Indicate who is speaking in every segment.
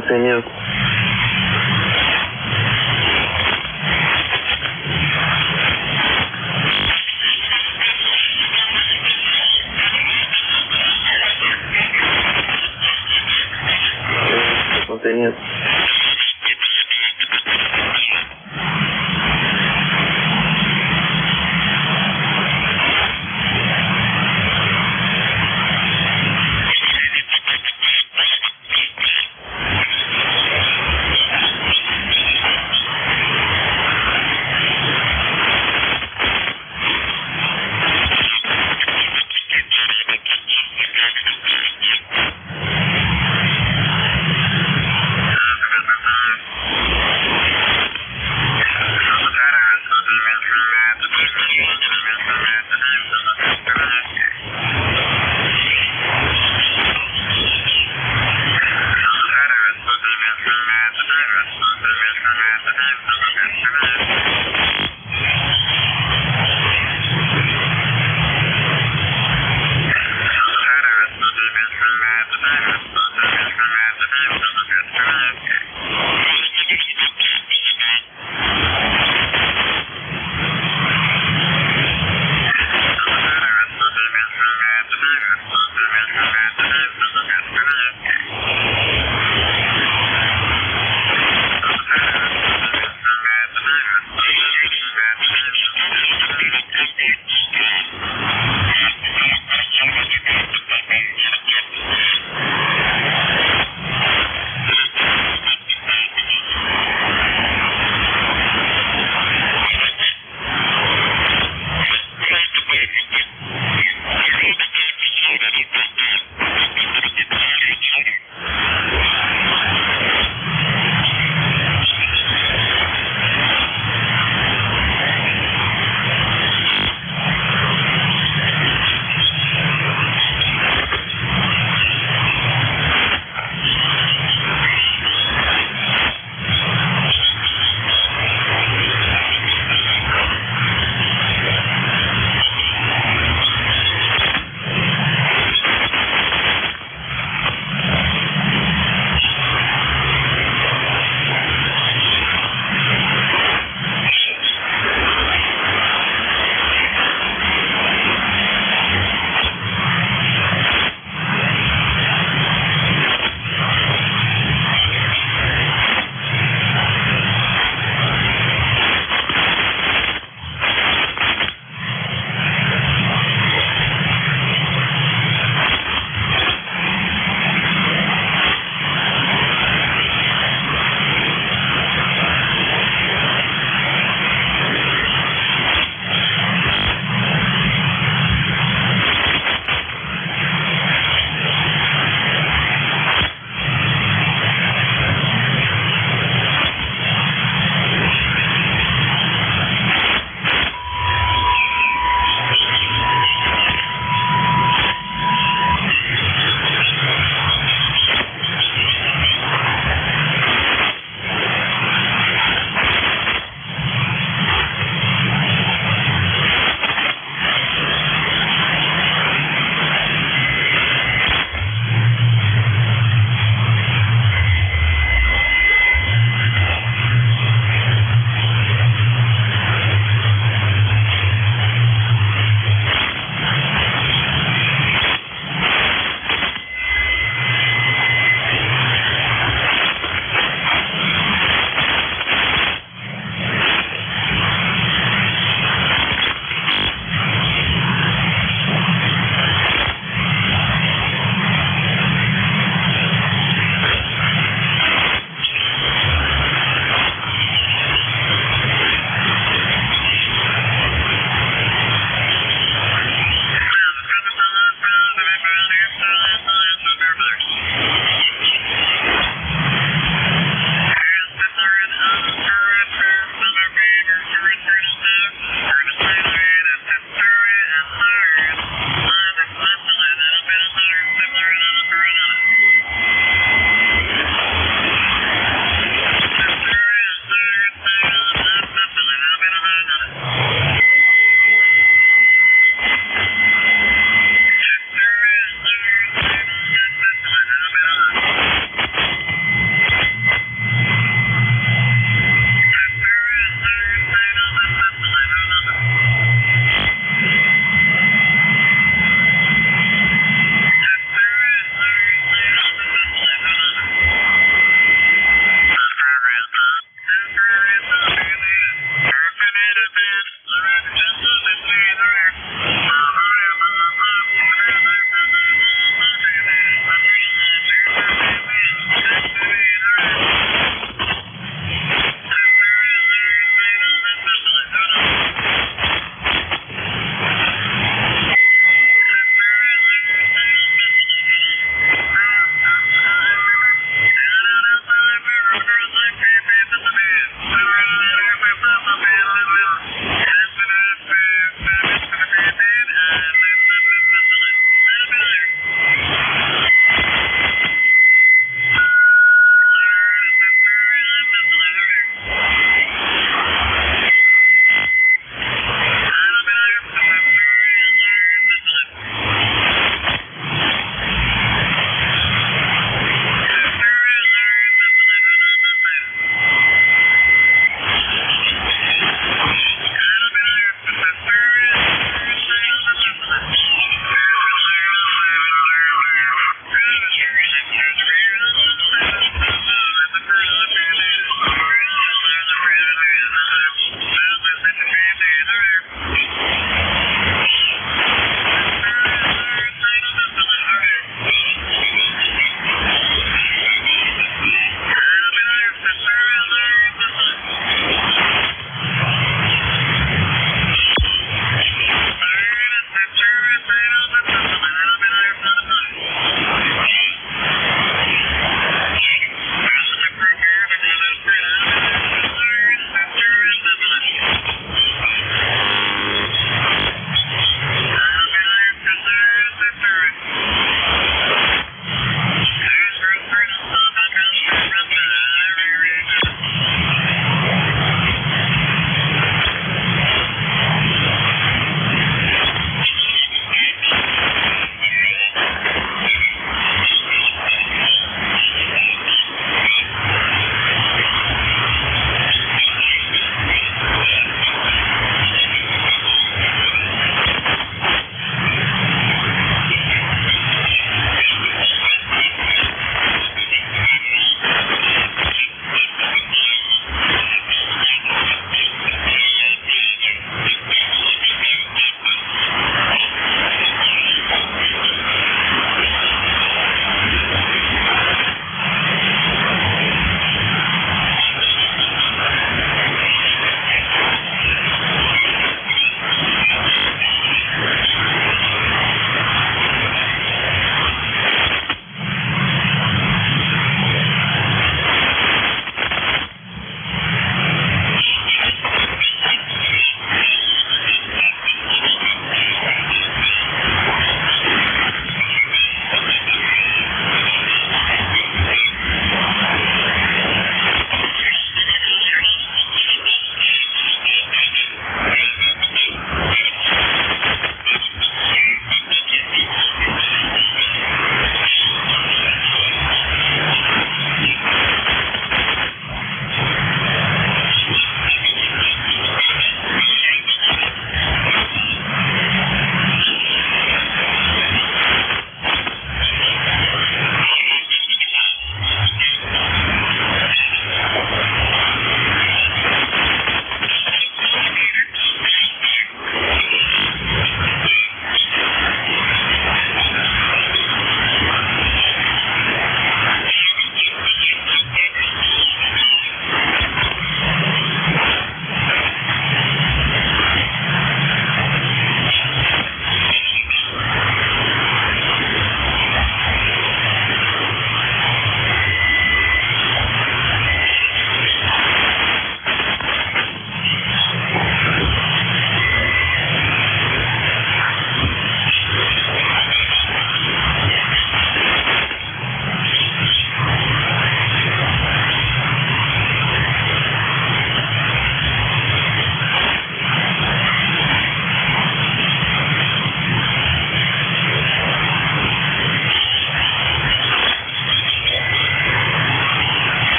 Speaker 1: Contenido. Contenido.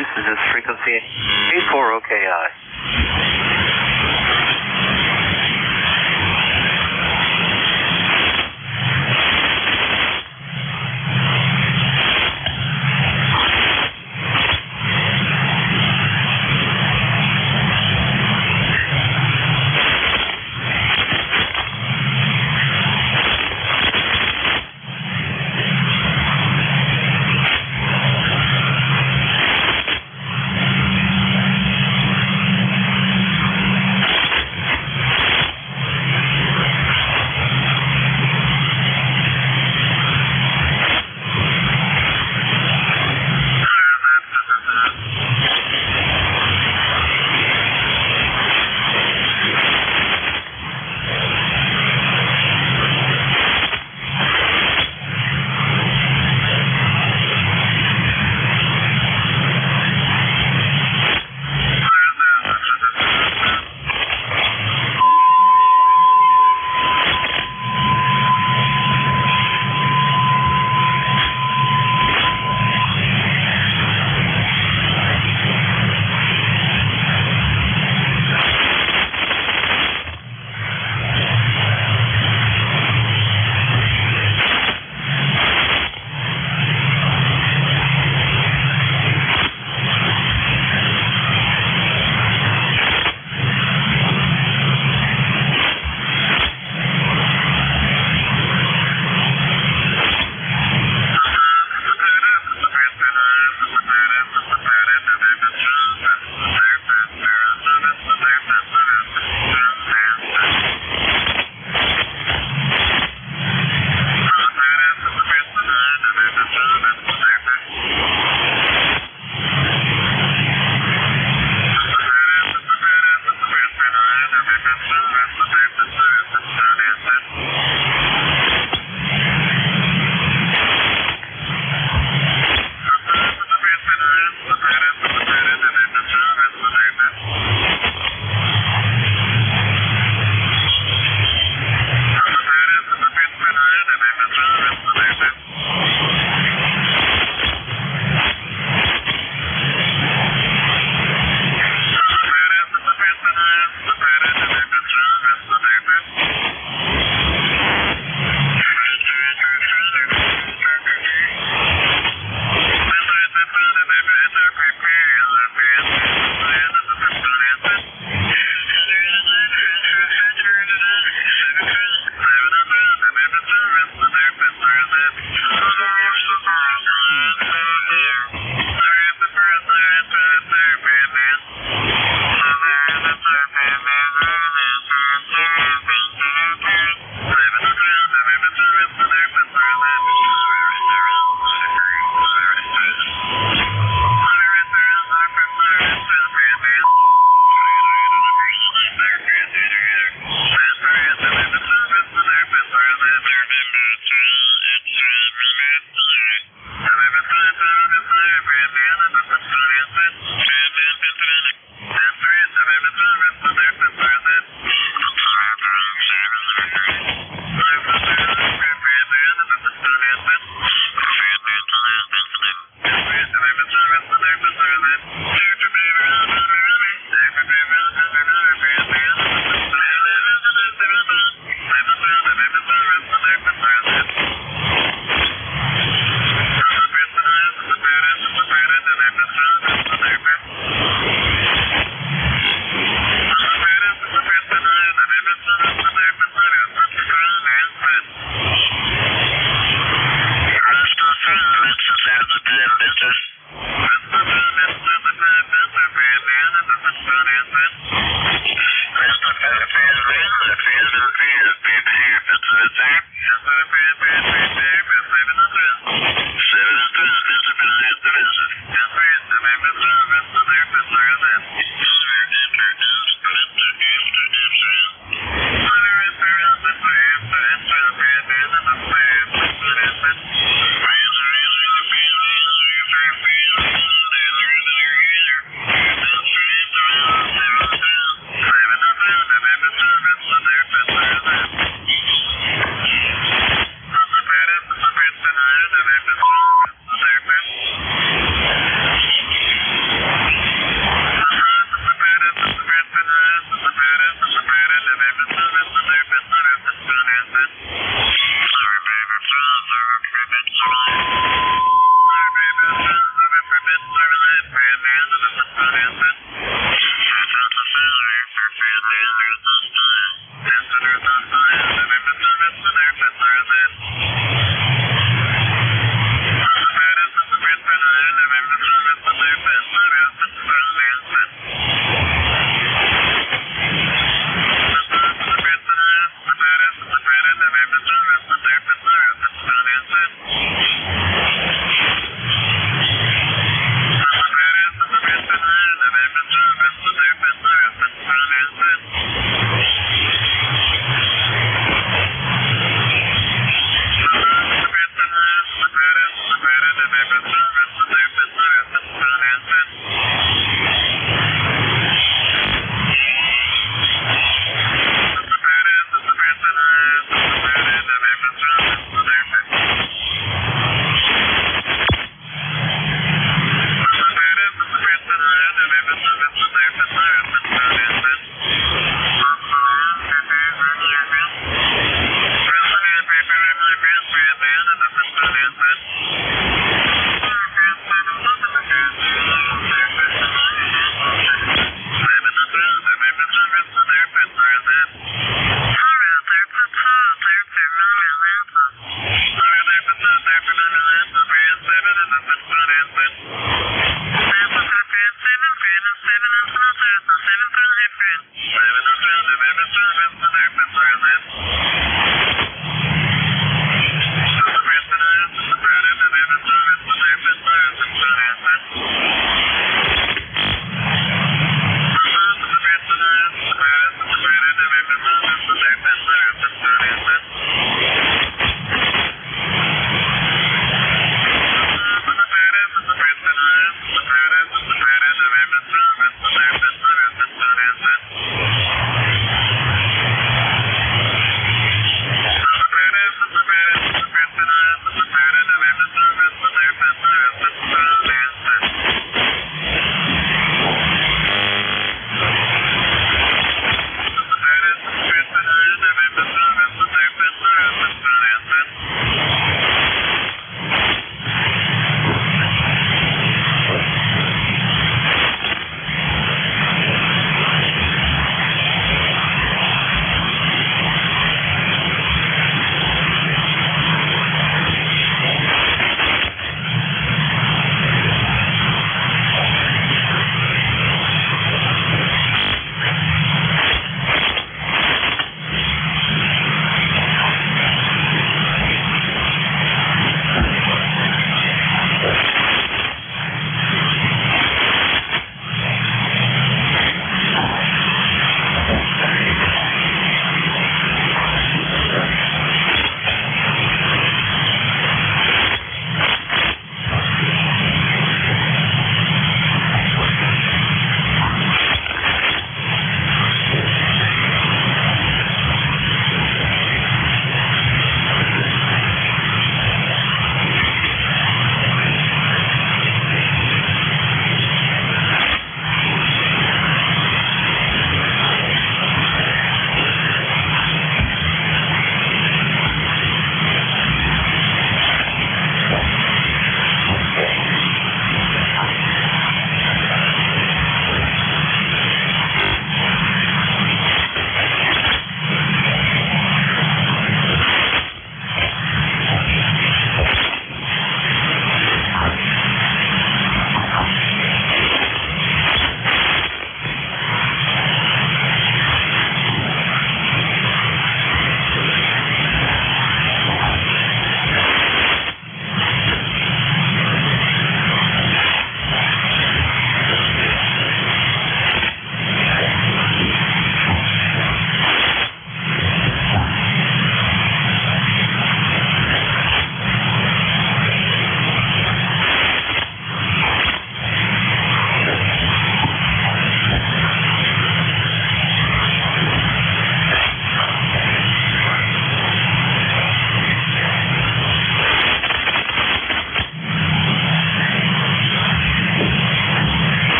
Speaker 1: use is this frequency 84 OKI.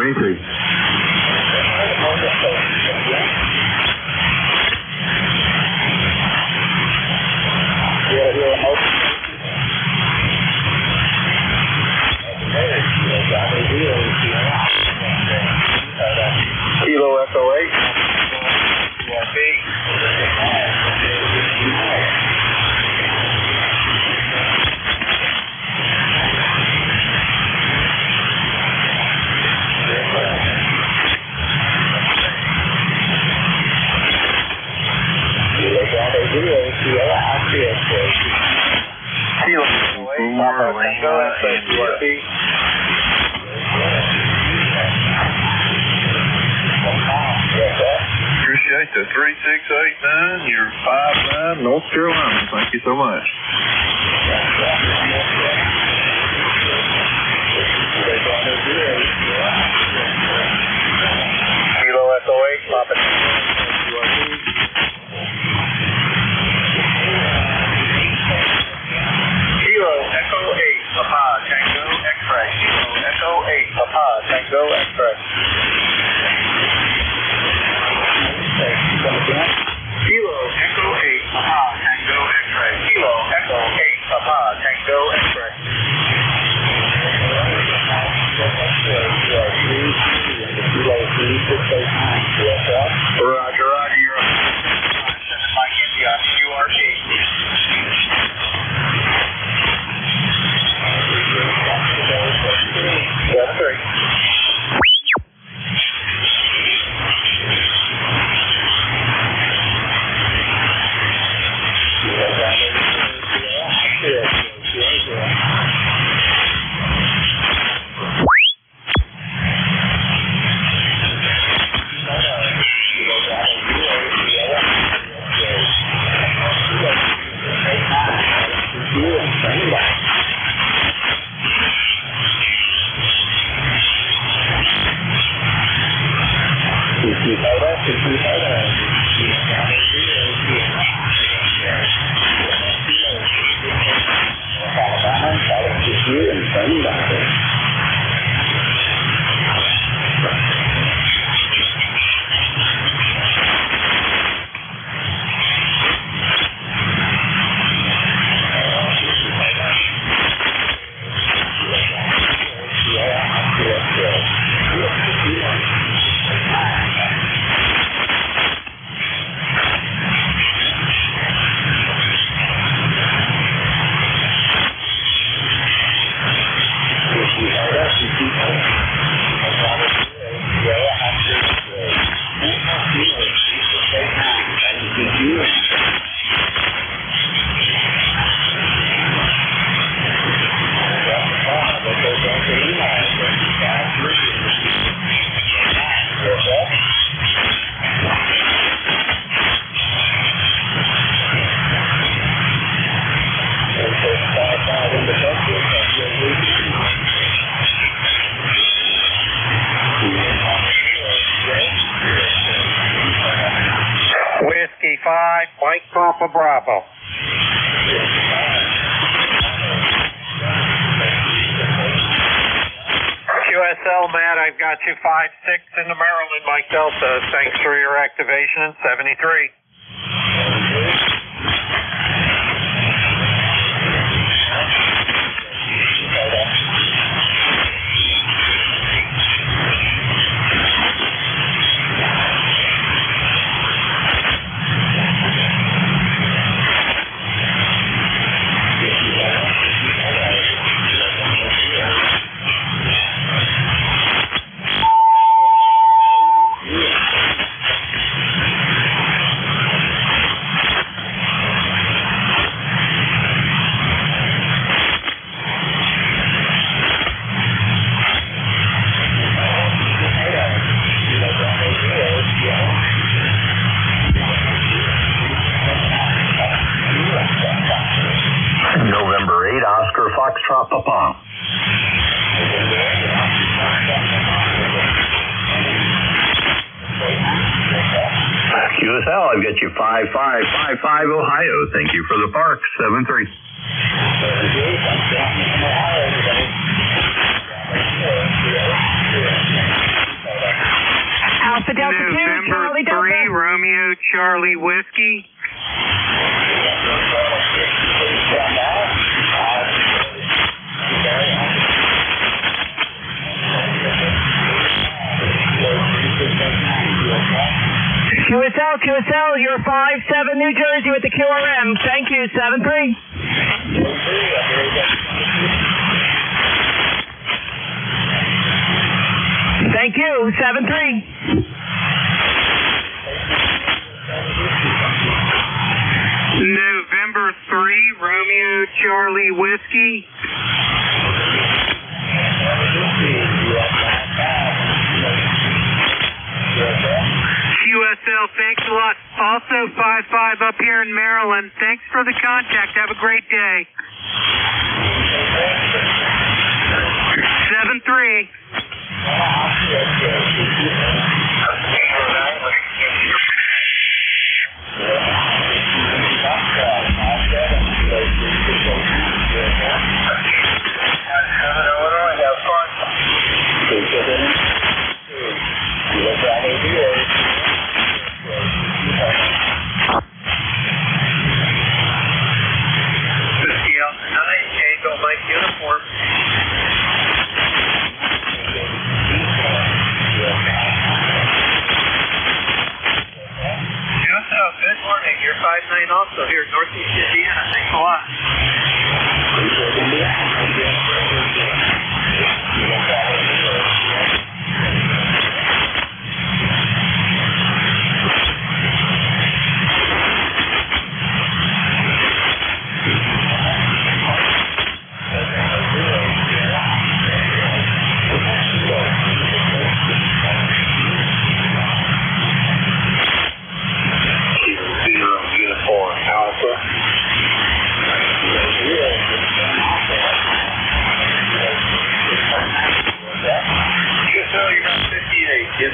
Speaker 2: 73.
Speaker 3: Kilo Echo 8.
Speaker 2: Appreciate the 3689. You're 59 North Carolina. Thank you so much.
Speaker 3: Kilo Echo 8, popping. Kilo Echo 8, Papa, Tango X-ray. Kilo Echo 8, Papa, Tango X-ray. Kilo Echo 8, Papa, Tango X-ray. Kilo Echo 8, Papa, Tango X-ray. Roger, roger, you're on. Mike India, URT. That's right.
Speaker 4: Whiskey 5, White Papa Bravo. QSL, Matt, I've got you 5-6 in the Maryland, Mike Delta. Thanks for your activation, 73.
Speaker 5: November 8, Oscar Foxtrot Papa. QSL, I've got you 5555 Ohio. Thank you for the park, 73.
Speaker 6: November 3, Romeo Charlie Whiskey.
Speaker 7: QSL, you're 5-7 New Jersey with the QRM. Thank you, 7-3. Thank you, 7-3.
Speaker 6: November 3, Romeo Charlie Whiskey. QSL, thanks a lot. Also 5-5 up here in Maryland. Thanks for the contact. Have a great day. 7-3.
Speaker 3: You're 5-9 also here, Northeast Indiana. Thanks a lot.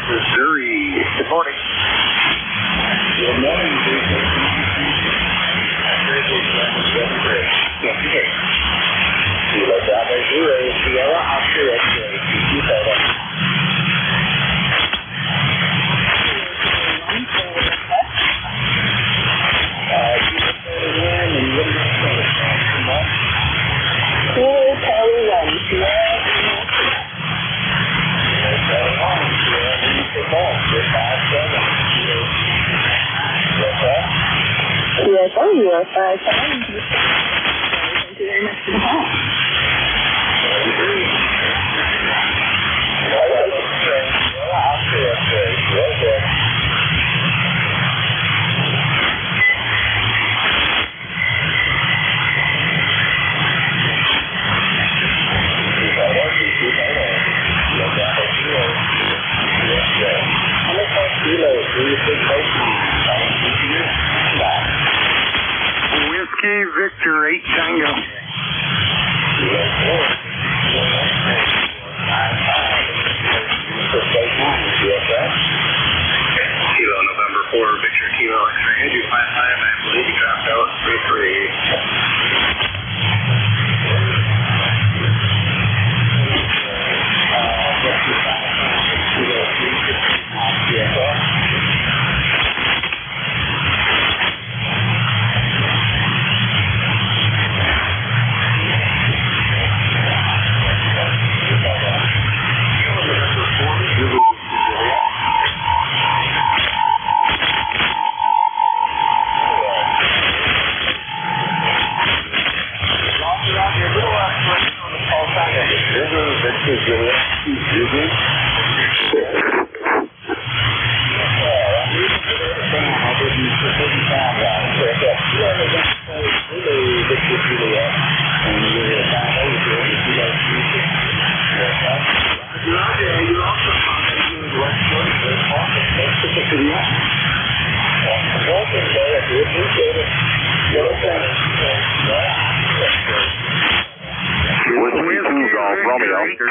Speaker 2: Missouri. Good morning. Good morning.
Speaker 8: Yes, oh, you are 5-7. Thank you very much for the call.
Speaker 6: Whiskey Victor 8 Tango.
Speaker 3: Kilo November 4, Victor Kilo X-ray. I do 5-5. I believe you dropped out 3-3.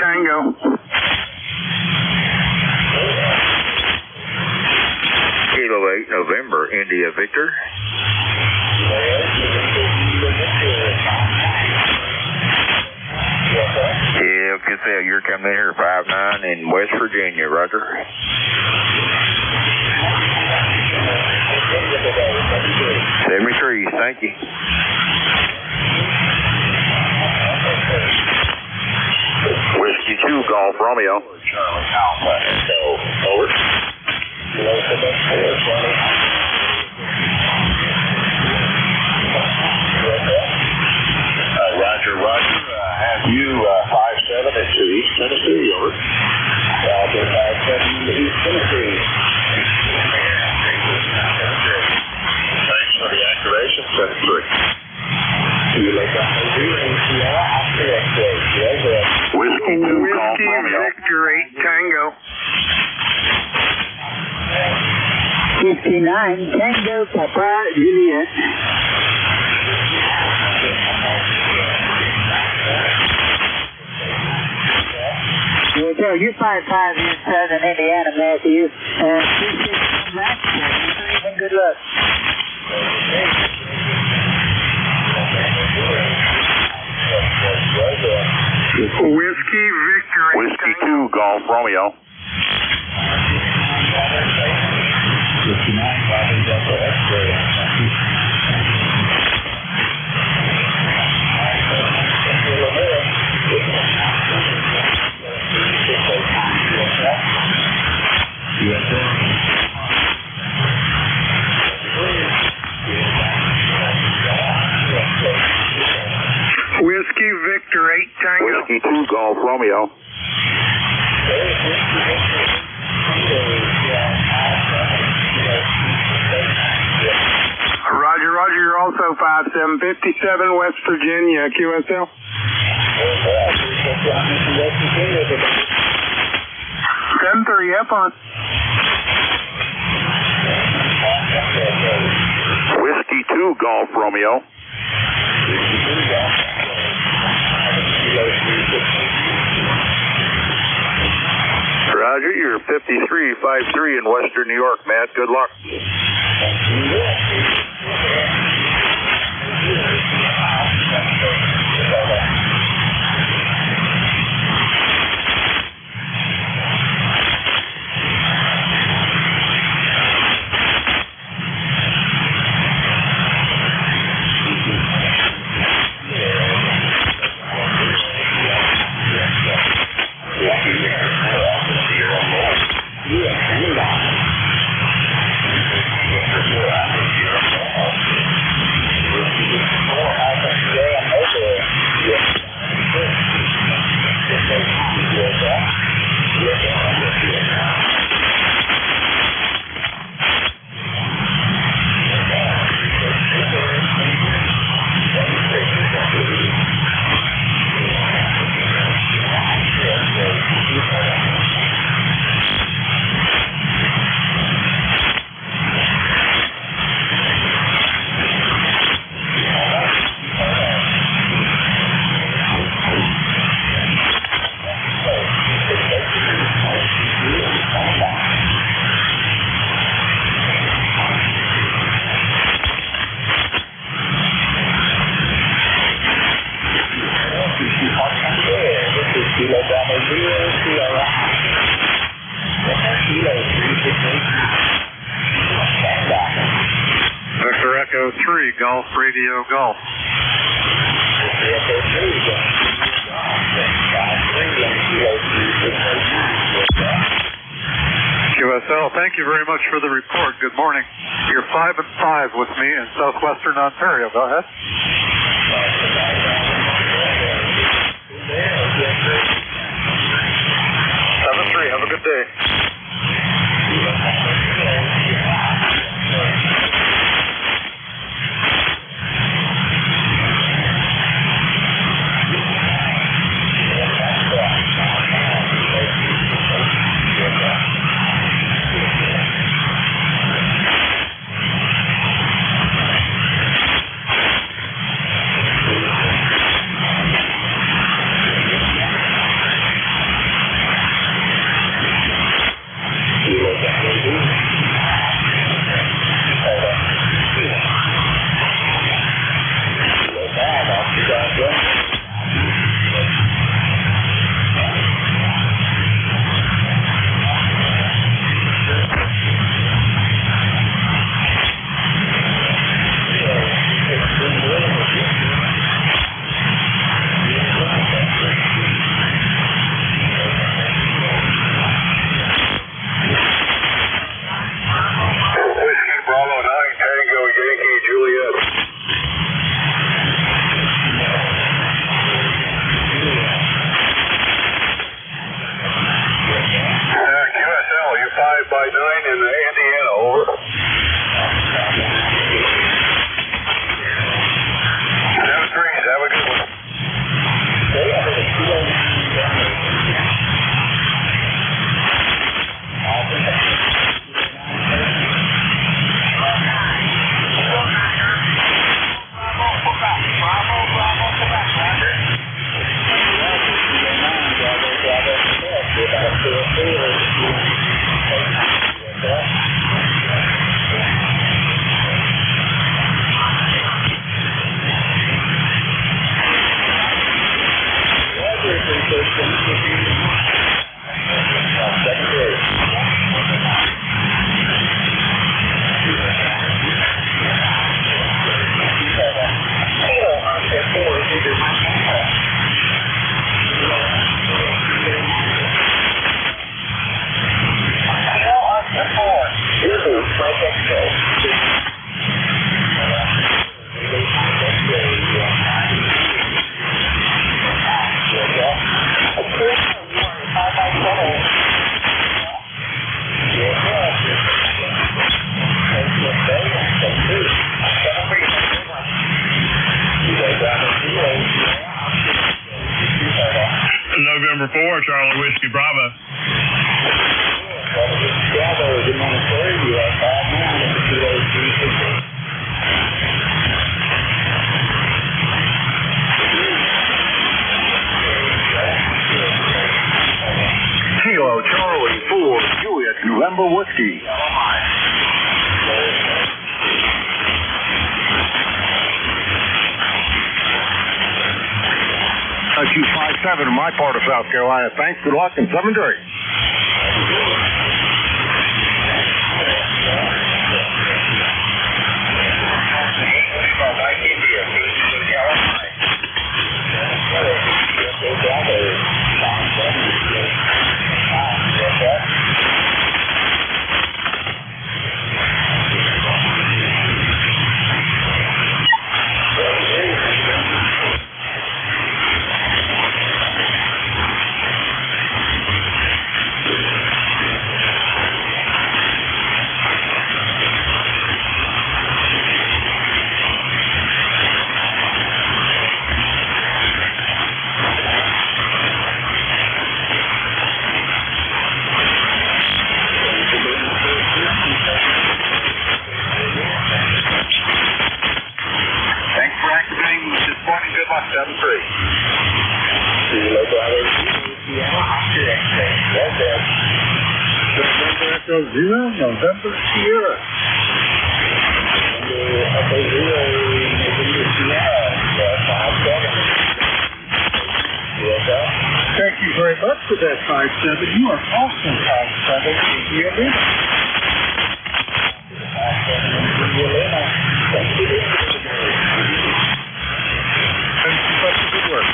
Speaker 6: Tango.
Speaker 5: Kilo 8 November, India Victor. Yeah, QSL, you're coming in here 5-9 in West Virginia, Roger. 73, thank you. Whiskey 2, Golf Romeo.
Speaker 3: Charlie Alpha Echo. Over. Roger, Roger. Have you 5-7 into East Tennessee. Over. Roger, 5-7 into East Tennessee. Thanks for the activation. 73.
Speaker 5: Whiskey 2, Golf Romeo.
Speaker 6: Victor 8 Tango.
Speaker 7: 59 Tango Papa Juliet. Well, Joe, you're 5-5 in southern Indiana, Matthew. 2-6 back. Even good luck.
Speaker 6: Whiskey Victor 8
Speaker 5: Whiskey 2, Golf Romeo.
Speaker 6: Whiskey Victor 8 Tango.
Speaker 5: Whiskey 2, Golf Romeo.
Speaker 6: Roger, Roger, you're also 5-7, 57 West Virginia, QSL. 7-3, F on.
Speaker 5: Whiskey 2, Golf Romeo. Roger, you're 53-53 in Western New York, Matt. Good luck.
Speaker 4: Victor Echo 3, Golf Radio Golf. QSL, thank you very much for the report. Good morning. You're 5-5 with me in southwestern Ontario. Go ahead. 7-3. Have a good day.
Speaker 3: by 9 in Indiana, over. 7-3, have a good one.
Speaker 2: November 4, Charlie Whiskey Bravo.
Speaker 3: Kilo Charlie 4, Juliet November Whiskey. NJ2US in my part of South Carolina. Thanks, good luck, and 7-3. Good luck, 7-3. November Echo 0, November Sierra. Thank you very much for that 5-7. You are awesome, 5-7. You hear me? Good work.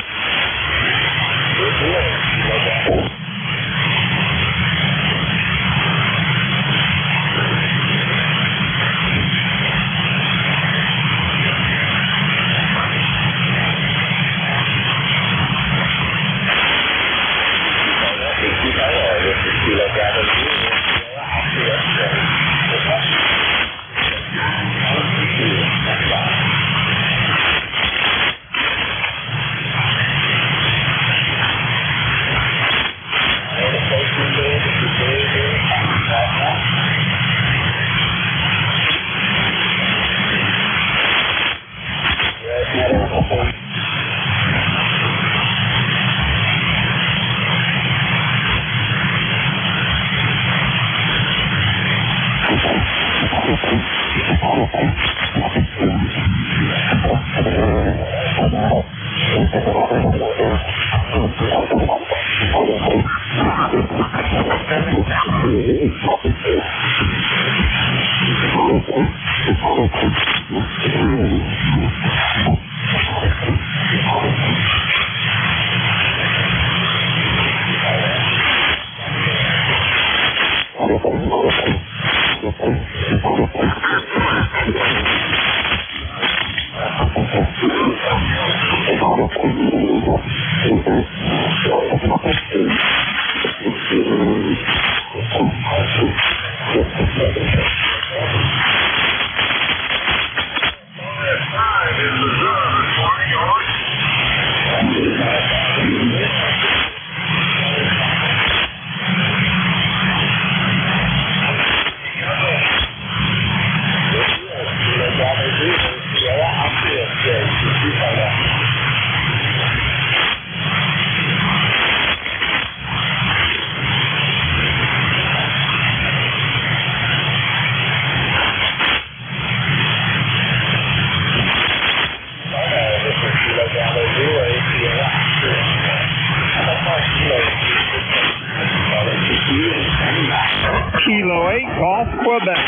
Speaker 9: Kilo 8, Golf, Quebec.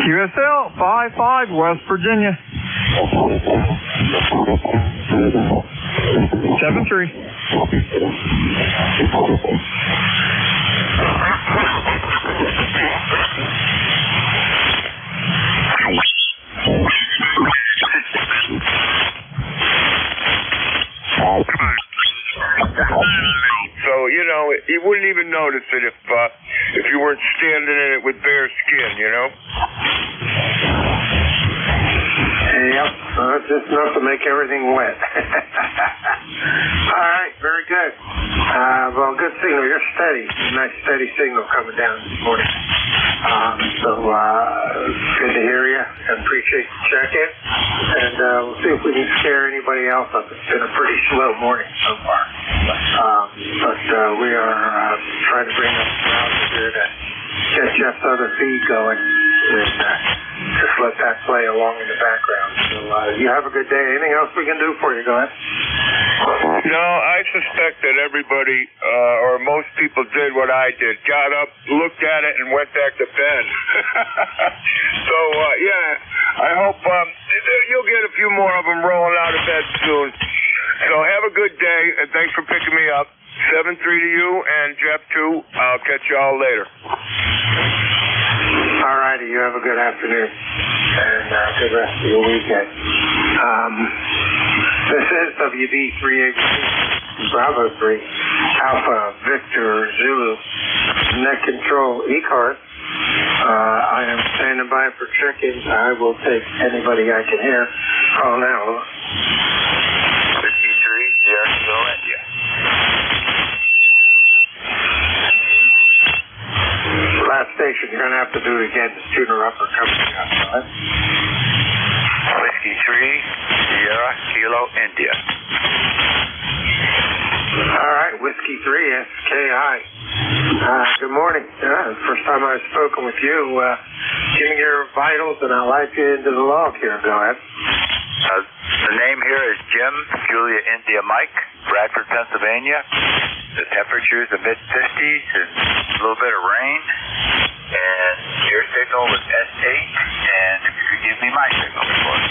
Speaker 9: QSL 55, West Virginia. 73.
Speaker 3: So, you know, you wouldn't even notice it if you weren't standing in it with bare skin, you know?
Speaker 10: Yep, it's just enough to make everything wet. All right, very good. Well, good signal. You're steady. Nice steady signal coming down this morning. Good to hear you. I appreciate the check-in. And we'll see if we can scare anybody else up. It's been a pretty slow morning so far. But we are trying to bring up the browser here to get Jeff's other feed going. And just let that play along in the background. So you have a good day. Anything else we can do for you? Go ahead.
Speaker 3: No, I suspect that everybody, or most people did what I did. Got up, looked at it, and went back to bed. So, yeah, I hope you'll get a few more of them rolling out of bed soon. So have a good day, and thanks for picking me up. 7-3 to you, and Jeff too. I'll catch y'all later.
Speaker 10: All righty, you have a good afternoon, and good rest of your weekend. This is WD383, Bravo 3, Alpha, Victor, Zulu, Net Control, ECARS. I am standing by for check-ins. I will take anybody I can hear. Call now.
Speaker 5: 53, Sierra India.
Speaker 10: Last station, you're going to have to do it again. The tuner upper coming up.
Speaker 5: Whiskey 3, Sierra Kilo India.
Speaker 10: All right, Whiskey 3, SKI. Good morning. First time I've spoken with you. Give me your vitals, and I'll light you into the log here. Go ahead.
Speaker 5: The name here is Jim, Julia India Mike, Bradford, Pennsylvania. The temperature's the mid-50s and a little bit of rain. And your signal was S8, and if you could give me my signal, please.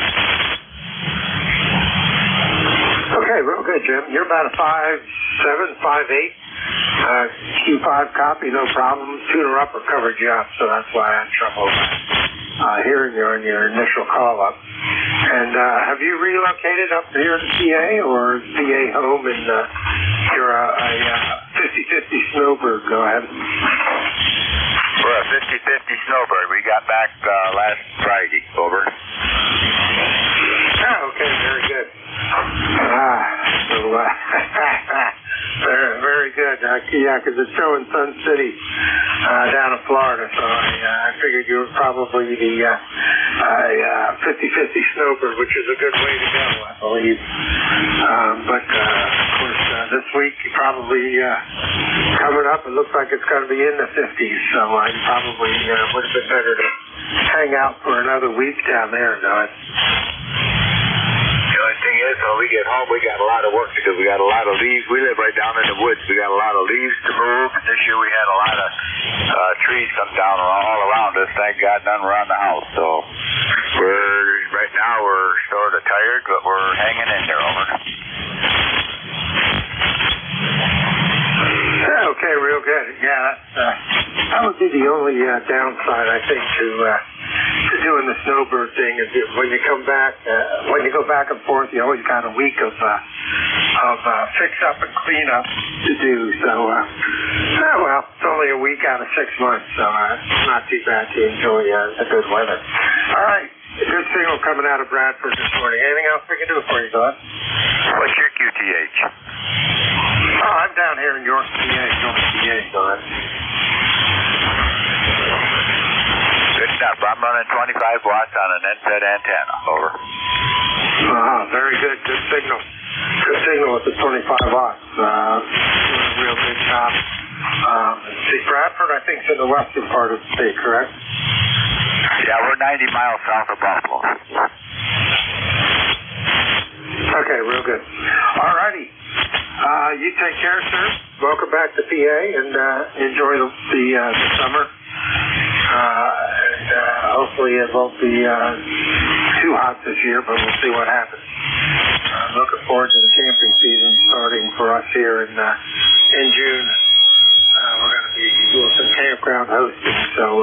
Speaker 10: Okay, real good, Jim. You're about a 5'7", 5'8". Q5 copy, no problem. Tuner upper covered you up, so that's why I had trouble hearing you on your initial call up. And have you relocated up here to PA, or is PA home and you're a 50-50 snowbird? Go ahead.
Speaker 5: We're a 50-50 snowbird. We got back last Friday. Over.
Speaker 10: Oh, okay, very good. Very good. Yeah, because it's showing Sun City down in Florida, so I figured you were probably the 50-50 snowbird, which is a good way to go, I believe. But, of course, this week you probably coming up, it looks like it's going to be in the 50s, so you probably would have been better to hang out for another week down there, though.
Speaker 5: The only thing is, when we get home, we got a lot of work to do. We got a lot of leaves. We live right down in the woods. We got a lot of leaves to move. This year we had a lot of trees come down all around us. Thank God none around the house. So right now we're sort of tired, but we're hanging in there. Over.
Speaker 10: Okay, real good. Yeah, that would be the only downside, I think, to doing the snowbird thing. Is when you come back, when you go back and forth, you always got a week of fix up and clean up to do. So, well, it's only a week out of 6 months, so it's not too bad to enjoy the good weather. All right. Good signal coming out of Bradford this morning. Anything else we can do for you, Glenn?
Speaker 5: What's your QTH?
Speaker 10: Oh, I'm down here in York, PA. Glenn.
Speaker 5: Good enough. I'm running 25 watts on an NZ antenna. Over.
Speaker 10: Very good. Good signal. Good signal with the 25 watts. Doing a real good job. See, Bradford, I think, is in the western part of the state, correct?
Speaker 5: Yeah, we're 90 miles south of Buffalo.
Speaker 10: Okay, real good. All righty. You take care, sir. Welcome back to PA, and enjoy the summer. Hopefully it won't be too hot this year, but we'll see what happens. I'm looking forward to the camping season starting for us here in June. We're going to be doing some campground hosting, so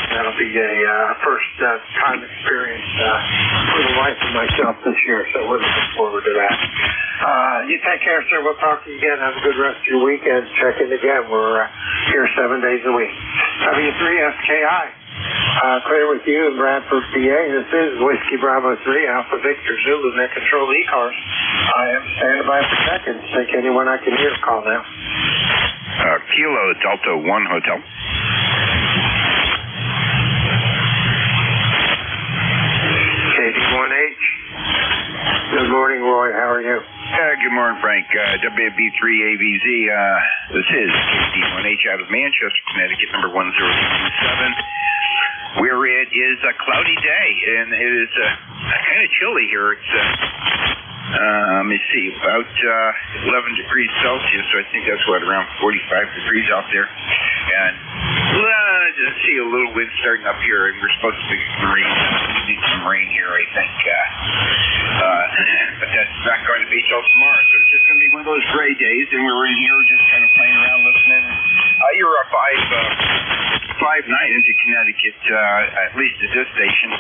Speaker 10: that'll be a first-time experience for the wife and myself this year, so we're looking forward to that. You take care, sir. We'll talk to you again. Have a good rest of your weekend. Check in again. We're here 7 days a week. W3SKI. Clear with you in Bradford, PA. This is Whiskey Bravo 3, Alpha Victor Zulu, Net Control ECARS. I am standing by for seconds. Take anyone I can hear call now.
Speaker 3: Kilo Delta 1 Hotel.
Speaker 10: KD1H. Good morning, Roy. How are you?
Speaker 3: Good morning, Frank. WB3AVZ. This is KD1H out of Manchester, Connecticut, number 1027. Where it is a cloudy day, and it is kind of chilly here. It's let me see, about 11 degrees Celsius, so I think that's around 45 degrees out there. And just see a little wind starting up here, and we're supposed to be need some rain here, I think. But that's not going to be till tomorrow, so it's just going to be one of those gray days, and we were in here just kind of playing around, listening. You're a 5-9 into Connecticut, at least at this station.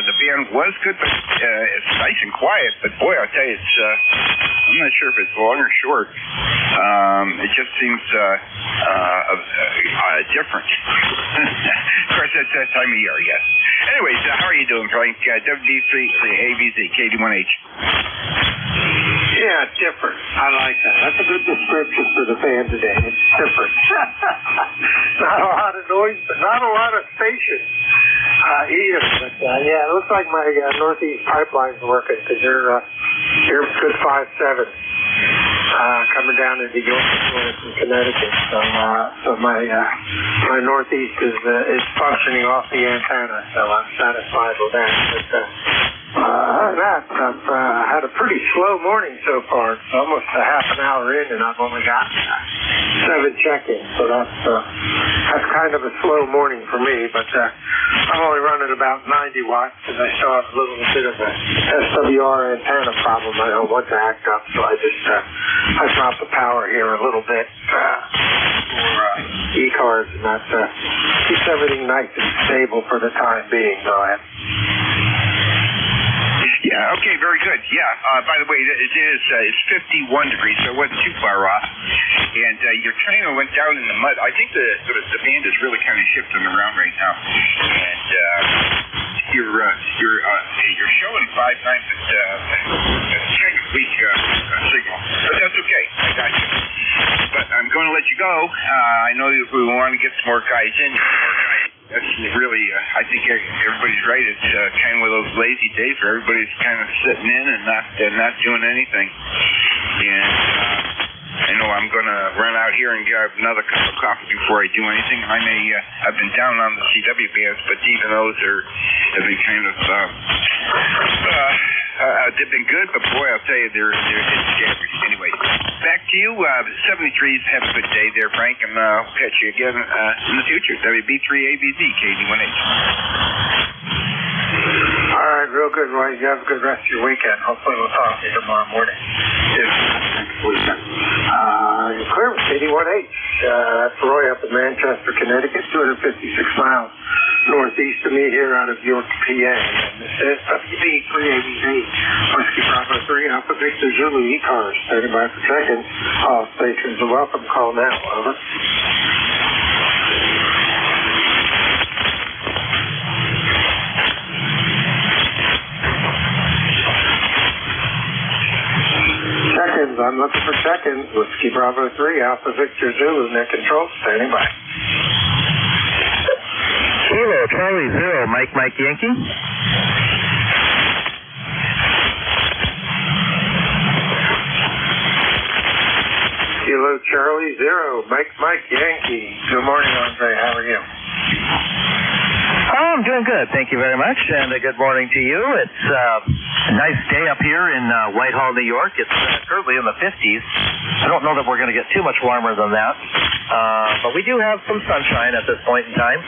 Speaker 3: The band was good, but it's nice and quiet. But boy, I'll tell you, it's I'm not sure if it's long or short. It just seems different. Of course, that's that time of year, yes. Anyways, how are you doing, Frank? WD3 AVZ KD1H.
Speaker 10: Yeah, different. I like that. That's a good description for the band today. It's different. Not a lot of noise, but not a lot of stations either. But yeah, it looks like my Northeast pipeline's working because you're good 5-7 coming down into York from Connecticut. So my Northeast is functioning off the antenna. So I'm satisfied with that. But I've had a pretty slow morning so far. It's almost a half an hour in, and I've only got 7 check-ins. So that's kind of a slow morning for me. But I'm only running about 90 watts because I still have a little bit of a SWR antenna problem. I don't want to act up, so I just I dropped the power here a little bit for ECARS, and that keeps everything nice and stable for the time being. So
Speaker 3: yeah, okay, very good. Yeah, by the way, it's 51 degrees, so it wasn't too far off. And your trainer went down in the mud. I think the band is really kind of shifting around right now. And you're showing 5-9, but it's kind of weak signal. But that's okay. I got you. But I'm going to let you go. I know that we want to get some more guys in. That's really, I think everybody's right. It's kind of one of those lazy days where everybody's kind of sitting in and not doing anything. And I know I'm going to run out here and grab another cup of coffee before I do anything. I've been down on the CW bands, but even those have been kind of they've been good, but boy, I'll tell you, they're scary. Anyway, back to you. 73s, have a good day there, Frank, and I'll catch you again in the future. WB3ABZ, KD1H.
Speaker 10: All right, real good, Roy. You have a good rest of your weekend. Hopefully we'll talk to you tomorrow morning. Next weekend. You're clear with KD1H. That's Roy up in Manchester, Connecticut, 256 miles northeast of me here out of York, PA. And this is WB3ABZ, Whiskey Bravo 3, Alpha Victor Zulu, ECARS, 30 by per second. All stations are welcome. Call now. Over. Check-ins. I'm looking for check-ins. Whiskey Bravo 3, Alpha Victor Zulu, net control, standing by.
Speaker 11: Kilo Charlie 0, Mike Yankee.
Speaker 10: Kilo Charlie 0, Mike Yankee. Good morning, Andre. How are you?
Speaker 11: I'm doing good. Thank you very much, and a good morning to you. It's a nice day up here in Whitehall, New York. It's currently in the 50s. I don't know that we're going to get too much warmer than that, but we do have some sunshine at this point in time.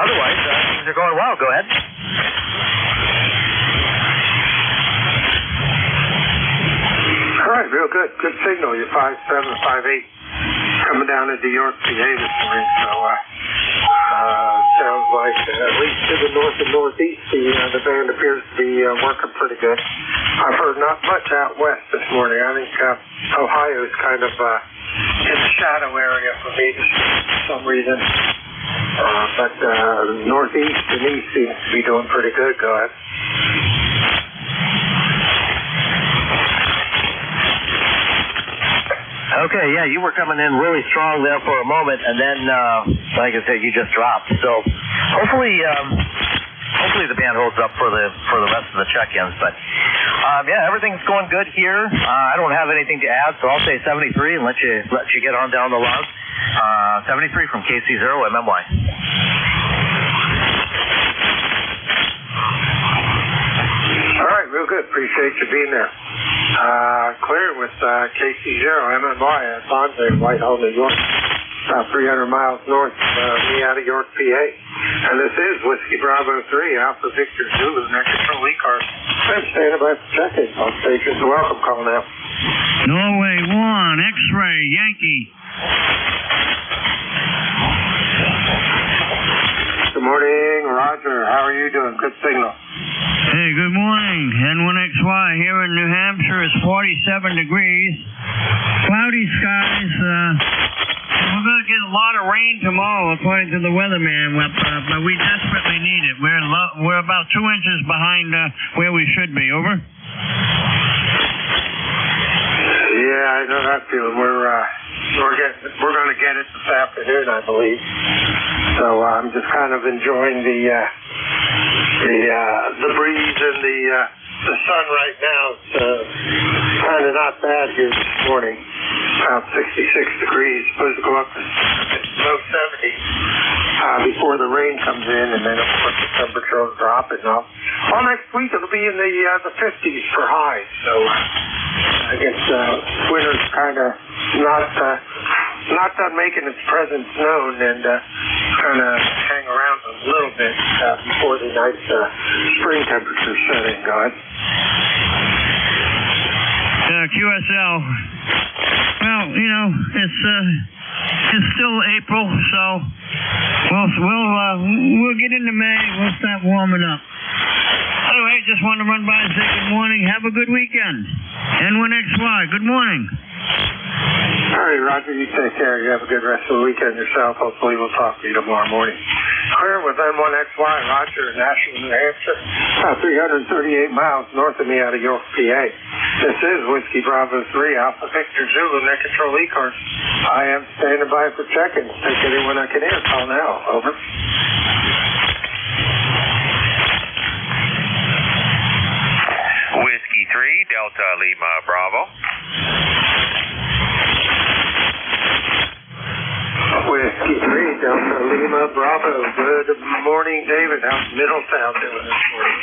Speaker 11: Otherwise, things are going well. Go ahead.
Speaker 10: All right, real good. Good signal. You're 5.7, 5.8 coming down into York, PA this morning. So sounds like at least to the north and northeast, the band appears to be working pretty good. I've heard not much out west this morning. I think Ohio's kind of in the shadow area for me for some reason. But northeast and east seems to be doing pretty good. Go ahead.
Speaker 11: Okay, yeah, you were coming in really strong there for a moment, and then, like I said, you just dropped. So hopefully the band holds up for the rest of the check-ins. But yeah, everything's going good here. I don't have anything to add, so I'll say 73 and let you get on down the log. 73 from KC0MMY.
Speaker 10: All right, real good. Appreciate you being there. Clear with KC0MMY at Bonze, Whitehall, New York, about 300 miles north of me out of York, PA. And this is Whiskey Bravo 3, Alpha Victor Zulu, net control ECARS. I'm standing by for check-in. All stations are welcome. Call now.
Speaker 6: Norway 1, X-ray, Yankee.
Speaker 10: Good morning, Roger. How are you doing? Good signal.
Speaker 6: Hey, good morning. N1XY here in New Hampshire. It's 47 degrees. Cloudy skies. We're going to get a lot of rain tomorrow, according to the weatherman, but we desperately need it. We're about 2 inches behind where we should be. Over?
Speaker 10: Yeah, I know that feeling. We're going to get it this afternoon, I believe. So I'm just kind of enjoying the breeze and the sun right now. It's kind of not bad here this morning. About 66 degrees. Supposed to go up to low 70s before the rain comes in, and then of course the temperature will drop and all. All next week it'll be in the 50s for highs. So I guess winter's kind of not done making its presence known, and kind of hang around a little bit before the nice spring temperatures set in. Go ahead.
Speaker 6: QSL. Well, it's still April, so we'll get into May. We'll start warming up. Anyway, just wanted to run by and say good morning. Have a good weekend. N1XY. Good morning.
Speaker 10: All right, Roger, you take care. You have a good rest of the weekend yourself. Hopefully we'll talk to you tomorrow morning. Clear with N1XY, Roger, Nashville, New Hampshire, about 338 miles north of me out of York, PA. This is Whiskey Bravo 3, Alpha Victor Zulu, net control ECARS. I am standing by for check-in. Take anyone I can hear. Call now. Over.
Speaker 5: Whiskey 3, Delta Lima Bravo.
Speaker 10: Whiskey 3, Delta Lima Bravo. Good morning, David. How's Middletown doing this morning?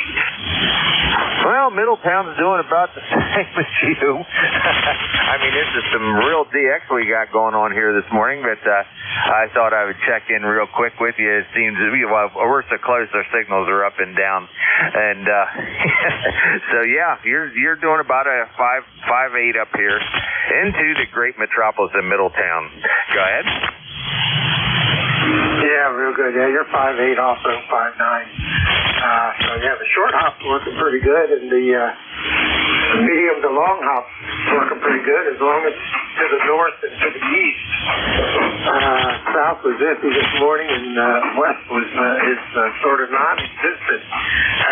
Speaker 11: Well, Middletown's doing about the same as you. I mean, this is some real DX we got going on here this morning, but I thought I would check in real quick with you. It seems we're so close, our signals are up and down, and so yeah, you're doing about a 5.8 up here into the great metropolis of Middletown. Go ahead.
Speaker 10: Yeah, real good. Yeah, you're 5.8, also 5.9. So yeah, the short hop's working pretty good, and the medium to long hop's working pretty good, as long as to the north and to the east. South was iffy this morning, and west is sort of non-existent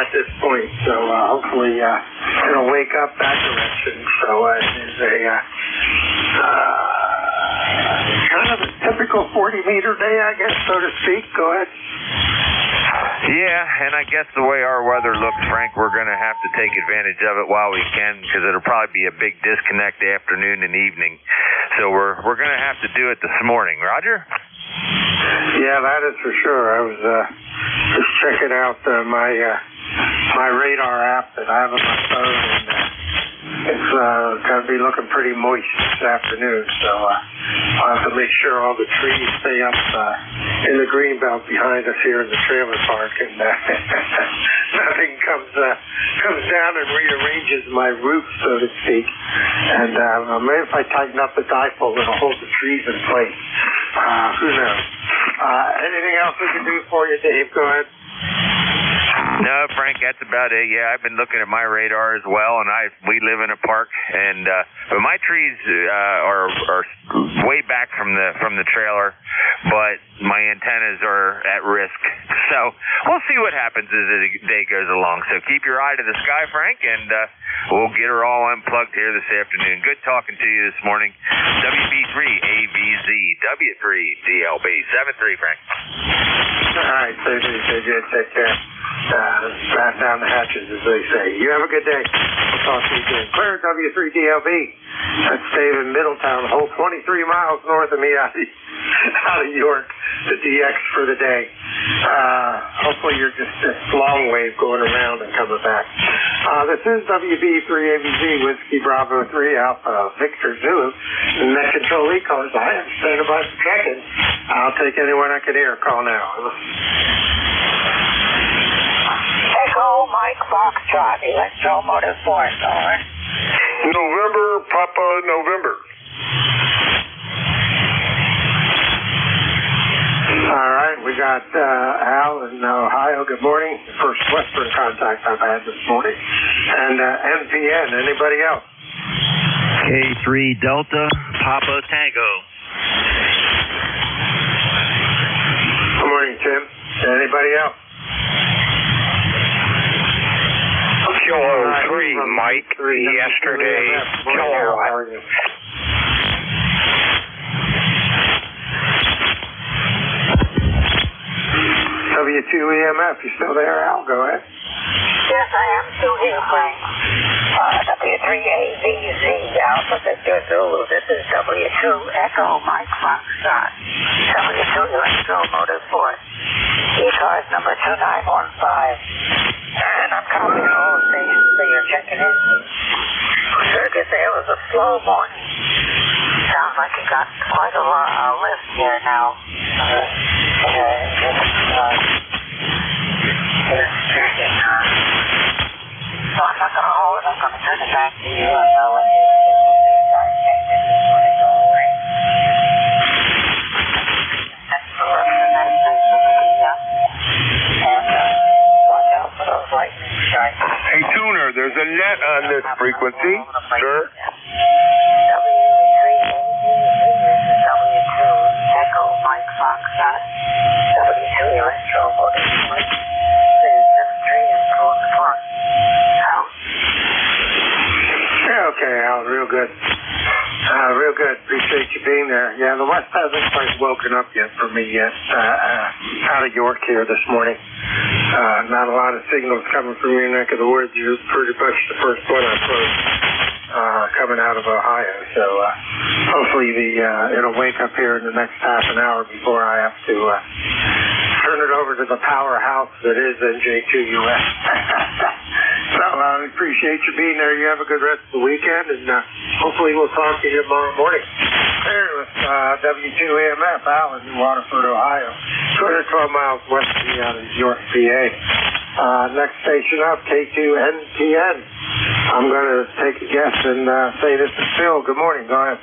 Speaker 10: at this point. So hopefully it'll wake up that direction. So it is a kind of a typical 40-meter day, I guess, so to speak. Go ahead.
Speaker 5: Yeah, and I guess the way our weather looks, Frank, we're going to have to take advantage of it while we can, because it'll probably be a big disconnect afternoon and evening. So we're going to have to do it this morning. Roger?
Speaker 10: Yeah, that is for sure. I was just checking out my radar app that I have on my phone, and it's going to be looking pretty moist this afternoon, so I'll have to make sure all the trees stay up in the green belt behind us here in the trailer park, and nothing comes down and rearranges my roof, so to speak. And maybe if I tighten up the dipole, it'll hold the trees in place. Who knows? Anything else we can do for you, Dave? Go ahead.
Speaker 11: No, Frank, that's about it. Yeah, I've been looking at my radar as well, and we live in a park, and but my trees are way back from the trailer, but my antennas are at risk. So we'll see what happens as the day goes along. So keep your eye to the sky, Frank, and we'll get her all unplugged here this afternoon. Good talking to you this morning. WB3AVZ, W3DLB, 73, Frank.
Speaker 10: All right, stay good. Take care. Batten down the hatches, as they say. You have a good day. We'll talk to you soon. Clear W3DLB. That's Dave in Middletown, a whole 23 miles north of me out of York, the DX for the day. Hopefully you're just this long wave going around and coming back. This is WB3AVZ, Whiskey Bravo 3, Alpha Victor Zulu. Net Control ECARS. I am standing by for check-in. I'll take anyone I can hear. Call now.
Speaker 7: Echo Mike Foxtrot, Electromotive Force, over.
Speaker 3: November, Papa, November.
Speaker 10: All right, we got Al in Ohio. Good morning. First Western contact I've had this morning. And NPN, anybody else?
Speaker 6: K3 Delta, Papa Tango.
Speaker 10: Good morning, Tim. Anybody else?
Speaker 3: Kilo 3, Mike, yesterday. Kilo.
Speaker 10: How are you? W2EMF, you still there, Al? Go ahead.
Speaker 7: Yes, I am still here, Frank. W3AVZ, Alpha Victor Zulu. This is W2 Echo Mike Foxtrot. W2 Electromotive Force. ECARS number 2915. And I'm copying all the stations that you're checking in. Sure could say it was a slow morning. Sounds like you got quite a lift here now. So I'm not going to hold it. I'm going to turn it back to you. And I'll let you guys check in before they go away. That's the rest of the night. And watch out for those lightning strikes.
Speaker 3: Hey, Tuner, there's a net on this frequency, sir.
Speaker 7: W2 Echo Mike Foxtrot. W2 Electromotive Force.
Speaker 10: Okay, Al, real good. Real good. Appreciate you being there. Yeah, the West hasn't quite woken up yet for me yet. Out of York here this morning. Not a lot of signals coming from your neck of the woods. You're pretty much the first one I closed coming out of Ohio. So hopefully it'll wake up here in the next half an hour before I have to turn it over to the powerhouse that is NJ2US. So I appreciate you being there. You have a good rest of the weekend, and hopefully we'll talk to you tomorrow morning. Here with W2EMF, Al in Waterford, Ohio. 212 miles west of me out of York, PA. Next station up, K2NPN. I'm going to take a guess and say this is Phil. Good morning. Go ahead.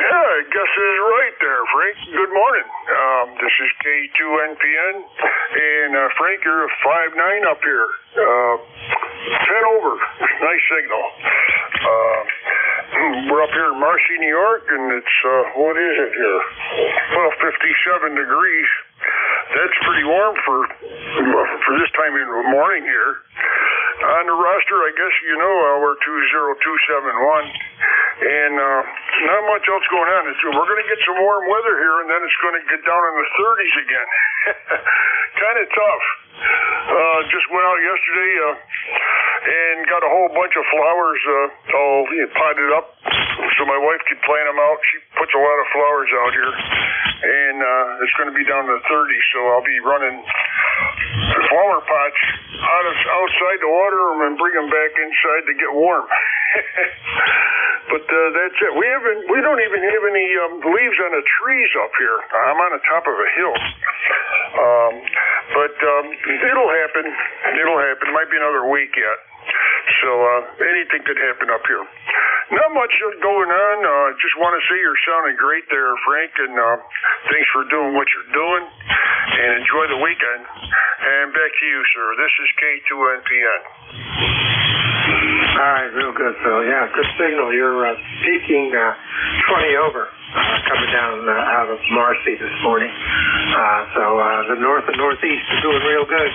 Speaker 3: Yeah, I guess it's right there, Frank. Good morning. This is K2NPN, and Frank, you're a 5'9" up here. 10 over. Nice signal. We're up here in Marcy, New York, and it's, what is it here? Well, 57 degrees. That's pretty warm for this time in the morning here. On the roster, I guess you know, we're 20271, and not much else going on. We're going to get some warm weather here, and then it's going to get down in the 30s again. Kind of tough. Just went out yesterday and got a whole bunch of flowers all potted up so my wife could plant them out. She puts a lot of flowers out here, and it's going to be down to the 30s, so I'll be running flower pots outside the water and bring them back inside to get warm. But that's it. We don't even have any leaves on the trees up here. I'm on the top of a hill. But it'll happen. It'll happen. Might be another week yet. So anything could happen up here. Not much going on. Just want to say you're sounding great there, Frank, and thanks for doing what you're doing. And enjoy the weekend. And back to you, sir. This is K2NPN.
Speaker 10: All right, real good, Phil. Yeah, good signal. You're peaking 20 over coming down out of Marcy this morning. So the north and northeast are doing real good.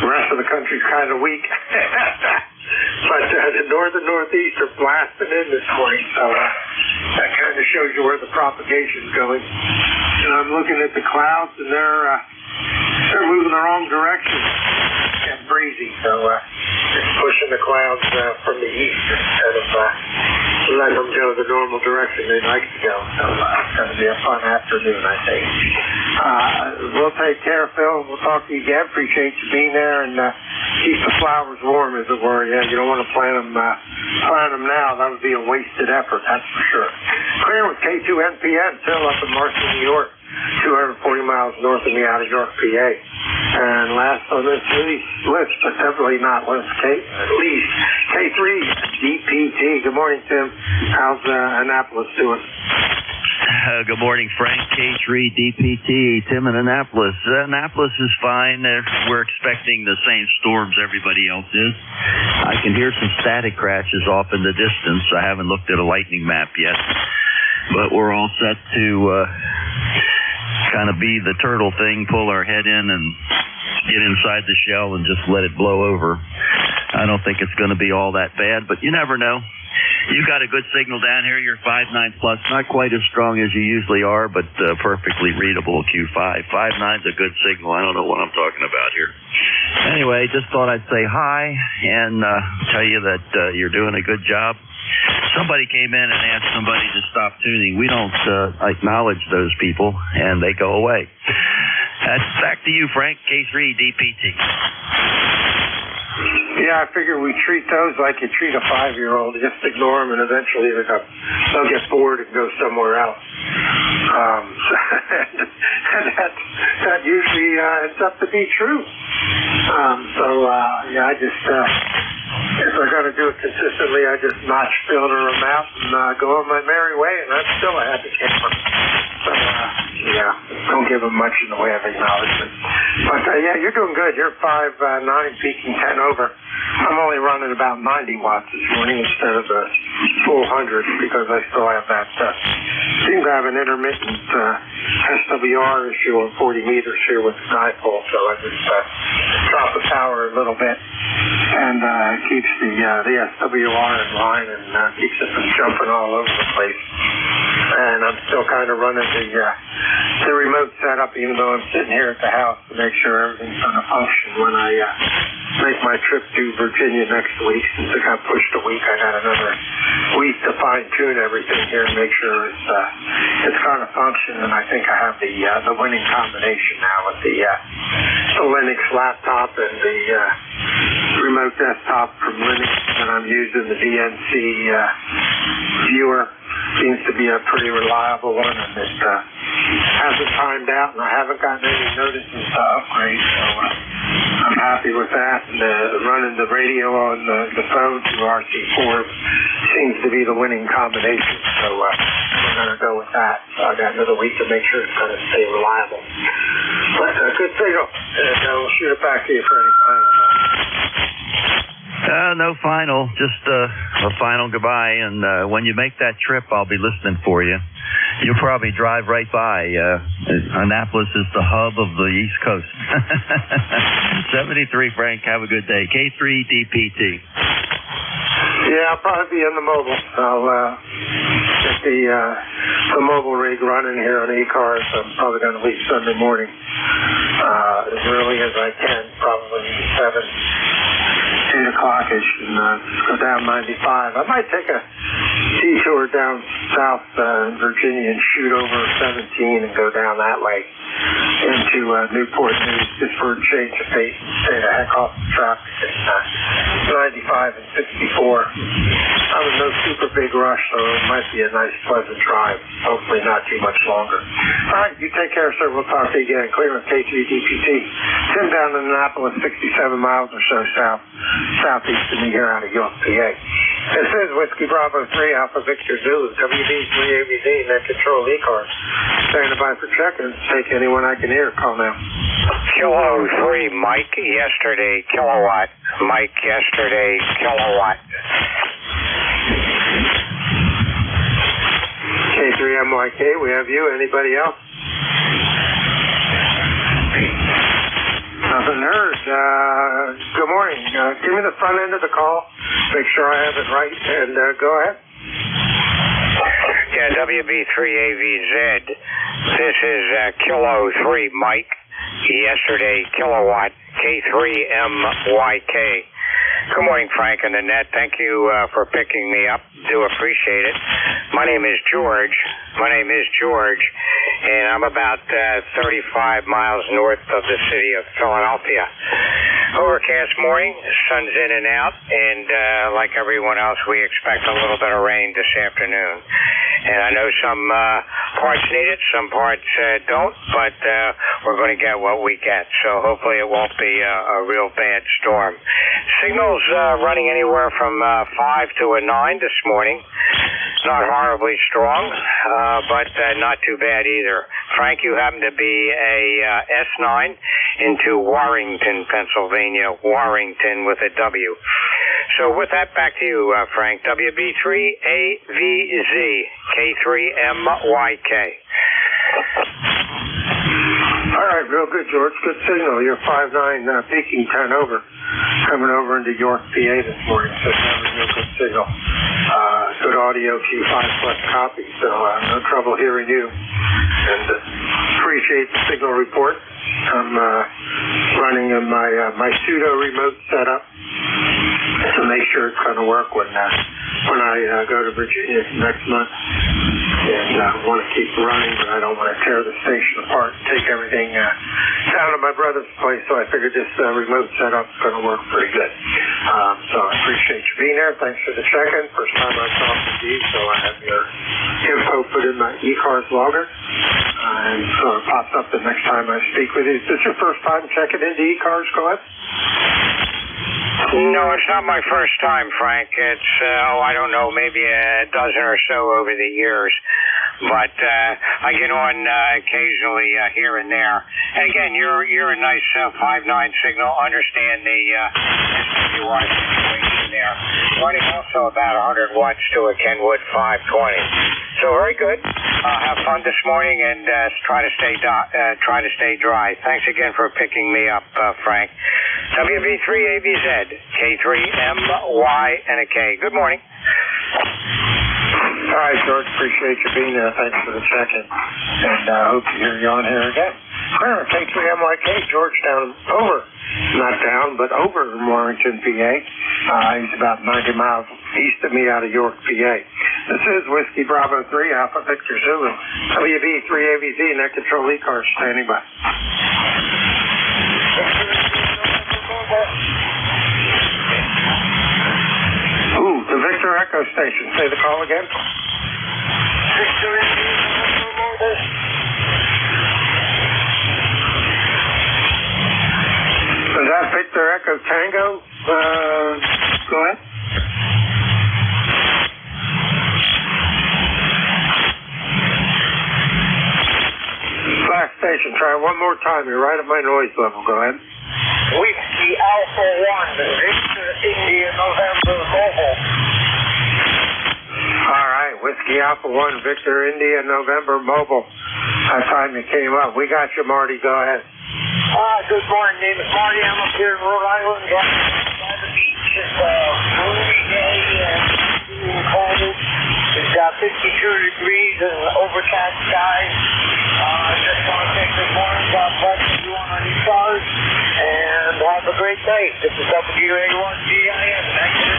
Speaker 10: The rest of the country's kind of weak. But the north and northeast are blasting in this morning. So that kind of shows you where the propagation's going. And I'm looking at the clouds, and they're moving the wrong direction. It's breezy, so it's pushing the clouds from the east instead of letting them go the normal direction they'd like to go. So it's going to be a fun afternoon, I think. We'll take care, Phil. We'll talk to you again. Appreciate you being there, and keep the flowers warm, as it were. Yeah, you don't want to plant them now. That would be a wasted effort, that's for sure. Clear with K2NPN, Phil up in Marcy, New York. 240 miles north of me out of York, PA. And last on this list, but definitely not least, K3 DPT. Good morning, Tim. How's Annapolis doing?
Speaker 12: Good morning, Frank. K3 DPT, Tim in Annapolis. Annapolis is fine. We're expecting the same storms everybody else is. I can hear some static crashes off in the distance. I haven't looked at a lightning map yet. But we're all set to kind of be the turtle thing, pull our head in and get inside the shell and just let it blow over. I don't think it's going to be all that bad, but you never know. You got a good signal down here. You're 5.9 plus, not quite as strong as you usually are, but perfectly readable Q5. 5.9's a good signal. I don't know what I'm talking about here. Anyway, just thought I'd say hi and tell you that you're doing a good job. Somebody came in and asked somebody to stop tuning. We don't acknowledge those people, and they go away. Back to you, Frank, K3 DPT.
Speaker 10: Yeah, I figure we treat those like you treat a 5-year-old. Just ignore them, and eventually they'll get bored and go somewhere else. And that usually ends up to be true. Yeah, I just... if I'm going to do it consistently, I just notch filter them out and go on my merry way, and I'm still a happy camper. So, yeah, don't give them much in the way of acknowledgement. But, yeah, you're doing good. You're 5.9, peaking 10 over. I'm only running about 90 watts this morning instead of the full 100 because I still have that, seem to have an intermittent SWR issue on 40 meters here with the dipole, so I just drop the power a little bit, and keeps the SWR in line and keeps it from jumping all over the place. And I'm still kind of running the remote setup, even though I'm sitting here at the house to make sure everything's going to function when I make my trip to Virginia next week. Since it got pushed a week, I got another week to fine-tune everything here and make sure it's going to function. And I think I have the winning combination now with the Linux laptop and the remote desktop from Linux, and I'm using the VNC viewer. Seems to be a pretty reliable one, and it hasn't timed out, and I haven't gotten any notices to upgrade, so I'm happy with that. And running the radio on the phone through RC4 seems to be the winning combination, so we're going to go with that. So I got another week to make sure it's going to stay reliable. But good signal, and we'll shoot it back to you for any final
Speaker 12: No final, just a final goodbye. And when you make that trip, I'll be listening for you. You'll probably drive right by. Annapolis is the hub of the East Coast. 73, Frank. Have a good day. K3 DPT.
Speaker 10: Yeah, I'll probably be in the mobile. I'll get the mobile rig running here on ECARS. I'm probably going to leave Sunday morning as early as I can, probably 8 o'clock-ish, and go down 95. I might take a detour down south Virginia and shoot over 17 and go down that way into Newport News just for a change of pace. Stay the heck off the traffic at 95 and 64. I'm in no super big rush, so it might be a nice, pleasant drive. Hopefully not too much longer. All right, you take care, sir. We'll talk to you again. Cleveland, K3DPT. Tim down in Annapolis, 67 miles or so southeast of me here out of York, PA. This is Whiskey Bravo 3, Alpha Victor Zulu, WB3ABZ, net control ECARS. Standing by for check-ins. Take anyone I can hear. Call now.
Speaker 13: Kilo 3, Mike, yesterday, kilowatt. Mike, yesterday, kilowatt.
Speaker 10: K3MYK, we have you. Anybody else? Nothing heard. Good morning. Give me the front end of the call. Make sure I have it right, and go ahead.
Speaker 13: Yeah, WB3AVZ. This is Kilo 3, Mike. Yesterday, kilowatt. K3MYK. Good morning, Frank and Annette. Thank you for picking me up. Do appreciate it. My name is George, and I'm about 35 miles north of the city of Philadelphia. Overcast morning, sun's in and out, and like everyone else, we expect a little bit of rain this afternoon. And I know some parts need it, some parts don't, but we're going to get what we get. So hopefully it won't be a real bad storm. Signals running anywhere from 5 to a 9 this morning. Not horribly strong, but not too bad either. Frank, you happen to be a S9 into Warrington, Pennsylvania. Warrington with a W. So with that, back to you, Frank. WB3AVZ, K3MYK.
Speaker 10: All right, real good, George. Good signal. You're 5'9", peaking 10 over, coming over into York, PA this morning. So that was a real good signal. Good audio, Q5 plus copy, so no trouble hearing you. And appreciate the signal report. I'm running my pseudo remote setup to make sure it's going to work when I go to Virginia next month. And I want to keep running, but I don't want to tear the station apart and take everything down to my brother's place. So I figured this remote setup is going to work pretty good. So I appreciate you being there. Thanks for the check-in. First time I talked to you, so I have your info put in my ECARS logger. And so it pops up the next time I speak with you. Is this your first time checking into ECARS? Go ahead.
Speaker 13: No, it's not my first time, Frank. It's, I don't know, maybe a dozen or so over the years. But I get on occasionally here and there. And again, you're a nice 5'9" signal. Understand the SWR situation there. Running also about 100 watts to a Kenwood 520. So very good. Have fun this morning and try to stay dry. Thanks again for picking me up, Frank. WB3ABZ, K3MY and a K. Good morning.
Speaker 10: All right, George. Appreciate you being there. Thanks for the check-in. And I hope to hear you on here again. Clear, K3MYK, George down over. Not down, but over in Warrington, PA. He's about 90 miles east of me out of York, PA. This is Whiskey Bravo 3, Alpha Victor Zulu. WB3AVZ, net control ECARS, standing by. Ooh, the Victor Echo Station. Say the call again.
Speaker 13: Victor Echo.
Speaker 10: Is that Victor Echo Tango? Go ahead. Flash station, try one more time. You're right at my noise level. Go ahead.
Speaker 13: Whiskey Alpha 1, Victor India November Mobile.
Speaker 10: All right, Whiskey Alpha 1, Victor India November Mobile. That time you came up. We got you, Marty. Go ahead.
Speaker 13: Good morning. Name is Marty. I'm up here in Rhode Island. By the beach. It's a gloomy day and cold. It's got 52 degrees and overcast skies. I just want to take this morning. God bless everyone on these cars. And have a great day. This is WA1GIS. Thank you.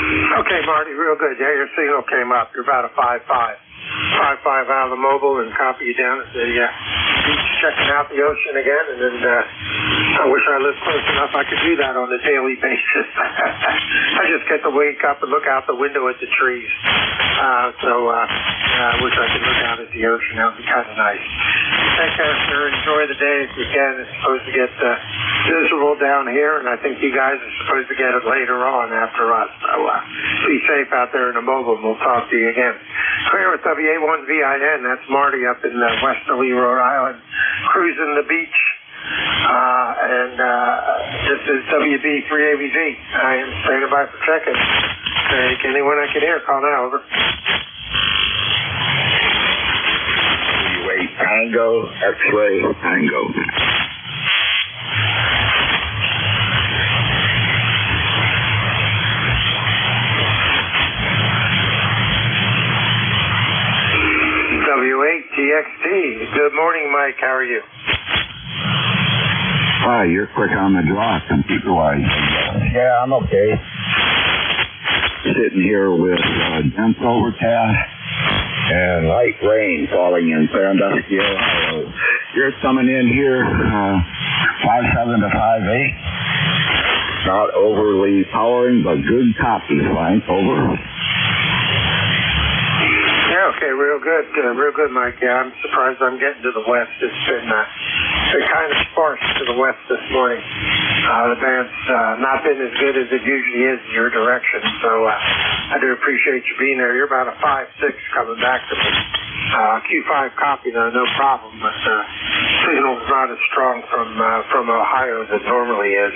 Speaker 10: Okay, Marty, real good. Yeah, your signal came up. You're about a 5.5. 5.5 out of the mobile and copy you down at the beach, checking out the ocean again. And then I wish I lived close enough I could do that on a daily basis. I just get to wake up and look out the window at the trees. So I wish I could look out at the ocean. That would be kind of nice. Take care, sir. Enjoy the day if you can. It's supposed to get miserable down here, and I think you guys are supposed to get it later on after us. So be safe out there in the mobile, and we'll talk to you again. Clear with WA1VIN. That's Marty up in westerly Rhode Island, cruising the beach. This is WB3ABZ. I am standing by for check-in. Take anyone I can hear. Call now, over.
Speaker 5: Wait, Tango, X-ray, Tango.
Speaker 10: W8TXT. Good morning, Mike. How are you?
Speaker 5: Hi, you're quick on the draw, computer-wise. Yeah, I'm okay. Sitting here with dense overcast and light rain falling in Sandusky, Ohio. You're coming in here 5.7 to 5.8. Not overly powering, but good copy, Frank. Over.
Speaker 10: Yeah, okay, real good, Mike. Yeah, I'm surprised I'm getting to the west. It's been kind of sparse to the west this morning. The band's not been as good as it usually is in your direction, so I do appreciate you being there. You're about a 5.6 coming back to me. Q5 copy, though, no problem, but signal's not as strong from Ohio as it normally is,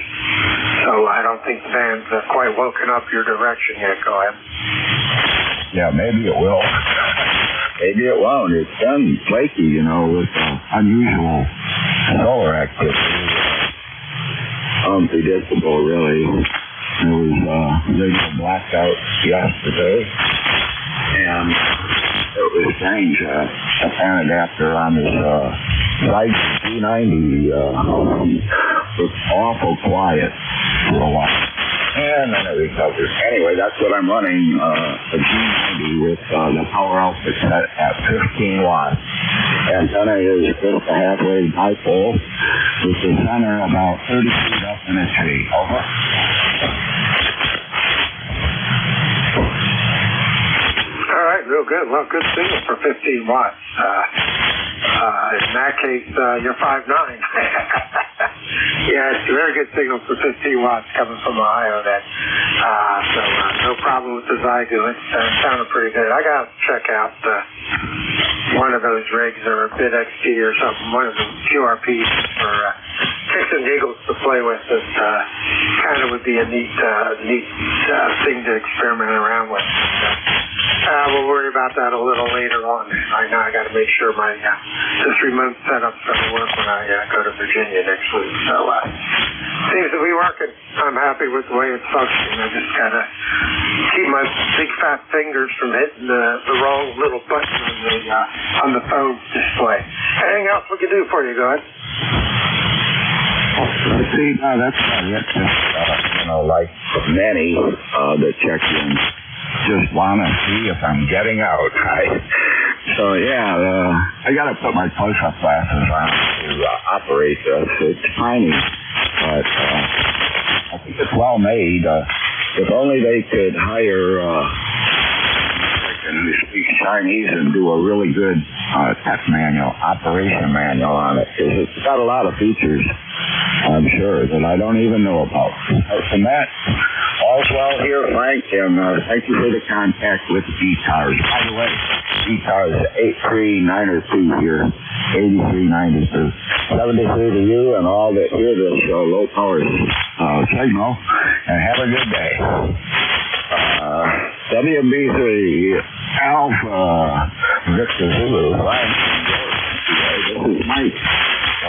Speaker 10: so I don't think the band's quite woken up your direction yet. Go ahead.
Speaker 5: Yeah, maybe it will. Maybe it won't. It's been flaky, with unusual solar activity. Unpredictable, really. There was a blackout yesterday, and it was strange. I found it after on this site 290 was awful quiet for a while. And then it recovers. Anyway, that's what I'm running, a G90 with the power output set at 15 watts. Antenna is just a halfway dipole with the center about 30 feet up in a tree. Over.
Speaker 10: All right, real good. Well, good signal for 15 watts. In that case, you're 5'9". Yeah, it's a very good signal for 15 watts coming from Ohio then. So no problem with the Zygo. It sounded pretty good. I got to check out one of those rigs or a bit XT or something, one of the QRPs for kicks and giggles to play with. It kind of would be a neat thing to experiment around with. We'll worry about that a little later on. Right now I got to make sure my this remote setup's going to work when I go to Virginia next week. So seems to be working. I'm happy with the way it's functioning. I just got to keep my big fat fingers from hitting the wrong little button on the phone display. Anything else we can do for you? Go ahead.
Speaker 5: See, no, that's not it. Just, like many that check in, just want to see if I'm getting out, right? So, yeah, I got to put my close-up glasses on to operate this. It's tiny, but I think it's well made. If only they could hire who speaks Chinese and do a really good tech manual, operation manual on it, because it's got a lot of features, I'm sure, that I don't even know about. From that, all's well here, Frank, and thank you for the contact with ECARS. By the way, ECARS 83902 here, 8392. 73 to you and all that hear this low power signal, and have a good day. WB3 Alpha Victor Zulu. This is Mike,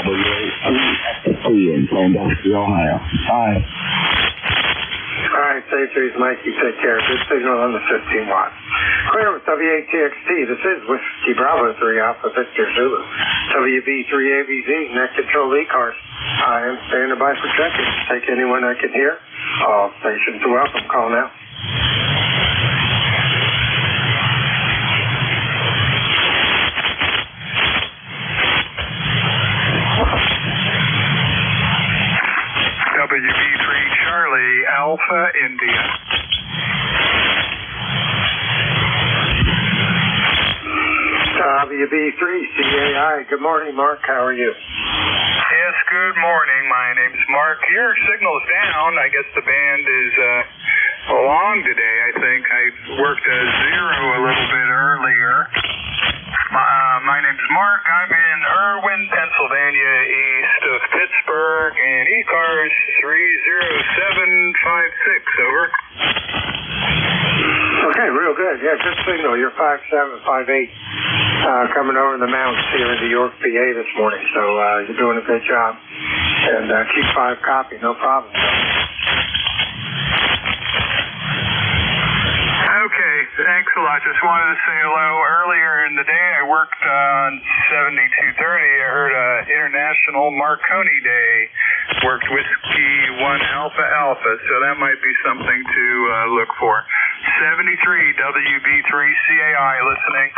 Speaker 5: WA2XT in Sandusky, Ohio. Bye.
Speaker 10: All right, say trees, Mike. You take care. Good signal on the 15 watts. Clear with W8TXT. This is Whiskey Bravo 3 Alpha Victor Zulu. WB3ABZ, net control ECARS. I am standing by for checking. Take anyone I can hear. All stations are welcome. Call now.
Speaker 3: India.
Speaker 10: WB3CAI. Good morning, Mark. How are you?
Speaker 3: Yes, good morning. My name's Mark. Your signal's down. I guess the band is long today, I think. I worked a zero a little bit earlier. My name's Mark. I'm in Irwin, Pennsylvania, east of Pittsburgh, and ECARS 30756, over.
Speaker 10: Okay, real good. Yeah, good signal. You're 5758 coming over the mountains here into York, PA this morning. So you're doing a good job. And keep 5 copy, no problem.
Speaker 3: Okay, thanks a lot. Just wanted to say hello. Earlier in the day, I worked on 7230. I heard International Marconi Day. Worked Whiskey 1 Alpha Alpha, so that might be something to look for. 73 WB3CAI listening.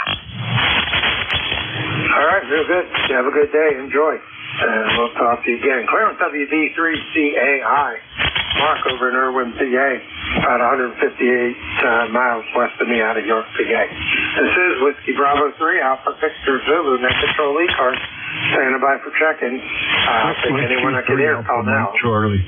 Speaker 10: All right, real good. You have a good day. Enjoy. And we'll talk to you again. Clearance WB3CAI. Mark over in Irwin, PA. About 158 miles west of me out of York, PA. This is Whiskey Bravo 3 Alpha Victor Zulu. Net control ECARS. Standing by for check-in. I think anyone I can hear, call now.
Speaker 9: Charlie.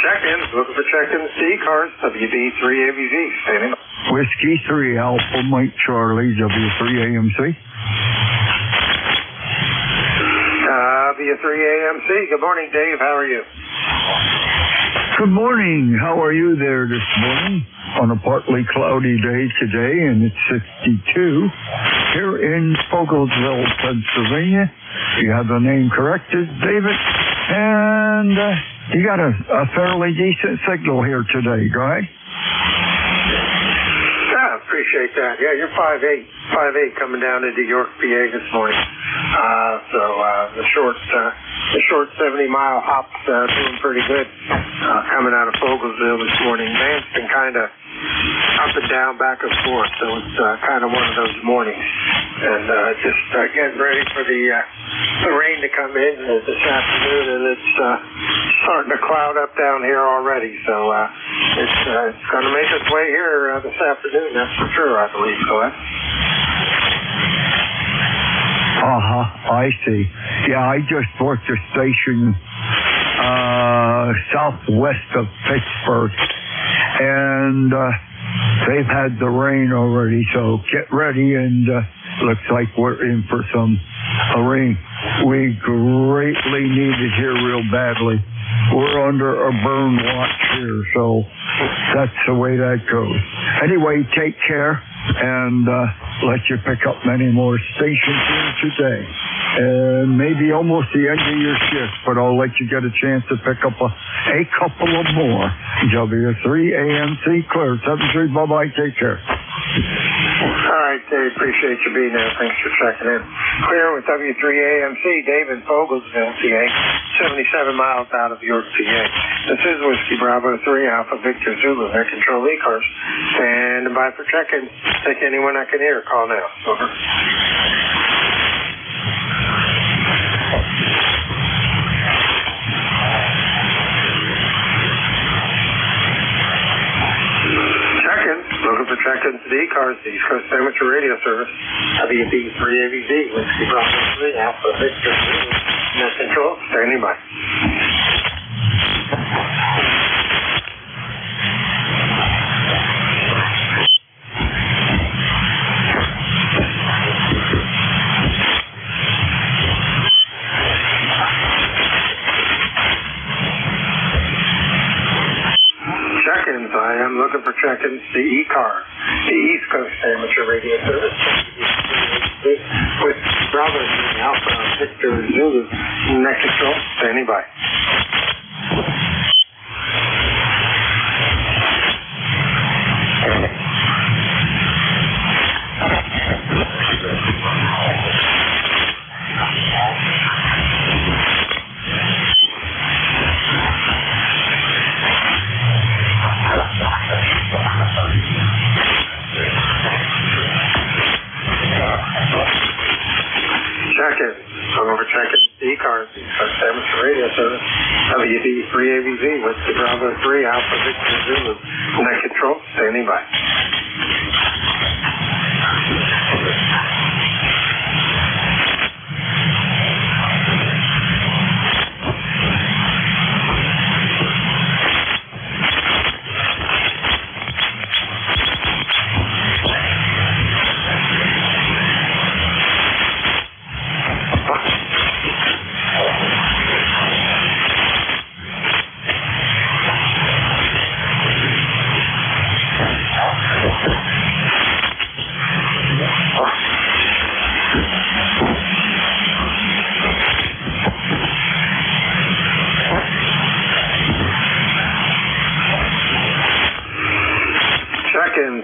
Speaker 10: Check-in. Looking for check-ins to ECARS. WB3ABV. Standing by.
Speaker 9: Whiskey 3 Alpha Mike Charlie, W3AMC.
Speaker 10: W3AMC. Good morning, Dave. How are you?
Speaker 9: Good morning. How are you there this morning? On a partly cloudy day today, and it's 62 here in Fogelsville, Pennsylvania. You have the name corrected, David, and you got a fairly decent signal here today. Go ahead.
Speaker 10: Yeah, appreciate that. Yeah, you're 5'8" coming down into York, PA this morning. So the short 70-mile hop's doing pretty good coming out of Fogelsville this morning. Man's been kind of up and down, back and forth, so it's kind of one of those mornings. And just getting ready for the rain to come in this afternoon, and it's starting to cloud up down here already. So it's going to make its way here this afternoon, that's for sure, I believe. Go ahead.
Speaker 9: I see. Yeah, I just worked a station southwest of Pittsburgh, and they've had the rain already, so get ready, and looks like we're in for some rain. We greatly need it here real badly. We're under a burn watch here, so that's the way that goes. Anyway, take care, and let you pick up many more stations here today. And maybe almost the end of your shift, but I'll let you get a chance to pick up a couple of more. W3AMC clear. 73, bye-bye. Take care.
Speaker 10: All right, Dave. Appreciate you being there. Thanks for checking in. Clear with W3AMC, Dave in Fogelsville, PA. 77 miles out of York, PA. This is Whiskey Bravo 3 Alpha Victor Zulu. Net control ECARS. Stand by for check-in. Take anyone I can hear. Call now. Over. Looking for check-ins to the ECARS, the East Coast Amateur Radio Service, WB3ABV, Whiskey Bravo 3 Alpha Victor Zulu. Net control. Standing by. I am looking for check-ins to ECARS, the East Coast Amateur Radio Service, with Bravo 3 Alpha Victor Zulu. Net control. Standing by. service. WB3ABZ, Whiskey Bravo 3, Alpha Victor Zulu. Net control, standing by.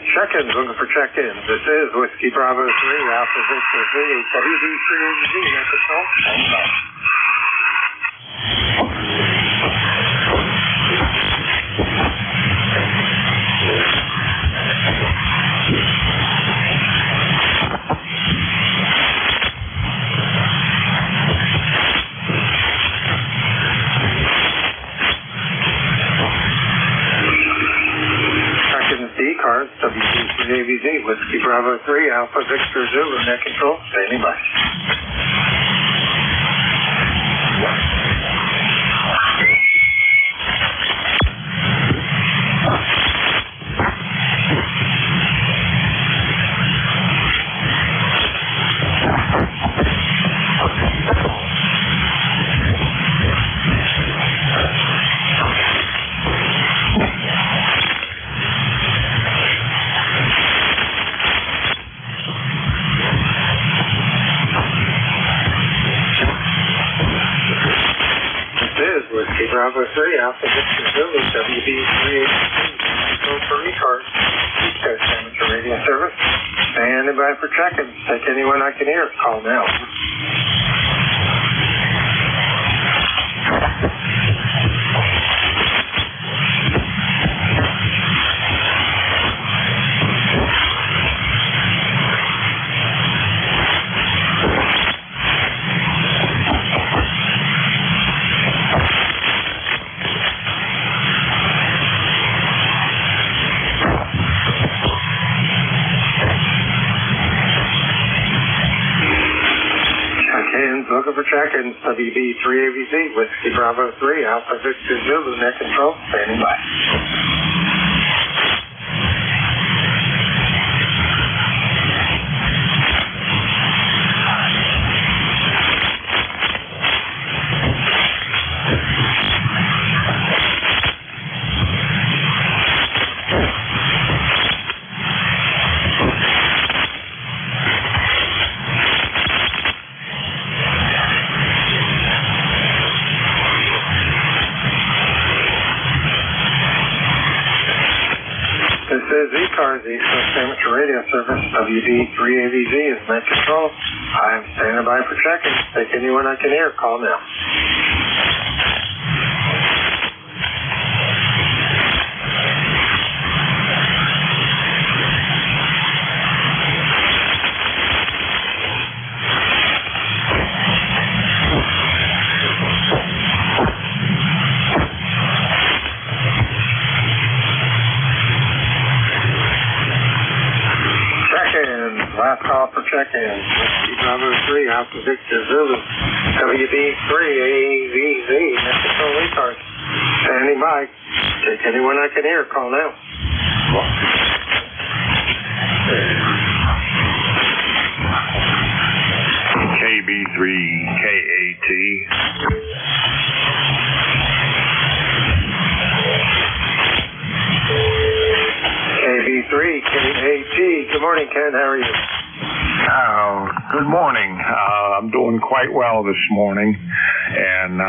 Speaker 10: Check-ins, looking for check-ins. This is Whiskey Bravo 3, Alpha Victor Zulu, WB3ABZ, net control, stand by. ECARS, WB3ABZ, Whiskey Bravo 3, Alpha Victor Zulu, net control, standing by. Whiskey Bravo 3, Alpha Victor Zulu, WB3ABZ, control for ECARS, East Coast Amateur Radio Service. Standing by for check-ins. Take anyone I can hear. Call now. Looking for check-ins, WB3ABZ, Whiskey Bravo 3, Alpha Victor Zulu, net control, standing by. This is ECARS, East Coast Amateur Radio Service, WB3ABZ is net control. I am standing by for check-in. Take anyone I can hear. Call now. Last call for check-in. Whiskey Bravo 3, Alpha Victor Zulu, WB3ABZ, net control ECARS. Standing by. Take anyone I can hear. Call now.
Speaker 3: KB3KAT.
Speaker 10: KB3KAT. Good morning, Ken. How are you?
Speaker 3: Good morning. I'm doing quite well this morning, and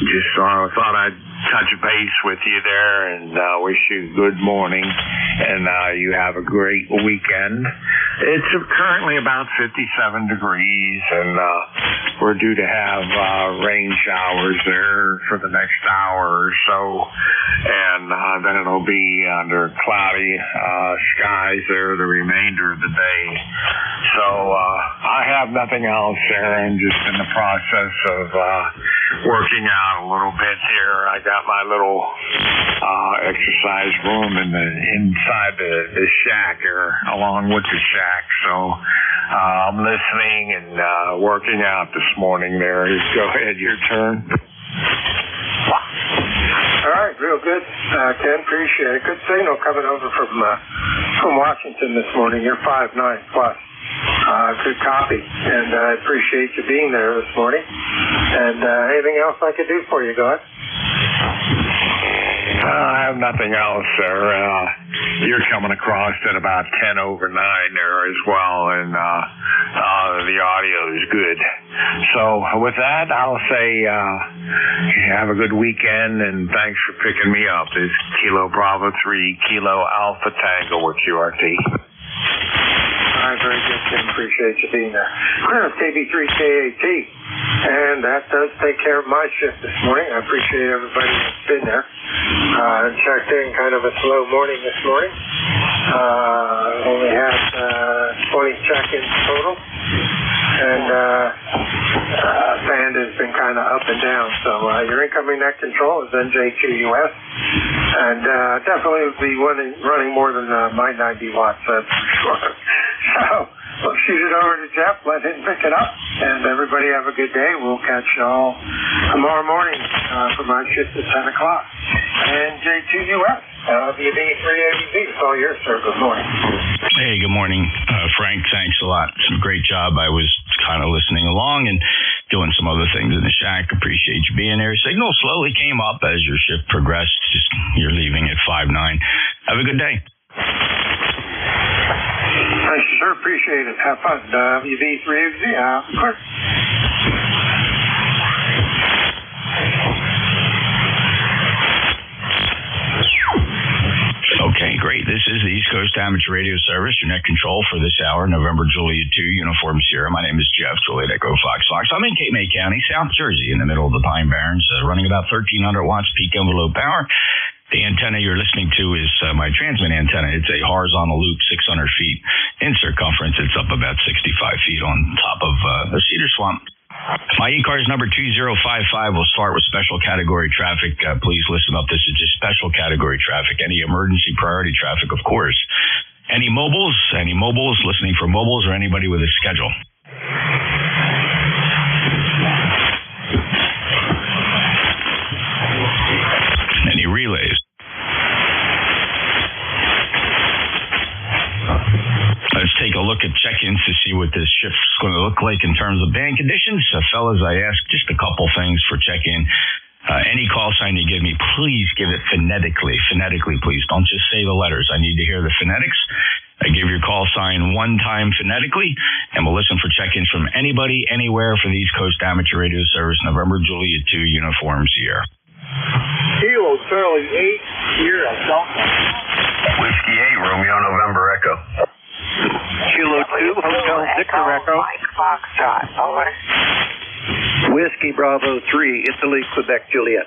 Speaker 3: just thought I'd touch base with you there and wish you good morning, and you have a great weekend. It's currently about 57 degrees, and we're due to have rain showers there for the next hour or so, and then it'll be under cloudy skies there the remainder of the day. So I have nothing else there. I'm just in the process of working out a little bit here. I got my little exercise room inside the shack here, along with the shack. So I'm listening and working out this morning there. Go ahead, your turn.
Speaker 10: All right, real good, Ken. Appreciate it. Good signal coming over from Washington this morning. You're 5.9 plus. Good copy, and I appreciate you being there this morning. And anything else I could do for you, go ahead.
Speaker 3: I have nothing else, sir. You're coming across at about 10 over 9 there as well, and the audio is good. So with that, I'll say have a good weekend, and thanks for picking me up. This Kilo Bravo 3, Kilo Alpha Tango with QRT.
Speaker 10: All right, very good, Tim. Appreciate you being there. Clearance KB3KAT, and that does take care of my shift this morning. I appreciate everybody that's been there. Checked in, kind of a slow morning this morning. Only had 20 check-ins total, and band has been kind of up and down. So your incoming net control is NJ2US, and definitely would be running more than my 90 watts, that's for sure. So we'll shoot it over to Jeff, let him pick it up, and everybody have a good day. We'll catch you all tomorrow morning for my shift at 10 o'clock. NJ2US, LVB3ABB, it's all yours, sir. Good morning.
Speaker 14: Hey, good morning, Frank. Thanks a lot. It's a great job. I was kind of listening along and doing some other things in the shack. Appreciate you being there. Signal slowly came up as your shift progressed. Just you're leaving at 5.9. Have a good day.
Speaker 10: I sure appreciate it. Have fun. WV3ABZ, of course.
Speaker 14: Okay, great. This is the East Coast Amateur Radio Service, your net control for this hour, November Juliet 2, Uniform Sierra. My name is Jeff, Juliet Echo Fox. I'm in Cape May County, South Jersey, in the middle of the Pine Barrens, running about 1,300 watts peak envelope power. The antenna you're listening to is my transmit antenna. It's a horizontal loop, 600 feet in circumference. It's up about 65 feet on top of a cedar swamp. My ECARS number 2055 will start with special category traffic. Please listen up. This is just special category traffic. Any emergency priority traffic, of course. Any mobiles, listening for mobiles, or anybody with a schedule. Any relays. Let's take a look at check-ins to see what this shift's going to look like in terms of band conditions. Fellas, I ask just a couple things for check-in. Any call sign you give me, please give it phonetically. Phonetically, please. Don't just say the letters. I need to hear the phonetics. I give your call sign one time phonetically, and we'll listen for check-ins from anybody, anywhere for the East Coast Amateur Radio Service, November Juliet 2, Uniform Sierra.
Speaker 2: Kilo Charlie 8, Sierra Delta.
Speaker 5: Whiskey 8, Romeo November Echo.
Speaker 4: Kilo 2, Hotel Victor Echo.
Speaker 7: Mike Foxtrot, over.
Speaker 15: Whiskey Bravo 3, Italy, Quebec, Juliet.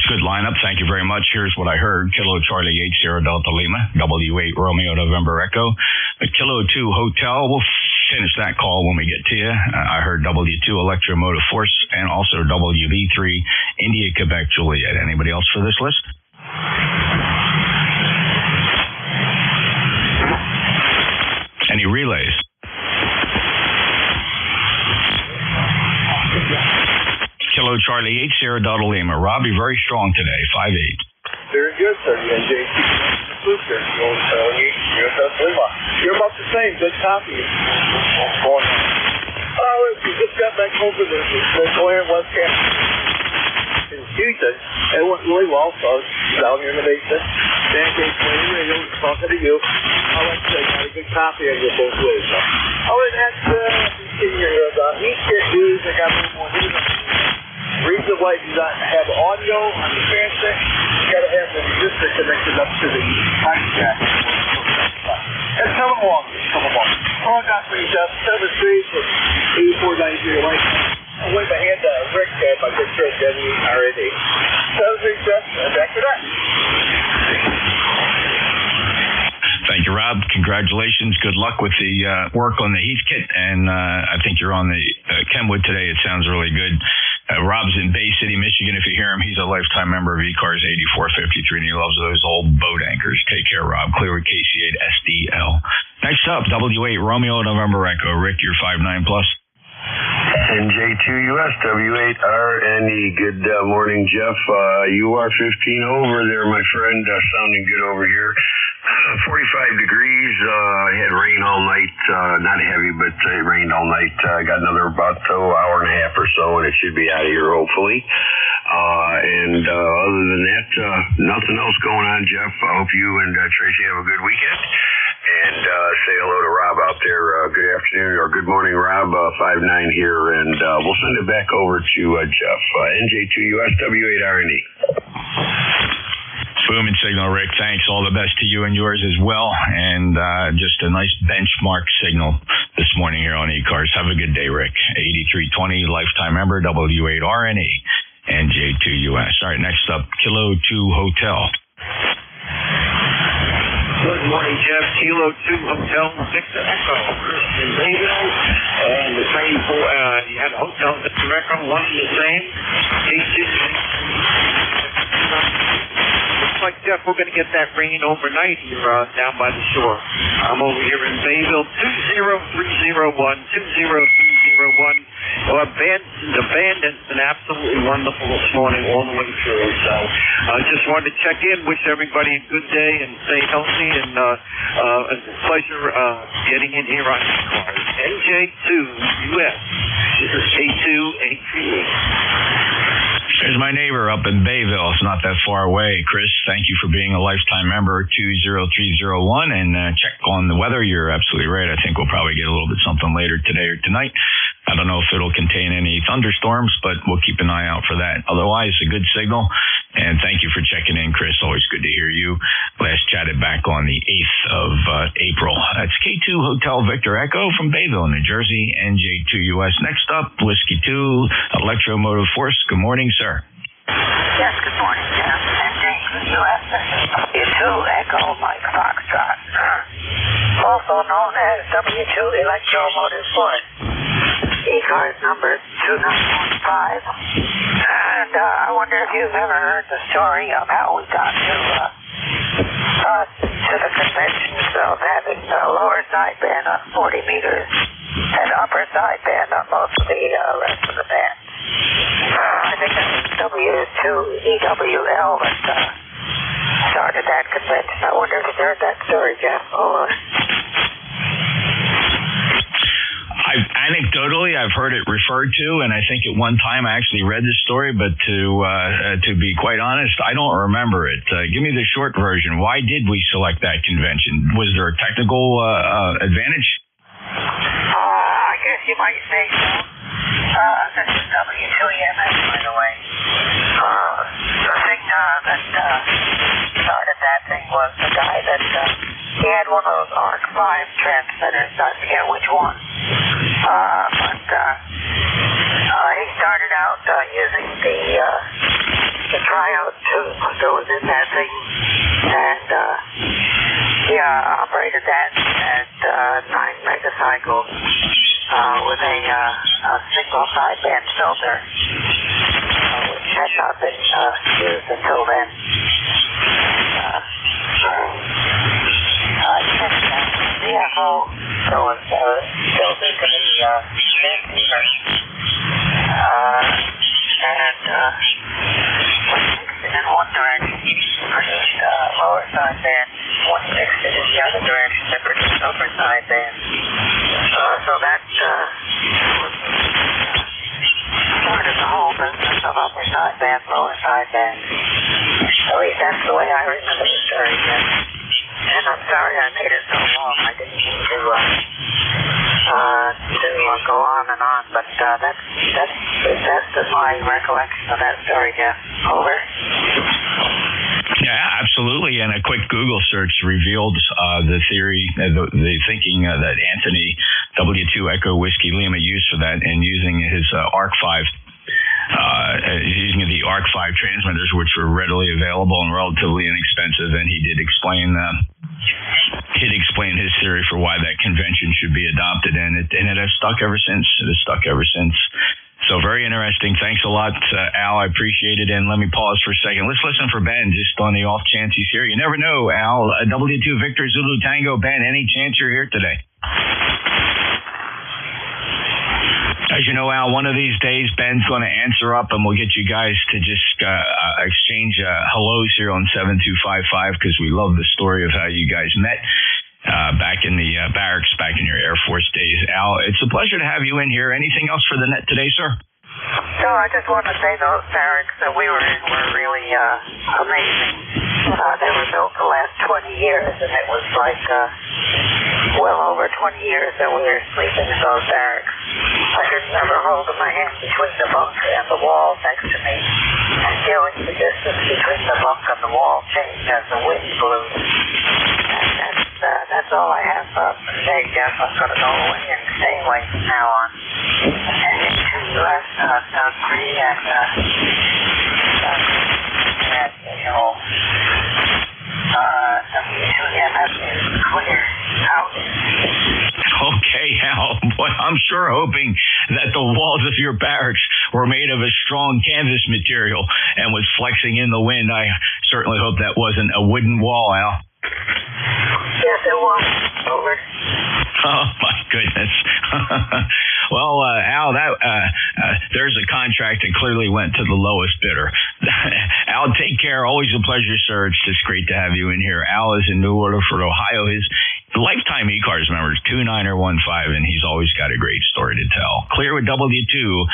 Speaker 14: Good lineup. Thank you very much. Here's what I heard. Kilo Charlie 8, Sierra Delta Lima. W8 Romeo November Echo. Kilo 2 Hotel. We'll finish that call when we get to you. I heard W2 Electromotive Force and also WB3 India, Quebec, Juliet. Anybody else for this list? Any relays? Kilo Charlie 8, Sierra Delta Lima. Robbie, very strong today, 5'8".
Speaker 2: Very good, sir. You're about the same. Good copy. Oh, we just got back home to the Claire West Campus in Houston. It went really well, so I was down here in the basement. Dan K. Radio talking to you. I like to say, got a good copy of you both ways. Oh, and that's each news. I got a little more news. Reason why you not have audio on the transmit, you got to have the resistor connected up to the mic jack. And come along. All I got for you, Jeff, 7-3-8493 light. I went my hand to Rick at my good friend WRND. 7-3, Jeff, and back to that.
Speaker 14: Thank Thank you, Rob. Congratulations. Good luck with the work on the heat kit. And I think you're on the Kenwood today. It sounds really good. Rob's in Bay City, Michigan. If you hear him, he's a lifetime member of ECARS 8453, and he loves those old boat anchors. Take care, Rob. Clear with KC8 SDL. Next up, W8 Romeo November Echo. Rick, you're 5'9 plus.
Speaker 16: NJ2US W8RNE. Good morning, Jeff. You are 15 over there, my friend. Sounding good over here. 45 degrees. Had rain all night. Not heavy, but it rained all night. Got another about hour and a half or so, and it should be out of here, hopefully. And other than that, nothing else going on, Jeff. I hope you and Tracy have a good weekend. And say hello to Rob out there. Good afternoon or good morning, Rob. 5'9 here, and we'll send it back over to Jeff. NJ2US W8RNE.
Speaker 14: Boom and signal, Rick. Thanks. All the best to you and yours as well. And just a nice benchmark signal this morning here on ECARS. Have a good day, Rick. 8320, lifetime member, W8RNE, NJ2US. All right, next up, Kilo 2 Hotel.
Speaker 4: Good morning, Jeff. Kilo 2 Hotel Victor Echo. In Bayville. And the same for, you had Hotel Victor Echo, one and the same. Looks like, Jeff, we're going to get that rain overnight here down by the shore. I'm over here in Bayville, 20301, 20301. Well, the band has been absolutely wonderful this morning all the way through. So I just wanted to check in, wish everybody a good day and stay healthy. And it's a pleasure getting in here on ECARS. NJ2US. This is K2ATE.
Speaker 14: There's my neighbor up in Bayville. It's not that far away. Chris, thank you for being a lifetime member, 20301. And check on the weather. You're absolutely right. I think we'll probably get a little bit something later today or tonight. I don't know if it'll contain any thunderstorms, but we'll keep an eye out for that. Otherwise, a good signal. And thank you for checking in, Chris. Always good to hear you. Last chatted back on the 8th of April. That's K2 Hotel Victor Echo from Bayville, New Jersey, NJ2US. Next up, Whiskey 2, Electromotive Force. Good morning, sir.
Speaker 7: Yes, good morning, Jeff. NJ2US. W2 Echo Mike Foxtrot. Also known as W2 Electromotive Force. ECARS number 2915. And I wonder if you've ever heard the story of how we got to the conventions of having the lower sideband on 40 meters and upper sideband on most of the rest of the band. I think that's W2 EWL that started that convention. I wonder if you've heard that story, Jeff.
Speaker 14: Anecdotally, I've heard it referred to, and I think at one time I actually read this story, but to be quite honest, I don't remember it. Give me the short version. Why did we select that convention? Was there a technical advantage?
Speaker 7: I guess you might say so. This is W2EMS, by the way. The thing that started that thing was the guy that he had one of those ARC-5 transmitters. I forget which one. But he started out using the tryout tube that was in that thing, and he operated that at 9 megacycles with a single sideband filter, which had not been used until then. CFO was built into the transceiver, and in one direction produced lower sideband, one fixed it in the other direction to produce upper sideband. So that started the whole business of upper sideband, lower sideband. At least that's the way I remember the story, Jeff. And I'm sorry I made it so long. I didn't mean to go on and on, but that's my recollection of that story, Jeff. Over.
Speaker 14: Yeah, absolutely. And a quick Google search revealed the theory, the thinking that Anthony W2 Echo Whiskey Lima used for that, and using his ARC-5. Using the ARC-5 transmitters, which were readily available and relatively inexpensive, and he did explain he'd explain his theory for why that convention should be adopted, and it has stuck ever since. It has stuck ever since. So very interesting. Thanks a lot, Al. I appreciate it. And let me pause for a second. Let's listen for Ben, just on the off chance he's here. You never know, Al. W2 Victor Zulu Tango. Ben, any chance you're here today? As you know, Al, one of these days, Ben's going to answer up, and we'll get you guys to just exchange hellos here on 7255, because we love the story of how you guys met back in the barracks, back in your Air Force days. Al, it's a pleasure to have you in here. Anything else for the net today, sir?
Speaker 7: No, I just wanted to say those barracks that we were in were really amazing. They were built the last 20 years, and it was like well over 20 years that we were sleeping in those barracks. I could remember holding my hand between the bunk and the wall next to me and feeling the distance between the bunk and the wall change as the wind blew. That's all I have for today, Jeff. I'm going to go away and stay away from now on. And NJ2US sounds pretty, and W2MS is clear out.
Speaker 14: Okay, Al. Boy, I'm sure hoping that the walls of your barracks were made of a strong canvas material and was flexing in the wind. I certainly hope that wasn't a wooden wall, Al.
Speaker 7: Yes, it was. Over.
Speaker 14: Oh, my goodness. Well, Al, there's a contract that clearly went to the lowest bidder. Al, take care. Always a pleasure, sir. It's just great to have you in here. Al is in New Orleans, Ohio. His lifetime ECARS member is 2915, and he's always got a great story to tell. Clear with W2,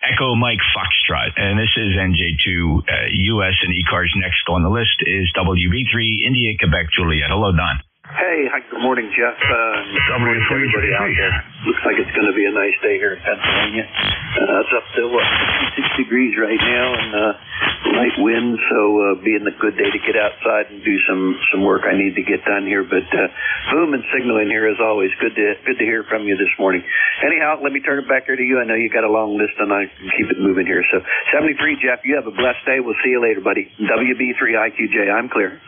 Speaker 14: Echo Mike Foxtrot. And this is NJ2US and ECARS. Next on the list is WB3 India, Quebec, Juliet. Hello, Don.
Speaker 15: Hey, hi, good morning, Jeff. Good morning to everybody out there. Looks like it's going to be a nice day here in Pennsylvania. It's up to, 56 degrees right now, and light wind, so being a good day to get outside and do some work I need to get done here. But boom and signaling here as always. Good to hear from you this morning. Anyhow, let me turn it back here to you. I know you got a long list, and I can keep it moving here. So 73, Jeff, you have a blessed day. We'll see you later, buddy. WB3IQJ, I'm clear.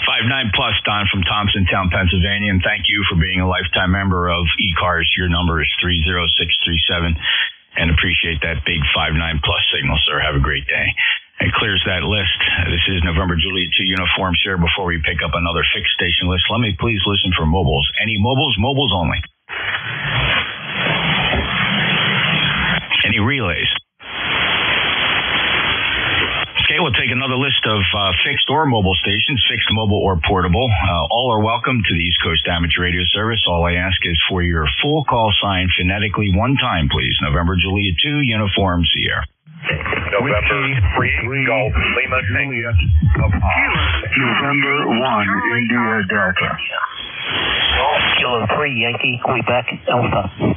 Speaker 14: 59 plus, Don from Thompsontown, Pennsylvania, and thank you for being a lifetime member of ECARS. Your number is 30637, and appreciate that big 59 plus signal, sir. Have a great day. It clears that list. This is November Juliet 2 uniform, sir. Before we pick up another fixed station list, let me please listen for mobiles. Any mobiles? Mobiles only. Any relays? Okay, we'll take another list of fixed or mobile stations, fixed, mobile, or portable. All are welcome to the East Coast Amateur Radio Service. All I ask is for your full call sign phonetically one time, please. November Juliet 2, uniform, Sierra.
Speaker 3: November 3, Golf, Lima, Juliet,
Speaker 9: November 1, India, Delta.
Speaker 17: Kilo 3, Yankee, Quebec, Alpha.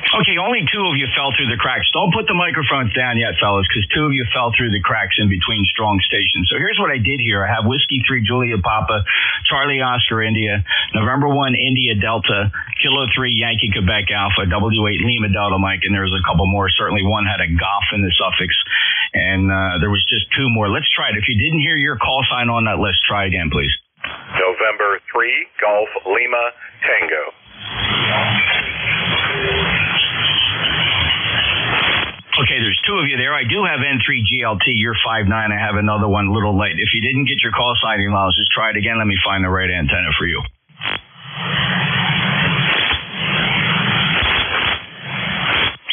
Speaker 14: Okay, only two of you fell through the cracks. Don't put the microphones down yet, fellas, because two of you fell through the cracks in between strong stations. So here's what I did here. I have Whiskey 3, Julia Papa, Charlie Oscar, India, November 1, India, Delta, Kilo 3, Yankee, Quebec, Alpha, W8, Lima, Delta, Mike, and there was a couple more. Certainly one had a golf in the suffix, and there was just two more. Let's try it. If you didn't hear your call sign on that list, try again, please.
Speaker 3: November 3, Golf, Lima, Tango.
Speaker 14: Okay, there's two of you there. I do have N3GLT. You're 5'9". I have another one a little late. If you didn't get your call signing, I'll just try it again. Let me find the right antenna for you.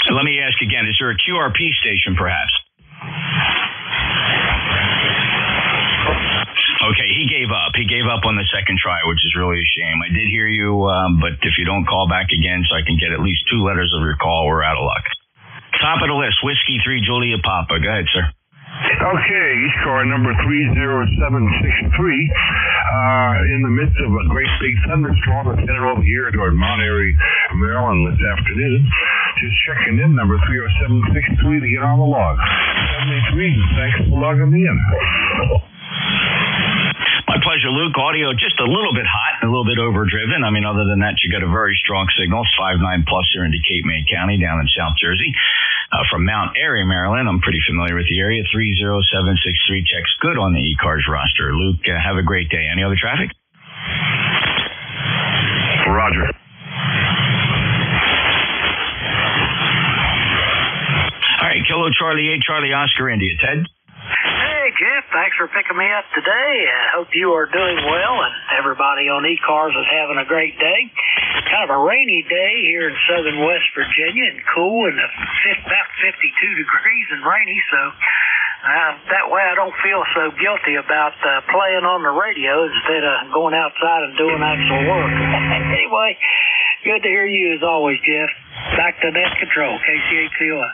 Speaker 14: So let me ask again, is there a QRP station perhaps? Okay, he gave up. He gave up on the second try, which is really a shame. I did hear you, but if you don't call back again so I can get at least two letters of your call, we're out of luck. Top of the list, Whiskey 3, Julia Papa. Go ahead, sir.
Speaker 16: Okay, ECARS number 30763. In the midst of a great big thunderstorm that's headed over here toward Mount Airy, Maryland this afternoon. Just checking in, number 30763 to get on the log. 73, thanks for logging me in.
Speaker 14: My pleasure, Luke. Audio just a little bit hot, a little bit overdriven. I mean, other than that, you got a very strong signal. It's 5.9 plus here into Cape May County down in South Jersey. from Mount Airy, Maryland. I'm pretty familiar with the area. 30763 checks good on the ECARS roster. Luke, have a great day. Any other traffic?
Speaker 16: Roger.
Speaker 14: All right, Kilo Charlie 8, Charlie Oscar India. Ted?
Speaker 17: Hey, Jeff, thanks for picking me up today. I hope you are doing well and everybody on ECARS is having a great day. Kind of a rainy day here in southern West Virginia and cool and about 52 degrees and rainy, so that way I don't feel so guilty about playing on the radio instead of going outside and doing actual work. Anyway, good to hear you as always, Jeff. Back to net control, KC8COI.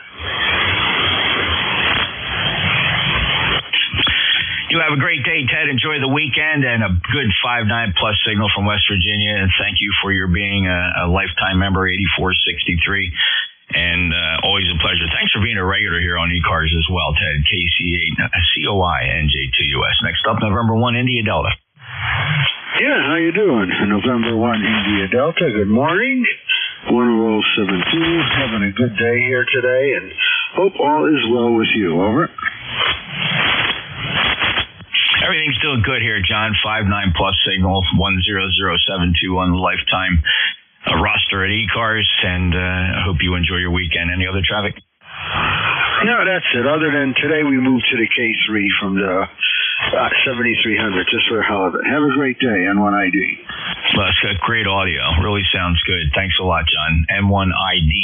Speaker 14: You have a great day, Ted. Enjoy the weekend and a good 5.9 plus signal from West Virginia. And thank you for your being a lifetime member, 8463. And always a pleasure. Thanks for being a regular here on ECARS as well, Ted. KC8 COI NJ2US. Next up, November 1 India Delta.
Speaker 18: Yeah, how you doing? November 1 India Delta. Good morning. 1072. Having a good day here today, and hope all is well with you. Over.
Speaker 14: Everything's doing good here, John. 5.9 plus signal, 10072 on the lifetime roster at ECARS, and I hope you enjoy your weekend. Any other traffic?
Speaker 18: No, that's it. Other than today, we moved to the K3 from the 7300 just for the hell of it. Have a great day, N1ID.
Speaker 14: Well, it's got great audio. Really sounds good. Thanks a lot, John. N1ID,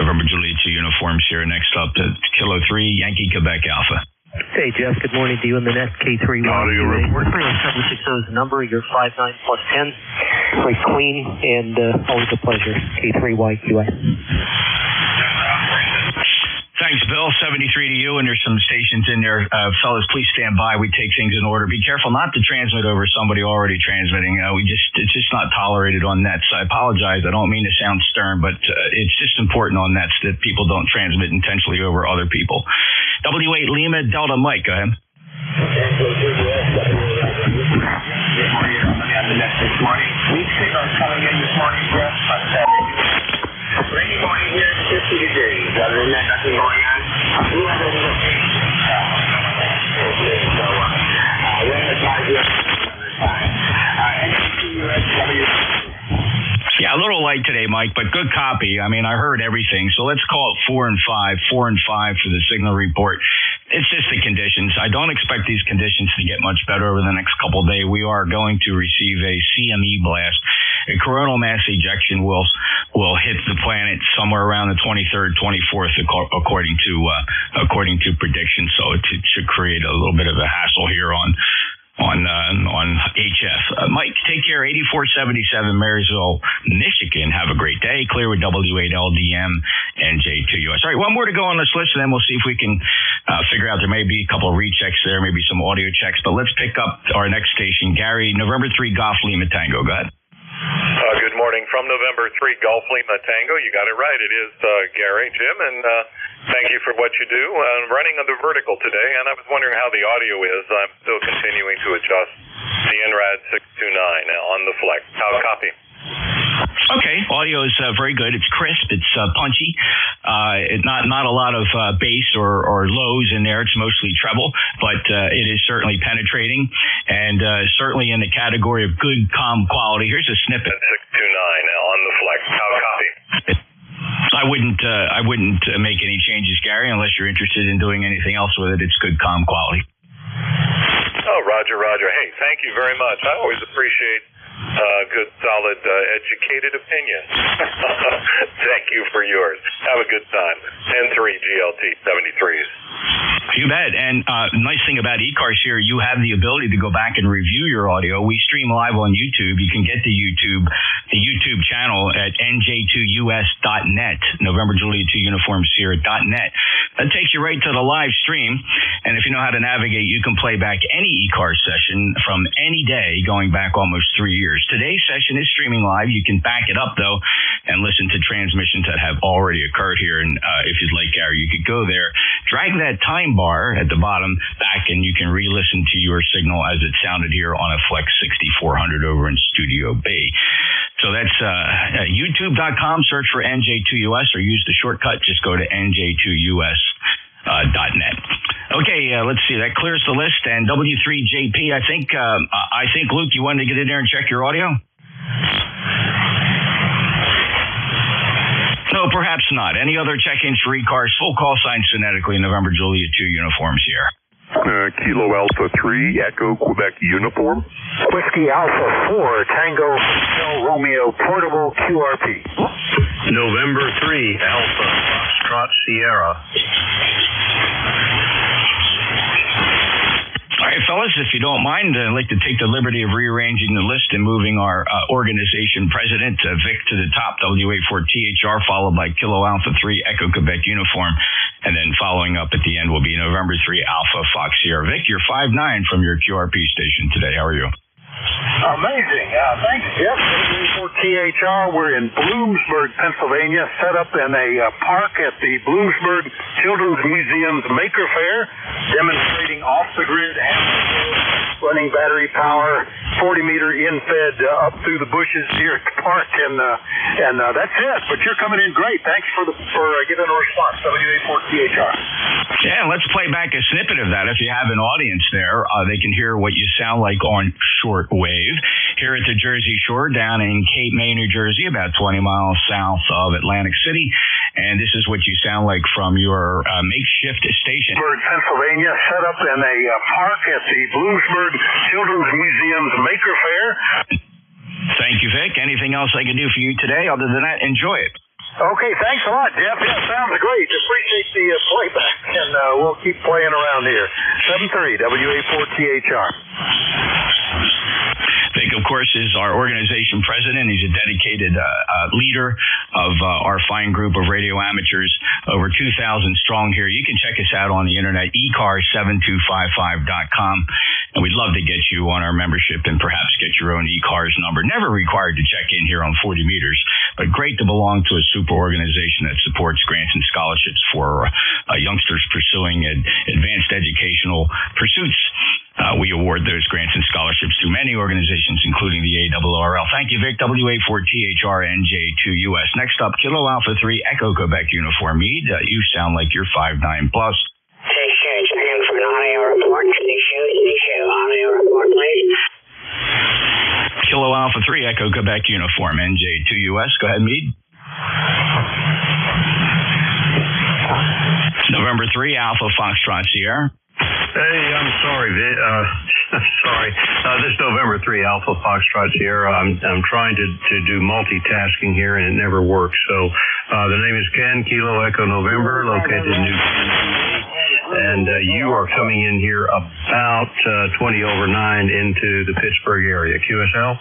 Speaker 14: November Juliet 2 uniforms here. Next up, Kilo 3, Yankee Quebec Alpha.
Speaker 17: Hey, Jeff. Good morning to you in the net. K3
Speaker 14: Audio report.
Speaker 17: 760 is the number. You're 5.9 plus 10. Very clean and always a pleasure. K3YQA.
Speaker 14: Thanks, Bill. 73 to you, and there's some stations in there. Fellas, please stand by. We take things in order. Be careful not to transmit over somebody already transmitting. It's just not tolerated on nets. I apologize. I don't mean to sound stern, but it's just important on nets that people don't transmit intentionally over other people. W8 Lima, Delta Mike, go ahead.
Speaker 5: Weak signals coming in this morning, Jeff, but rainy morning here, 50 degrees. Other than that, nothing going on. We have a little so we're going to try to do it another time. NJ2US.
Speaker 14: Yeah, a little light today, Mike, but good copy. I mean, I heard everything. So let's call it 4 and 5 for the signal report. It's just the conditions. I don't expect these conditions to get much better over the next couple of days. We are going to receive a CME blast. A coronal mass ejection will hit the planet somewhere around the 23rd, 24th, according to predictions. So it should create a little bit of a hassle here on HF. Mike, take care. 8477 Marysville, Michigan. Have a great day. Clear with W8LDM NJ2US. All right, one more to go on this list, and then we'll see if we can figure out. There may be a couple of rechecks there, maybe some audio checks, but let's pick up our next station. Gary, November 3 Golf Lima Tango. Go ahead.
Speaker 19: Good morning from November 3 Golf Lima Tango. You got it right. It is Gary, Jim, and thank you for what you do. I'm running on the vertical today, and I was wondering how the audio is. I'm still continuing to adjust the NRAD 629 on the flex. How copy?
Speaker 14: Okay, audio is very good. It's crisp. It's punchy. Not a lot of bass or lows in there. It's mostly treble, but it is certainly penetrating and certainly in the category of good, calm quality. Here's a snippet.
Speaker 19: 629 on the flex. How copy?
Speaker 14: I wouldn't make any changes, Gary, unless you're interested in doing anything else with it. It's good, calm quality.
Speaker 19: Oh, Roger. Hey, thank you very much. I always appreciate good, solid, educated opinion. Thank you for yours. Have a good time. N3 GLT 73s.
Speaker 14: You bet. And nice thing about ECARS here, you have the ability to go back and review your audio. We stream live on YouTube. You can get the YouTube channel at NJ2US.net, November Juliet 2 Uniform Sierra.net. That takes you right to the live stream. And if you know how to navigate, you can play back any ECARS session from any day going back almost 3 years. Today's session is streaming live. You can back it up, though, and listen to transmissions that have already occurred here. And if you'd like, Gary, you could go there, drag that time bar at the bottom back, and you can re-listen to your signal as it sounded here on a Flex 6400 over in Studio B. So that's youtube.com, search for NJ2US, or use the shortcut. Just go to NJ2US.net. Okay, let's see. That clears the list. And W3JP, I think, Luke, you wanted to get in there and check your audio? No, perhaps not. Any other check-ins for ECARS? Full call signs phonetically, November Juliet 2 uniforms here.
Speaker 20: Kilo Alpha 3, Echo Quebec uniform.
Speaker 10: Whiskey Alpha 4, Tango Hotel Romeo Portable QRP.
Speaker 16: November 3, Alpha Foxtrot Sierra.
Speaker 14: All right, fellas, if you don't mind, I'd like to take the liberty of rearranging the list and moving our organization president, Vic, to the top, W84THR, followed by Kilo Alpha 3, Echo Quebec uniform. And then following up at the end will be November 3, Alpha Fox Sierra. Vic, you're 5'9" from your QRP station today. How are you?
Speaker 10: Amazing. Thanks, Jeff. W84THR. We're in Bloomsburg, Pennsylvania, set up in a park at the Bloomsburg Children's Museum's Maker Fair, demonstrating off-the-grid running battery power, 40-meter in-fed up through the bushes here at the park, and that's it. But you're coming in great. Thanks for giving a response, W84THR.
Speaker 14: Yeah, let's play back a snippet of that. If you have an audience there, they can hear what you sound like on shortwave here at the Jersey Shore down in Cape May, New Jersey, about 20 miles south of Atlantic City. And this is what you sound like from your makeshift station.
Speaker 10: Pennsylvania, set up in a park at the Bloomsburg Children's Museum's Maker Fair.
Speaker 14: Thank you, Vic. Anything else I can do for you today? Other than that, enjoy it.
Speaker 10: Okay, thanks a lot, Jeff. Yeah, sounds great. Appreciate the playback, and we'll keep playing around here. 7:30, WA4THR.
Speaker 14: Vic, of course, is our organization president. He's a dedicated leader of our fine group of radio amateurs, over 2,000 strong here. You can check us out on the internet, ECARS7255.com, and we'd love to get you on our membership and perhaps get your own ECARS number. Never required to check in here on 40 meters, but great to belong to a super organization that supports grants and scholarships for youngsters pursuing advanced educational pursuits. We award those grants and scholarships to many organizations, including the ARRL. Thank you, Vic. WA4THR NJ2US. Next up, Kilo Alpha 3 Echo Quebec uniform. Mead, you sound like you're 5'9 plus.
Speaker 21: For an audio report, audio report, please.
Speaker 14: Kilo Alpha 3 Echo Quebec uniform. NJ2US. Go ahead, Mead. November 3 Alpha Foxtrot Sierra.
Speaker 16: Hey, I'm sorry, sorry. This November 3 Alpha Foxtrot Sierra. I'm trying to do multitasking here, and it never works. So the name is Ken, Kilo Echo November, located in New Jersey. And you are coming in here about 20 over 9 into the Pittsburgh area. QSL?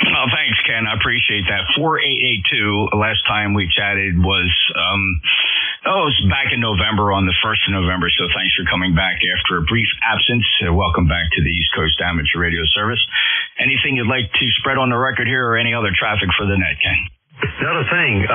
Speaker 14: Oh, thanks, Ken. I appreciate that. 4882, last time we chatted was, it was back in November, on the 1st of November, so thanks for coming back after a brief absence. Welcome back to the East Coast Amateur Radio Service. Anything you'd like to spread on the record here, or any other traffic for the net, Ken?
Speaker 16: Not a thing.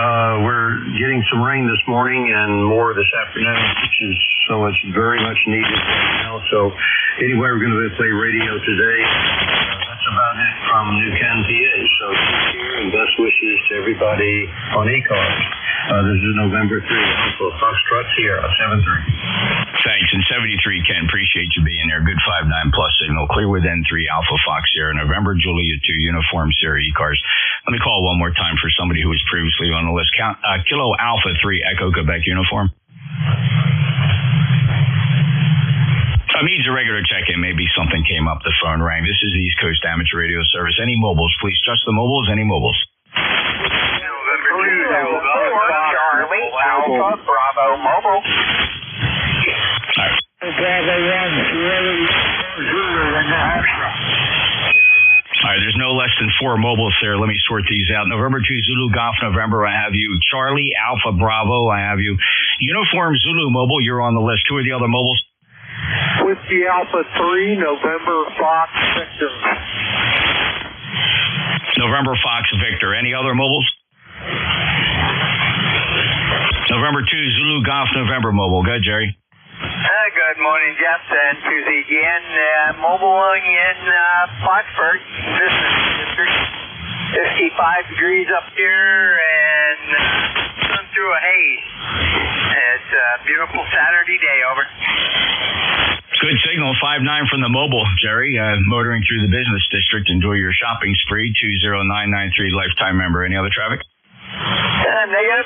Speaker 16: We're getting some rain this morning and more this afternoon, which is so it's very much needed right now. So anyway, we're going to play radio today. That's about it from New Canton, PA. So take care and best wishes to everybody on ECARS. This is November 3, Alpha Foxtrot Sierra, 7-3.
Speaker 14: Thanks. And 73, Ken, appreciate you being there. Good 5'9 plus signal. Clear with N3 Alpha Fox Sierra, November Juliet 2 Uniform Sierra ECARS. Let me call one more time for somebody who was previously on the list. Kilo Alpha 3 Echo Quebec Uniform. Needs a regular check-in. Maybe something came up. The phone rang. This is the East Coast Amateur Radio Service. Any mobiles, please? Just the mobiles. Any mobiles?
Speaker 21: Charlie, Alpha, Bravo, Mobile.
Speaker 14: All right. All right, there's no less than 4 mobiles there. Let me sort these out. November 2 Zulu Golf November, I have you. Charlie Alpha Bravo, I have you. Uniform Zulu Mobile, you're on the list. Who are the other mobiles?
Speaker 10: Whiskey Alpha 3, November Fox Victor.
Speaker 14: November Fox Victor. Any other mobiles? November 2 Zulu Golf November Mobile. Go ahead, Jerry.
Speaker 21: Good morning, Jeff, and Susie again. Mobile in Foxburg. This is District. 55 degrees up here and sun through a haze. It's a beautiful Saturday day, over.
Speaker 14: Good signal, 5-9 from the mobile, Jerry. Motoring through the business district. Enjoy your shopping spree. 20993 lifetime member. Any other traffic?
Speaker 21: Negative,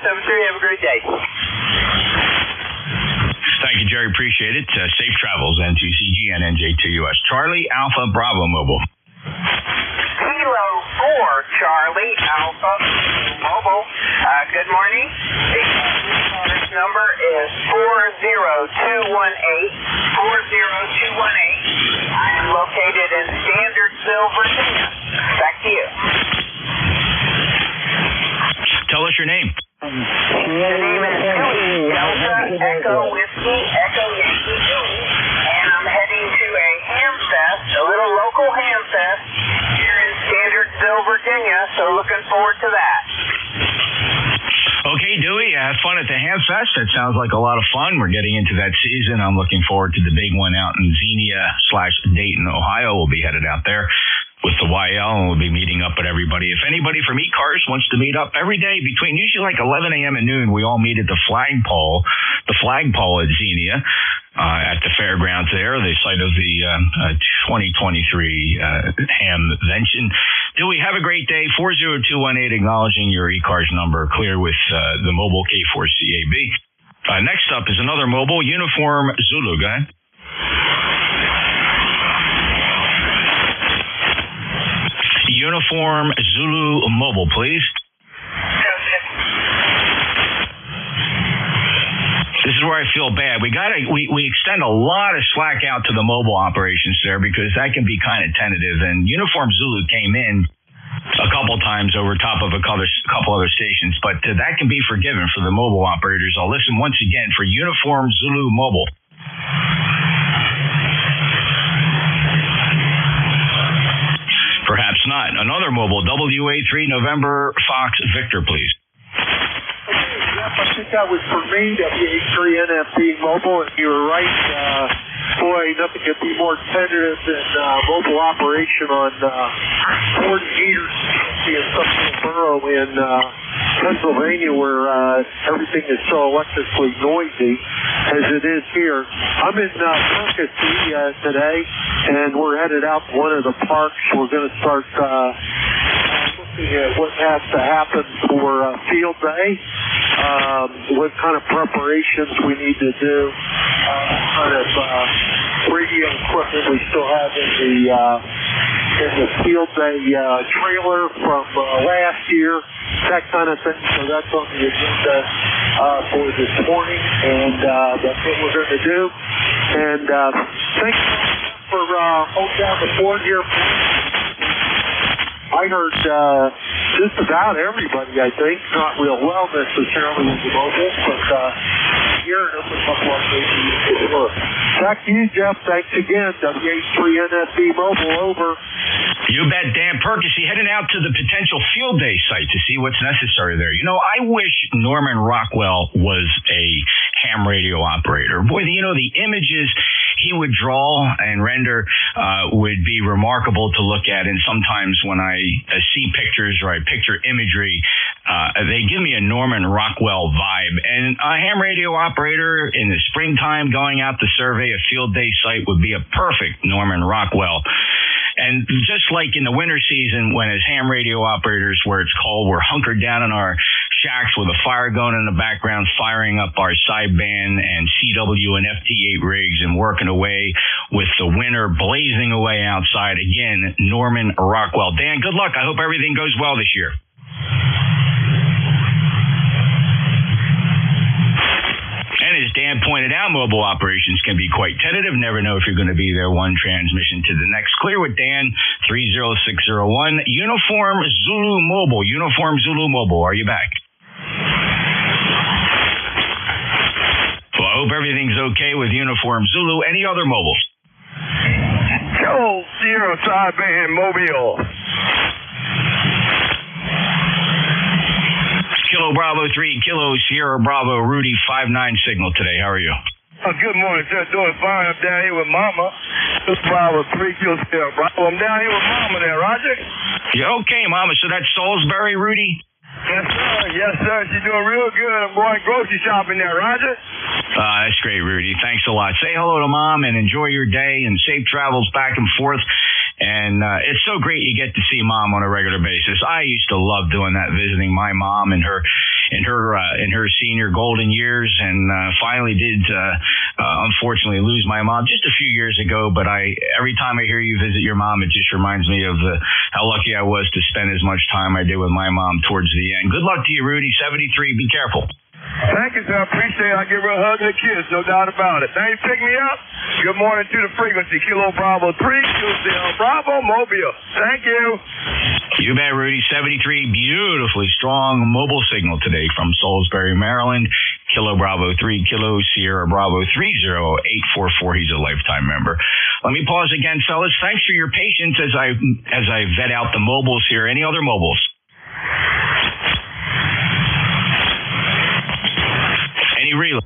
Speaker 21: 73. Have a great day.
Speaker 14: Thank you, Jerry. Appreciate it. Safe travels, N2CG and NJ2US. Charlie Alpha Bravo Mobile.
Speaker 21: Kilo 4, Charlie Alpha Mobile. Good morning. The ECARS number is 40218. 40218. I am located in Standardsville, Virginia. Back to you.
Speaker 14: Tell us your name.
Speaker 21: The name is Dewey, Delta Echo Whiskey, Echo Yankee Dewey, and I'm heading to a ham fest, a little local ham fest here in Standardsville, Virginia, so looking forward to that.
Speaker 14: Okay, Dewey, have fun at the Ham Fest. That sounds like a lot of fun. We're getting into that season. I'm looking forward to the big one out in Xenia/Dayton, Ohio. We'll be headed out there with the YL, and we'll be meeting up with everybody. If anybody from ECARS wants to meet up every day between usually like 11 a.m. and noon, we all meet at the flagpole at Xenia at the fairgrounds there, the site of the 2023 ham convention. Dewey, have a great day. 40218, acknowledging your ECARS number, clear with the mobile K4CAB. Next up is another mobile, Uniform Zulu. Go ahead. Uniform Zulu Mobile, please. This is where I feel bad. We extend a lot of slack out to the mobile operations there because that can be kind of tentative. And Uniform Zulu came in a couple times over top of a couple other stations, but that can be forgiven for the mobile operators. I'll listen once again for Uniform Zulu Mobile. Perhaps not. Another mobile, WA3 November Fox Victor, please.
Speaker 10: I think that was for me, WA3 NFB Mobile, and you were right. Boy, nothing could be more tentative than mobile operation on 40 meters in Summerville Borough in Pennsylvania, where everything is so electrically noisy as it is here. I'm in Percy today, and we're headed out to one of the parks. We're going to start looking at what has to happen for field day, what kind of preparations we need to do, kind of radio equipment we still have in the field day trailer from last year, that kind of thing. So that's on the agenda for this morning, and that's what we're going to do. And thanks for holding down the fort here. I heard just about everybody, I think, not real well necessarily in the mobile, but hearing them a couple of things. Back to you, Jeff. Thanks again. WA3NFB Mobile, over.
Speaker 14: You bet. Dan Perkins, heading out to the potential field day site to see what's necessary there. You know, I wish Norman Rockwell was a ham radio operator. Boy, you know, the images he would draw and render would be remarkable to look at. And sometimes when I see pictures or I picture imagery, they give me a Norman Rockwell vibe. And a ham radio operator in the springtime going out to survey a field day site would be a perfect Norman Rockwell. And just like in the winter season, when as ham radio operators, where it's cold, we're hunkered down in our shacks with a fire going in the background, firing up our sideband and CW and FT8 rigs and working away with the winter blazing away outside. Again, Norman Rockwell. Dan, good luck. I hope everything goes well this year. And as Dan pointed out, mobile operations can be quite tentative. Never know if you're going to be there one transmission to the next. Clear with Dan, 30601. Uniform Zulu Mobile. Uniform Zulu Mobile. Are you back? Well, I hope everything's okay with Uniform Zulu. Any other mobiles?
Speaker 3: Joe, Zero Sideband Mobile.
Speaker 14: Kilo Bravo 3, Kilo Sierra Bravo Rudy 59 signal today. How are you?
Speaker 3: Good morning, sir. Doing fine. I'm down here with Mama. This Bravo 3 Kilo Sierra Bravo. I'm down here with Mama there, Roger.
Speaker 14: Yeah, okay, Mama. So that's Salisbury, Rudy?
Speaker 3: Yes, sir. Yes, sir. She's doing real good. I'm going grocery shopping there, Roger.
Speaker 14: That's great, Rudy. Thanks a lot. Say hello to Mom and enjoy your day and safe travels back and forth. And it's so great you get to see Mom on a regular basis. I used to love doing that, visiting my mom in her senior golden years, and finally did unfortunately lose my mom just a few years ago. But every time I hear you visit your mom, it just reminds me of how lucky I was to spend as much time I did with my mom towards the end. Good luck to you, Rudy. 73. Be careful.
Speaker 3: Thank you, sir. I appreciate it. I give her a hug and a kiss, no doubt about it. Thanks for picking me up. Good morning to the frequency. Kilo Bravo 3, Kilo Sierra Bravo, Mobile. Thank you.
Speaker 14: You bet, Rudy. 73, beautifully strong mobile signal today from Salisbury, Maryland. Kilo Bravo 3, Kilo Sierra Bravo 30844. He's a lifetime member. Let me pause again, fellas. Thanks for your patience as I vet out the mobiles here. Any other mobiles? Any relay?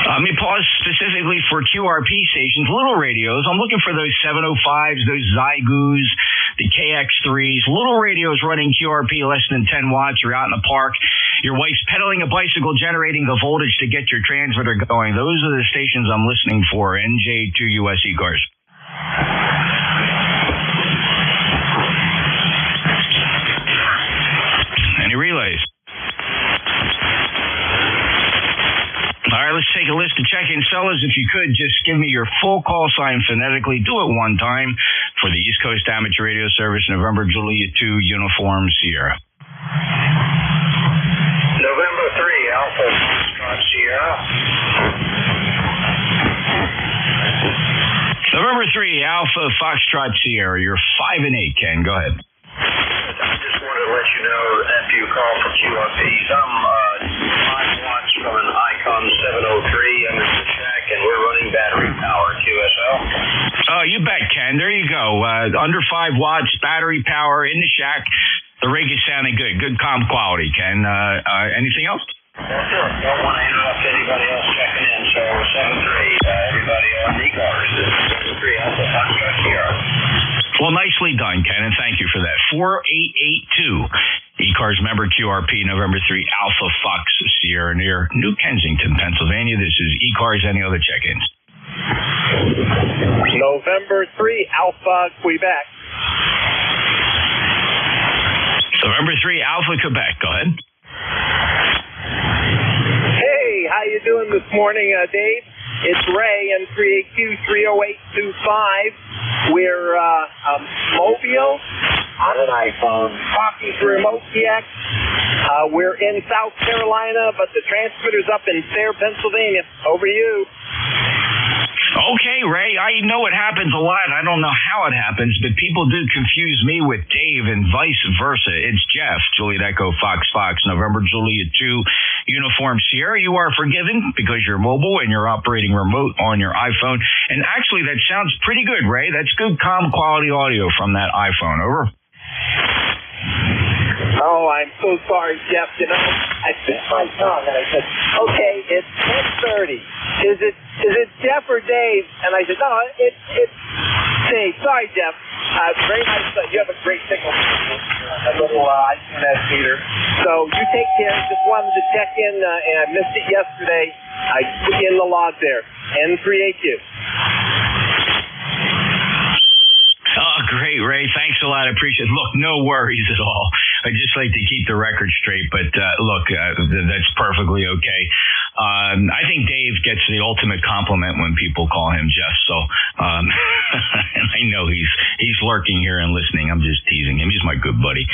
Speaker 14: Let me pause specifically for QRP stations, little radios. I'm looking for those 705s, those Zygoos, the KX3s, little radios running QRP less than 10 watts. You're out in the park. Your wife's pedaling a bicycle, generating the voltage to get your transmitter going. Those are the stations I'm listening for. NJ2US ECARS. Any relays? All right, let's take a list of check-ins. Fellas, if you could, just give me your full call sign phonetically. Do it one time for the East Coast Amateur Radio Service, November Juliet 2, Uniform Sierra.
Speaker 5: November 3, Alpha Foxtrot Sierra.
Speaker 14: November 3, Alpha Foxtrot Sierra. You're 5 and 8, Ken. Go ahead.
Speaker 5: I just wanted to let you know after you call for QRPs, I'm 5 watts from an Icon 703 under the shack, and we're running battery power QSL.
Speaker 14: Oh, you bet, Ken. There you go. Under 5 watts, battery power in the shack. The rig is sounding good. Good comm quality, Ken. Anything else?
Speaker 5: That's it. Don't want to interrupt anybody else checking in. So 7-3, everybody on ECARS. 7-3 Alpha Foxtrot Sierra.
Speaker 14: Well, nicely done, Ken, and thank you for that. 4882, ECARS member QRP, November 3, Alpha Fox Sierra near New Kensington, Pennsylvania. This is ECARS. Any other check-ins?
Speaker 2: November 3, Alpha Quebec.
Speaker 14: November 3, Alpha Quebec. Go ahead.
Speaker 2: Hey, how you doing this morning, Dave? It's Ray in 3AQ30825. We're Mobile on an iPhone, talking to Remote TX. We're in South Carolina, but the transmitter's up in Sayre, Pennsylvania. Over to you.
Speaker 14: Okay, Ray, I know it happens a lot. I don't know how it happens, but people do confuse me with Dave and vice versa. It's Jeff, Juliet Echo Fox, November Juliet 2, Uniform Sierra. You are forgiven because you're mobile and you're operating remote on your iPhone. And actually, that sounds pretty good, Ray. That's good comm quality audio from that iPhone. Over.
Speaker 2: Oh, I'm so sorry, Jeff. You know, I bit my tongue and I said, okay, it's 10:30. Is it Jeff or Dave? And I said, no, it's Dave. Sorry, Jeff. Very nice. You have a great signal. A little ICMS meter. So you take care. Just wanted to check in, and I missed it yesterday. I put you in the log there. N3AQ.
Speaker 14: Oh, great, Ray. Thanks a lot. I appreciate it. Look, no worries at all. I just like to keep the record straight, but look, that's perfectly okay. I think Dave gets the ultimate compliment when people call him Jeff, so and I know he's lurking here and listening. I'm just teasing him. He's my good buddy.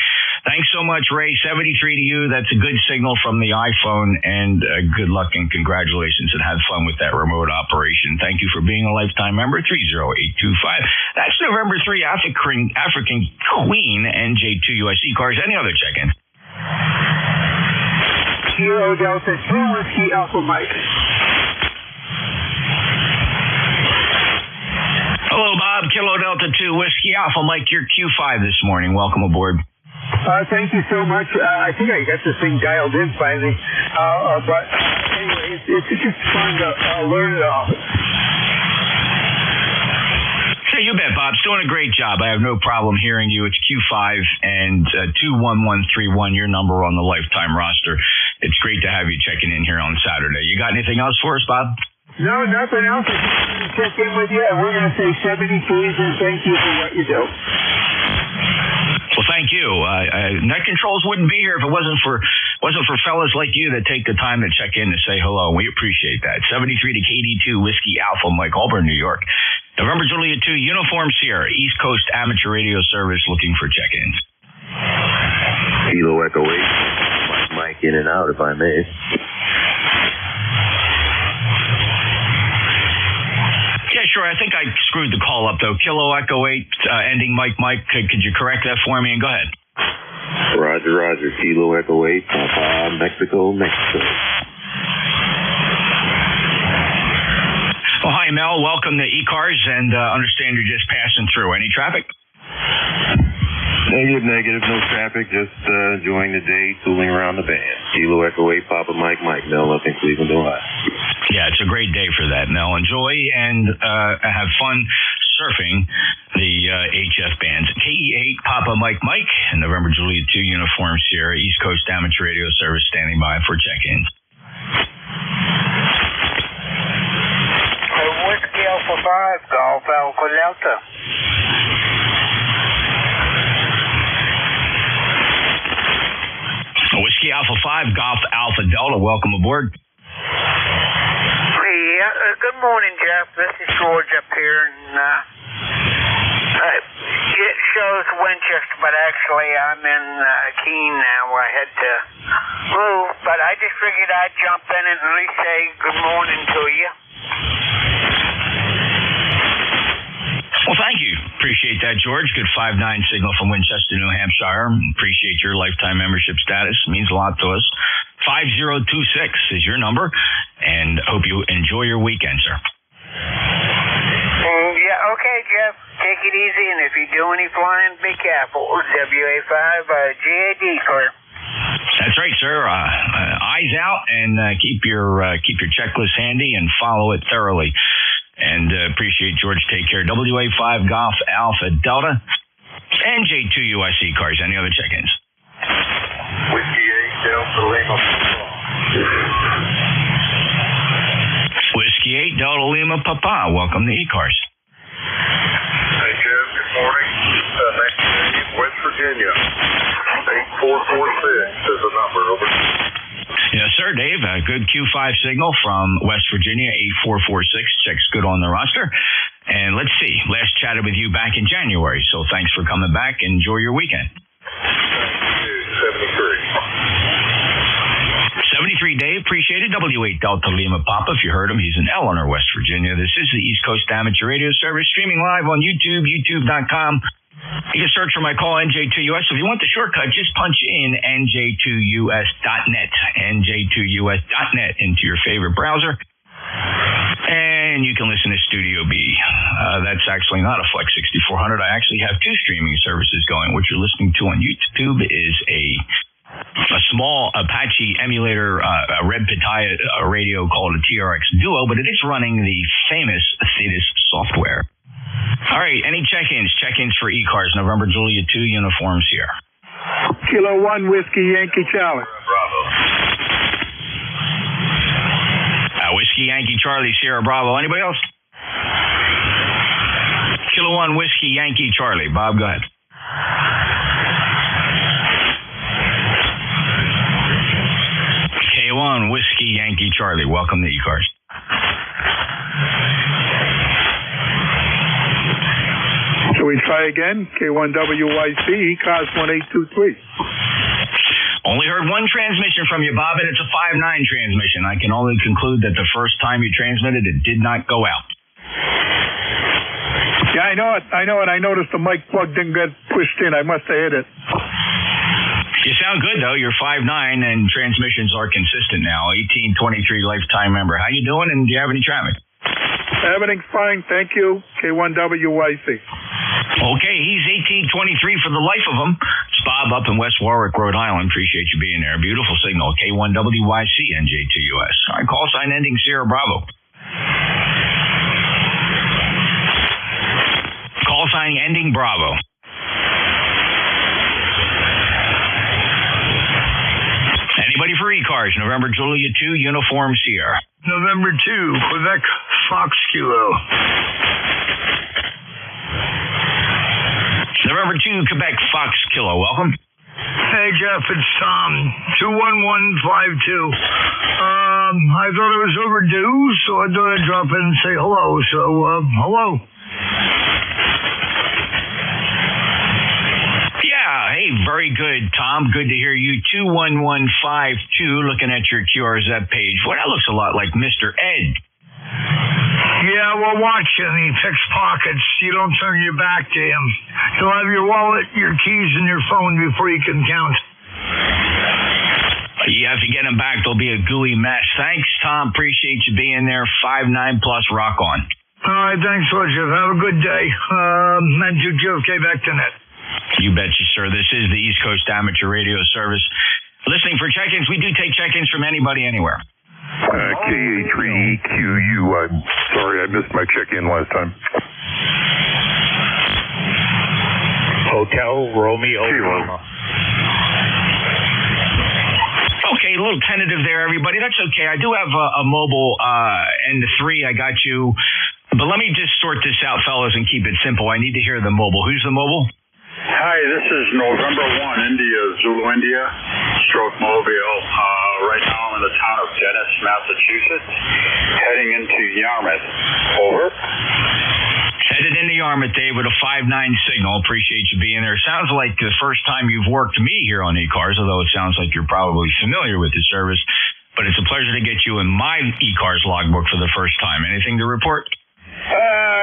Speaker 14: Thanks so much, Ray. 73 to you. That's a good signal from the iPhone, and good luck and congratulations, and have fun with that remote operation. Thank you for being a lifetime member. 30825. That's November 3, African Queen, NJ2US ECARS. Any other check-in?
Speaker 1: Kilo Delta 2 Whiskey Alpha Mike.
Speaker 14: Hello, Bob. Kilo Delta 2 Whiskey Alpha Mike. You're Q5 this morning. Welcome aboard.
Speaker 1: Thank you so much. I think I got this thing dialed in finally. But anyway, it's just fun to learn it all.
Speaker 14: Hey, you bet, Bob. It's doing a great job. I have no problem hearing you. It's Q5 and 21131, your number on the lifetime roster. It's great to have you checking in here on Saturday. You got anything else for us, Bob?
Speaker 1: No, nothing else. I just wanted to check in with you. We're going to say 73s and thank you for what you do.
Speaker 14: Well, thank you. Net Controls wouldn't be here if it wasn't for fellas like you that take the time to check in to say hello. We appreciate that. 73 to KD2 Whiskey Alpha, Mike, Auburn, New York. November Juliet 2, Uniform Sierra, East Coast Amateur Radio Service looking for check-ins.
Speaker 8: Kilo Echo 8, Mike in and out, if I may.
Speaker 14: Yeah, sure. I think I screwed the call up, though. Kilo Echo 8, ending Mike. Could you correct that for me? And go ahead.
Speaker 8: Roger. Kilo Echo 8, Mexico.
Speaker 14: Well, hi, Mel. Welcome to ECARS, and understand you're just passing through. Any traffic?
Speaker 8: Negative. No traffic. Just enjoying the day, tooling around the band. Kilo Echo 8, Papa Mike, Mel up in Cleveland, Ohio.
Speaker 14: Yeah, it's a great day for that, Mel. Enjoy and have fun surfing the HF bands. KE8, Papa Mike, and November Juliet 2, Uniform Sierra, East Coast Amateur Radio Service standing by for check-ins.
Speaker 21: Whiskey Alpha 5, Golf Alpha Delta.
Speaker 14: Whiskey Alpha 5, Golf Alpha Delta, welcome aboard.
Speaker 21: Yeah, good morning, Jeff. This is George up here, and it shows Winchester, but actually I'm in Keene now. I had to move, but I just figured I'd jump in and at least say good morning to you.
Speaker 14: Well, thank you. Appreciate that, George. Good 5-9 signal from Winchester, New Hampshire. Appreciate your lifetime membership status. Means a lot to us. 5026 is your number, and hope you enjoy your weekend, sir.
Speaker 21: Yeah, okay, Jeff. Take it easy, and if you do any flying, be careful. WA5 GAD clear.
Speaker 14: That's right, sir. Eyes out, and keep your checklist handy and follow it thoroughly. And appreciate George. Take care. WA5 Golf Alpha Delta. NJ2US ECARS. Any other check-ins?
Speaker 5: Whiskey 8 Delta Lima.
Speaker 14: Whiskey 8 Delta Lima Papa. Welcome to ECARS.
Speaker 5: Hey, Jeff. Good morning. Next day, West Virginia. 8446 is the number. Over.
Speaker 14: Yes, sir, Dave. A good Q5 signal from West Virginia, 8446. Checks good on the roster. And let's see. Last chatted with you back in January, so thanks for coming back. Enjoy your weekend. 73, Dave. Appreciate it. W8 Delta Lima Papa. If you heard him, he's in Eleanor, West Virginia. This is the East Coast Amateur Radio Service, streaming live on YouTube, youtube.com. You can search for my call, NJ2US. If you want the shortcut, just punch in NJ2US.net, NJ2US.net into your favorite browser. And you can listen to Studio B. That's actually not a Flex 6400. I actually have two streaming services going. What you're listening to on YouTube is a small Apache emulator, a Red Pitaya radio called a TRX Duo, but it is running the famous Thetis software. All right, any check-ins? Check-ins for ECARS, November Juliet 2, uniforms here.
Speaker 22: Kilo 1, Whiskey Yankee Charlie.
Speaker 5: Bravo.
Speaker 14: Whiskey Yankee Charlie, Sierra Bravo. Anybody else? Kilo 1, Whiskey Yankee Charlie. Bob, go ahead. K1, Whiskey Yankee Charlie. Welcome to ECARS.
Speaker 22: Shall we try again? K1WYC, ECARS 1823.
Speaker 14: Only heard one transmission from you, Bob, and it's a 5-9 transmission. I can only conclude that the first time you transmitted, it did not go out.
Speaker 22: Yeah, I know it. I noticed the mic plug didn't get pushed in. I must have hit it.
Speaker 14: You sound good, though. You're 5'9", and transmissions are consistent now. 1823 lifetime member. How you doing, and do you have any traffic?
Speaker 22: Everything's fine. Thank you. K1WYC.
Speaker 14: Okay, he's 1823 for the life of him. It's Bob up in West Warwick, Rhode Island. Appreciate you being there. Beautiful signal. K1WYC, NJ2US. All right, call sign ending Sierra Bravo. Call sign ending Bravo. Anybody for ECARS? November Julia 2, Uniform Sierra.
Speaker 6: November 2, Quebec Fox Kilo.
Speaker 14: November 2, Quebec Fox Kilo. Welcome.
Speaker 6: Hey, Jeff, it's Tom, 21152. I thought it was overdue, so I thought I'd drop in and say hello. So, hello.
Speaker 14: Yeah, hey, very good, Tom. Good to hear you. 21152, looking at your QRZ page. Well, that looks a lot like Mr. Ed.
Speaker 6: Yeah, well, watch him. He picks pockets. You don't turn your back to him. He'll have your wallet, your keys, and your phone before you can count.
Speaker 14: You have to get him back. There'll be a gooey mess. Thanks, Tom. Appreciate you being there. 5-9 plus. Rock on.
Speaker 6: All right, thanks, Jeff. Have a good day. NJ2UK back to net.
Speaker 14: You betcha, sir. This is the East Coast Amateur Radio Service. Listening for check-ins. We do take check-ins from anybody, anywhere.
Speaker 20: KA3EQU. I'm sorry I missed my check-in last time.
Speaker 11: Hotel Romeo Lima.
Speaker 14: Okay, a little tentative there, everybody. That's okay. I do have a mobile and the 3. I got you. But let me just sort this out, fellas, and keep it simple. I need to hear the mobile. Who's the mobile?
Speaker 23: Hi, this is November 1, India, Zulu India, stroke Mobile. Right now I'm in the town of Dennis, Massachusetts, heading into Yarmouth. Over.
Speaker 14: Headed into Yarmouth, Dave, with a 5-9 signal. Appreciate you being there. Sounds like the first time you've worked me here on ECARS, although it sounds like you're probably familiar with the service. But it's a pleasure to get you in my ECARS logbook for the first time. Anything to report?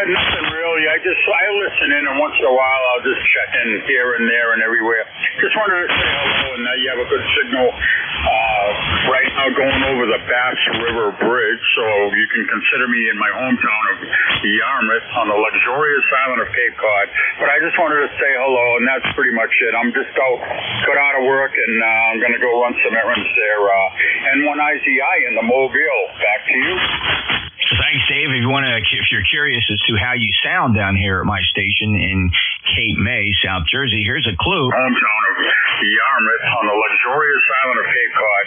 Speaker 23: Nothing really. I listen in, and once in a while I'll just check in here and there and everywhere. Just wanted to say hello, and you have a good signal right now going over the Bass River Bridge, so you can consider me in my hometown of Yarmouth on the luxurious island of Cape Cod. But I just wanted to say hello, and that's pretty much it. I'm just got out of work, and I'm going to go run some errands there. N1IZI in the Mobile. Back to you.
Speaker 14: Thanks, Dave. If you're curious as to how you sound down here at my station in Cape May, South Jersey, here's a clue.
Speaker 23: Hometown of Yarmouth on the luxurious island of Cape Cod.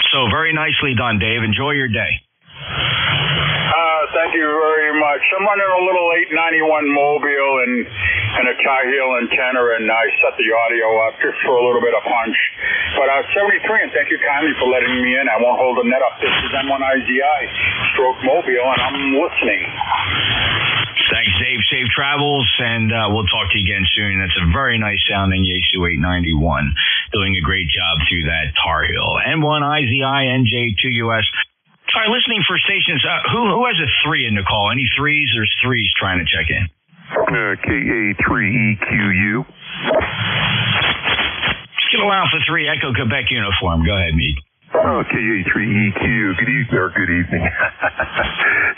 Speaker 14: So very nicely done, Dave. Enjoy your day.
Speaker 23: Thank you very much. I'm running a little 891 Mobile and a tie heel antenna, and I set the audio up just for a little bit of punch. But 73, and thank you kindly for letting me in. I won't hold the net up. This is N1IZI, stroke Mobile, and I'm listening.
Speaker 14: Thanks, Dave. Safe travels, and we'll talk to you again soon. That's a very nice sounding Yaesu 891, doing a great job through that Tar Heel. N1IZI, NJ2US. All right, listening for stations. Who has a 3 in the call? Any 3s? There's 3s trying to check in.
Speaker 20: KA3EQU.
Speaker 14: Kilo Alpha 3, Echo Quebec Uniform. Go ahead, Meek.
Speaker 20: KA3EQ. Good evening, or good evening.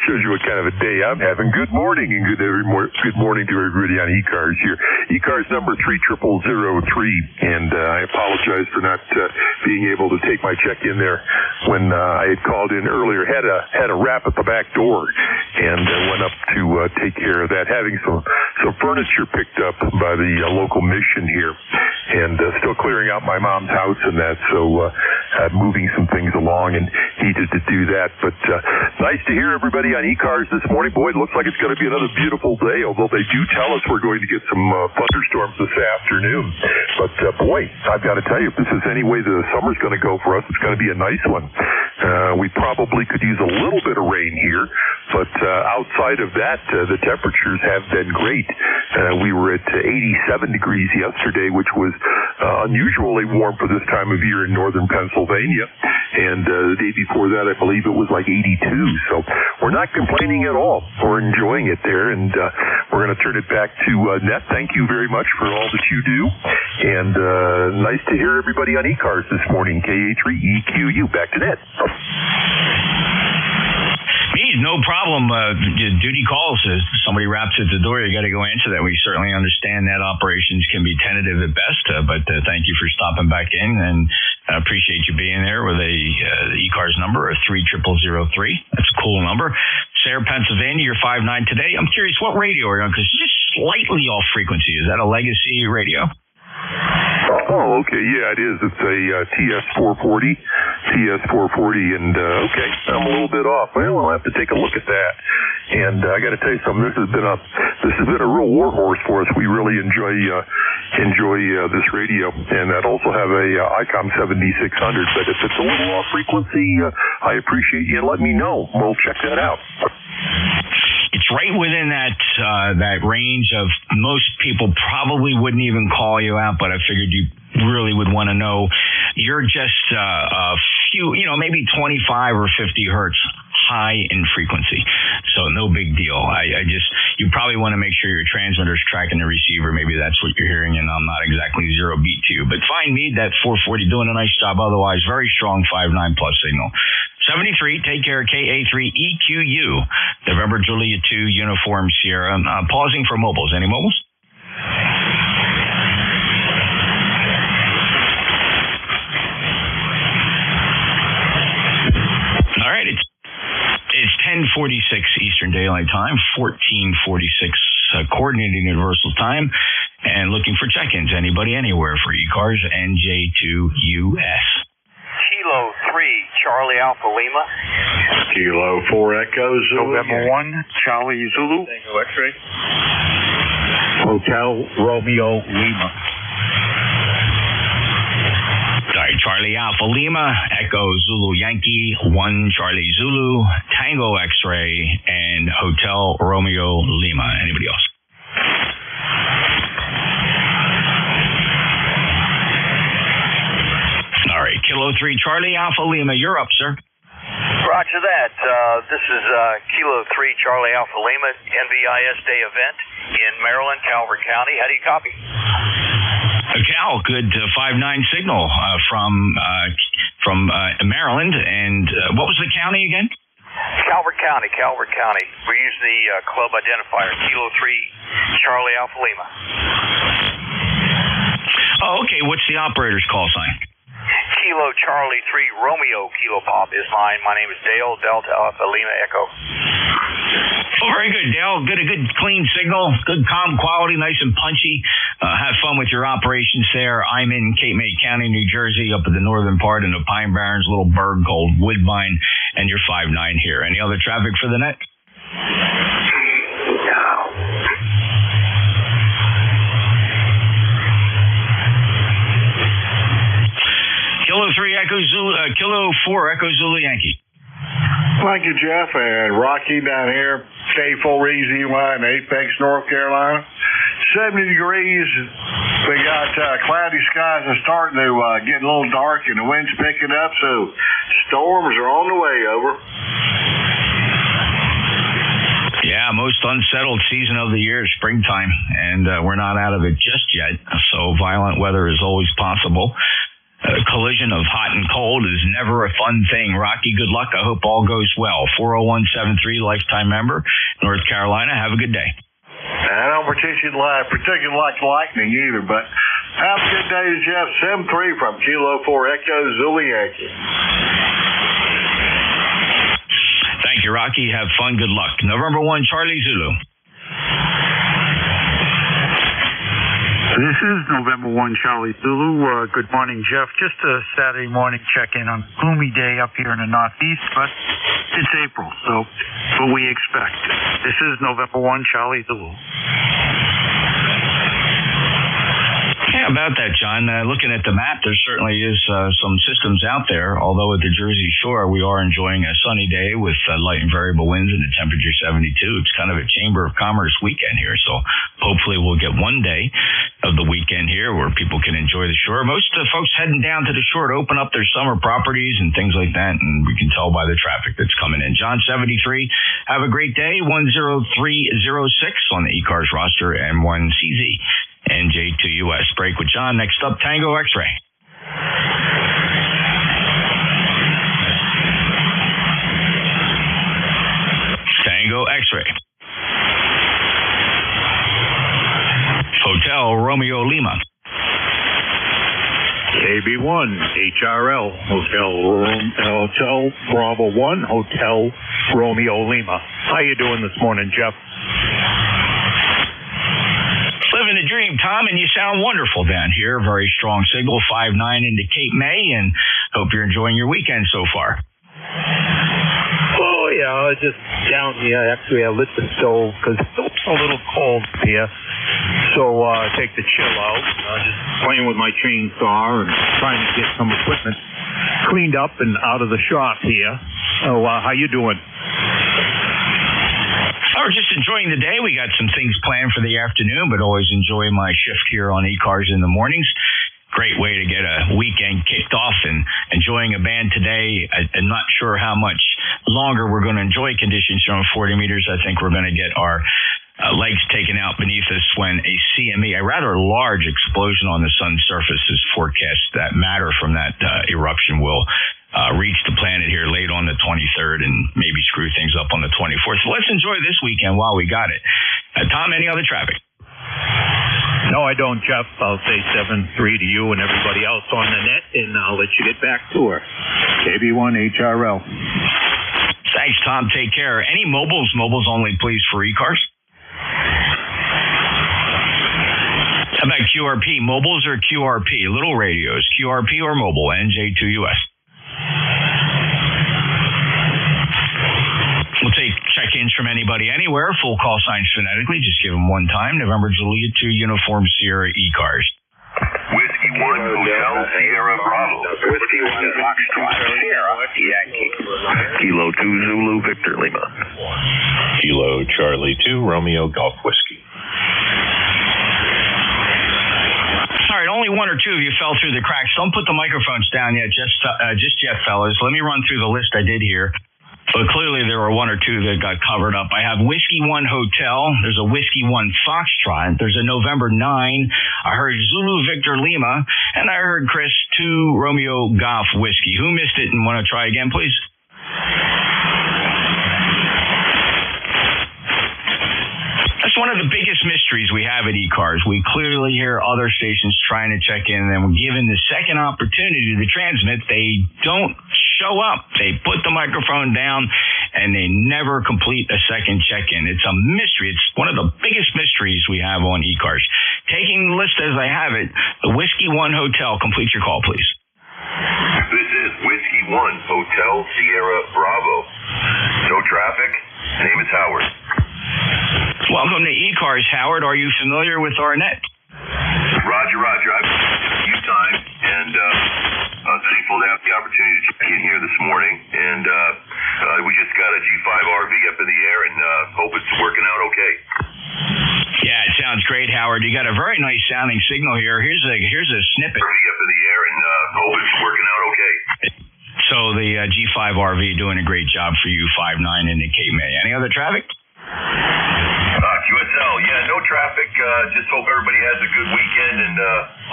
Speaker 20: Shows you what kind of a day I'm having. Good morning, and good morning to everybody on ECARS here. ECARS number 30003, and I apologize for not being able to take my check in there when I had called in earlier. Had a rap at the back door, and went up to take care of that. Having some furniture picked up by the local mission here, and still clearing out my mom's house and that. So moving some things along and needed to do that. But nice to hear everybody on ECARS this morning. Boy, it looks like it's going to be another beautiful day, although they do tell us we're going to get some thunderstorms this afternoon. But boy, I've got to tell you, if this is any way the summer's going to go for us, it's going to be a nice one. We probably could use a little bit of rain here, but outside of that, the temperatures have been great. We were at 87 degrees yesterday, which was unusually warm for this time of year in northern Pennsylvania. And the day before that, I believe it was like 82. So we're not complaining at all. We're enjoying it there. And we're going to turn it back to Net. Thank you very much for all that you do. And nice to hear everybody on ECARS this morning. KA3EQU. Back to Net.
Speaker 14: Me, no problem. Duty calls. Somebody raps at the door, you got to go answer that. We certainly understand that operations can be tentative at best, but thank you for stopping back in, and I appreciate you being there with the ECARS number of 30003. That's a cool number. Sayre, Pennsylvania, you're 5'9" today. I'm curious, what radio are you on? Because you're just slightly off frequency. Is that a legacy radio?
Speaker 20: Oh, okay. Yeah, it is. It's a TS440, and okay, I'm a little bit off. Well, I'll have to take a look at that. And I got to tell you something. This has been a real war horse for us. We really enjoy this radio, and I'd also have a ICOM 7600. But if it's a little off frequency, I appreciate you letting me know. We'll check that out.
Speaker 14: It's right within that range of most people probably wouldn't even call you out, but I figured you really would want to know. You're just a few, maybe 25 or 50 hertz high in frequency, so no big deal. You probably want to make sure your transmitter's tracking the receiver. Maybe that's what you're hearing, and I'm not exactly zero beat to you. But fine, me, that 440 doing a nice job. Otherwise, very strong 5.9 plus signal. 73, take care, KA3EQU, November Julia 2, Uniform Sierra. Pausing for mobiles. Any mobiles? All right, it's 10:46 Eastern Daylight Time, 14:46 Coordinated Universal Time, and looking for check-ins. Anybody, anywhere for ECARS, NJ2US.
Speaker 11: Kilo 3, Charlie Alpha Lima.
Speaker 18: Kilo 4 Echo Zulu.
Speaker 11: November 1, Charlie Zulu.
Speaker 18: Tango X-ray. Hotel Romeo Lima.
Speaker 14: Sorry, Charlie Alpha Lima, Echo Zulu Yankee, 1 Charlie Zulu, Tango X-ray, and Hotel Romeo Lima. Anybody else? All right, Kilo 3 Charlie Alpha Lima, you're up, sir.
Speaker 11: Roger that. This is Kilo 3 Charlie Alpha Lima, NVIS Day event in Maryland, Calvert County. How do you copy?
Speaker 14: Cal, good 5.9 signal from Maryland. And what was the county again?
Speaker 11: Calvert County. We use the club identifier, Kilo 3 Charlie Alpha Lima.
Speaker 14: Oh, okay. What's the operator's call sign?
Speaker 11: Kilo Charlie 3 Romeo Kilo Pop is mine. My name is Dale, Delta Alpha Lima Echo.
Speaker 14: Oh, very good, Dale. Good, a good clean signal, good calm quality, nice and punchy. Have fun with your operations there. I'm in Cape May County, New Jersey, up at the northern part in the Pine Barrens, little burg called Woodbine, and you're 5.9 here. Any other traffic for the net? Kilo 3 Echo Zulu, Kilo 4 Echo Zulu Yankee.
Speaker 18: Thank you, Jeff, and Rocky down here, K4EZY in Apex, North Carolina. 70 degrees. We got cloudy skies are starting to get a little dark, and the wind's picking up, so storms are on the way. Over.
Speaker 14: Yeah, most unsettled season of the year is springtime, and we're not out of it just yet, so violent weather is always possible. Collision of hot and cold is never a fun thing. Rocky, good luck. I hope all goes well. 40173, lifetime member, North Carolina. Have a good day.
Speaker 18: I don't particularly like lightning either, but have a good day, Jeff. 7-3 from Kilo 4 Echo Zulu Yankee.
Speaker 14: Thank you, Rocky. Have fun. Good luck. November 1, Charlie Zulu.
Speaker 12: This is November 1, Charlie Zulu. Good morning, Jeff. Just a Saturday morning check-in on a gloomy day up here in the Northeast, but it's April, so what we expect. This is November 1, Charlie Zulu.
Speaker 14: Yeah, about that, John. Looking at the map, there certainly is some systems out there, although at the Jersey Shore, we are enjoying a sunny day with light and variable winds and the temperature 72. It's kind of a Chamber of Commerce weekend here, so hopefully we'll get one day of the weekend here where people can enjoy the shore. Most folks heading down to the shore to open up their summer properties and things like that, and we can tell by the traffic that's coming in. John 73, have a great day. 10306 on the ECARS roster and 1CZ. NJ2US. Break with John. Next up, Tango X-ray. Tango X-Ray. Hotel Romeo Lima.
Speaker 4: AB1, HRL, Hotel Bravo 1, Hotel Romeo Lima. How you doing this morning, Jeff?
Speaker 14: Living the dream, Tom, and you sound wonderful down here. Very strong signal, 5-9 into Cape May, and hope you're enjoying your weekend so far.
Speaker 4: Oh, yeah, just down here. Actually, I lit the stove because it's a little cold here. So take the chill out. Just playing with my chainsaw and trying to get some equipment cleaned up and out of the shop here. So how you doing?
Speaker 14: Oh, just enjoying the day. We got some things planned for the afternoon, but always enjoy my shift here on ECARS in the mornings. Great way to get a weekend kicked off and enjoying a band today. I'm not sure how much longer we're going to enjoy conditions showing 40 meters. I think we're going to get our legs taken out beneath us when a CME, a rather large explosion on the sun's surface, is forecast. That matter from that eruption will reach the planet here late on the 23rd and maybe screw things up on the 24th. So let's enjoy this weekend while we got it. Tom, any other traffic?
Speaker 4: No, I don't, Jeff. I'll say 7-3 to you and everybody else on the net, and I'll let you get back to her. KB1 HRL.
Speaker 14: Thanks, Tom. Take care. Any mobiles? Mobiles only, please, for ECARS. How about QRP? Mobiles or QRP? Little radios. QRP or mobile? NJ2US. We'll take check-ins from anybody anywhere. Full call signs phonetically. Just give them one time. November Juliet 2 Uniform Sierra ECARS.
Speaker 20: Whiskey 1 Hotel Sierra Bravo.
Speaker 5: Whiskey 1 Foxtrot Sierra Yankee.
Speaker 20: Kilo 2 Zulu Victor Lima.
Speaker 8: Kilo Charlie 2 Romeo Golf Whiskey.
Speaker 14: All right, only one or two of you fell through the cracks. Don't put the microphones down yet, just yet, fellas. Let me run through the list I did here. But clearly there were one or two that got covered up. I have Whiskey 1 Hotel. There's a Whiskey 1 Foxtrot. There's a November 9. I heard Zulu Victor Lima. And I heard Chris 2 Romeo Golf Whiskey. Who missed it and want to try again, please? That's one of the biggest mysteries we have at ECARS. We clearly hear other stations trying to check in, and then when given the second opportunity to transmit, they don't show up. They put the microphone down, and they never complete a second check-in. It's a mystery. It's one of the biggest mysteries we have on ECARS. Taking the list as I have it, the Whiskey 1 Hotel. Complete your call, please.
Speaker 20: This is Whiskey 1 Hotel Sierra Bravo. No traffic. Name is Howard.
Speaker 14: Welcome to ECARS, Howard. Are you familiar with our net?
Speaker 20: Roger. I've been here a few times, and I'm thankful to have the opportunity to check in here this morning. And we just got a G5 RV up in the air, and hope it's working out okay.
Speaker 14: Yeah, it sounds great, Howard. You got a very nice sounding signal here. Here's a snippet.
Speaker 20: RV up in the air, and hope it's working out okay.
Speaker 14: So the G5 RV doing a great job for you, 5-9 into Cape May. Any other traffic?
Speaker 20: QSL, yeah, no traffic. Just hope everybody has a good weekend, and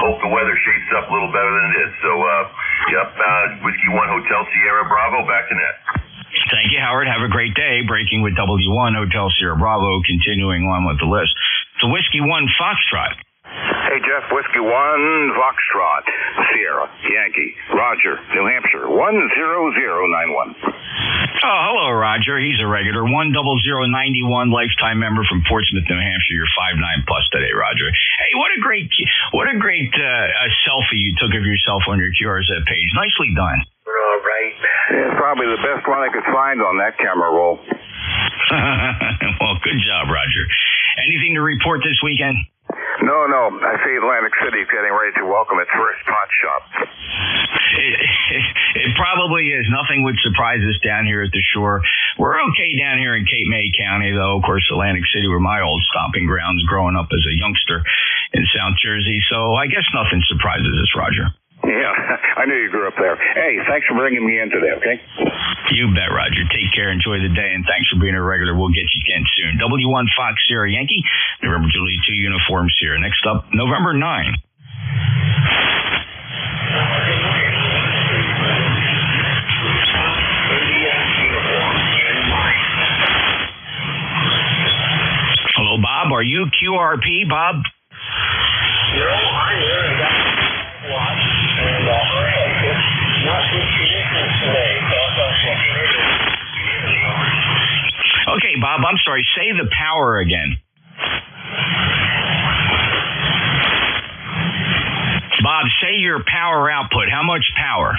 Speaker 20: hope the weather shapes up a little better than it is. So, Whiskey 1 Hotel Sierra Bravo, back to net.
Speaker 14: Thank you, Howard. Have a great day. Breaking with W1 Hotel Sierra Bravo, continuing on with the list. The Whiskey 1 Foxtrot.
Speaker 5: Hey, Jeff, Whiskey 1 Foxtrot Sierra Yankee Roger, New Hampshire 10091.
Speaker 14: Oh, hello, Roger. He's a regular. 10091 lifetime member from Portsmouth, New Hampshire. You're 5'9" plus today, Roger. Hey, what a great selfie you took of yourself on your QRZ page. Nicely done.
Speaker 5: All right. Yeah, probably the best one I could find on that camera roll.
Speaker 14: Well, good job, Roger. Anything to report this weekend?
Speaker 5: No. I see Atlantic City getting ready to welcome its first pot shop.
Speaker 14: It probably is. Nothing would surprise us down here at the shore. We're okay down here in Cape May County, though. Of course, Atlantic City were my old stomping grounds growing up as a youngster in South Jersey. So I guess nothing surprises us, Roger.
Speaker 5: Yeah, I knew you grew up there. Hey, thanks for bringing me in today, okay?
Speaker 14: You bet, Roger. Take care. Enjoy the day, and thanks for being a regular. We'll get you again soon. W1 Fox Sierra Yankee, November Juliet 2 Uniform Sierra. Next up, November 9. Bob, are you QRP, Bob?
Speaker 21: No, I'm here and got watch, and not good conditions today, so I thought checking in.
Speaker 14: Okay, Bob, I'm sorry. Say the power again. Bob, say your power output. How much power?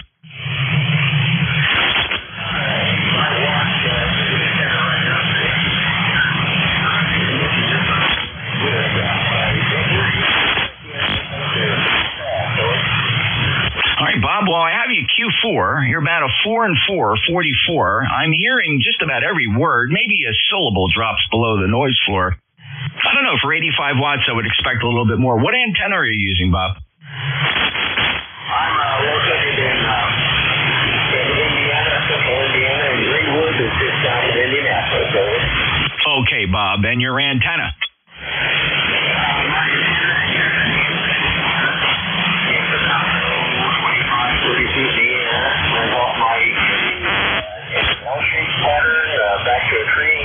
Speaker 14: All right, Bob, well, I have you Q4. You're about a 4 and 4, 44. I'm hearing just about every word. Maybe a syllable drops below the noise floor. I don't know. For 85 watts, I would expect a little bit more. What antenna are you using, Bob?
Speaker 21: I'm located in Indiana, Central Indiana, and Greenwood is just south of Indianapolis.
Speaker 14: Okay, Bob, and your antenna?
Speaker 21: Back to a tree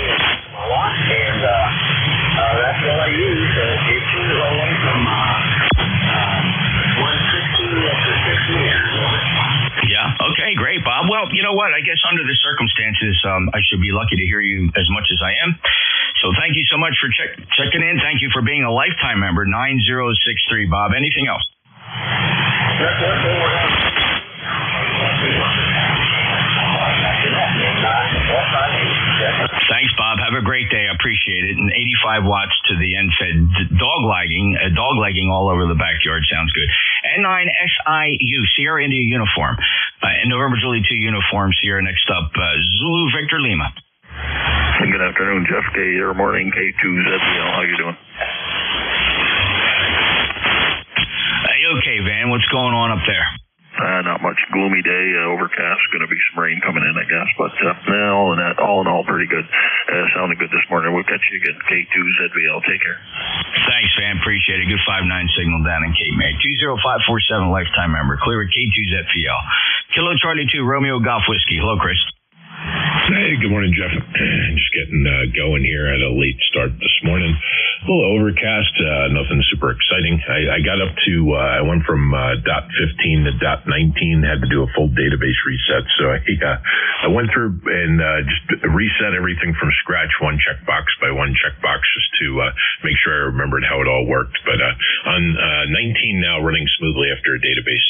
Speaker 21: my lot, and that's what I use. It's away from 160 to 6 meters.
Speaker 14: Yeah, okay, great, Bob. Well, you know what? I guess under the circumstances, I should be lucky to hear you as much as I am. So thank you so much for checking in. Thank you for being a lifetime member, 9063, Bob. Anything else? Thanks, Bob. Have a great day. I appreciate it. And 85 watts to the NFED dog-legging all over the backyard. Sounds good. N9SIU, Sierra India uniform. And November Julie 2 uniform, Sierra. Next up, Zulu Victor Lima.
Speaker 7: Good afternoon, Jeff. K morning, K2ZBL. How you doing?
Speaker 14: Hey, okay, Van. What's going on up there?
Speaker 7: Not much. Gloomy day, overcast. Going to be some rain coming in, I guess. But all in all, pretty good. Sounding good this morning. We'll catch you again. K2ZBL. Take care.
Speaker 14: Thanks, Van. Appreciate it. Good 5-9 signal down in Cape May. 20547 lifetime member. Clear at K2ZBL. Kilo Charlie 2 Romeo Golf Whiskey. Hello, Chris.
Speaker 13: Hey, good morning, Jeff. Just getting going here at a late start this morning. A little overcast, nothing super exciting. I got up to, I went from .15 to .19, had to do a full database reset. So I went through and just reset everything from scratch, one checkbox by one checkbox, just to make sure I remembered how it all worked. But on 19 now, running smoothly after a database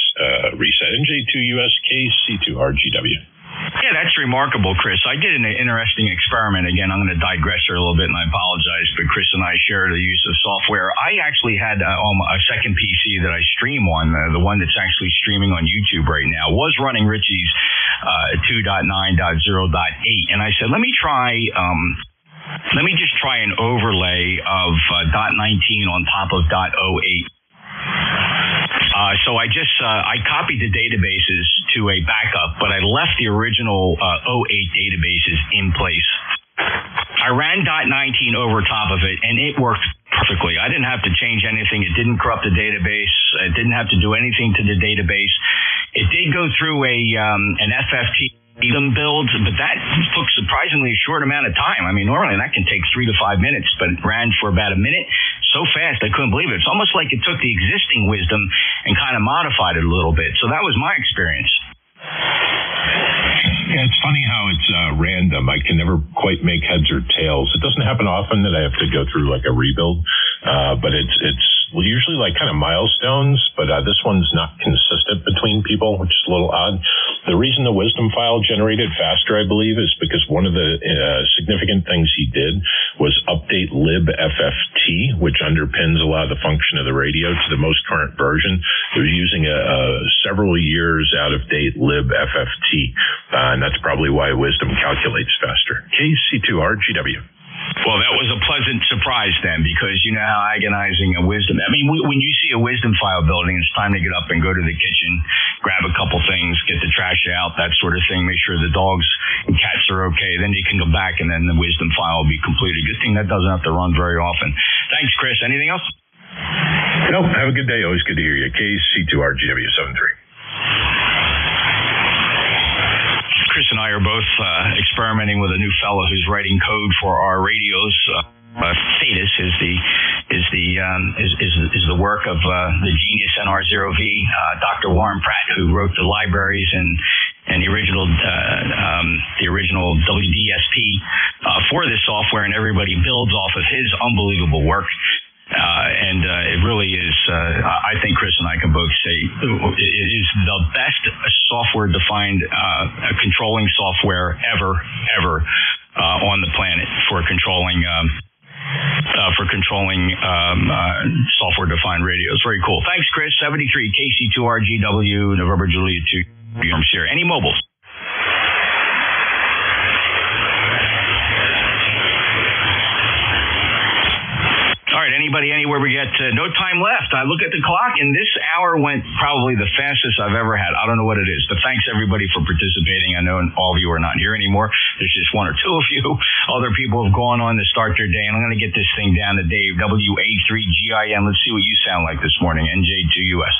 Speaker 13: reset. NJ2US KC2RGW.
Speaker 14: Yeah, that's remarkable, Chris. I did an interesting experiment. Again, I'm going to digress here a little bit, and I apologize, but Chris and I shared the use of software. I actually had a second PC that I stream on, the one that's actually streaming on YouTube right now, was running Richie's 2.9.0.8, and I said, let me just try an overlay of .19 on top of .08. So I copied the databases to a backup, but I left the original 08 databases in place. I ran .19 over top of it, and it worked perfectly. I didn't have to change anything. It didn't corrupt the database. It didn't have to do anything to the database. It did go through an FFT build, but that took surprisingly a short amount of time. I mean, normally that can take 3 to 5 minutes, but it ran for about a minute. So fast, I couldn't believe it. It's almost like it took the existing wisdom and kind of modified it a little bit. So that was my experience.
Speaker 13: Yeah, it's funny how it's random. I can never quite make heads or tails. It doesn't happen often that I have to go through like a rebuild, but it's usually like kind of milestones, but this one's not consistent between people, which is a little odd. The reason the wisdom file generated faster, I believe, is because one of the significant things he did was update libFFT, which underpins a lot of the function of the radio, to the most current version. It was using a several years out of date libFFT, and that's probably why wisdom calculates faster. KC2RGW.
Speaker 14: Well, that was a pleasant surprise then, because you know how agonizing a wisdom. I mean, when you see a wisdom file building, it's time to get up and go to the kitchen, grab a couple things, get the trash out, that sort of thing, make sure the dogs and cats are okay. Then you can go back and then the wisdom file will be completed. Good thing that doesn't have to run very often. Thanks, Chris. Anything else?
Speaker 13: Nope. Have a good day. Always good to hear you. KC2RGW73. Chris
Speaker 14: and I are both experimenting with a new fellow who's writing code for our radios. Status is the work of the genius NR0V, Dr. Warren Pratt, who wrote the libraries and the original WDSP for this software, and everybody builds off of his unbelievable work. It really is, I think Chris and I can both say, it is the best software-defined controlling software ever on the planet for controlling software-defined radios. Very cool. Thanks, Chris. 73 KC2RGW, November Juliet 2, New Hampshire. Any mobiles? All right, anybody, anywhere? We got no time left. I look at the clock, and this hour went probably the fastest I've ever had. I don't know what it is, but thanks, everybody, for participating. I know all of you are not here anymore. There's just one or two of you. Other people have gone on to start their day, and I'm going to get this thing down to Dave, WA3GIN. Let's see what you sound like this morning, NJ2US.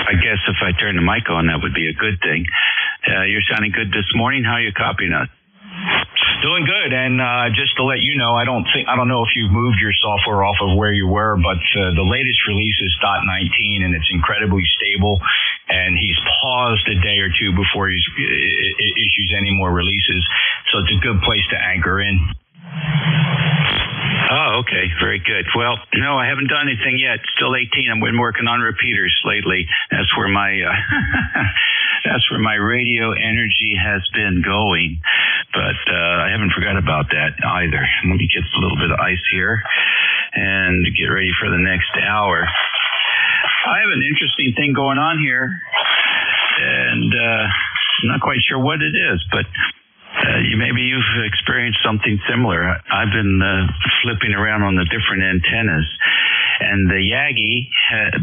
Speaker 9: I guess if I turn the mic on, that would be a good thing. You're sounding good this morning. How are you copying us?
Speaker 14: Doing good, and just to let you know, I don't know if you've moved your software off of where you were, but the latest release is .19, and it's incredibly stable. And he's paused a day or two before he issues any more releases, so it's a good place to anchor in.
Speaker 9: Oh, okay. Very good. Well, no, I haven't done anything yet. Still 18. I've been working on repeaters lately. That's where my radio energy has been going. But I haven't forgot about that either. Let me get a little bit of ice here and get ready for the next hour. I have an interesting thing going on here, and I'm not quite sure what it is, but maybe you've experienced something similar. I've been flipping around on the different antennas, and the Yagi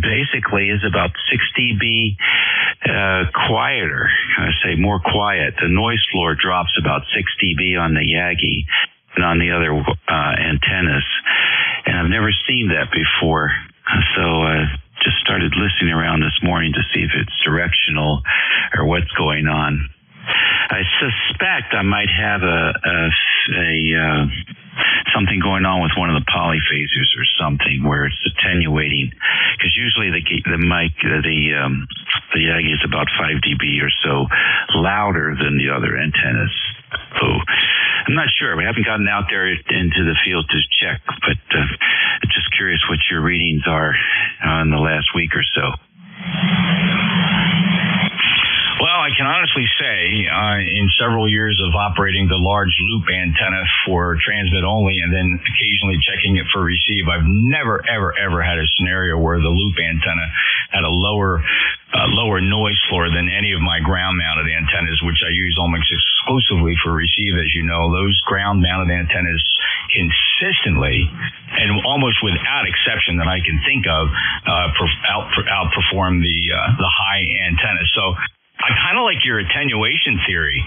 Speaker 9: basically is about 6 dB quieter. I say more quiet. The noise floor drops about 6 dB on the Yagi and on the other antennas, and I've never seen that before. So just started listening around this morning to see if it's directional or what's going on. I suspect I might have something going on with one of the polyphasers or something where it's attenuating, because usually the Yagi is about 5 dB or so louder than the other antennas. So I'm not sure. We haven't gotten out there into the field to check, but I'm just curious what your readings are in the last week or so.
Speaker 14: Well, I can honestly say in several years of operating the large loop antenna for transmit only and then occasionally checking it for receive, I've never, ever had a scenario where the loop antenna had a lower noise floor than any of my ground-mounted antennas, which I use almost exclusively for receive. As you know, those ground-mounted antennas consistently and almost without exception that I can think of outperform the high antenna. So I kind of like your attenuation theory.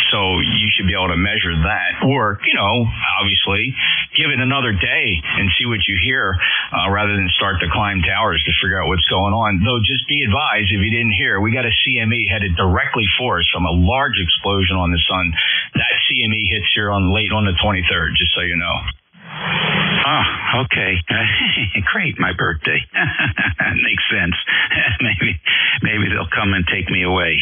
Speaker 14: So you should be able to measure that. Or, obviously, give it another day and see what you hear rather than start to climb towers to figure out what's going on. Though, just be advised, if you didn't hear, we got a CME headed directly for us from a large explosion on the sun. That CME hits here late on the 23rd, just so you know.
Speaker 9: Oh, okay. Great, my birthday. Makes sense. Maybe they'll come and take me away.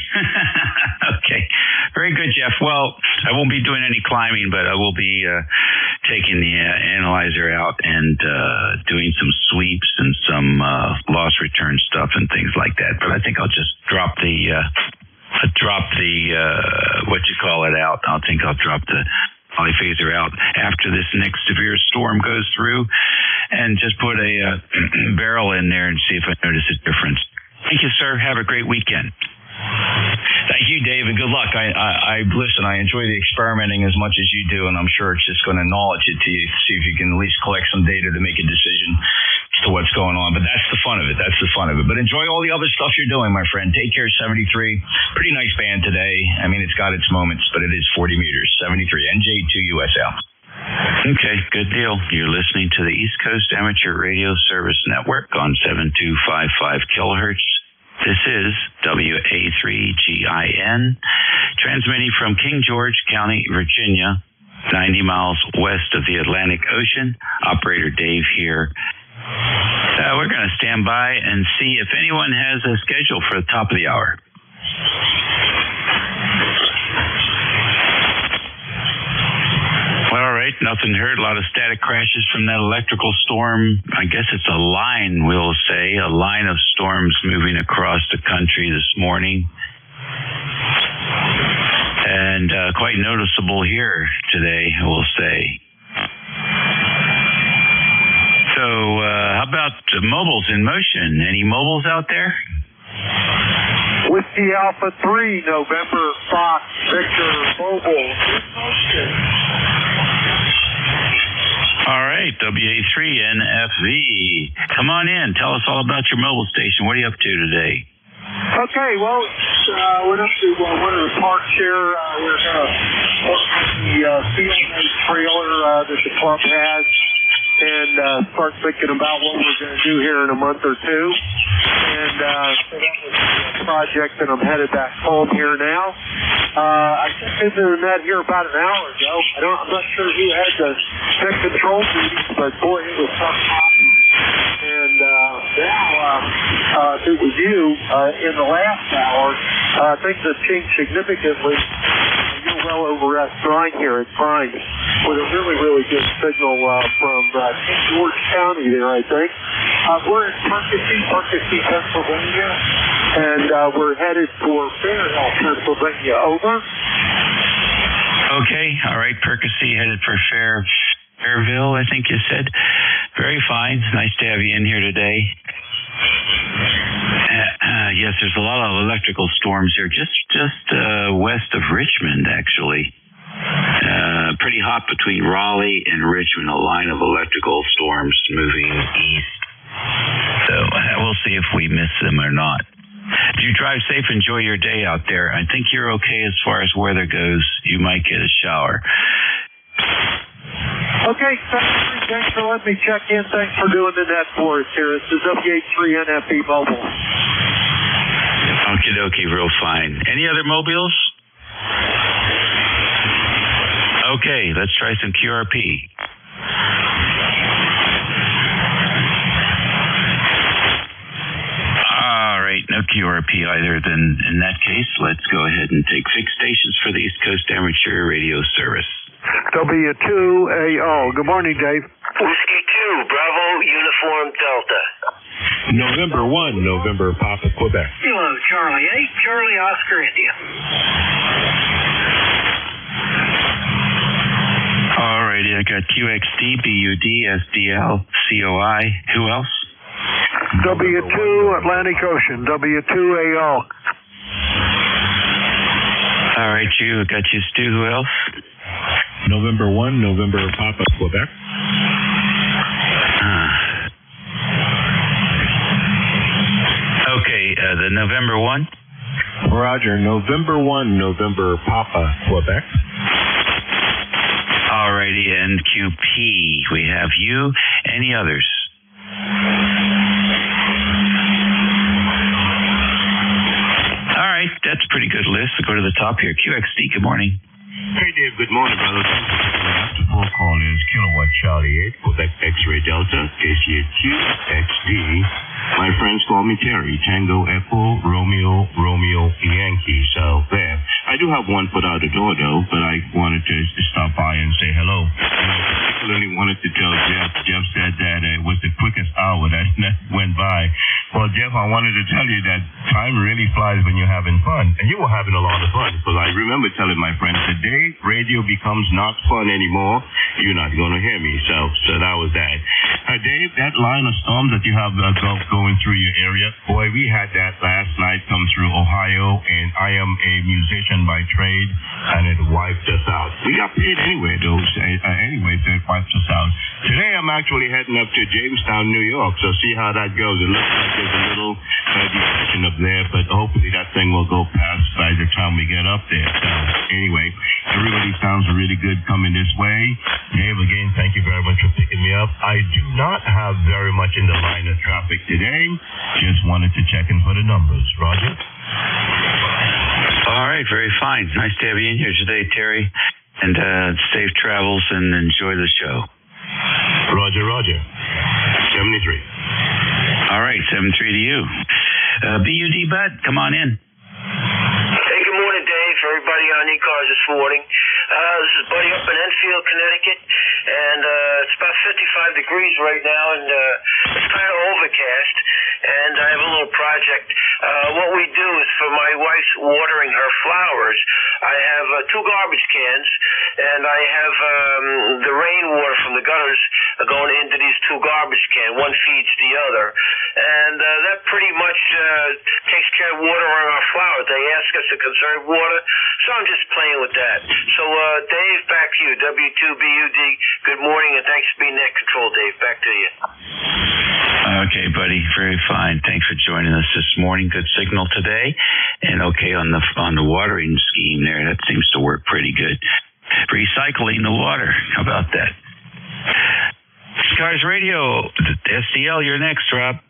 Speaker 9: Okay. Very good, Jeff. Well, I won't be doing any climbing, but I will be taking the analyzer out and doing some sweeps and some loss return stuff and things like that. But I think I'll just drop the out. I think I'll drop the polyphaser out after this next severe storm goes through and just put a barrel in there and see if I notice a difference. Thank you, sir. Have a great weekend.
Speaker 14: Thank you, Dave, and good luck. I listen, I enjoy the experimenting as much as you do, and I'm sure it's just going to knowledge it to you, see if you can at least collect some data to make a decision as to what's going on. But that's the fun of it. But enjoy all the other stuff you're doing, my friend. Take care, 73. Pretty nice band today. I mean, it's got its moments, but it is 40 meters. 73, NJ2US out.
Speaker 9: Okay, good deal. You're listening to the East Coast Amateur Radio Service Network on 7255 kilohertz. This is WA3GIN, transmitting from King George County, Virginia, 90 miles west of the Atlantic Ocean. Operator Dave here. We're going to stand by and see if anyone has a schedule for the top of the hour. All right, nothing heard. A lot of static crashes from that electrical storm. I guess it's a line, we'll say, a line of storms moving across the country this morning. And quite noticeable here today, we'll say. So how about mobiles in motion? Any mobiles out there?
Speaker 2: Whiskey Alpha 3, November, Fox, Victor, Mobile.
Speaker 9: All right, WA3NFV. Come on in. Tell us all about your mobile station. What are you up to today?
Speaker 2: Okay, well, went up to one of the parks here. We're going to work on the CMA trailer that the club has and start thinking about what we're going to do here in a month or two. And so that was a project, and I'm headed back home here now. I just visited that here about an hour ago. I'm not sure who had the tech control meeting, but boy, it was tough. And now, if it was you, in the last hour, things have changed significantly. You're well over S9 here at Pine, with a really, really good signal from King George County there, I think. We're in Percy, Pennsylvania, and we're headed for Fairhill, Pennsylvania. Over.
Speaker 9: Okay, all right, Percy headed for Fairville, I think you said. Very fine. Nice to have you in here today. Yes, there's a lot of electrical storms here, just west of Richmond, actually. Pretty hot between Raleigh and Richmond, a line of electrical storms moving east. So we'll see if we miss them or not. If you drive safe, enjoy your day out there. I think you're okay as far as weather goes. You might get a shower.
Speaker 2: Okay, thanks for letting me check in. Thanks for doing the net for us here. This is WA3NFE Mobile.
Speaker 9: Okie dokie, real fine. Any other mobiles? Okay, let's try some QRP. All right, no QRP either. Then in that case, let's go ahead and take fixed stations for the East Coast Amateur Radio Service.
Speaker 2: W2AO. Good morning, Dave.
Speaker 15: Whiskey 2, Bravo, Uniform, Delta.
Speaker 13: November 1, November Papa, Quebec.
Speaker 15: Hello, Charlie 8, Charlie Oscar, India.
Speaker 9: All righty, I got QXD, BUD, SDL, COI. Who else?
Speaker 2: W2, Atlantic Ocean. W2AO.
Speaker 9: All right, you got you, Stu. Who else?
Speaker 13: November 1, November Papa, Quebec.
Speaker 9: Okay, the November 1?
Speaker 13: Roger, November 1, November Papa, Quebec.
Speaker 9: Alrighty, NQP. We have you. Any others? All right, that's a pretty good list. We'll go to the top here. QXD, good morning.
Speaker 17: Hey, Dave. Good morning, brother. The phone call is Kilowatt Charlie 8, Quebec X-Ray Delta, KCA2, XD. My friends call me Terry, Tango Echo, Romeo, Yankee. So, there. I do have one put out the door, though, but I wanted to stop by and say hello. And I particularly wanted to tell Jeff. Jeff said that it was the quickest hour that went by. Well, Jeff, I wanted to tell you that time really flies when you're having fun. And you were having a lot of fun. Because I remember telling my friends, the day radio becomes not fun anymore, you're not going to hear me. So that was that. Dave, that line of storms that you have going through your area, boy, we had that last night come through Ohio, and I am a musician by trade, and it wiped us out. We got paid anyway, though. Anyway, so it wiped us out. Today, I'm actually heading up to Jamestown, New York, so see how that goes. It looks like there's a little depression up there, but hopefully that thing will go past by the time we get up there. So anyway, everybody sounds really good coming this way. Dave, again, thank you very much for picking me me up. I do not have very much in the line of traffic today. Just wanted to check and put the numbers. Roger.
Speaker 9: All right, very fine. Nice to have you in here today, Terry. And safe travels and enjoy the show.
Speaker 17: Roger, Roger. 73.
Speaker 9: All right, 7-3 to you. BUD Bud, come on in.
Speaker 15: Hey, good morning, Dave. Everybody on ECARS this morning. This is Buddy up in Enfield, Connecticut, and it's about 55 degrees right now, and it's kind of overcast, and I have a little project. What we do is for my wife's watering her flowers, I have 2 garbage cans, and I have the rainwater from the gutters going into these 2 garbage cans. One feeds the other, and that pretty much takes care of watering our flowers. They ask us to conserve water, so I'm just playing with that. So, Dave, back to you. W2BUD, good morning, and thanks for being net control, Dave. Back to you.
Speaker 9: Okay, buddy, very fine. Thanks for joining us this morning. Good signal today, and okay on the watering scheme there. That seems to work pretty good. Recycling the water. How about that? ECARS Radio, SDL, you're next, Rob.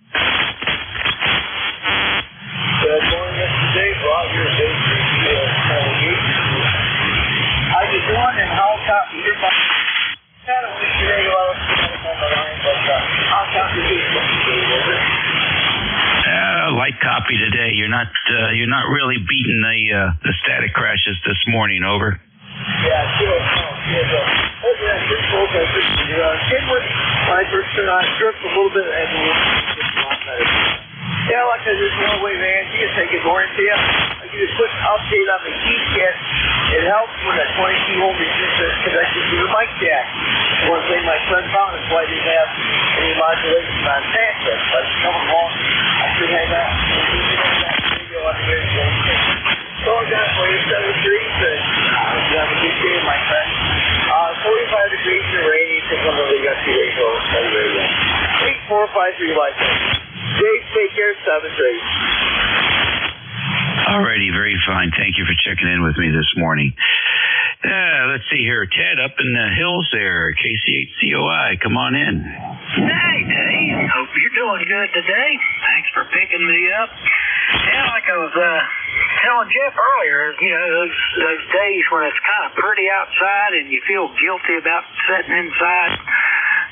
Speaker 2: Good morning, Mr. Dave. Rob here, Dave. I was wondering how copy your kind of wish today while I was on the line, but how copy
Speaker 9: Light copy today. You're not really beating the static crashes this morning. Over.
Speaker 2: Yeah, sure. Over that first bolt, I think when I first turned on, stripped a little bit, and yeah, like I just one way, man. You can take it warranty. I can just put an update on the heat kit. It helps when that 22 ohm resistor is connected to the mic jack. One thing my son found is why they didn't have any modulation on Santa. But it's coming along. I should have that. Radio on the air. So I got for you 7 degrees. You have a good day, my friend. 45 degrees and rainy. Take one of the gusty radio. 8453 light. Dave, take care. 7-3.
Speaker 9: Alrighty, very fine. Thank you for checking in with me this morning. Let's see here. Ted up in the hills there, KC8COI. Come on in.
Speaker 15: Hey, Dave. Hope you're doing good today. Thanks for picking me up. Yeah, like I was telling Jeff earlier, you know, those days when it's kind of pretty outside and you feel guilty about sitting inside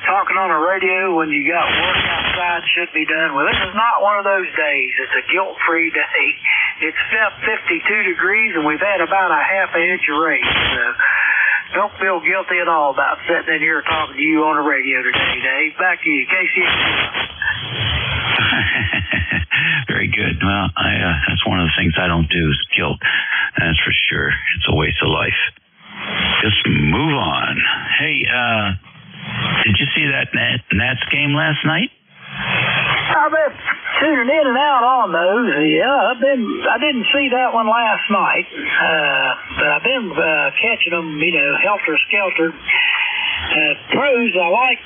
Speaker 15: talking on the radio when you got work outside should be done. Well, this is not one of those days. It's a guilt-free day. It's 52 degrees, and we've had about a half an inch of rain. So don't feel guilty at all about sitting in here talking to you on the radio today, Dave. Back to you, Casey.
Speaker 9: Very good. Well, that's one of the things I don't do is guilt. That's for sure. It's a waste of life. Just move on. Hey, did you see that Nats game last night?
Speaker 15: I've been tuning in and out on those. Yeah, I didn't see that one last night, but I've been catching them, you know, helter skelter. Pros I like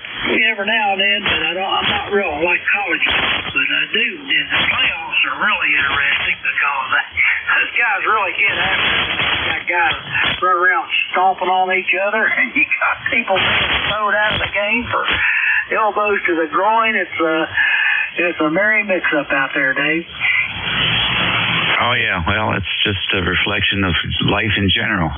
Speaker 15: every now and then, but I'm not real like college, but I do. And the playoffs are really interesting because those guys really get after it. You got guys run around stomping on each other, and you got people being thrown out of the game for elbows to the groin. It's a merry mix-up out there, Dave.
Speaker 9: Oh, yeah. Well, it's just a reflection of life in general.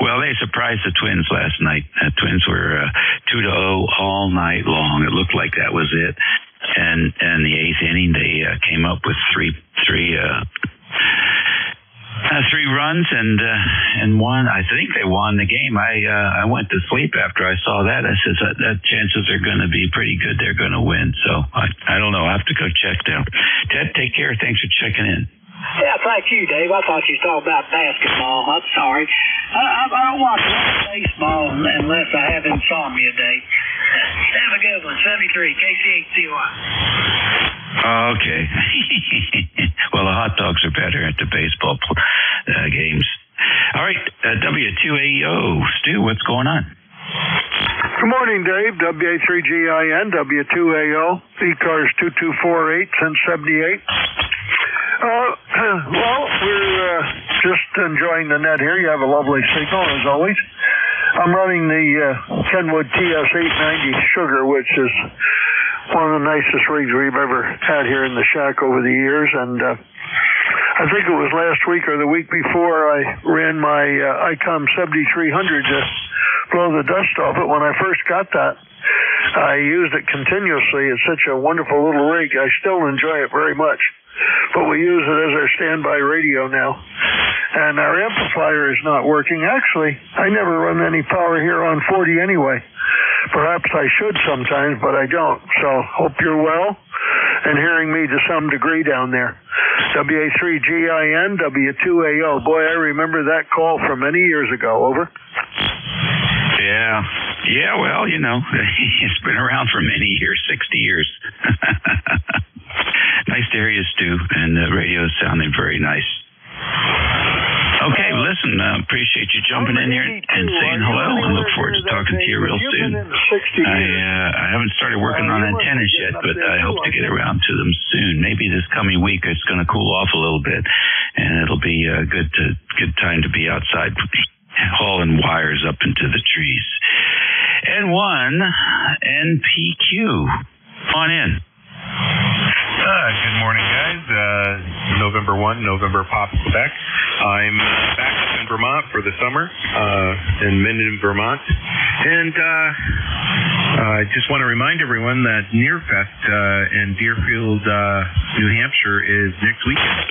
Speaker 9: Well, they surprised the Twins last night. The Twins were 2-0 all night long. It looked like that was it. And the 8th inning, they came up with three runs and won. I think they won the game. I went to sleep after I saw that. I said that chances are going to be pretty good. They're going to win. So I don't know. I have to go check them. Ted, take care. Thanks for checking in.
Speaker 15: Yeah, thank you, Dave. I thought you was talking about basketball. I'm sorry. I don't watch baseball unless I have insomnia, Dave. Have a good one. 73, KC8CY.
Speaker 9: Okay. Well, the hot dogs are better at the baseball games. All right, W2AO. Stu, what's going on?
Speaker 6: Good morning, Dave. WA3GIN, W2AO, ECARS 2248, 1078. Well, we're just enjoying the net here. You have a lovely signal, as always. I'm running the Kenwood TS-890 Sugar, which is one of the nicest rigs we've ever had here in the shack over the years. And I think it was last week or the week before I ran my ICOM 7300 to blow the dust off it. When I first got that, I used it continuously. It's such a wonderful little rig. I still enjoy it very much. But we use it as our standby radio now. And our amplifier is not working. Actually, I never run any power here on 40 anyway. Perhaps I should sometimes, but I don't. So hope you're well and hearing me to some degree down there. WA3GIN, W2AO. Boy, I remember that call from many years ago. Over.
Speaker 9: Yeah, well, you know, it's been around for many years, 60 years. Nice to hear you, Stu, and the radio is sounding very nice. Okay, listen, appreciate you jumping in here and saying hello, and look forward to talking to you real soon. I haven't started working on antennas yet, but I hope to get around to them soon. Maybe this coming week it's going to cool off a little bit, and it'll be a good time to be outside hauling wires up into the trees. N1 NPQ, on in.
Speaker 8: Good morning, guys. November 1, November Pop, Quebec. I'm back up in Vermont for the summer, in Minden, Vermont. And I just want to remind everyone that Nearfest in Deerfield, New Hampshire is next weekend.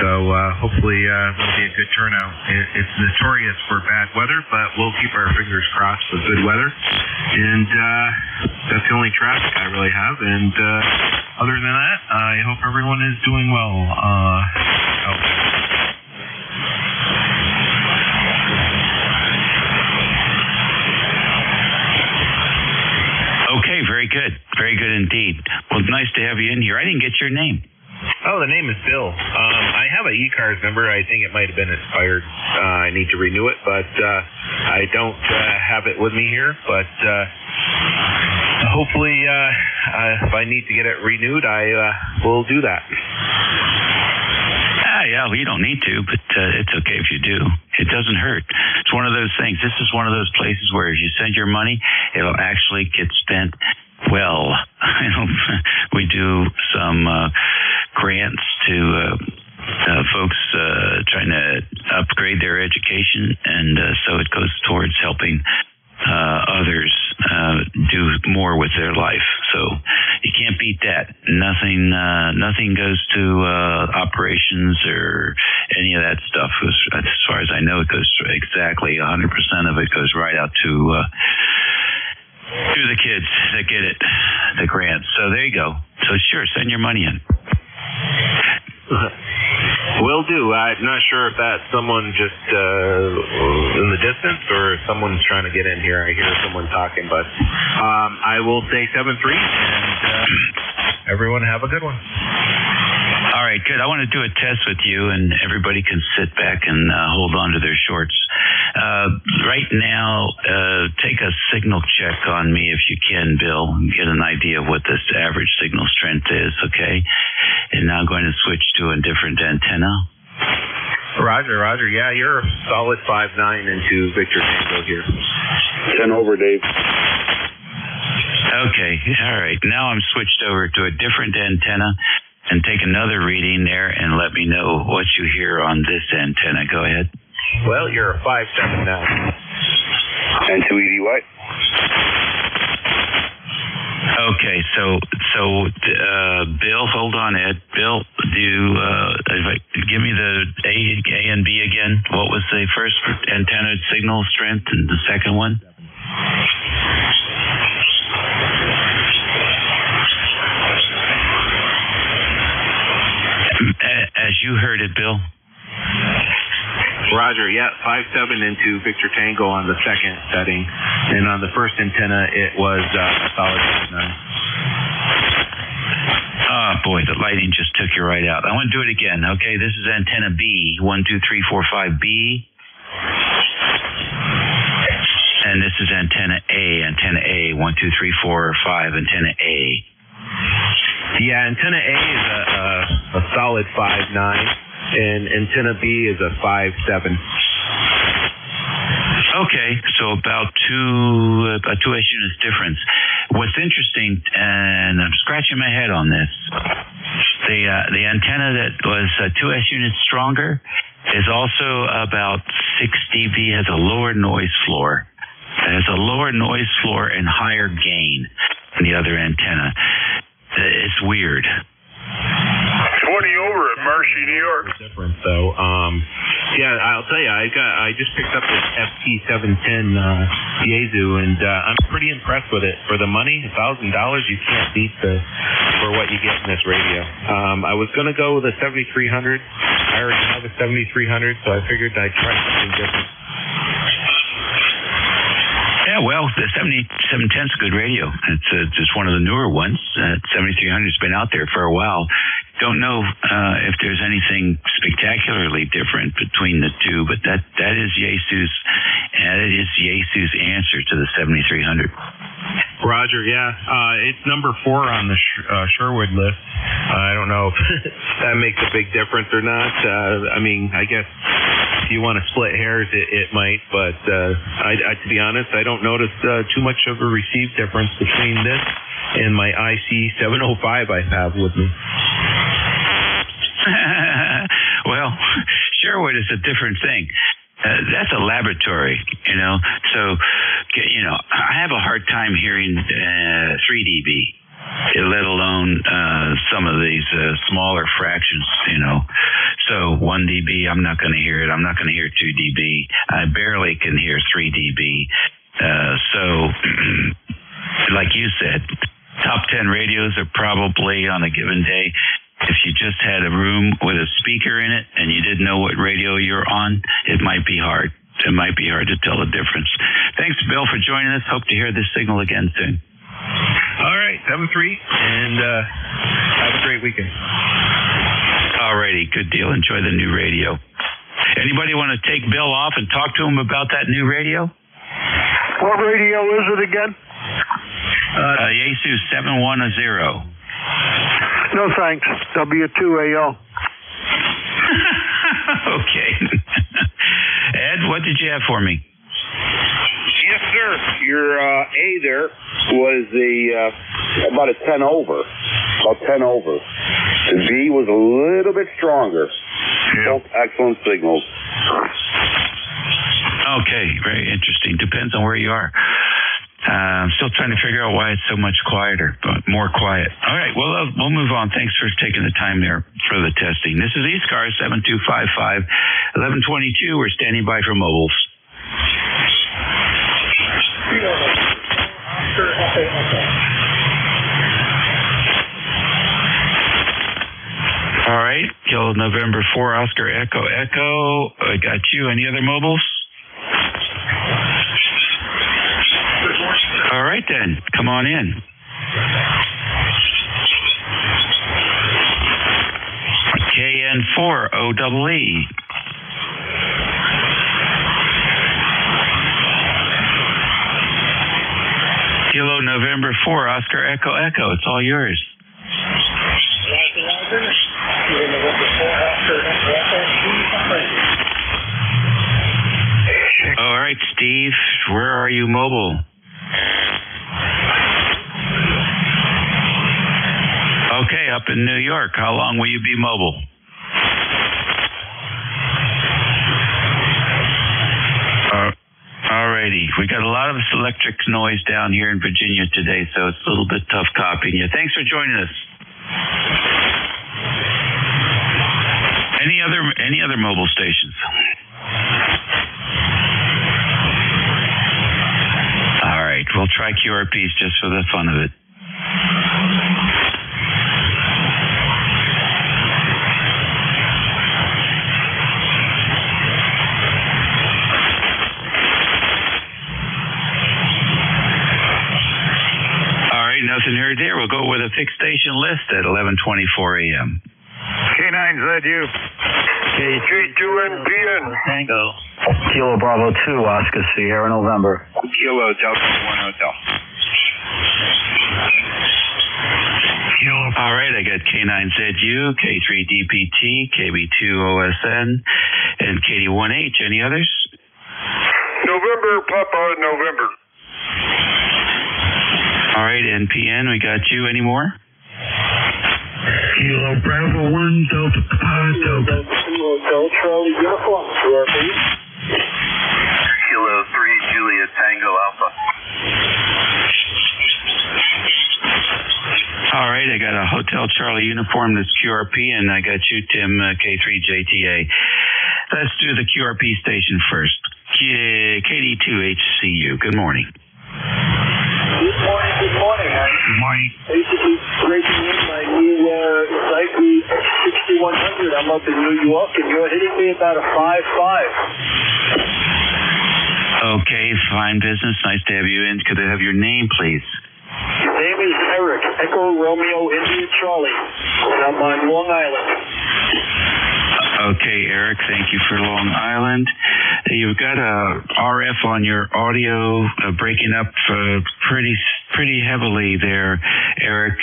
Speaker 8: So hopefully it'll be a good turnout. It's notorious for bad weather, but we'll keep our fingers crossed for good weather. And that's the only traffic I really have. And other than that, I hope everyone is doing well out there.
Speaker 9: Okay, very good. Very good indeed. Well, it's nice to have you in here. I didn't get your name.
Speaker 8: Oh, the name is Bill. I have a ECARS number. I think it might have been expired. I need to renew it, but I don't have it with me here. But hopefully, if I need to get it renewed, I will do that.
Speaker 9: Yeah, well, you don't need to, but it's okay if you do. It doesn't hurt. It's one of those things. This is one of those places where if you send your money, it'll actually get spent well. We do some grants to folks trying to upgrade their education, and so it goes towards helping others do more with their life. So you can't beat that. Nothing goes to operations or any of that stuff. As far as I know, it goes exactly 100% of it goes right out to the kids that get it, the grants. So there you go. So sure, send your money in.
Speaker 8: Will do. I'm not sure if that's someone just in the distance or if someone's trying to get in here. I hear someone talking, but I will say 7-3, and everyone have a good one.
Speaker 9: All right, good. I want to do a test with you, and everybody can sit back and hold on to their shorts. Right now, take a signal check on me if you can, Bill, and get an idea of what this average signal strength is, okay? And now I'm going to switch to a different antenna.
Speaker 8: Roger. Yeah, you're a solid 5'9" into Victor Tango here.
Speaker 3: 10 over, Dave.
Speaker 9: Okay, all right. Now I'm switched over to a different antenna. And take another reading there and let me know what you hear on this antenna. Go ahead.
Speaker 8: Well, you're a 5'7" now.
Speaker 3: And 2EDY.
Speaker 9: Okay, so Bill, hold on, Ed. Bill, give me the A and B again. What was the first antenna signal strength and the second one? As you heard it, Bill.
Speaker 8: Roger, yeah, 5'7" into Victor Tango on the second setting, and on the first antenna it was a solid 5'9".
Speaker 9: Oh boy, the lighting just took you right out. I want to do it again. Okay, this is antenna B, 1, 2, 3, 4, 5B, and this is antenna A, 1, 2, 3, 4, 5, antenna A.
Speaker 8: Yeah, antenna A is a solid 5'9", and antenna B is a 5'7".
Speaker 9: Okay, so about 2 units difference. What's interesting, and I'm scratching my head on this, the antenna that was 2S units stronger is also about 6 dB, has a lower noise floor. It has a lower noise floor and higher gain than the other antenna. It's weird.
Speaker 3: 20 over at Marcy, New York.
Speaker 8: Different though. Yeah, I'll tell you, I just picked up this FT710 Yaesu, and I'm pretty impressed with it. For the money, $1,000, you can't beat for what you get in this radio. I was going to go with a 7300. I already have a 7300, so I figured I'd try something different.
Speaker 9: Yeah, well, the 7710 is a good radio. It's just one of the newer ones. 7300 has been out there for a while. Don't know if there's anything spectacularly different between the two, but that is Yaesu's answer to the 7300.
Speaker 8: Roger, yeah. It's number 4 on the Sherwood list. I don't know if that makes a big difference or not. I mean, I guess if you want to split hairs, it might, but to be honest, I don't notice too much of a received difference between this and my IC 705 I have with me.
Speaker 9: Well, Sherwood is a different thing. That's a laboratory, so, I have a hard time hearing 3 dB, let alone some of these smaller fractions, So 1 dB, I'm not going to hear it. I'm not going to hear 2 dB. I barely can hear 3 dB. So, like you said, top 10 radios are probably on a given day. If you just had a room with a speaker in it and you didn't know what radio you're on, it might be hard. It might be hard to tell the difference. Thanks, Bill, for joining us. Hope to hear this signal again soon.
Speaker 8: All right, 7-3, and have a great weekend.
Speaker 9: All righty, good deal. Enjoy the new radio. Anybody want to take Bill off and talk to him about that new radio?
Speaker 6: What radio is it again?
Speaker 9: Yaesu 710.
Speaker 6: No thanks. W2AO.
Speaker 9: Okay. Ed, what did you have for me?
Speaker 10: Yes, sir. Your A there was about a 10 over. About 10 over. The B was a little bit stronger. Both excellent signals.
Speaker 9: Okay, very interesting. Depends on where you are. I'm still trying to figure out why it's so much quieter, but more quiet. All right, well, we'll move on. Thanks for taking the time there for the testing. This is ECARS 7255 1122. We're standing by for mobiles. All right, Kilo November 4 Oscar Echo Echo. I got you. Any other mobiles? All right, then. Come on in. KN4 OEE. Kilo November 4 Oscar Echo Echo. It's all yours. All right, Steve. Where are you mobile? Okay, up in New York. How long will you be mobile? Alrighty. We got a lot of electric noise down here in Virginia today, so it's a little bit tough copying you. Thanks for joining us. Any other mobile stations? All right, we'll try QRPs just for the fun of it. Nothing heard there. We'll go with a fixed station list at 11:24 a.m.
Speaker 12: K9ZU.
Speaker 10: K32NPN.
Speaker 12: Tango. Kilo Bravo 2, Oscar Sierra November.
Speaker 3: Kilo Delta 1 Hotel.
Speaker 9: All right, I got K9ZU, K3DPT, KB2OSN, and KD1H. Any others?
Speaker 10: November
Speaker 3: Papa, November.
Speaker 9: All right, NPN, we got you. Any more?
Speaker 1: Kilo Bravo 1 Delta Papa Delta.
Speaker 2: Hotel Charlie Uniform, QRP.
Speaker 5: Kilo 3 Juliet Tango Alpha.
Speaker 9: All right, I got a Hotel Charlie uniform that's QRP, and I got you, Tim, K3JTA. Let's do the QRP station first. KD2HCU, good morning.
Speaker 2: Good morning.
Speaker 1: Good morning.
Speaker 2: Basically, breaking in my new Zyke X6100. I'm up in New York, and you're hitting me about a 5.5.
Speaker 9: Okay, fine business. Nice to have you in. Could I have your name, please?
Speaker 2: His name is Eric, Echo Romeo India Charlie, and I'm on Long Island.
Speaker 9: Okay, Eric, thank you for Long Island. You've got a RF on your audio breaking up pretty heavily there, Eric.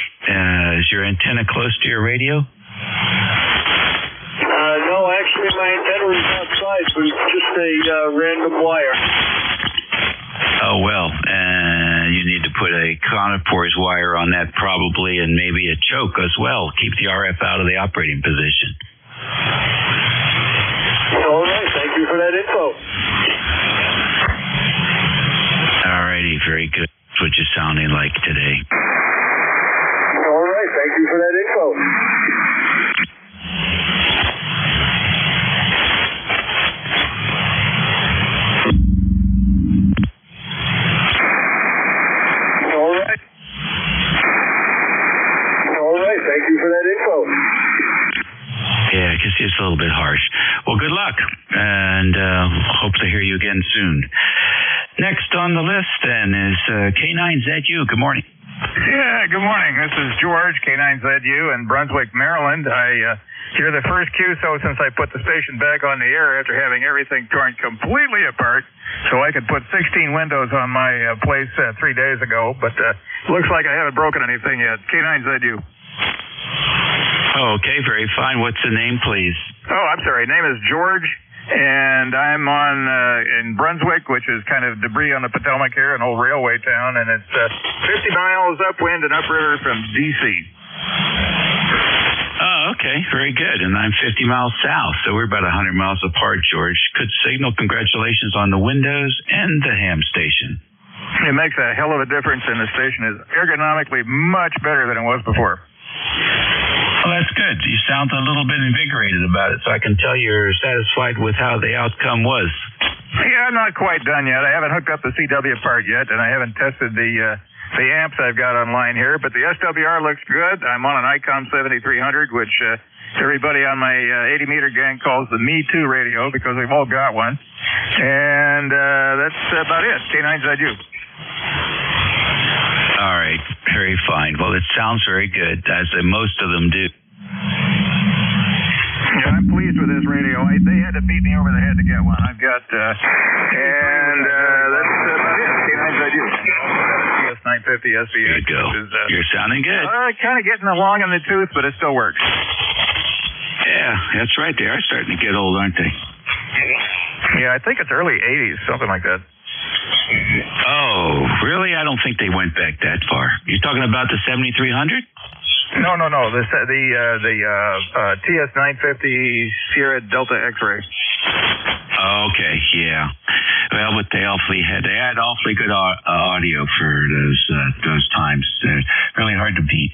Speaker 9: Is your antenna close to your radio?
Speaker 2: No, actually my antenna is outside, but it's just a random wire.
Speaker 9: Oh, well, you need to put a counterpoise wire on that probably, and maybe a choke as well. Keep the RF out of the operating position.
Speaker 2: All right, thank you for that info.
Speaker 9: All righty, very good. That's what you're sounding like today.
Speaker 2: All right, thank you for that info. All right, thank you for that info.
Speaker 9: Yeah, I can see it's a little bit harsh. Well, good luck, and hope to hear you again soon. Next on the list, then, is K9ZU. Good morning.
Speaker 12: Yeah, good morning. This is George, K9ZU in Brunswick, Maryland. You're the first QSO since I put the station back on the air after having everything torn completely apart, so I could put 16 windows on my place 3 days ago, but looks like I haven't broken anything yet. K9ZU.
Speaker 9: Oh, okay, very fine. What's the name, please?
Speaker 12: Oh, I'm sorry. Name is George, and I'm on in Brunswick, which is kind of debris on the Potomac here, an old railway town, and it's 50 miles upwind and upriver from D.C.
Speaker 9: Oh, okay, very good. And I'm 50 miles south, so we're about 100 miles apart, George. Good signal. Congratulations on the windows and the ham station.
Speaker 12: It makes a hell of a difference, and the station is ergonomically much better than it was before.
Speaker 9: Well, that's good. You sound a little bit invigorated about it, so I can tell you're satisfied with how the outcome was.
Speaker 12: Yeah, I'm not quite done yet. I haven't hooked up the CW part yet, and I haven't tested the amps I've got online here, but the SWR looks good. I'm on an ICOM 7300, which everybody on my 80-meter gang calls the Me Too radio because we've all got one. And that's about it. K9ZU.
Speaker 9: All right, very fine. Well, it sounds very good, as most of them do.
Speaker 12: Yeah, I'm pleased with this radio. They had to beat me over the head to get one. I've got, and that's about it. K9ZU. TS950 SVH.
Speaker 9: There you go. You're sounding good.
Speaker 12: Kind of getting along in the tooth, but it still works.
Speaker 9: Yeah, that's right. They are starting to get old, aren't they?
Speaker 12: Yeah, I think it's early 80s, something like that.
Speaker 9: Oh, really? I don't think they went back that far. You're talking about the 7300?
Speaker 12: No. The TS950 Sierra Delta X-ray.
Speaker 9: Okay, yeah. Well, but they had awfully good audio for those times. Really hard to beat.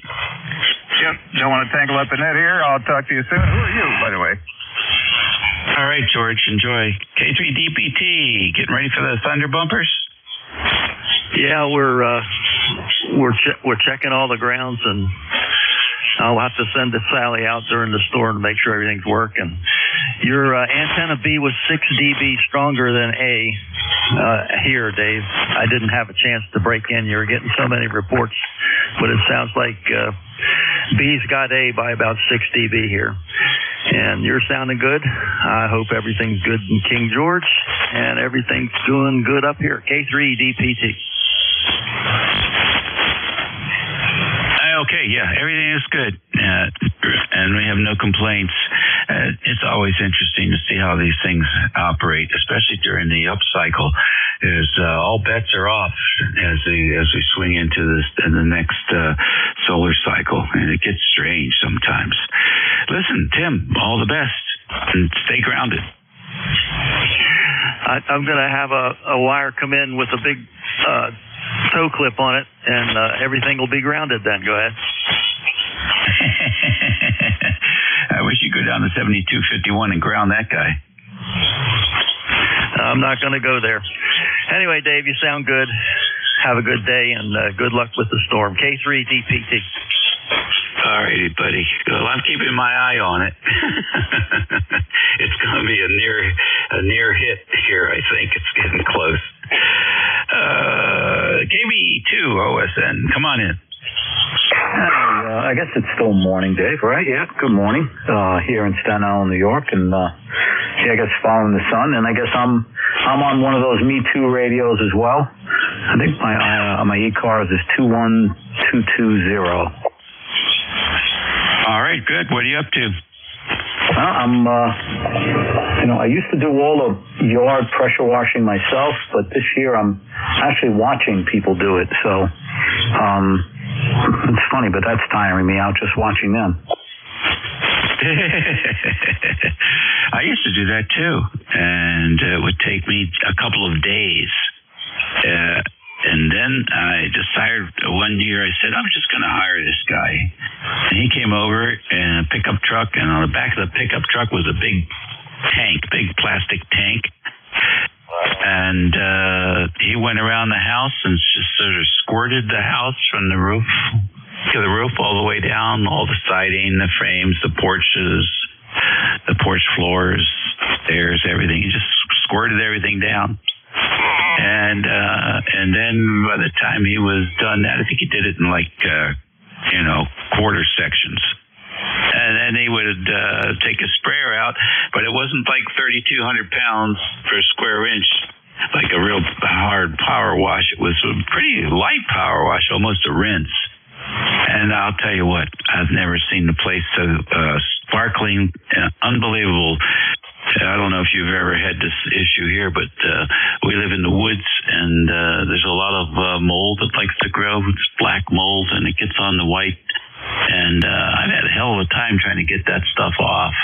Speaker 12: Yep. Don't want to tangle up in that here. I'll talk to you soon. Who are you, by the way?
Speaker 9: All right, George. Enjoy. K3DPT. Getting ready for the Thunder Bumpers?
Speaker 16: Yeah, we're checking all the grounds, and I'll have to send Sally out there in the store to make sure everything's working. Your antenna B was 6 dB stronger than A here, Dave. I didn't have a chance to break in. You're getting so many reports, but it sounds like B's got A by about 6 dB here. And you're sounding good. I hope everything's good in King George, and everything's doing good up here. K3DPT.
Speaker 9: okay. Yeah, everything is good, and we have no complaints. It's always interesting to see how these things operate, especially during the upcycle. Is all bets are off as we swing into the next solar cycle, and it gets strange sometimes. Listen, Tim, all the best, and stay grounded.
Speaker 16: I'm going to have a wire come in with a big tow clip on it, and everything will be grounded then. Go ahead.
Speaker 9: I wish you'd go down to 7251 and ground that guy.
Speaker 16: I'm not going to go there. Anyway, Dave, you sound good. Have a good day, and good luck with the storm. K3 DPT.
Speaker 9: All righty, buddy. Well, I'm keeping my eye on it. It's going to be a near hit here, I think. It's getting close. KB2OSN, come on in.
Speaker 19: I guess it's still morning, Dave, right? Yeah, good morning. Here in Staten Island, New York, and I guess following the sun, and I guess I'm on one of those Me Too radios as well. I think my ECARS is 21220.
Speaker 9: All right, good. What are you up to?
Speaker 19: I'm, I used to do all the yard pressure washing myself, but this year I'm actually watching people do it. So, it's funny, but that's tiring me out just watching them.
Speaker 9: I used to do that too, and it would take me a couple of days. And then I decided one year, I said, I'm just going to hire this guy. And he came over in a pickup truck, and on the back of the pickup truck was a big plastic tank. And he went around the house and just sort of squirted the house from the roof to the roof all the way down, all the siding, the frames, the porches, the porch floors, stairs, everything. He just squirted everything down. And then by the time he was done that, I think he did it in quarter sections. And then he would take a sprayer out, but it wasn't like 3,200 pounds per square inch, like a real hard power wash. It was a pretty light power wash, almost a rinse. And I'll tell you what, I've never seen the place so sparkling, unbelievable. I don't know if you've ever had this issue here, but we live in the woods, and there's a lot of mold that likes to grow. It's black mold, and it gets on the white. And I've had a hell of a time trying to get that stuff off.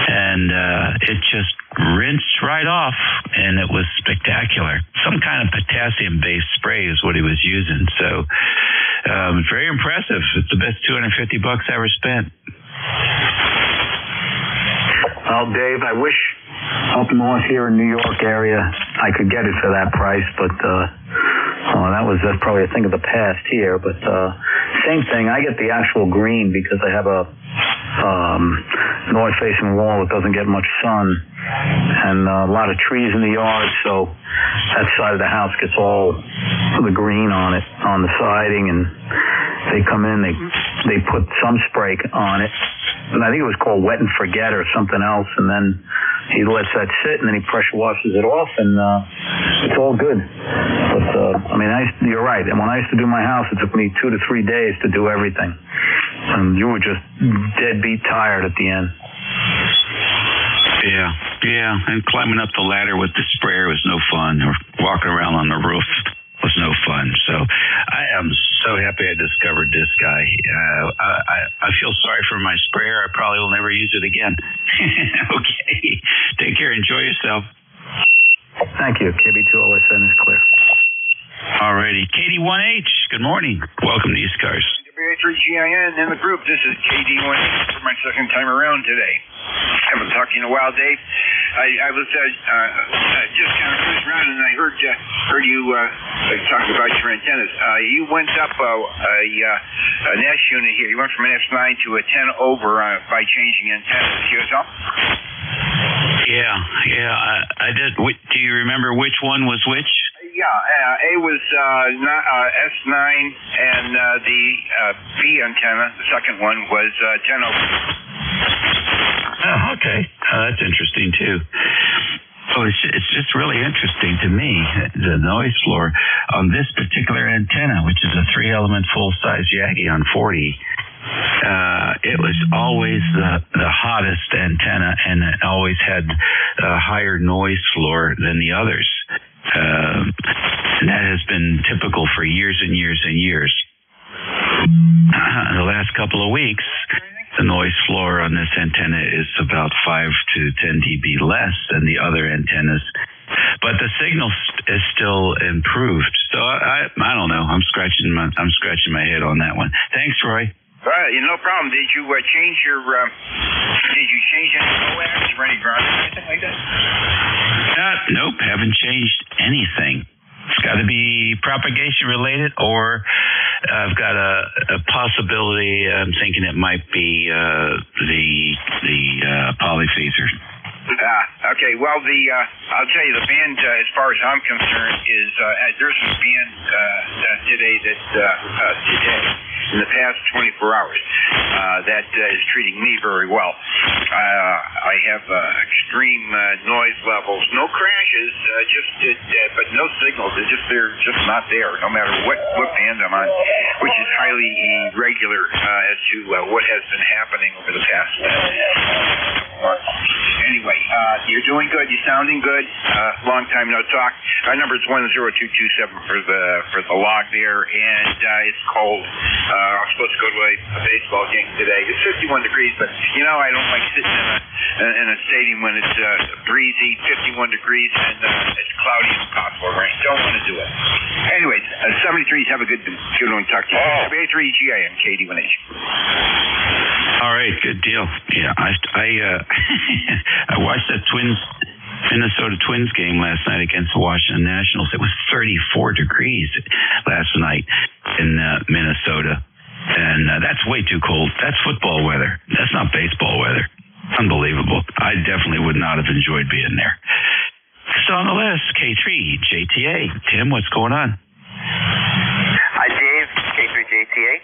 Speaker 9: And it just rinsed right off, and it was spectacular. Some kind of potassium-based spray is what he was using. So very impressive. It's the best $250 I ever spent.
Speaker 19: Well, Dave, I wish up north here in New York area I could get it for that price, but that's probably a thing of the past here. But same thing, I get the actual green because I have a north-facing wall that doesn't get much sun, and a lot of trees in the yard, so that side of the house gets all the green on it, on the siding, and they come in, they put some spray on it, and I think it was called Wet and Forget or something else, and then he lets that sit, and then he pressure washes it off, and it's all good. But, you're right, and when I used to do my house, it took me 2 to 3 days to do everything, and you were just deadbeat tired at the end.
Speaker 9: Yeah, and climbing up the ladder with the sprayer was no fun, or walking around on the roof was no fun. So I am so happy I discovered this guy. I feel sorry for my sprayer. I probably will never use it again. Okay. Take care. Enjoy yourself.
Speaker 19: Thank you. KB2OSN is clear.
Speaker 9: All righty. KD1H, good morning. Welcome to ECARS.
Speaker 22: W3GIN in the group. This is KD1H for my second time around today. Haven't talked to you in a while, Dave. I was just kind of cruising around, and I heard you talking about your antennas. You went up an S unit here. You went from an S9 to a 10 over by changing antennas. QSL?
Speaker 9: Yeah, I did. Do you remember which one was which?
Speaker 22: Yeah, A was S9, and the B antenna, the second one, was 10 over.
Speaker 9: Oh, okay. That's interesting, too. Well, it's just really interesting to me, the noise floor on this particular antenna, which is a 3-element full-size Yagi on 40. It was always the hottest antenna, and it always had a higher noise floor than the others. And that has been typical for years and years and years. The last couple of weeks, the noise floor on this antenna is about 5 to 10 dB less than the other antennas, but the signal is still improved. So I don't know. I'm scratching my head on that one. Thanks, Roy.
Speaker 22: No problem. Did you change your? Did you change any coax or any ground or anything like that?
Speaker 9: Nope. Haven't changed anything. It's got to be propagation related, or I've got a possibility. I'm thinking it might be the polyphaser.
Speaker 22: Okay. Well, I'll tell you, the band, as far as I'm concerned, is there's a band today in the past 24 hours that is treating me very well. I have extreme noise levels, no crashes, but no signals. They're just not there, no matter what band I'm on, which is highly irregular as to what has been happening over the past months. Anyway, you're doing good. You're sounding good. Long time no talk. Our number is 10227 for the log there, and it's cold. I'm supposed to go to a baseball game today. It's 51 degrees, but I don't like sitting in a stadium when it's breezy, 51 degrees, and it's cloudy and possible rain. Don't want to do it. Anyways, 73s. Have a good one. Talk to you. A3GI and KD1H.
Speaker 9: All right, good deal. Yeah, I watched that Minnesota Twins game last night against the Washington Nationals. It was 34 degrees last night in Minnesota, and that's way too cold. That's football weather. That's not baseball weather. Unbelievable. I definitely would not have enjoyed being there. So on the list, K3 JTA. Tim, what's going on?
Speaker 11: Hi, Dave. K3 JTA.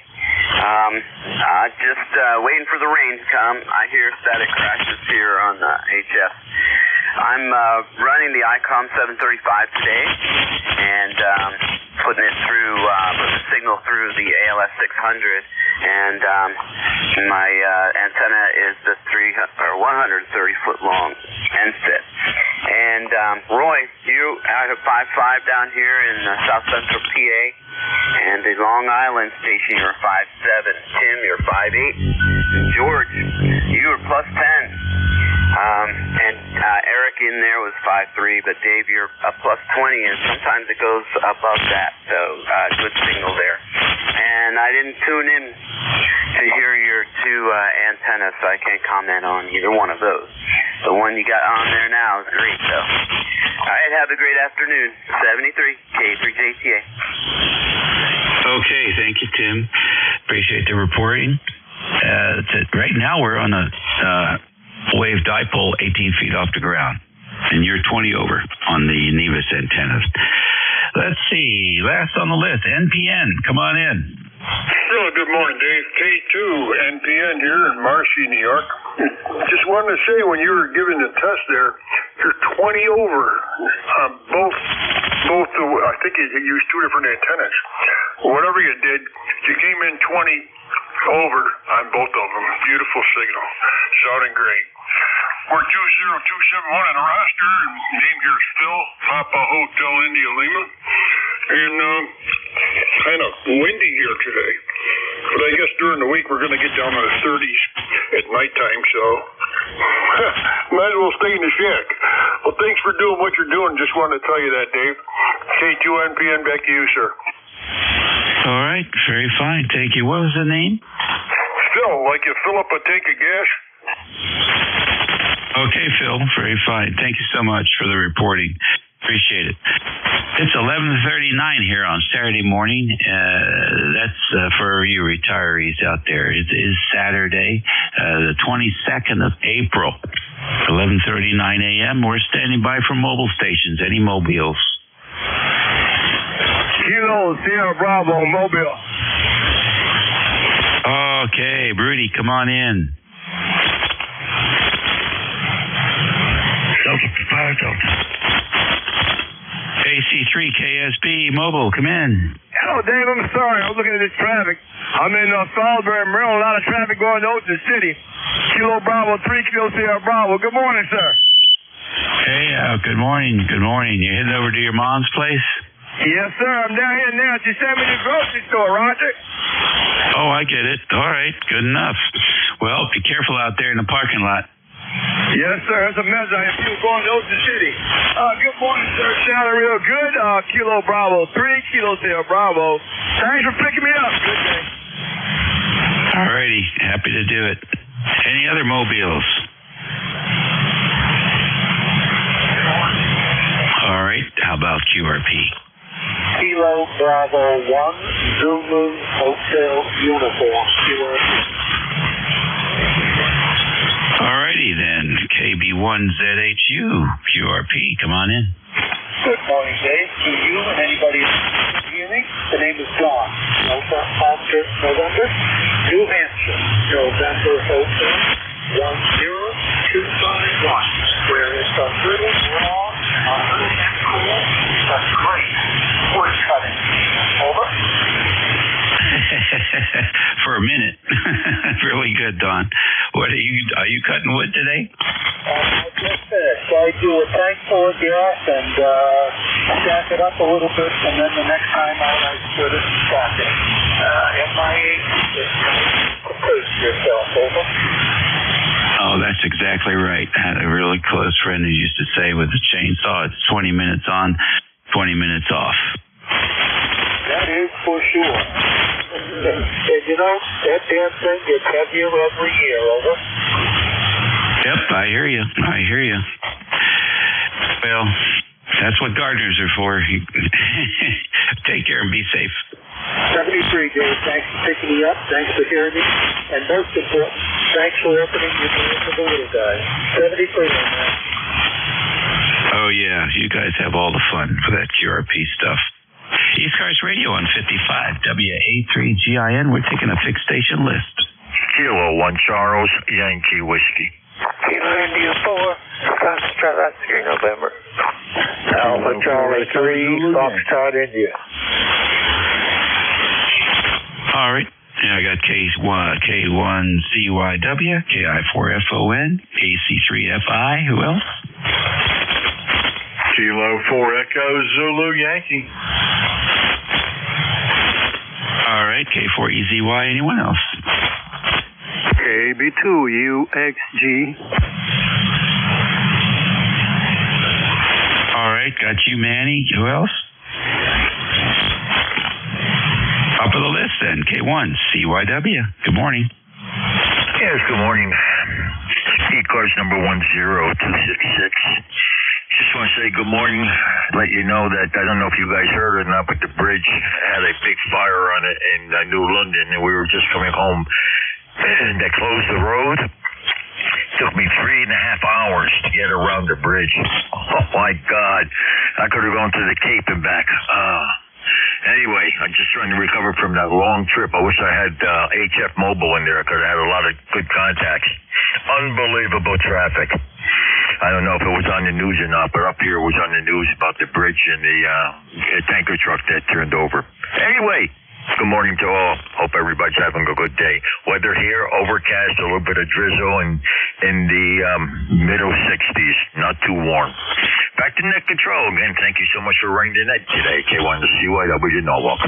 Speaker 11: Just waiting for the rain to come. I hear static crashes here on HF. I'm running the ICOM 735 today and putting the signal through the ALS 600, and my antenna is the 130-foot long NFIT. And Roy, I have 5.5 down here in South Central PA, and the Long Island station, you're 5.7. Tim, you're 5.8. George, you were plus 10. And Eric in there was 5.3, but Dave, you're a plus 20, and sometimes it goes above that, so good signal there. And I didn't tune in to hear your two antennas, so I can't comment on either one of those. The one you got on there now is great, though. All right, have a great afternoon. 73, K3JTA.
Speaker 9: Okay, thank you, Tim. Appreciate the reporting. Right now we're on a wave dipole 18 feet off the ground, and you're 20 over on the Nevis antennas. Let's see, last on the list, NPN, come on in.
Speaker 6: Well, good morning, Dave. K2 NPN here in Marcy, New York. Just wanted to say, when you were giving the test there, you're 20 over on both I think you used two different antennas. Whatever you did, you came in 20 over on both of them. Beautiful signal. Sounding great. We're 20271 on the roster, and name here is Phil, Papa Hotel India Lima. And kind of windy here today. But I guess during the week we're going to get down to the 30s at nighttime, so might as well stay in the shack. Well, thanks for doing what you're doing. Just wanted to tell you that, Dave. K2NPN, back to you, sir.
Speaker 9: All right, very fine. Thank you. What was the name?
Speaker 6: Phil, like you fill up a tank of gas.
Speaker 9: Okay, Phil, very fine. Thank you so much for the reporting. Appreciate it. It's 11:39 here on Saturday morning. That's for you retirees out there. It is Saturday, the 22nd of April, 11:39 a.m. We're standing by for mobile stations. Any mobiles?
Speaker 18: Kilo Sierra Bravo, mobile.
Speaker 9: Okay, Rudy, come on in.
Speaker 1: Delta 5 Delta.
Speaker 9: AC3 KSB Mobile, come in.
Speaker 18: Hello, Dave. I'm sorry. I was looking at this traffic. I'm in Salisbury, Maryland. A lot of traffic going to Ocean City. Kilo Bravo 3, Kilo Sierra Bravo. Good morning, sir.
Speaker 9: Hey, good morning. Good morning. You heading over to your mom's place?
Speaker 18: Yes, sir. I'm down here now. She sent me to the grocery store, Roger.
Speaker 9: Oh, I get it. All right. Good enough. Well, be careful out there in the parking lot.
Speaker 18: Yes, sir. It's a mess out here. People going to Ocean City. Good morning, sir. Sounding real good. Kilo Bravo 3, Kilo Sierra Bravo. Thanks for picking me up. Good day.
Speaker 9: All righty. Happy to do it. Any other mobiles? All right. How about QRP?
Speaker 2: Kilo Bravo 1, Zulu Hotel Uniform, QRP.
Speaker 9: All righty then. KB1ZHU, QRP. Come on in.
Speaker 2: Good morning, Dave. To you and anybody else hearing. The name is John. November, New Hampshire. November Hotel 10251. Where it's a little raw, a little bit cool, but great. Wood cutting. Over.
Speaker 9: For a minute. Really good, Don. What are you cutting wood today?
Speaker 2: I just finished. I do a tank full of gas and stack it up a little bit, and then the next time out I split it and stack it. MIA, compose yourself, over.
Speaker 9: Oh, that's exactly right. I had a really close friend who used to say with the chainsaw, it's 20 minutes on, 20 minutes off.
Speaker 2: That is for sure. And you know, that damn thing gets heavier every year, over.
Speaker 9: Yep, I hear you. Well, that's what gardeners are for. Take care and be safe.
Speaker 2: 73, Dave. Thanks for picking me up. Thanks for hearing me. And most important, thanks for opening your door for the little guy. 73 on that.
Speaker 9: Oh, yeah. You guys have all the fun for that QRP stuff. ECARS Radio on 55 WA3GIN. We're taking a fixed station list.
Speaker 4: Kilo 1 Charles Yankee Whiskey.
Speaker 2: Kilo India 4, Foxtrot 3 November. Alpha Charlie 3, Foxtrot India.
Speaker 9: All right. Yeah, I got K1CYW, KI4FON, AC3FI. Who else?
Speaker 4: Kilo 4 Echo Zulu Yankee.
Speaker 9: All right, K4EZY. Anyone else?
Speaker 6: KB2UXG.
Speaker 9: All right, got you, Manny. Who else? Top of the list then, K1CYW. Good morning.
Speaker 4: Yes, good morning. ECARS number 10266. Just want to say good morning. Let you know that I don't know if you guys heard or not, but the bridge had a big fire on it in New London, and we were just coming home, and they closed the road. Took me 3.5 hours to get around the bridge. Oh my God! I could have gone to the Cape and back. Anyway, I'm just trying to recover from that long trip. I wish I had HF Mobile in there. I could have had a lot of good contacts. Unbelievable traffic. I don't know if it was on the news or not, but up here it was on the news about the bridge and the tanker truck that turned over. Anyway, good morning to all. Hope everybody's having a good day. Weather here, overcast, a little bit of drizzle, and in the middle 60s. Not too warm. Back to net control again. Thank you so much for running the net today. K1 to CYW Norwalk.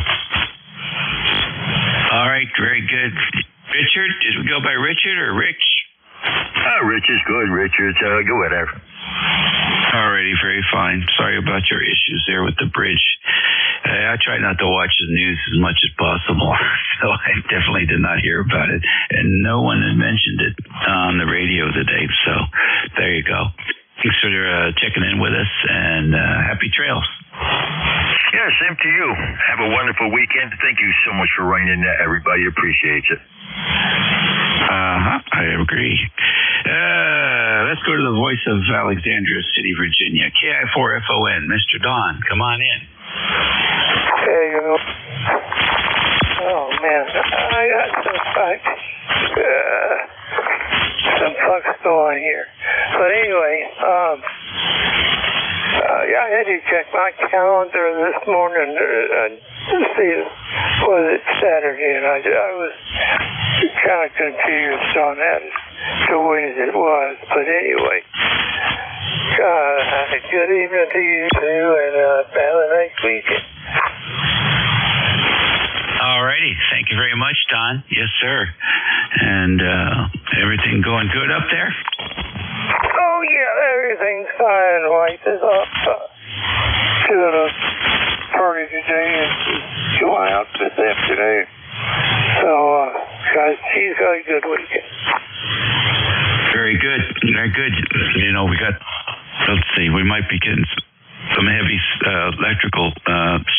Speaker 9: All right, very good. Richard, did we go by Richard or Rich?
Speaker 4: Rich is good. Richard's go whatever.
Speaker 9: Alrighty, very fine. Sorry about your issues there with the bridge. I try not to watch the news as much as possible, so I definitely did not hear about it. And no one had mentioned it on the radio today, so there you go. Thanks for checking in with us, and happy trails.
Speaker 4: Yeah, same to you. Have a wonderful weekend. Thank you so much for running in there. Everybody appreciates it.
Speaker 9: I agree. Let's go to the voice of Alexandria City, Virginia. KI4FON, Mr. Don, come on in.
Speaker 2: Hey, oh man, I got some fucks going here. But anyway,
Speaker 20: check my calendar this morning to see was it Saturday, and I was kind of confused on that as to when it was. But anyway, good evening to you too, and have a nice weekend.
Speaker 9: All righty. Thank you very much, Don. Yes, sir. And everything going good up there?
Speaker 20: Oh, yeah, everything's fine. Wife is up doing a party today, and she's going out this afternoon. So, she's got a good weekend.
Speaker 9: Very good. Very good. You know, let's see, we might be getting some heavy electrical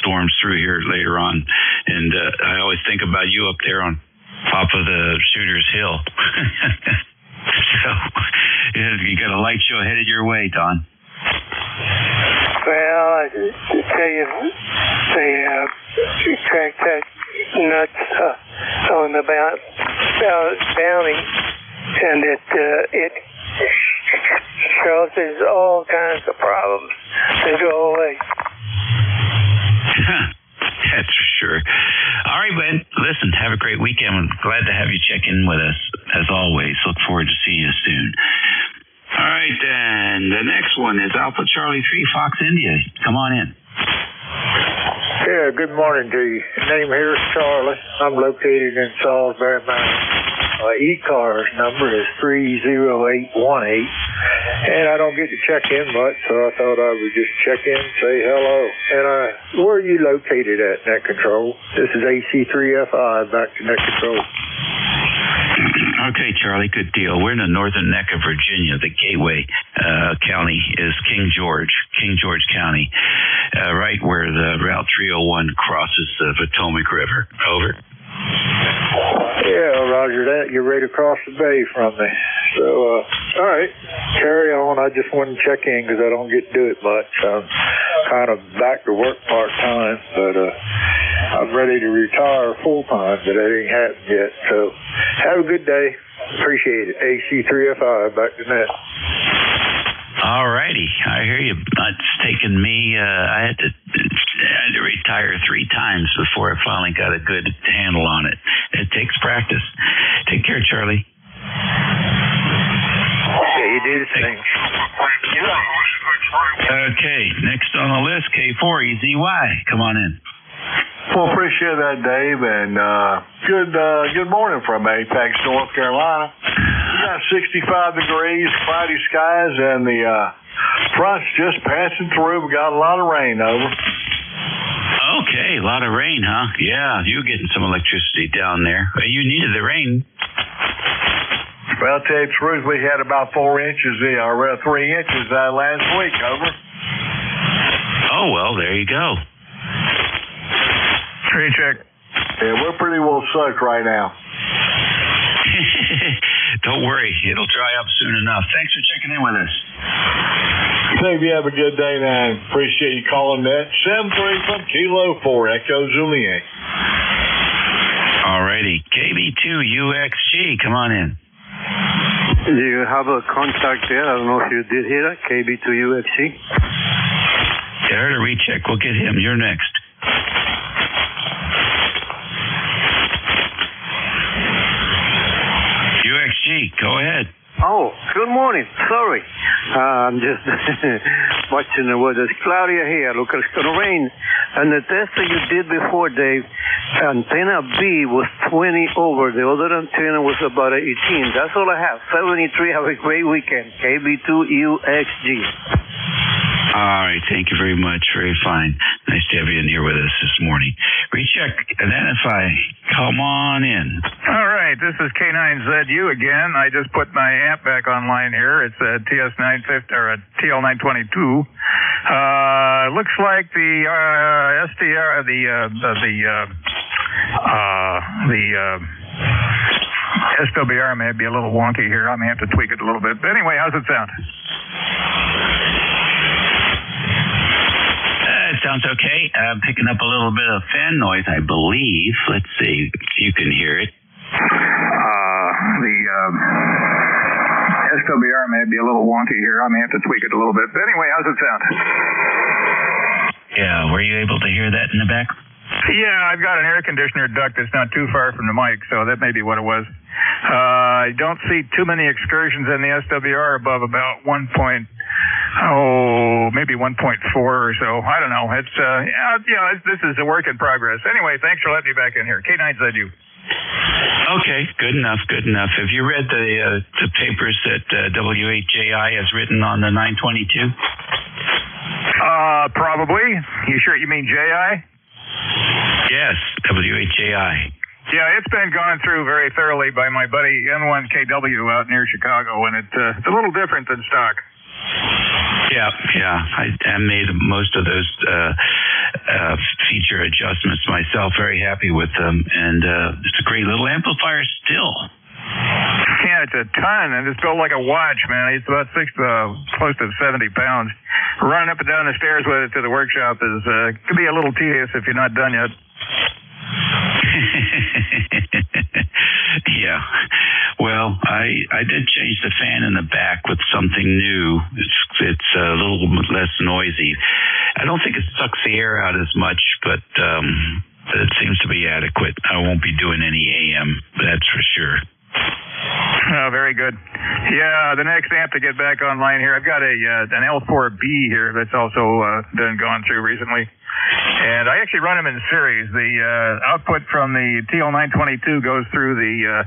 Speaker 9: storms through here later on. And I always think about you up there on top of the Shooter's Hill. So, you got a light show headed your way, Don.
Speaker 20: Well, I tell you, they cracked that nuts on the bounty, and it causes all kinds of problems to go away.
Speaker 9: That's for sure. All right, Ben. Listen, have a great weekend. I'm glad to have you check in with us, as always. Look forward to seeing you soon. All right, then. The next one is Alpha Charlie 3, Fox India. Come on in.
Speaker 21: Yeah, good morning to you. Name here is Charlie. I'm located in Salisbury, Maryland. ECARS number is 30818, and I don't get to check in much, so I thought I would just check in and say hello. And where are you located at, Net Control? This is AC3FI, back to Net Control.
Speaker 9: Okay, Charlie, good deal. We're in the northern neck of Virginia. The gateway county is King George County, right where the Route 301 crosses the Potomac River. Over.
Speaker 21: Yeah, roger that. You're right across the bay from me. So, all right, carry on. I just wanted to check in because I don't get to do it much. I'm kind of back to work part-time, but I'm ready to retire full-time, but that ain't happened yet. So, have a good day. Appreciate it. AC3FI, back to net.
Speaker 9: All righty. I hear you. It's taken me, I had to retire 3 times before I finally got a good handle on it. It takes practice. Take care, Charlie.
Speaker 21: Yeah, you do the same.
Speaker 9: Okay, next on the list, K4EZY. Come on in.
Speaker 23: Well, appreciate that, Dave, and good morning from Apex, North Carolina. We got 65 degrees, cloudy skies, and the front's just passing through. We got a lot of rain over.
Speaker 9: Okay, a lot of rain, huh? Yeah, you're getting some electricity down there. You needed the rain.
Speaker 23: Well, to tell you the truth, we had about 4 inches, or 3 inches last week, over.
Speaker 9: Oh, well, there you go.
Speaker 23: Tree check. Yeah, we're pretty well soaked right now.
Speaker 9: Don't worry, it'll dry up soon enough. Thanks for checking in with us.
Speaker 23: Dave, you have a good day now. Appreciate you calling that. 7-3 from Kilo 4, Echo Juliet.
Speaker 9: All righty, KB2UXG, come on in.
Speaker 24: Do you have a contact there? I don't know if you did hear that, KB2UXG.
Speaker 9: Get her to recheck. We'll get him. You're next. UXG, go ahead.
Speaker 24: Oh, good morning. Sorry. I'm just watching the weather. It's cloudy here. Look, it's going to rain. And the test that you did before, Dave, antenna B was 20 over. The other antenna was about 18. That's all I have. 73. Have a great weekend. KB2UXG.
Speaker 9: All right. Thank you very much. Very fine. Nice to have you in here with us this morning. Recheck, identify. Come on in.
Speaker 25: All right. This is K9ZU again. I just put my amp back online here. It's a TS950 or a TL922. Looks like the SDR, the SWR may be a little wonky here. I may have to tweak it a little bit. But anyway, how's it sound?
Speaker 9: It sounds okay. I'm picking up a little bit of fan noise, I believe. Let's see if you can hear it.
Speaker 25: The SWR may be a little wonky here. I may have to tweak it a little bit. But anyway, how's it sound?
Speaker 9: Yeah, were you able to hear that in the back?
Speaker 25: Yeah, I've got an air conditioner duct that's not too far from the mic, so that may be what it was. I don't see too many excursions in the SWR above about maybe 1.4 or so. I don't know. It's this is a work in progress. Anyway, thanks for letting me back in here. K9ZU.
Speaker 9: Okay, good enough. Have you read the papers that WHJI has written on the 922?
Speaker 25: Probably. You sure you mean JI?
Speaker 9: Yes, WHJI.
Speaker 25: Yeah, it's been gone through very thoroughly by my buddy N1KW out near Chicago, and it's a little different than stock.
Speaker 9: Yeah. I made most of those feature adjustments myself. Very happy with them, and it's a great little amplifier still.
Speaker 25: Yeah, it's a ton, and it's built like a watch, man. It's about close to 70 pounds. Running up and down the stairs with it to the workshop could be a little tedious if you're not done yet.
Speaker 9: Yeah. Well, I did change the fan in the back with something new. It's a little less noisy. I don't think it sucks the air out as much, but it seems to be adequate. I won't be doing any AM, that's for sure.
Speaker 25: Oh, very good. Yeah, the next amp to get back online here, I've got an L4B here that's also been gone through recently. And I actually run them in series. The output from the TL922 goes through the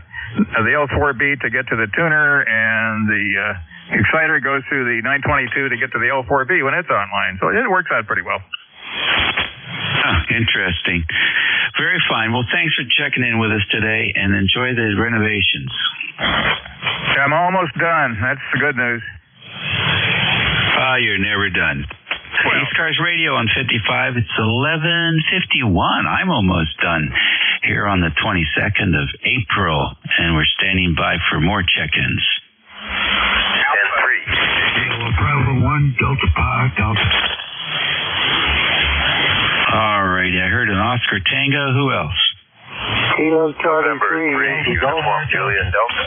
Speaker 25: L4B to get to the tuner, and the exciter goes through the 922 to get to the L4B when it's online. So it works out pretty well.
Speaker 9: Interesting. Very fine. Well, thanks for checking in with us today, and enjoy the renovations.
Speaker 25: I'm almost done. That's the good news.
Speaker 9: You're never done. ECARS Radio on 55. It's 11:51. I'm almost done here on the 22nd of April, and we're standing by for more check-ins.
Speaker 1: 10-3. Bravo 1, Delta Pi, Delta.
Speaker 9: All right. I heard an Oscar Tango. Who else?
Speaker 21: Kilo Charlie 3.
Speaker 5: Uniform Juliet Delta.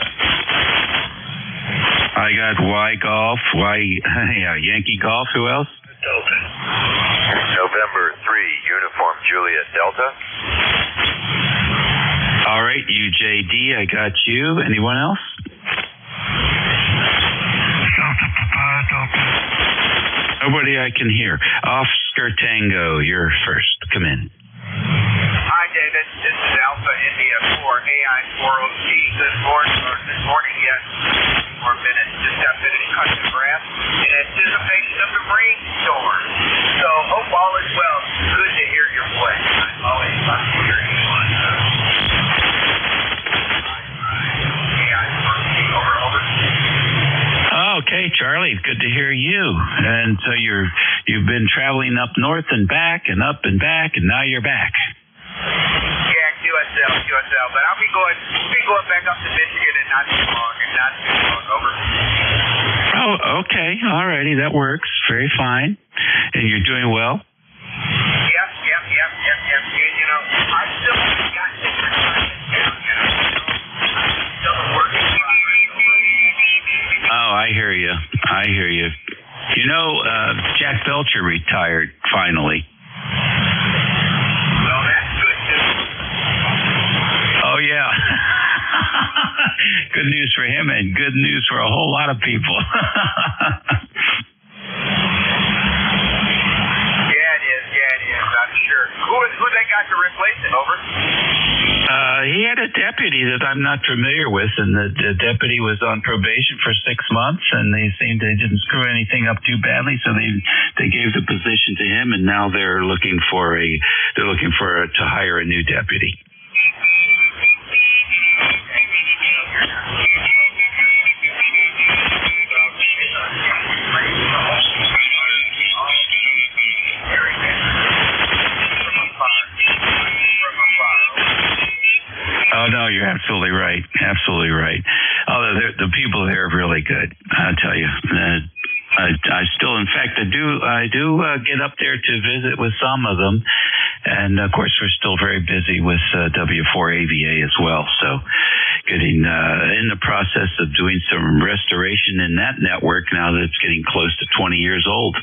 Speaker 9: I got Y Golf. Yankee Golf. Who else?
Speaker 5: Delta. November 3, Uniform Juliet Delta.
Speaker 9: All right, UJD, I got you. Anyone else? Nobody I can hear. Oscar Tango, you're first. Come in.
Speaker 7: Hi, David. This is Alpha India 4 AI 40C. This morning, yes, 4 minutes. Just got finished cutting the grass in anticipation of the rainstorm. So, hope all is well. Good to hear your voice. I always love to hear you on AI 40C. Over.
Speaker 9: Okay, Charlie, good to hear you. And so you've been traveling up north and back, and now you're back.
Speaker 7: Yeah, QSL. But I'll be going back up to Michigan in not too long. Over.
Speaker 9: Oh, okay. All righty, that works. Very fine. And you're doing well?
Speaker 7: Yep. You know, I still haven't gotten this assignment down yet. I'm still working on it.
Speaker 9: Oh, I hear you. You know, Jack Belcher retired finally.
Speaker 7: Well, that's good news.
Speaker 9: Oh, yeah. Good news for him and good news for a whole lot of people.
Speaker 7: Yeah, it is. I'm sure. Who they got to replace him, over?
Speaker 9: He had a deputy that I'm not familiar with, and the deputy was on probation for 6 months, and they didn't screw anything up too badly, so they gave the position to him, and now they're looking to hire a new deputy. Oh, no, you're absolutely right. Although the people there are really good, I'll tell you. I still, in fact, I do get up there to visit with some of them. And, of course, we're still very busy with W4AVA as well. So getting in the process of doing some restoration in that network now that it's getting close to 20 years old.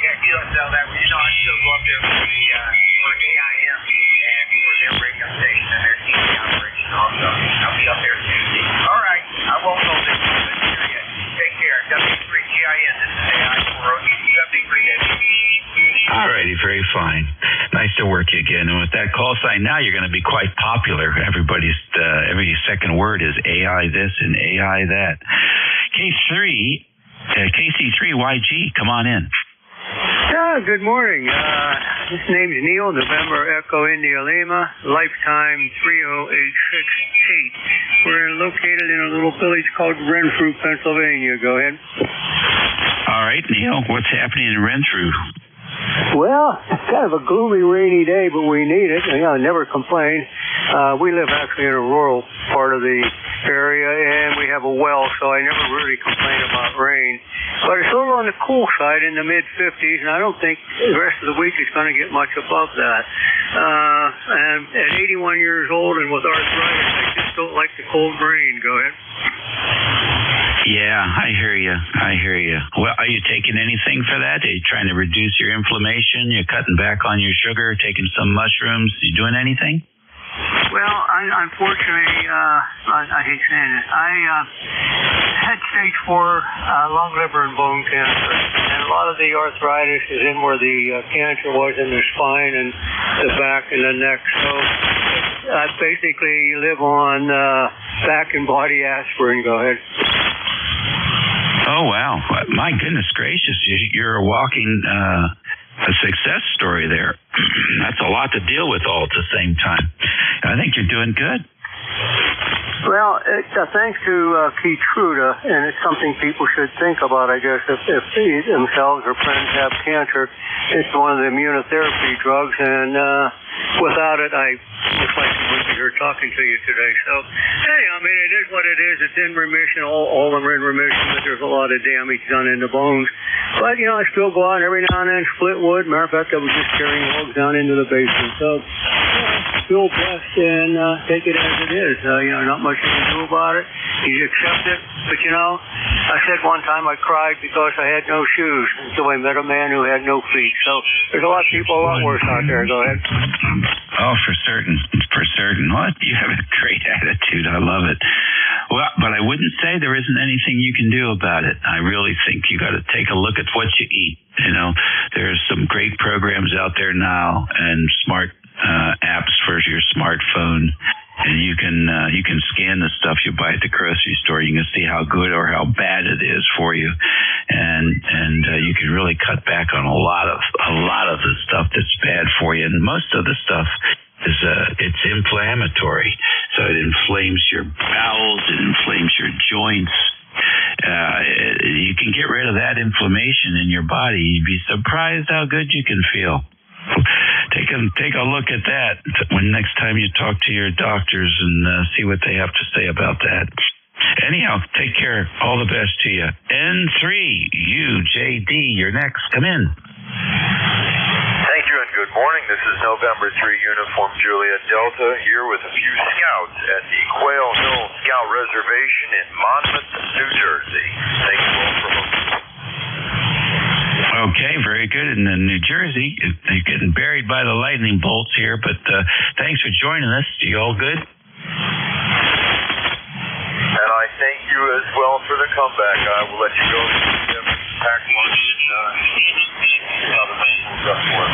Speaker 7: Yeah, So that way, I still go up there for AIM and for their radio station and their TV operation also. I'll be up there Tuesday. All right. I won't hold it. Take care. W3GIN. This is AI 403
Speaker 9: All righty, very fine. Nice to work you again. And with that call sign, now you're going to be quite popular. Everybody's every second word is AI this and AI that. KC3YG, come on in.
Speaker 24: Good morning. This name's Neil, November Echo India Lima, lifetime 30868. We're located in a little village called Renfrew, Pennsylvania. Go ahead.
Speaker 9: All right, Neil, what's happening in Renfrew?
Speaker 24: Well, it's kind of a gloomy, rainy day, but we need it. Never complain. We live actually in a rural part of the area, and we have a well, so I never really complain about rain. But it's a little on the cool side in the mid-50s, and I don't think the rest of the week is going to get much above that. And at 81 years old and with arthritis, I just don't like the cold rain. Go ahead.
Speaker 9: Yeah, I hear you. Well, are you taking anything for that? Are you trying to reduce your inflammation? You're cutting back on your sugar, taking some mushrooms? You doing anything?
Speaker 24: Well, unfortunately, I hate saying it. I had stage 4 lung, liver, and bone cancer, and a lot of the arthritis is in where the cancer was in the spine and the back and the neck. So I basically live on back and body aspirin. Go ahead.
Speaker 9: Oh, wow. My goodness gracious. You're a walking a success story there. That's a lot to deal with all at the same time. I think you're doing good.
Speaker 24: Well, thanks to Keytruda, and it's something people should think about, I guess, if they themselves or friends have cancer. It's one of the immunotherapy drugs, and without it, I most likely wouldn't be here talking to you today. So, hey, I mean, it is what it is. It's in remission. All are in remission, but there's a lot of damage done in the bones. But, I still go out every now and then, split wood. Matter of fact, I was just carrying logs down into the basement. So, feel blessed and take it as it is. Not much you can do about it. You accept it. But, I said one time I cried because I had no shoes until I met a man who had no feet. So there's a lot of people a lot worse out there. Go ahead.
Speaker 9: Oh, for certain. What? You have a great attitude. I love it. Well, but I wouldn't say there isn't anything you can do about it. I really think you got to take a look at what you eat. There's some great programs out there now and smart apps for your smartphone. And you can scan the stuff you buy at the grocery store. You can see how good or how bad it is for you, and you can really cut back on a lot of the stuff that's bad for you. And most of the stuff is it's inflammatory, so it inflames your bowels, it inflames your joints. You can get rid of that inflammation in your body. You'd be surprised how good you can feel. Take a look at that when next time you talk to your doctors and see what they have to say about that. Anyhow, take care. All the best to you. N3UJD, you're next. Come in.
Speaker 8: Thank you and good morning. This is November 3 Uniform Juliet Delta here with a few scouts at the Quail Hill Scout Reservation in Monmouth, New Jersey. Thank you all for hosting.
Speaker 9: Okay, very good. And in New Jersey, they're getting buried by the lightning bolts here, but thanks for joining us. You all good?
Speaker 8: And I thank you as well for the comeback. I will let you go to pack lunch and other things will go for us.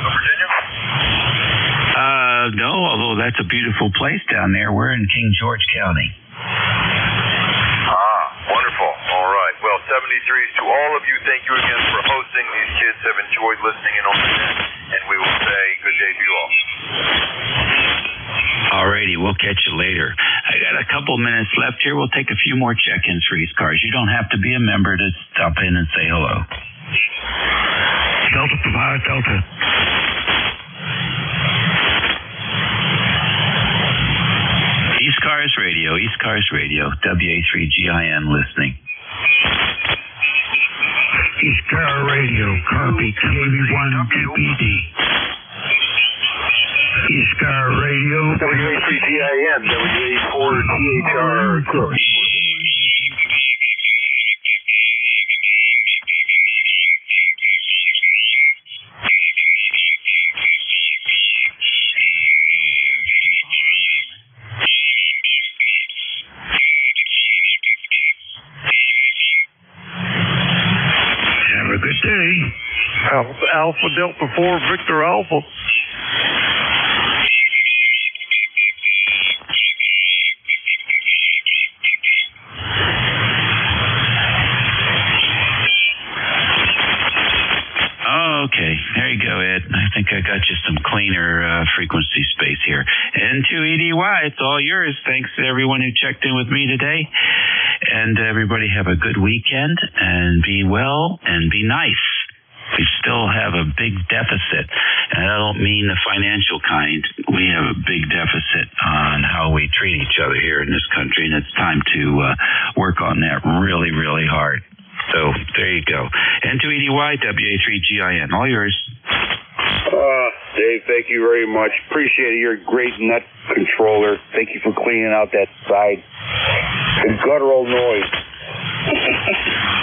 Speaker 8: Virginia?
Speaker 9: No, although that's a beautiful place down there. We're in King George County.
Speaker 8: Wonderful. All right. Well, 73s to all of you. Thank you again for hosting. These kids have enjoyed listening in on the net, and we will say good day to you all.
Speaker 9: All righty. We'll catch you later. I got a couple minutes left here. We'll take a few more check-ins for ECARS. You don't have to be a member to stop in and say hello.
Speaker 1: Delta Provide Delta.
Speaker 9: ECARS Radio, WA3GIN listening.
Speaker 1: ECARS Radio, copy KB1DPD. ECARS Radio,
Speaker 2: WA3GIN, WA4THR.
Speaker 12: Alpha Delta 4 Victor Alpha.
Speaker 9: Okay, there you go, Ed. I think I got you some cleaner frequency space here. N2EDY, it's all yours. Thanks to everyone who checked in with me today. And everybody have a good weekend, and be well, and be nice. We still have a big deficit, and I don't mean the financial kind. We have a big deficit on how we treat each other here in this country, and it's time to work on that really, really hard. So there you go. N2EDY, WA3GIN, all yours.
Speaker 10: Dave, thank you very much. Appreciate it. You're a great nut controller. Thank you for cleaning out that side. The guttural noise.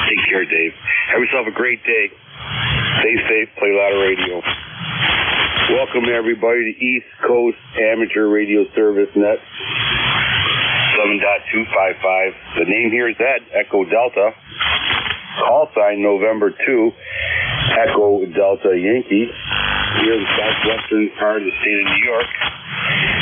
Speaker 10: Take care, Dave. Have yourself a great day. Stay safe. Play a lot of radio. Welcome, everybody, to East Coast Amateur Radio Service Net 7.255. The name here is Ed, Echo Delta. Call sign November 2, Echo Delta Yankee, here in the southwestern part of the state of New York,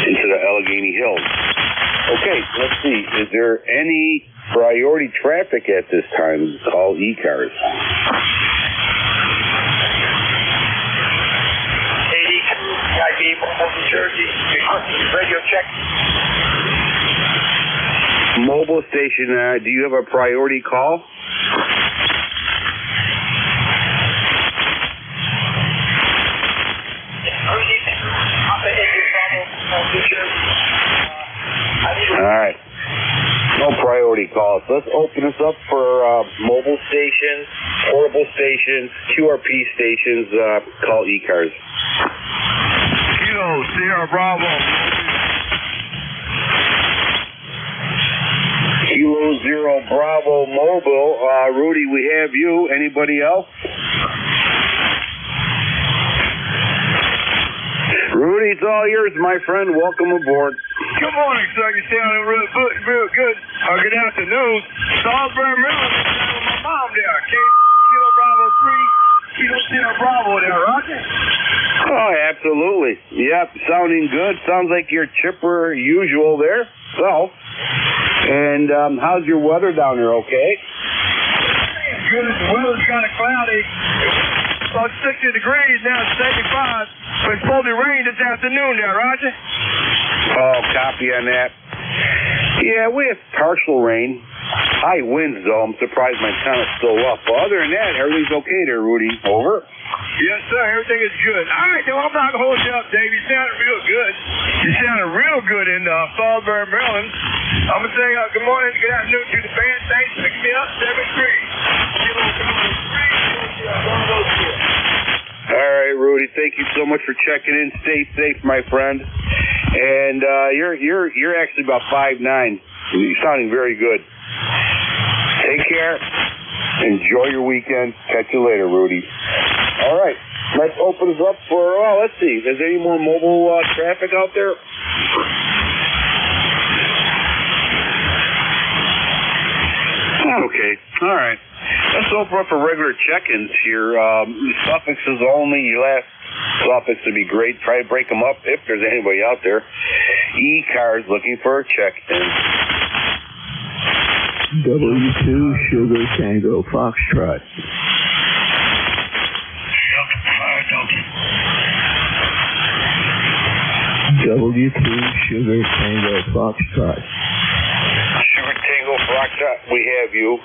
Speaker 10: into the Allegheny Hills. Okay, let's see. Is there any priority traffic at this time? Call ECARS.
Speaker 2: 82, IB, New Jersey, radio check.
Speaker 10: Mobile station, do you have a priority call? All right. No priority calls. Let's open this up for mobile stations, portable stations, QRP stations. Call ECARS.
Speaker 18: Kilo, Sierra Bravo.
Speaker 10: Kilo Zero Bravo Mobile. Rudy, we have you. Anybody else? Rudy, it's all yours, my friend. Welcome aboard.
Speaker 18: Good morning, sir. You sounding real good. Good afternoon. Salisbury, Maryland. With my mom there. Kilo Bravo 3, Kilo Sierra Bravo there, Roger.
Speaker 10: Oh, absolutely. Yep, sounding good. Sounds like you're chipper usual there. So, and how's your weather down there, okay?
Speaker 18: Good. The weather's kind of cloudy. About 60 degrees, now it's 75. But it's supposed to rain this afternoon there, Roger.
Speaker 10: Oh, copy on that. Yeah, we have partial rain. High winds, though. I'm surprised my antenna's still up. But other than that, everything's okay there, Rudy. Over.
Speaker 18: Yes, sir. Everything is good. All right, then I'm not going to hold you up, Dave. You sounded real good. You sounded real good in Salisbury, Maryland. I'm going to say good morning, good afternoon to the band. Thanks for picking me up. 7-3.
Speaker 10: All right, Rudy. Thank you so much for checking in. Stay safe, my friend. And you're actually about 5'9". You're sounding very good. Take care. Enjoy your weekend. Catch you later, Rudy. All right. Let's open this up for, let's see. Is there any more mobile traffic out there? Okay. All right. Let's open up for regular check-ins here. Suffixes only. Your last suffix would be great. Try to break them up if there's anybody out there. ECARS looking for a check-in.
Speaker 13: W2 Sugar Tango Foxtrot. W2 Sugar Tango Foxtrot.
Speaker 10: Sugar Tango Foxtrot, we have you.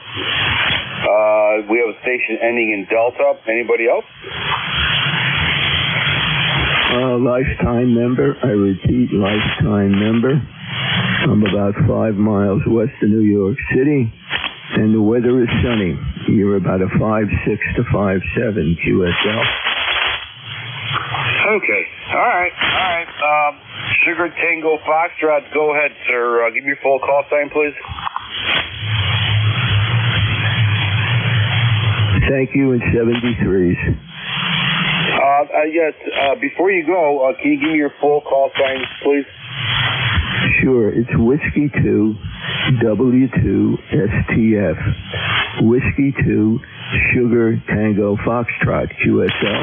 Speaker 10: We have a station ending in Delta. Anybody else?
Speaker 13: Lifetime member. I repeat, lifetime member. I'm about 5 miles west of New York City, and the weather is sunny. You're about a 5.6 to 5.7 QSL.
Speaker 10: Okay. All right. Sugar Tango Foxtrot, go ahead, sir. Give me your full call sign, please.
Speaker 13: Thank you, in 73s.
Speaker 10: Yes, before you go, can you give me your full call sign, please?
Speaker 13: Sure, it's Whiskey 2, W2, STF. Whiskey 2, Sugar Tango Foxtrot, QSL.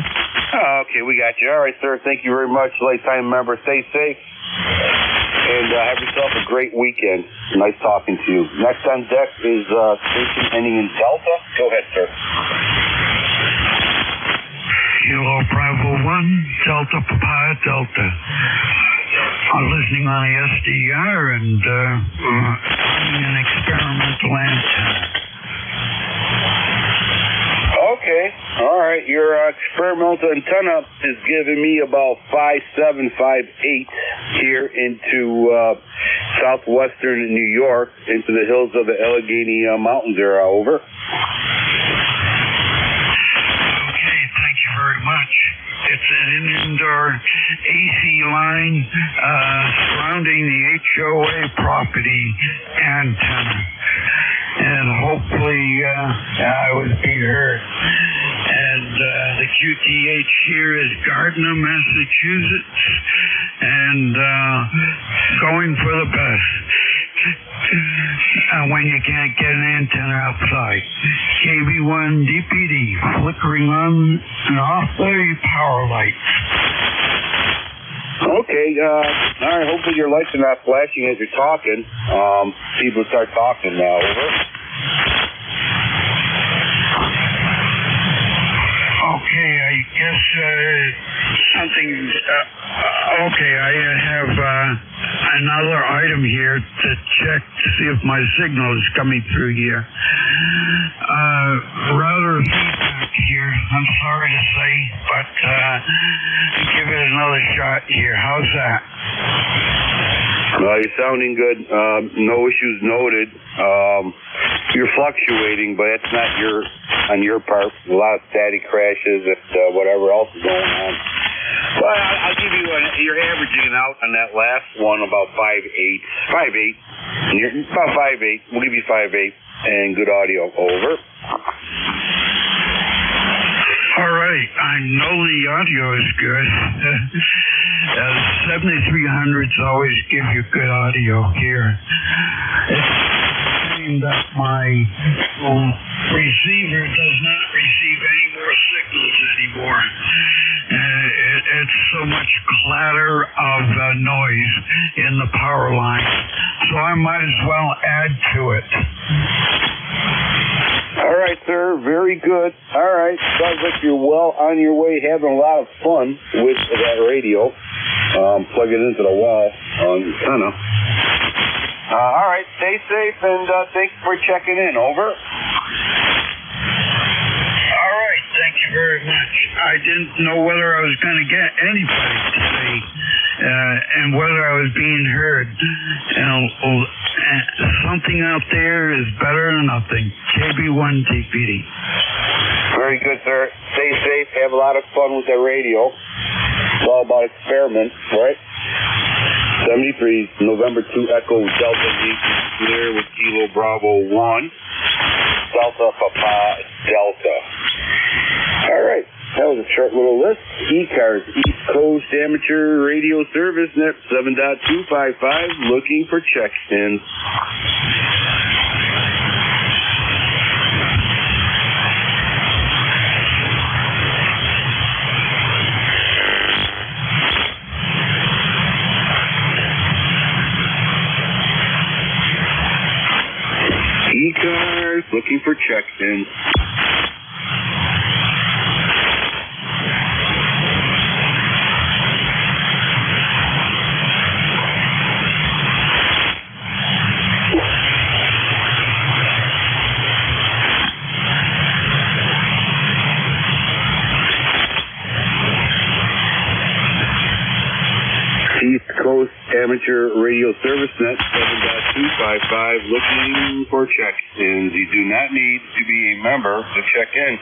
Speaker 10: Oh, okay, we got you. All right, sir. Thank you very much. Lifetime member. Stay safe. And have yourself a great weekend. Nice talking to you. Next on deck is station ending in Delta. Go ahead, sir.
Speaker 1: Kilo Bravo 1, Delta Papaya Delta. I'm listening on the SDR and running an experimental antenna.
Speaker 10: Okay. All right. Your experimental antenna is giving me about 5758 here into southwestern New York, into the hills of the Allegheny Mountains there. Over.
Speaker 1: Okay, thank you very much. It's an indoor AC line surrounding the HOA property antenna. And hopefully I was being heard. And the QTH here is Gardner, Massachusetts, and going for the best. When you can't get an antenna outside. KB1 DPD, flickering on and off the power lights.
Speaker 10: Okay, all right, hopefully your lights are not flashing as you're talking. People start talking now, over.
Speaker 1: Okay, I guess something, okay, I have another item here to check to see if my signal is coming through here. Rather feedback here, I'm sorry to say, but give it another shot here. How's that?
Speaker 10: You're sounding good. No issues noted. You're fluctuating, but it's not on your part. A lot of static crashes and whatever else is going on. Well, I'll give you you're averaging out on that last one about 5.8. 5.8. You're about 5.8. We'll give you 5.8 and good audio. Over.
Speaker 1: All right. I know the audio is good. 7300s always give you good audio here. It's saying that my receiver does not receive any more signals anymore. It's so much clatter of noise in the power line. So I might as well add to it.
Speaker 10: All right, sir. Very good. All right. Sounds like you're well on your way, having a lot of fun with that radio. Plug it into the wall on the antenna. All right. Stay safe, and thanks for checking in. Over.
Speaker 1: All right. Thank you very much. I didn't know whether I was going to get anybody today and whether I was being heard. Something out there is better than nothing. KB1 DPD.
Speaker 10: Very good, sir. Stay safe. Have a lot of fun with the radio. It's all about experiment, right? 73, November 2 Echo Delta Z, clear with Kilo Bravo 1. Delta Papa Delta. All right. That was a short little list. ECARS, East Coast Amateur Radio Service, net 7.255, looking for check-ins. ECARS, looking for check-ins. East Coast Amateur Radio Service Net 7.255, looking for check-ins. You do not need to be a member to check in.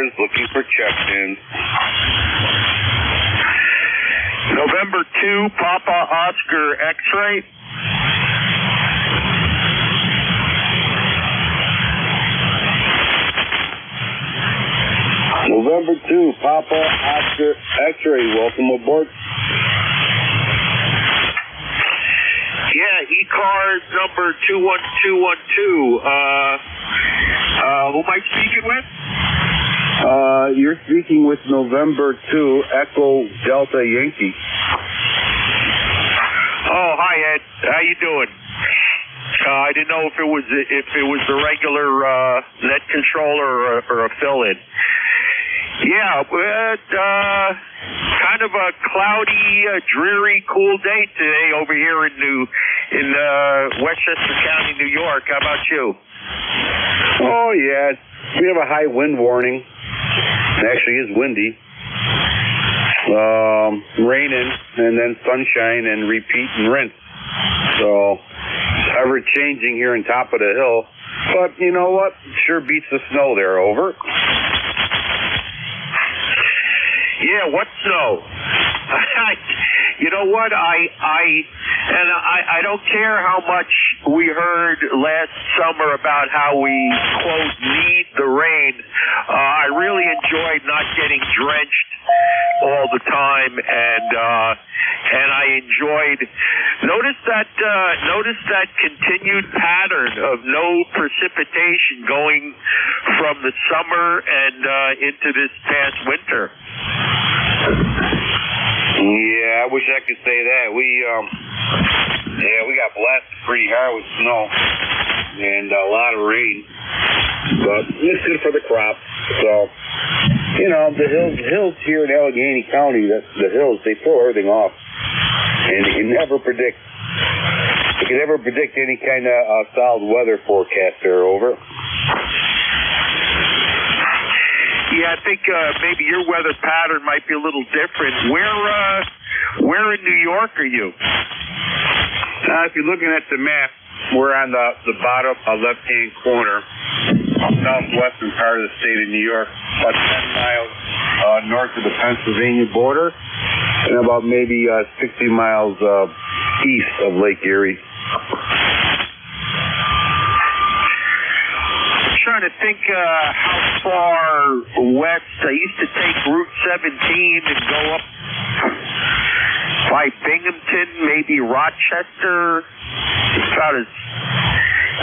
Speaker 10: E-Cars, looking for check-ins.
Speaker 3: November 2, Papa Oscar X-ray.
Speaker 10: November 2, Papa Oscar X-ray, welcome aboard.
Speaker 3: Yeah, ECARS number 21212. Who am I speaking with?
Speaker 10: You're speaking with November 2, Echo Delta Yankee.
Speaker 3: Oh, hi Ed. How you doing? I didn't know if it was the regular net controller or a fill-in. Yeah, kind of a cloudy, dreary, cool day today over here in Westchester County, New York. How about you?
Speaker 10: Oh yeah, we have a high wind warning. It actually is windy. Raining and then sunshine and repeat and rinse. So ever changing here on top of the hill. But you know what? Sure beats the snow there. Over.
Speaker 3: Yeah, what snow? You know what? I don't care how much we heard last summer about how we, quote, need the rain. I really enjoyed not getting drenched all the time, and I enjoyed. Notice that continued pattern of no precipitation going from the summer and into this past winter.
Speaker 10: Yeah, I wish I could say that. We got blasted pretty hard with snow and a lot of rain, but it's good for the crop. So, you know, the hills here in Allegheny County, the hills, they throw everything off, and you can never predict. You can never predict any kind of solid weather forecast there. Over.
Speaker 3: Yeah, I think maybe your weather pattern might be a little different. Where in New York are you?
Speaker 10: If you're looking at the map, we're on the bottom left-hand corner, southwestern part of the state of New York, about 10 miles north of the Pennsylvania border, and about maybe 60 miles east of Lake Erie.
Speaker 3: Trying to think how far west. I used to take Route 17 and go up by Binghamton, maybe Rochester. About as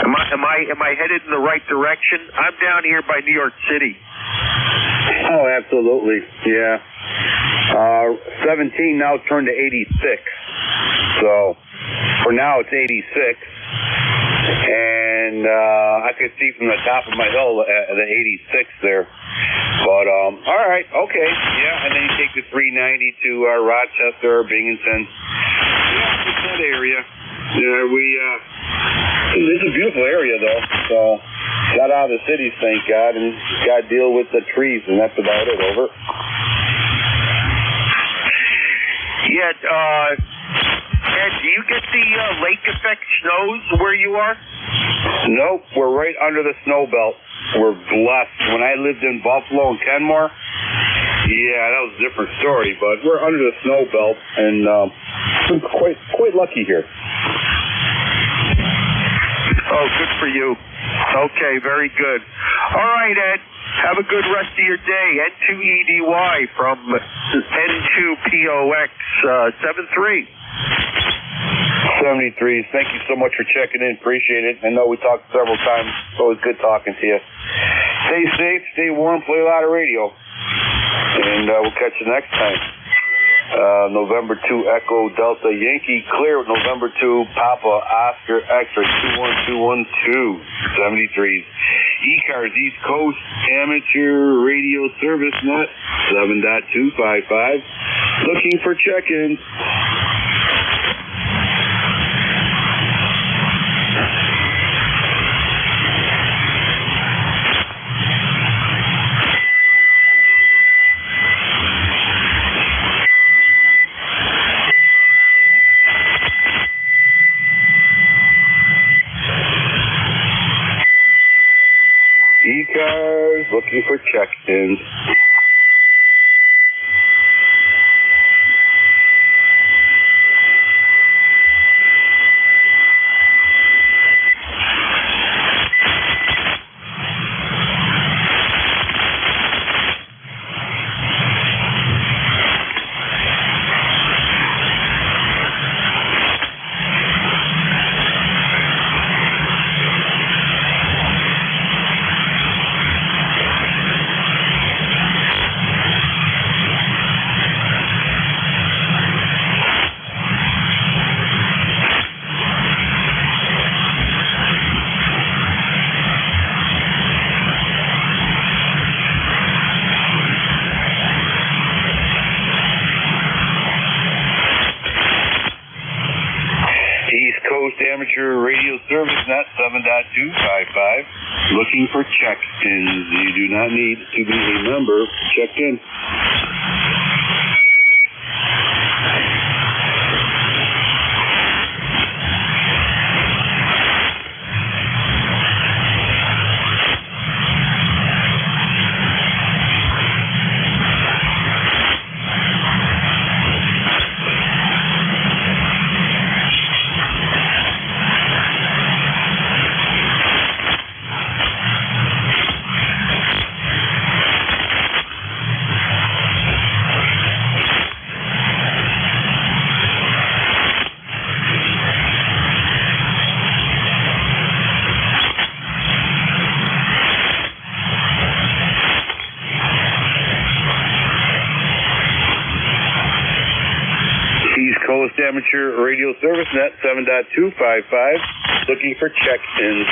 Speaker 3: am I headed in the right direction? I'm down here by New York City.
Speaker 10: Oh, absolutely, yeah. 17 now turned to 86. So for now it's 86. And I could see from the top of my hill the 86 there. But, all right, okay, yeah, and then you take the 390 to Rochester, Binghamton. Yeah, it's that area. Yeah, it's a beautiful area, though. So, got out of the cities, thank God, and got to deal with the trees, and that's about it. Over.
Speaker 3: Yeah, Ed, do you get the lake effect snows where you are?
Speaker 10: Nope, we're right under the snow belt. We're blessed. When I lived in Buffalo and Kenmore, yeah, that was a different story, but we're under the snow belt, and I'm quite lucky here.
Speaker 3: Oh, good for you. Okay, very good. All right, Ed. Have a good rest of your day. N2EDY from N2POX 73.
Speaker 10: 73s. Thank you so much for checking in. Appreciate it. I know we talked several times. It's always good talking to you. Stay safe, stay warm, play a lot of radio. And we'll catch you next time. November 2 Echo Delta Yankee clear with November 2 Papa Oscar X-ray 21212 73s. ECARS East Coast Amateur Radio Service Net 7.255. Looking for check-ins. ECARS looking for check-ins. Amateur radio service net 7.255. Looking for check-ins. You do not need to be a member. Check in. Coast Amateur Radio Service Net 7.255. Looking for check-ins.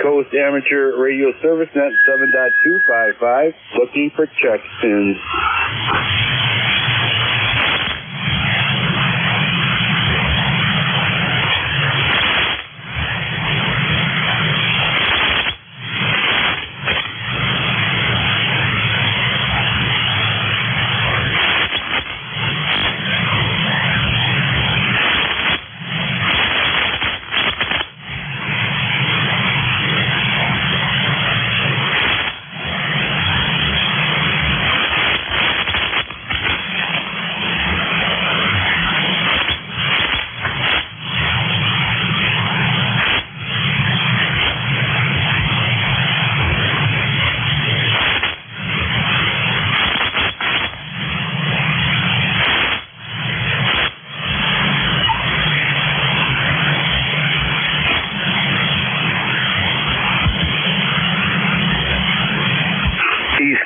Speaker 10: Coast Amateur Radio Service Net 7.255. Looking for check-ins.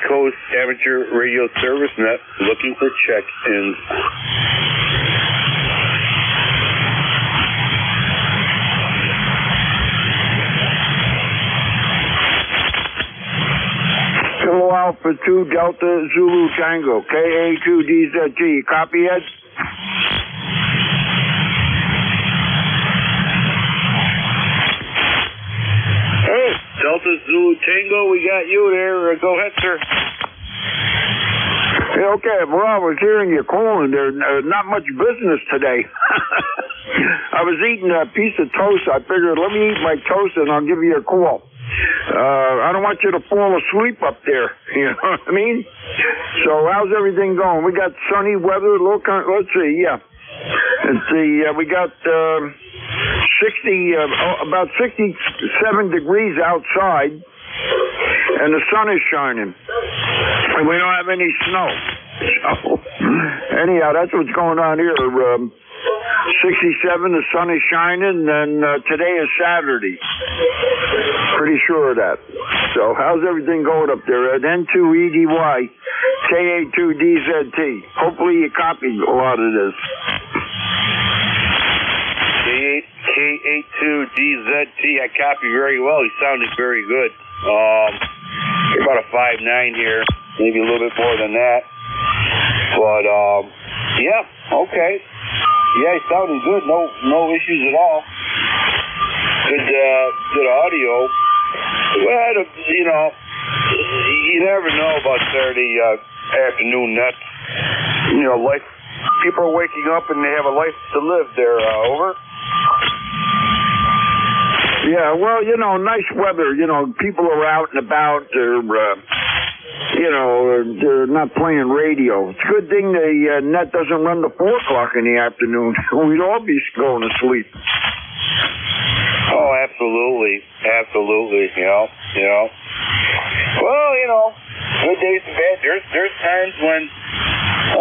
Speaker 10: Coast Amateur Radio Service Net, looking for check-ins.
Speaker 14: Kilo Alpha 2 Delta Zulu Tango, KA2DZG. Copy, Ed?
Speaker 10: Hey, Delta Zulu Tango, we got you there. Go ahead, sir.
Speaker 14: Hey, okay, well, I was hearing you calling. There's not much business today. I was eating a piece of toast. I figured, let me eat my toast and I'll give you a call. I don't want you to fall asleep up there. You know what I mean? So how's everything going? We got sunny weather. Let's see. Yeah. Let's see. We got about 67 degrees outside, and the sun is shining, and we don't have any snow. So anyhow, that's what's going on here. 67, the sun is shining, and today is Saturday. Pretty sure of that. So how's everything going up there at N2EDY, KA2DZT? Hopefully you copied a lot of this.
Speaker 10: KA2DZT, I copy very well. He sounded very good. You're about a 5'9" here, maybe a little bit more than that. But, yeah, okay. Yeah, he sounded good. No issues at all. Good audio. Well, you know, you never know about Saturday afternoon nets. You know, life. People are waking up and they have a life to live there. Over.
Speaker 14: Yeah, well, you know, nice weather. You know, people are out and about. They're not playing radio. It's a good thing the net doesn't run to 4 o'clock in the afternoon. We'd all be going to sleep.
Speaker 10: Oh, absolutely. Absolutely, you know. Well, you know, good days and bad. There's times when,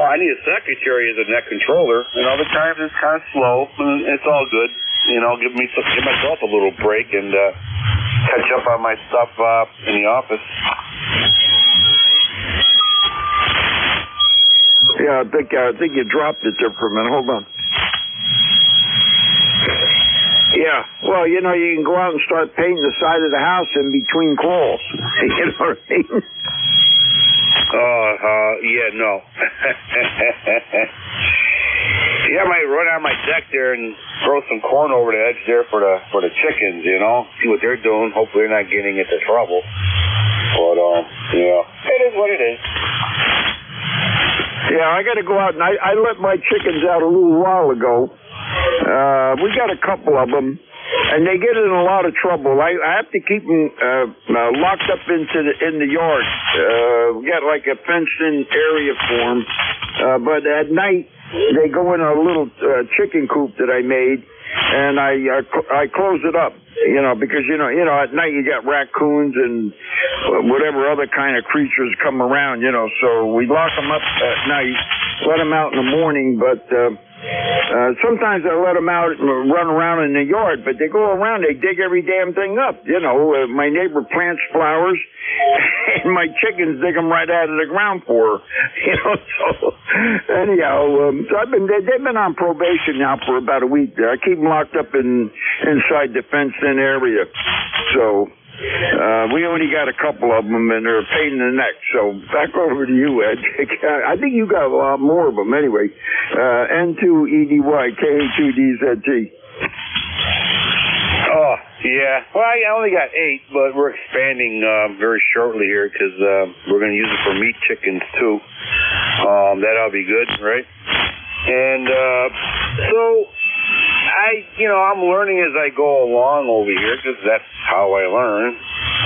Speaker 10: I need a secretary as a net controller, and other times it's kind of slow, and it's all good. You know, give myself a little break and catch up on my stuff in the office.
Speaker 14: Yeah, I think you dropped it there for a minute. Hold on. Yeah, well, you know, you can go out and start painting the side of the house in between calls. You know what I mean?
Speaker 10: Yeah, no. Yeah, I might run on my deck there and throw some corn over the edge there for the chickens, you know, see what they're doing. Hopefully they're not getting into trouble. But, yeah, it is what it is.
Speaker 14: Yeah, I got to go out, and I let my chickens out a little while ago. We got a couple of them, and they get in a lot of trouble. I have to keep them locked up in the yard. We got like a fenced-in area for them. But at night, they go in a little chicken coop that I made, and I close it up. You know, because you know, at night you got raccoons and whatever other kind of creatures come around. You know, so we lock them up at night, let them out in the morning, but. Sometimes I let them out and run around in the yard, but they go around, they dig every damn thing up. You know, my neighbor plants flowers, and my chickens dig them right out of the ground for her. You know, so anyhow, so they've been on probation now for about a week there. I keep them locked up inside the fenced-in area. So. We only got a couple of them, and they're a pain in the neck. So back over to you, Ed. I think you got a lot more of them anyway. N2EDY, KA2DZT. Oh, yeah. Well, I only got 8, but we're expanding very shortly here because we're going to use it for meat chickens, too. That'll be good, right? And so... I'm learning as I go along over here because that's how I learn.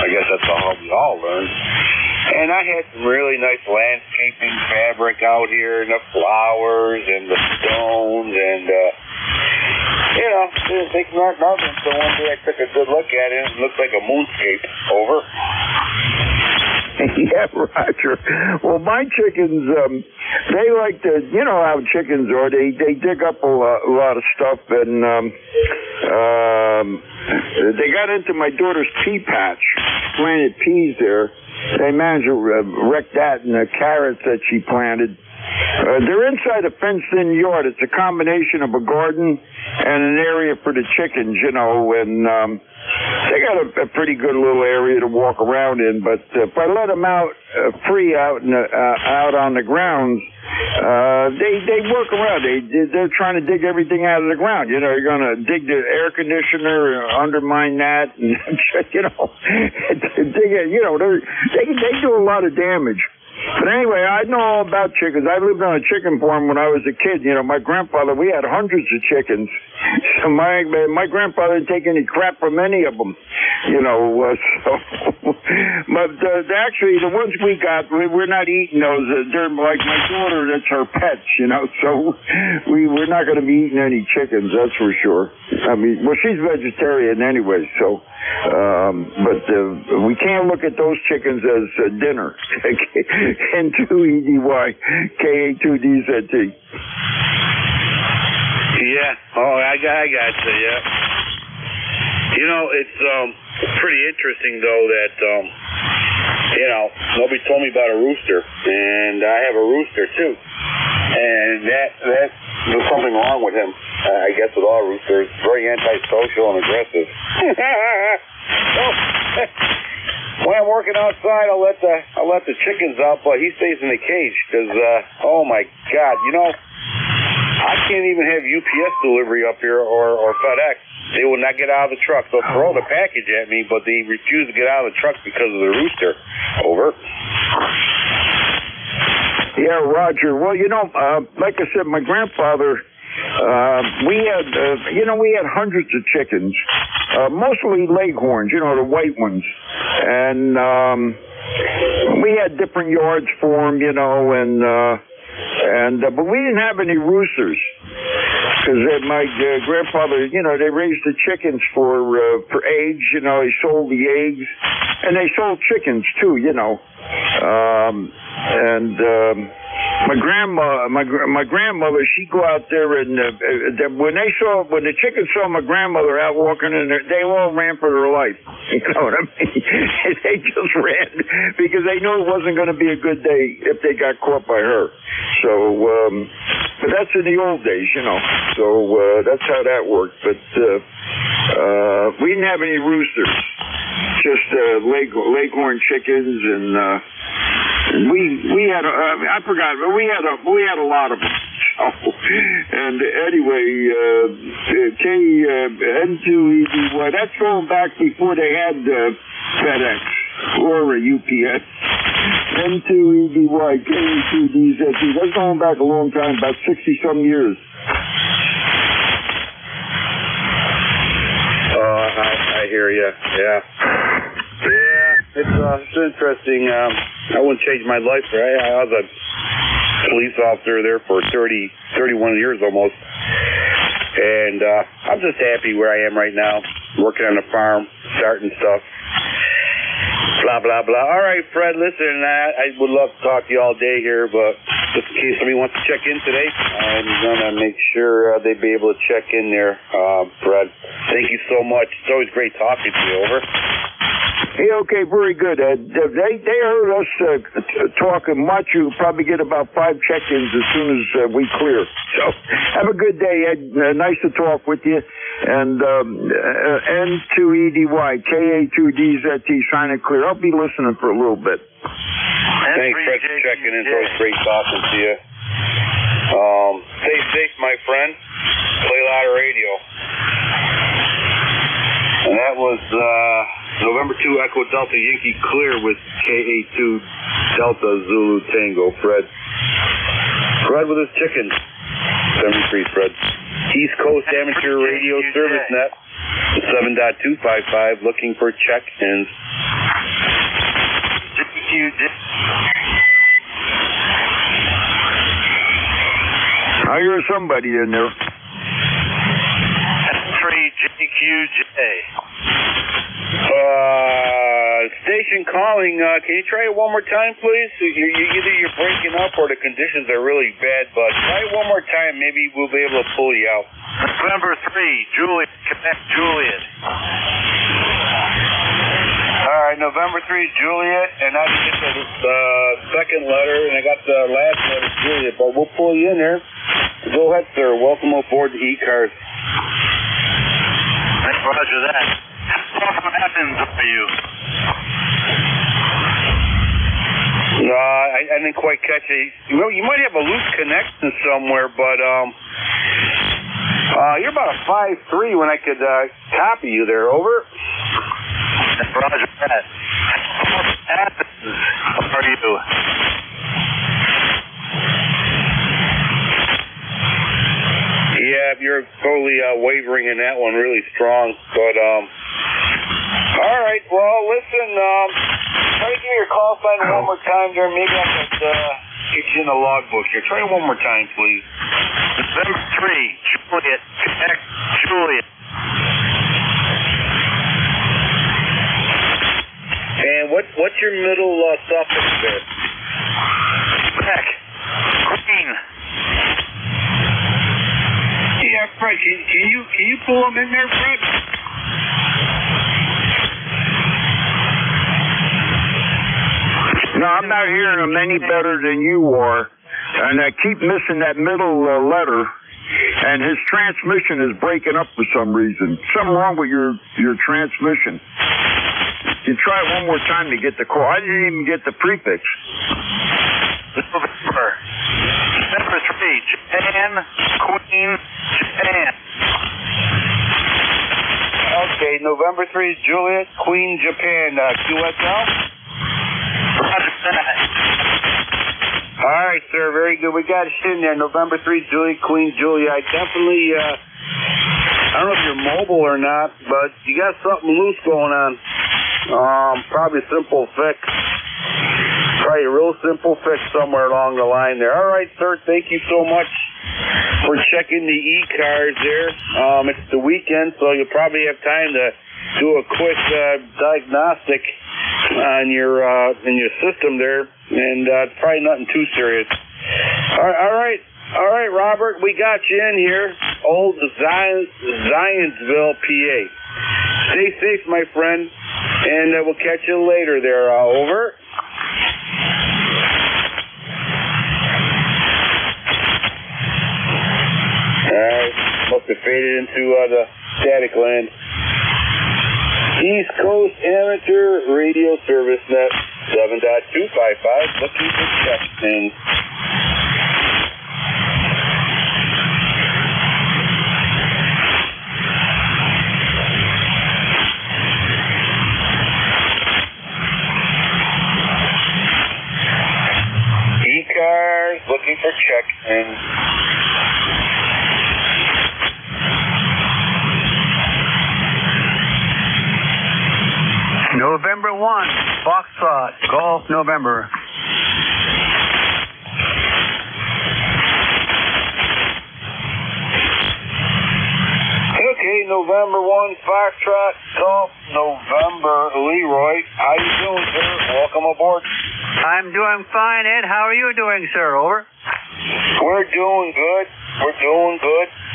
Speaker 14: I guess that's how we all learn. And I had some really nice landscaping fabric out here, and the flowers and the stones, and didn't think nothing. So one day I took a good look at it, and it looked like a moonscape. Over. Yeah, Roger. Well, my chickens, they like to, you know how chickens are. They dig up a lot of stuff, and they got into my daughter's pea patch, planted peas there. They managed to wreck that and the carrots that she planted. They're inside a fenced-in yard. It's a combination of a garden and an area for the chickens, you know, and they got a pretty good little area to walk around in. But if I let them out free out on the grounds, they work around. They're trying to dig everything out of the ground. You know, you're going to dig the air conditioner, undermine that, and you know, dig it. You know, they do a lot of damage. But anyway, I know all about chickens. I lived on a chicken farm when I was a kid. You know, my grandfather, we had hundreds of chickens. So my grandfather didn't take any crap from any of them. You know, but actually, the ones we got, we're not eating those. They're like my daughter, that's her pets, you know. So we're not going to be eating any chickens, that's for sure. I mean, well, she's vegetarian anyway, so. But we can't look at those chickens as dinner. N2EDY, KA2DZT.
Speaker 10: Yeah. Oh, I got you. Yeah. You know, it's pretty interesting though that you know, nobody told me about a rooster, and I have a rooster too, and that there's something wrong with him. I guess with all roosters, very antisocial and aggressive. When I'm working outside, I'll let the chickens out, but he stays in the cage because oh my God, you know, I can't even have UPS delivery up here or FedEx. They will not get out of the truck. They'll throw the package at me, but they refuse to get out of the truck because of the rooster. Over.
Speaker 14: Yeah, Roger. Well, you know, like I said, my grandfather, we had hundreds of chickens, mostly leghorns, you know, the white ones. And we had different yards for them, you know, but we didn't have any roosters. Because my grandfather, you know, they raised the chickens for eggs. You know, he sold the eggs, and they sold chickens too. You know, my grandmother, she'd go out there and when the chickens saw my grandmother out walking in there, they all ran for their life. You know what I mean? They just ran because they knew it wasn't going to be a good day if they got caught by her. So, but that's in the old days, you know. So that's how that worked. But we didn't have any roosters, just leghorn chickens, and we had I forgot, but we had a lot of them. So, and anyway, N2EDY, that's going back before they had FedEx or a UPS. N2EDY, KA2DZT, that's going back a long time, about 60-some years.
Speaker 10: I hear you. Yeah. Yeah, it's interesting. I wouldn't change my life. Right? I was a police officer there for 31 years almost. And I'm just happy where I am right now, working on the farm, starting stuff. Blah, blah, blah. All right, Fred, listen, I would love to talk to you all day here, but just in case somebody wants to check in today, I'm going to make sure they'd be able to check in there. Fred, thank you so much. It's always great talking to you. Over.
Speaker 14: Hey, okay, very good. They heard us talking much. You'll probably get about 5 check-ins as soon as we clear. So have a good day, Ed. Nice to talk with you. And N2EDY, KA2DZT, sign it clear. I'll be listening for a little bit.
Speaker 10: Thanks, Fred, for checking in. It's always great talking to you. Stay safe, my friend. Play a lot of radio. And that was November 2 Echo Delta Yankee clear with KA2 Delta Zulu Tango. Fred with his chickens. 73, Fred. East Coast Amateur Radio Service Net 7.255 looking for check-ins.
Speaker 14: I hear somebody in there.
Speaker 10: 3JQJ. Station calling. Can you try it one more time, please? Either you're breaking up or the conditions are really bad, but try it one more time. Maybe we'll be able to pull you out.
Speaker 8: November 3, Juliet, connect Juliet.
Speaker 10: All right, November 3, Juliet, and I didn't get the second letter, and I got the last letter, Juliet, but we'll pull you in there. Go ahead, sir. Welcome aboard the ECARS.
Speaker 8: Roger that. What happens for you?
Speaker 10: I didn't quite catch it. You might have a loose connection somewhere, but you're about a 5'3" when I could copy you there. Over.
Speaker 8: Roger that. What happens for you?
Speaker 10: totally wavering in that one, really strong. But all right. Well, listen. Try to give me your call sign one more time there. Maybe I could get you in the logbook here. Try it one more time, please.
Speaker 3: November 3, Juliet, connect Juliet.
Speaker 10: And what's your middle suffix there?
Speaker 3: Back. Green.
Speaker 18: Yeah, Fred, can you pull them in there, Fred?
Speaker 14: No, I'm not hearing them any better than you are, and I keep missing that middle letter, and his transmission is breaking up for some reason. Something wrong with your transmission. You try it one more time to get the call. I didn't even get the prefix.
Speaker 3: November 3, Japan, Queen, Japan.
Speaker 10: Okay, November 3, Juliet, Queen, Japan, QSL? All right, sir, very good. We got it in there, November 3, Juliet, Queen, Julia. I definitely, I don't know if you're mobile or not, but you got something loose going on. Probably a simple fix. Probably a real simple fix somewhere along the line there. All right, sir, thank you so much for checking the ECARS there. It's the weekend, so you'll probably have time to do a quick diagnostic on your in your system there, and it's probably nothing too serious. All right, Robert, we got you in here, old Zionsville, PA. Stay safe, my friend, and we'll catch you later there. Over. Alright, must have faded into the static land. East Coast Amateur Radio Service Net 7.255, looking for check-in. ECARS, looking for check-in.
Speaker 24: November 1, Foxtrot, Golf, November.
Speaker 10: Okay, November 1, Foxtrot, Golf, November, Leroy. How you doing, sir? Welcome aboard.
Speaker 24: I'm doing fine, Ed. How are you doing, sir? Over.
Speaker 10: We're doing good.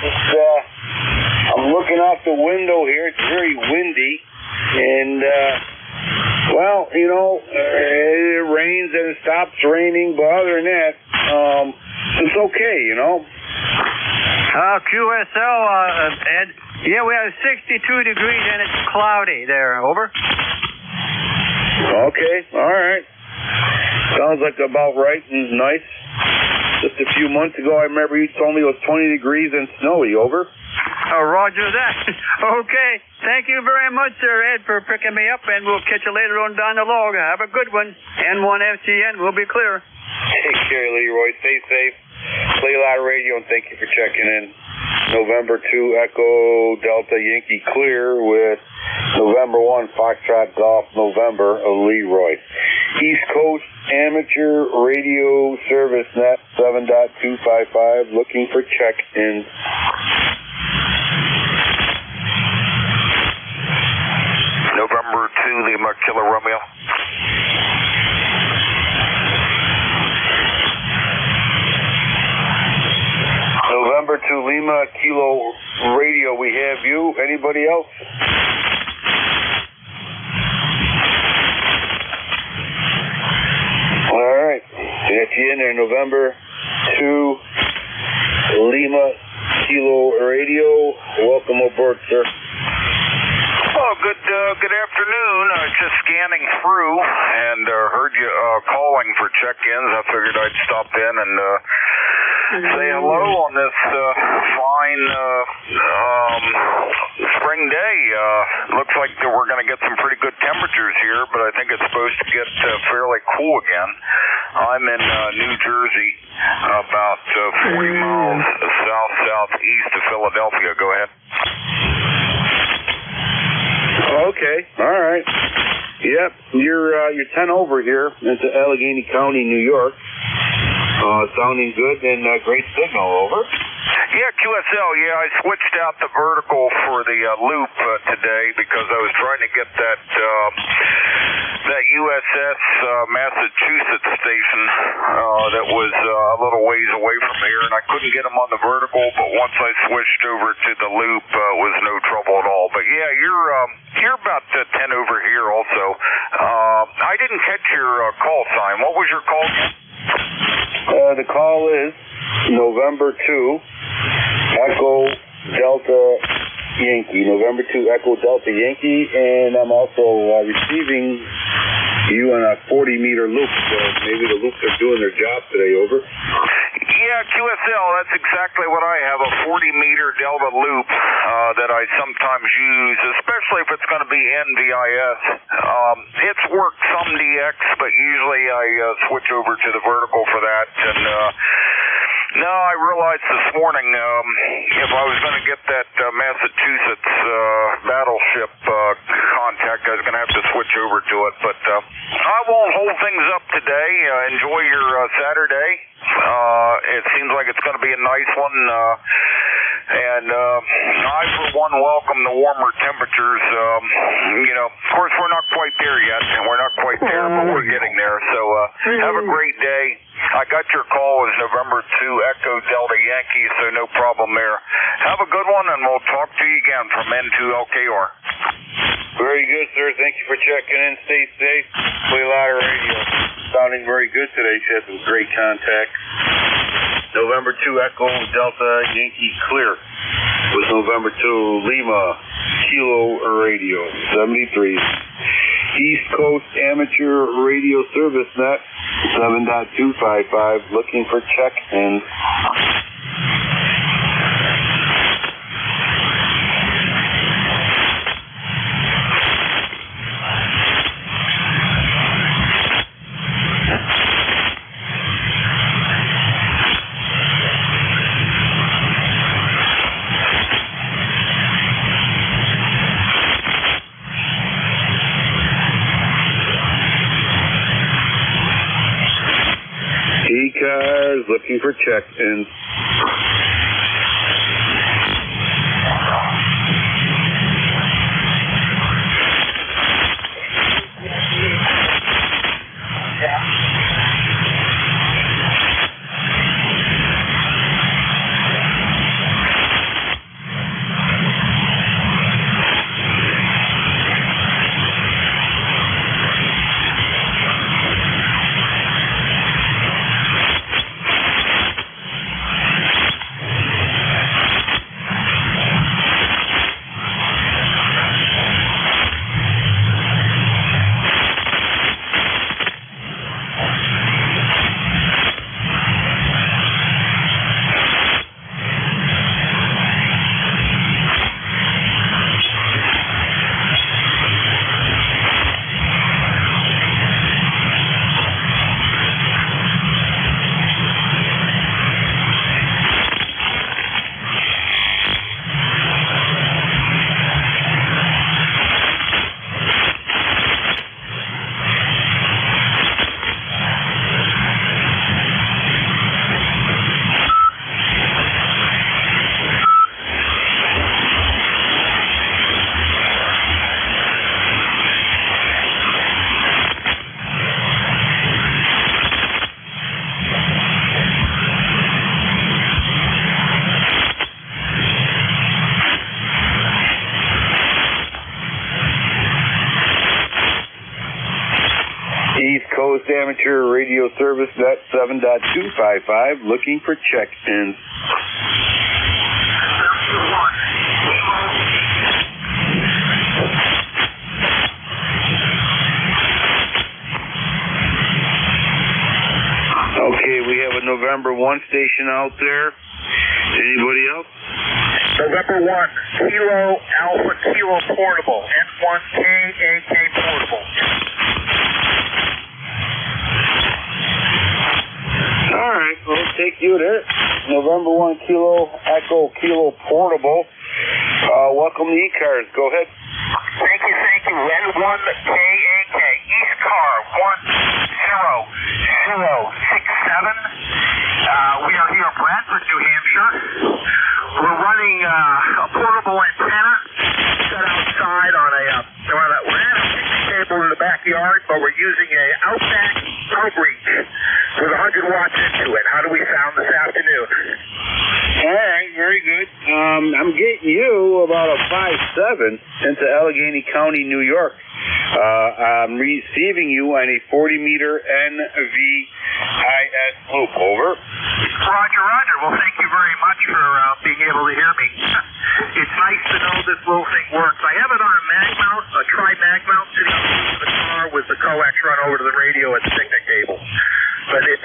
Speaker 10: It's, I'm looking out the window here. It's very windy. And, well, you know, it rains and it stops raining, but other than that, it's okay, you know.
Speaker 24: QSL, Ed. Yeah, we have 62 degrees and it's cloudy there. Over.
Speaker 10: Okay, all right. Sounds like about right and nice. Just a few months ago, I remember you told me it was 20 degrees and snowy. Over.
Speaker 24: Roger that. Okay. Thank you very much, sir, Ed, for picking me up, and we'll catch you later on down the log. Have a good one. N1FTN, we'll be clear.
Speaker 10: Take care, Leroy. Stay safe. Play a lot of radio, and thank you for checking in. November 2, Echo Delta Yankee clear with November 1, Foxtrot Golf, November, Leroy. East Coast Amateur Radio Service Net 7.255, looking for check-in.
Speaker 3: November 2, Lima, Kilo Romeo.
Speaker 10: November 2, Lima, Kilo Radio, we have you. Anybody else? All right. Get you in there. November 2, Lima, Kilo Radio. Welcome aboard, sir.
Speaker 3: Oh, good afternoon. I was just scanning through and heard you calling for check-ins. I figured I'd stop in and say hello on this fine spring day. Looks like that we're going to get some pretty good temperatures here, but I think it's supposed to get fairly cool again. I'm in New Jersey, about 40 miles southeast of Philadelphia. Philadelphia. Go ahead.
Speaker 10: Okay, all right. Yep, you're 10 over here into Allegheny County, New York. Sounding good and great signal, over.
Speaker 3: Yeah, QSL, I switched out the vertical for the loop today because I was trying to get that USS Massachusetts station that was a little ways away from here, and I couldn't get them on the vertical, but once I switched over to the loop, it was no trouble at all. But yeah, you're about 10 over here also. I didn't catch your call sign. What was your call?
Speaker 10: The call is November 2, Echo Delta Yankee. November 2, Echo Delta Yankee, and I'm also receiving you on a 40-meter loop. Maybe the loops are doing their job today, over.
Speaker 3: Yeah, QSL, that's exactly what I have, a 40-meter Delta loop that I sometimes use, especially if it's going to be NVIS. It's worked some DX, but usually I switch over to the vertical for that. And no, I realized this morning if I was going to get that Massachusetts battleship contact, I was going to have to switch over to it. But I won't hold things up today. Enjoy your Saturday. It seems like it's going to be a nice one. And I, for one, welcome the warmer temperatures. Of course, we're not quite there yet, and we're not quite there, but we're getting there. So have a great day. I got your call as November 2 Echo Delta Yankee, so no problem there. Have a good one, and we'll talk to you again from N2LKR.
Speaker 10: Very good, sir. Thank you for checking in. Stay safe. Play louder radio. Sounding very good today. She had some great contact. November 2 Echo Delta Yankee clear with November 2 Lima Kilo Radio 73. East Coast Amateur Radio Service Net 7.255 looking for check-in. ECARS looking for check-in. East Coast Amateur Radio Service, that's 7.255, looking for check-in. Okay, we have a November 1 station out there. Anybody else?
Speaker 7: November 1, Kilo Alpha Kilo Portable, N1K AK Portable.
Speaker 10: All right, okay. take you there. November 1 Kilo Echo Kilo Portable. Welcome to ECARS. Go ahead.
Speaker 7: Thank you. N1KAK, East Car 10067. We are here in Bradford, New Hampshire. We're running a portable antenna set outside on a we're at a picnic table in the backyard, but we're using a Outback outreach with 100 watts into it. How do we sound this afternoon?
Speaker 10: All right, very good. I'm getting you about a 5.7 into Allegheny County, New York. I'm receiving you on a 40-meter NVIS loop. Over.
Speaker 7: Roger. Well, thank you very much for being able to hear me. It's nice to know this little thing works. I have it on a mag mount, a tri-mag mount sitting on the car with the coax run over to the radio at the picnic table. But it's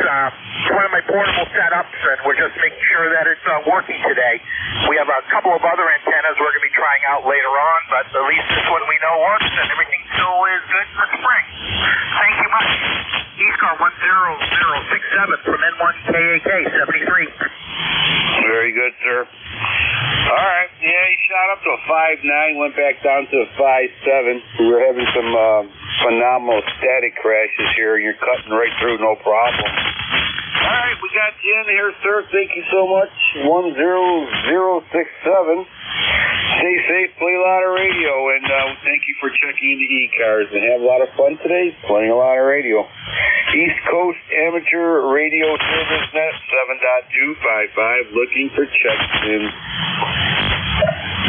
Speaker 7: one of my portable setups, and we're just making sure that it's working today. We have a couple of other antennas we're going to be trying out later on, but at least this one we know works, and everything still is good in the spring. Thank you much. East Car 10067 from N1KAK 73.
Speaker 10: Very good, sir. All right. Yeah, he shot up to a 5.9, went back down to a 5.7. We were having some phenomenal static crashes here, and you're cutting right through, no problem. All right, we got you in here, sir. Thank you so much. 10067. Stay safe, play a lot of radio, and thank you for checking into ECARS, and have a lot of fun today, playing a lot of radio. East Coast Amateur Radio Service Net 7.255, looking for check-in.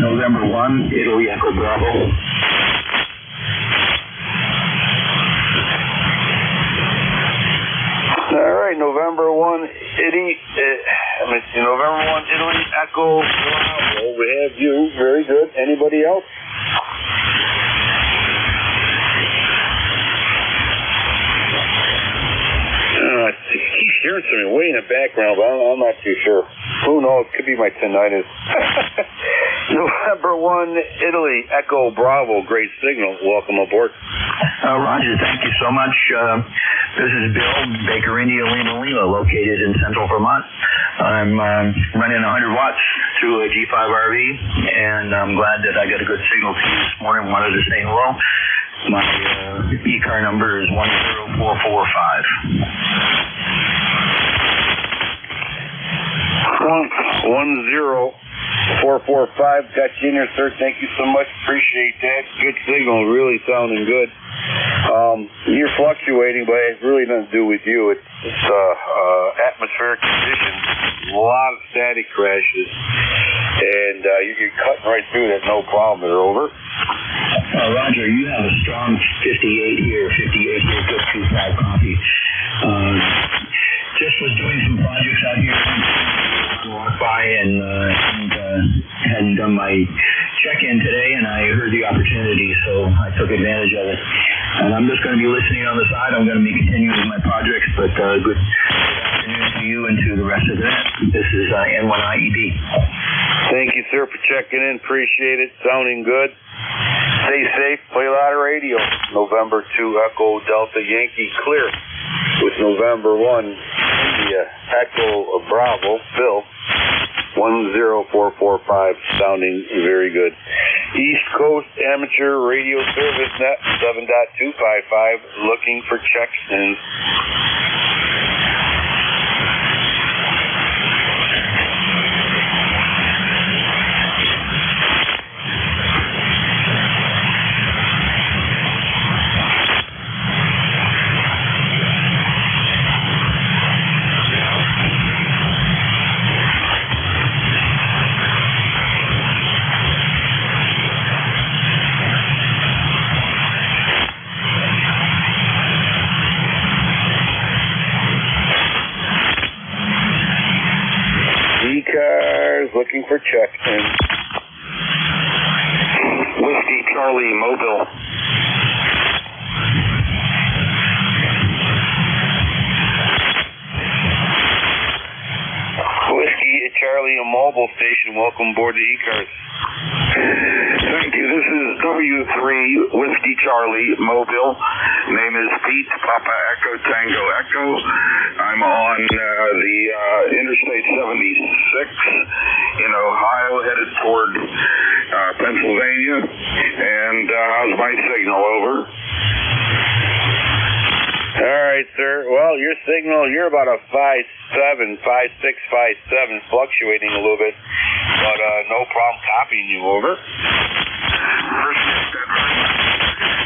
Speaker 4: November 1, Italy Echo Bravo.
Speaker 10: All right, November 1, November 1, Italy Echo Bravo. We have you. Very good. Anybody else? I keep hearing something way in the background, but I'm not too sure. Who knows? Could be my tinnitus. November 1, Italy Echo Bravo. Great signal. Welcome aboard.
Speaker 4: Roger, thank you so much. This is Bill, Baker India Lima located in central Vermont. I'm running 100 watts through a G5 RV, and I'm glad that I got a good signal to you this morning. Wanted to say hello. My ECAR number is 10445.
Speaker 10: 10445. Got you in there, sir. Thank you so much. Appreciate that. Good signal. Really sounding good. You're fluctuating, but it really nothing to do with you. It's atmospheric conditions. A lot of static crashes, and you're cutting right through that. No problem. They're over.
Speaker 4: Roger, you have a strong 58 here. 58 here. Good 2-5 copy. Just was doing some projects out here. Walked by and hadn't done my check-in today, and I heard the opportunity, so I took advantage of it. And I'm just going to be listening on the side. I'm going to be continuing with my projects, but good afternoon to you and to the rest of the net. This is N1IEB.
Speaker 10: Thank you, sir, for checking in. Appreciate it. Sounding good. Stay safe. Play a lot of radio. November 2 Echo Delta Yankee clear with November 1 India Echo Bravo Bill 10445, sounding very good. East Coast Amateur Radio Service Net 7.255, looking for check-ins. ECARS looking for check-in. Whiskey Charlie Mobile. Whiskey Charlie, a mobile station. Welcome aboard the ECARS.
Speaker 15: Thank you. This is W3 Whiskey Charlie, Mobile. Name is Pete, Papa Echo Tango Echo. I'm on the Interstate 76 in Ohio, headed toward Pennsylvania. And how's my signal? Over.
Speaker 10: All right, sir. Well, your signal, you're about a 5.7, 5.6, 5.7, fluctuating a little bit, but no problem copying you. Over.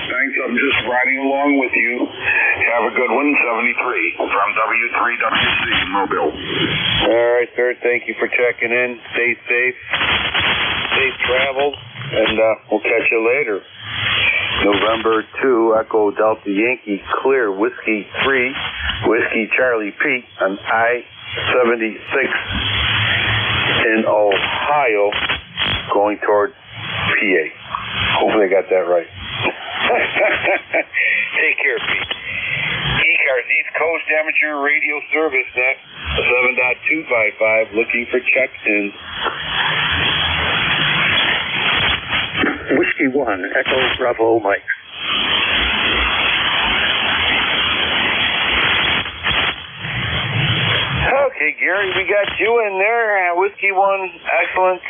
Speaker 15: Thanks. I'm just riding along with you. Have a good one. 73 from W3WC Mobile.
Speaker 10: All right, sir. Thank you for checking in. Stay safe. Safe travels, and we'll catch you later. November 2, Echo Delta Yankee Clear, Whiskey 3, Whiskey Charlie Pete on I-76 in Ohio, going toward PA. Hopefully I got that right. Take care, Pete. ECARS, East Coast Amateur Radio Service Net, 7.255, looking for check-ins.
Speaker 24: Whiskey 1, Echo Bravo Mike.
Speaker 10: Okay, Gary, we got you in there. Whiskey 1, excellent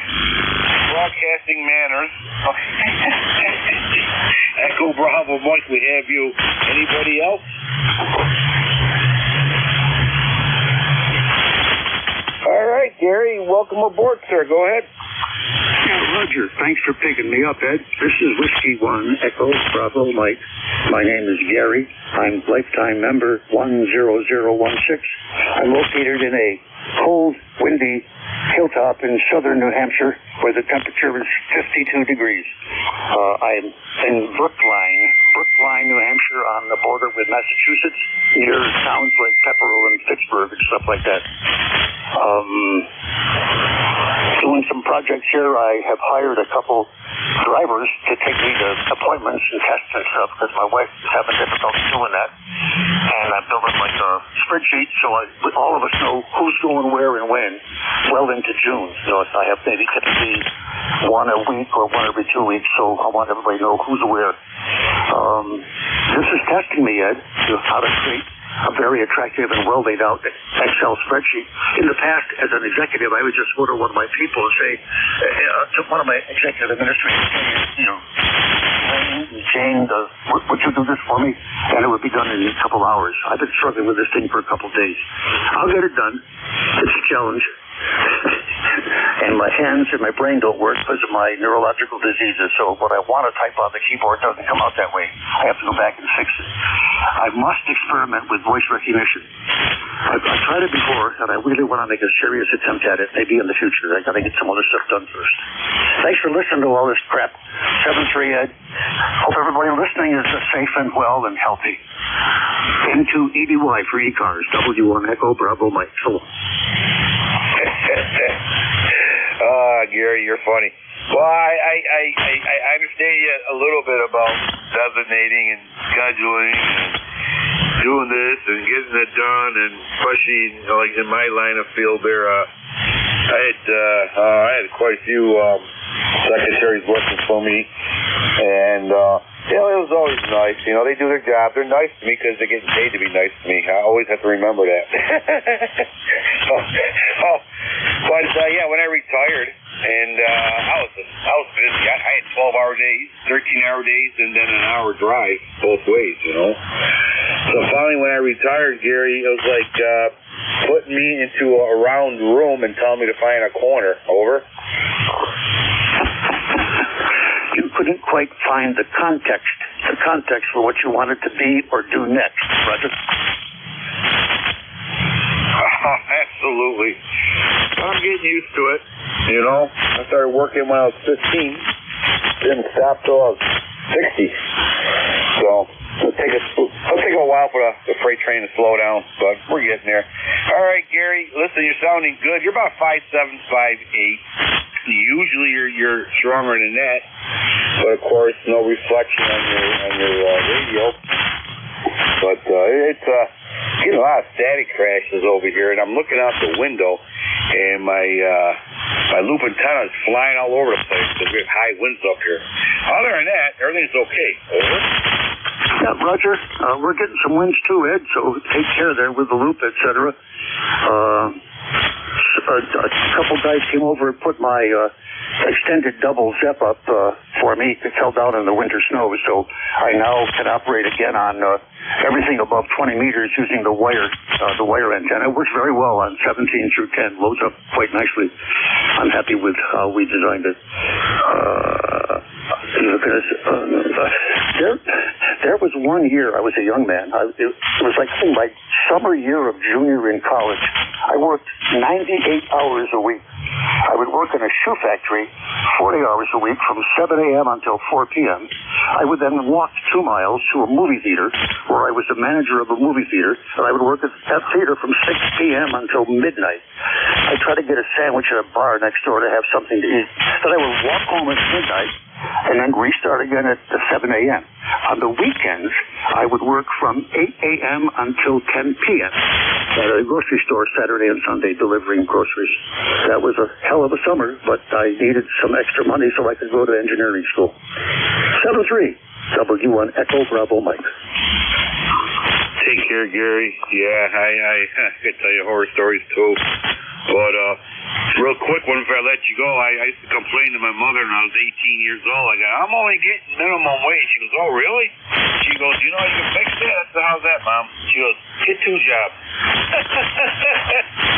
Speaker 10: broadcasting manners. Echo Bravo Mike, we have you. Anybody else? All right, Gary, welcome aboard, sir. Go ahead.
Speaker 24: Yeah, Roger. Thanks for picking me up, Ed. This is Whiskey 1, Echo Bravo Mike. My name is Gary. I'm lifetime member 10016. I'm located in a cold, windy hilltop in southern New Hampshire where the temperature is 52 degrees. I'm in Brookline, New Hampshire, on the border with Massachusetts, near towns like Pepperell and Pittsburgh and stuff like that. Doing some projects here. I have hired a couple drivers to take me to appointments and tests and stuff because my wife is having difficulty doing that. And I'm building like a spreadsheet so all of us know who's going where and when well into June. So I have maybe typically one a week or one every 2 weeks, so I want everybody to know who's where. This is testing me, Ed, to how to create a very attractive and well laid out Excel spreadsheet. In the past, as an executive, I would just order one of my people and say, to one of my executive administrators, Jane, would you do this for me? And it would be done in a couple hours. I've been struggling with this thing for a couple of days. I'll get it done. It's a challenge. And my hands and my brain don't work because of my neurological diseases. So what I want to type on the keyboard doesn't come out that way. I have to go back and fix it. I must experiment with voice recognition. I've tried it before, and I really want to make a serious attempt at it. Maybe in the future. I got to get some other stuff done first. Thanks for listening to all this crap. 7-3 Ed. Hope everybody listening is safe and well and healthy. N2 EDY for ECARS. W1 Echo Bravo Mike. So.
Speaker 10: Gary, you're funny. Well, I understand you a little bit about designating and scheduling and doing this and getting it done, and especially like in my line of field there, I had quite a few secretaries working for me, and it was always nice. They do their job. They're nice to me because they're getting paid to be nice to me. I always have to remember that. But when I retired, and I was busy. I had 12-hour days, 13-hour days, and then an hour drive both ways. So finally, when I retired, Gary, it was like putting me into a round room and telling me to find a corner. Over.
Speaker 24: You couldn't quite find the context for what you wanted to be or do next, Roger.
Speaker 10: Absolutely. I'm getting used to it. I started working when I was 15. Didn't stop till I was 60. So it'll take a while for the freight train to slow down, but we're getting there. All right, Gary. Listen, you're sounding good. You're about 5'7", 5'8". Usually you're stronger than that, but of course no reflection on your radio. But it's getting a lot of static crashes over here, and I'm looking out the window, and my My loop antenna is flying all over the place because we have high winds up here. Other than that, everything's okay. Over.
Speaker 24: Yeah, Roger. We're getting some winds too, Ed, so take care there with the loop, etc. A couple guys came over and put my extended double ZEP up for me. It fell down in the winter snow, so I now can operate again on everything above 20 meters using the wire antenna. It works very well on 17 through 10. Loads up quite nicely. I'm happy with how we designed it. There was one year I was a young man. It was like my summer year of junior in college. I worked 98 hours a week. I would work in a shoe factory 40 hours a week from 7 a.m. until 4 p.m. I would then walk 2 miles to a movie theater where I was the manager of a movie theater, and I would work at that theater from 6 p.m. until midnight. I'd try to get a sandwich at a bar next door to have something to eat. Then I would walk home at midnight and then restart again at 7 a.m. On the weekends, I would work from 8 a.m. until 10 p.m. at a grocery store Saturday and Sunday delivering groceries. That was a hell of a summer, but I needed some extra money so I could go to engineering school. 7-3, W1 Echo Bravo Mike.
Speaker 10: Take care, Gary. Yeah, I could tell you horror stories too. But real quick one before I let you go, I used to complain to my mother when I was 18 years old. I go, I'm only getting minimum wage. She goes, oh, really? She goes, you know, you can fix that. I said, how's that, Mom? She goes, get 2 jobs.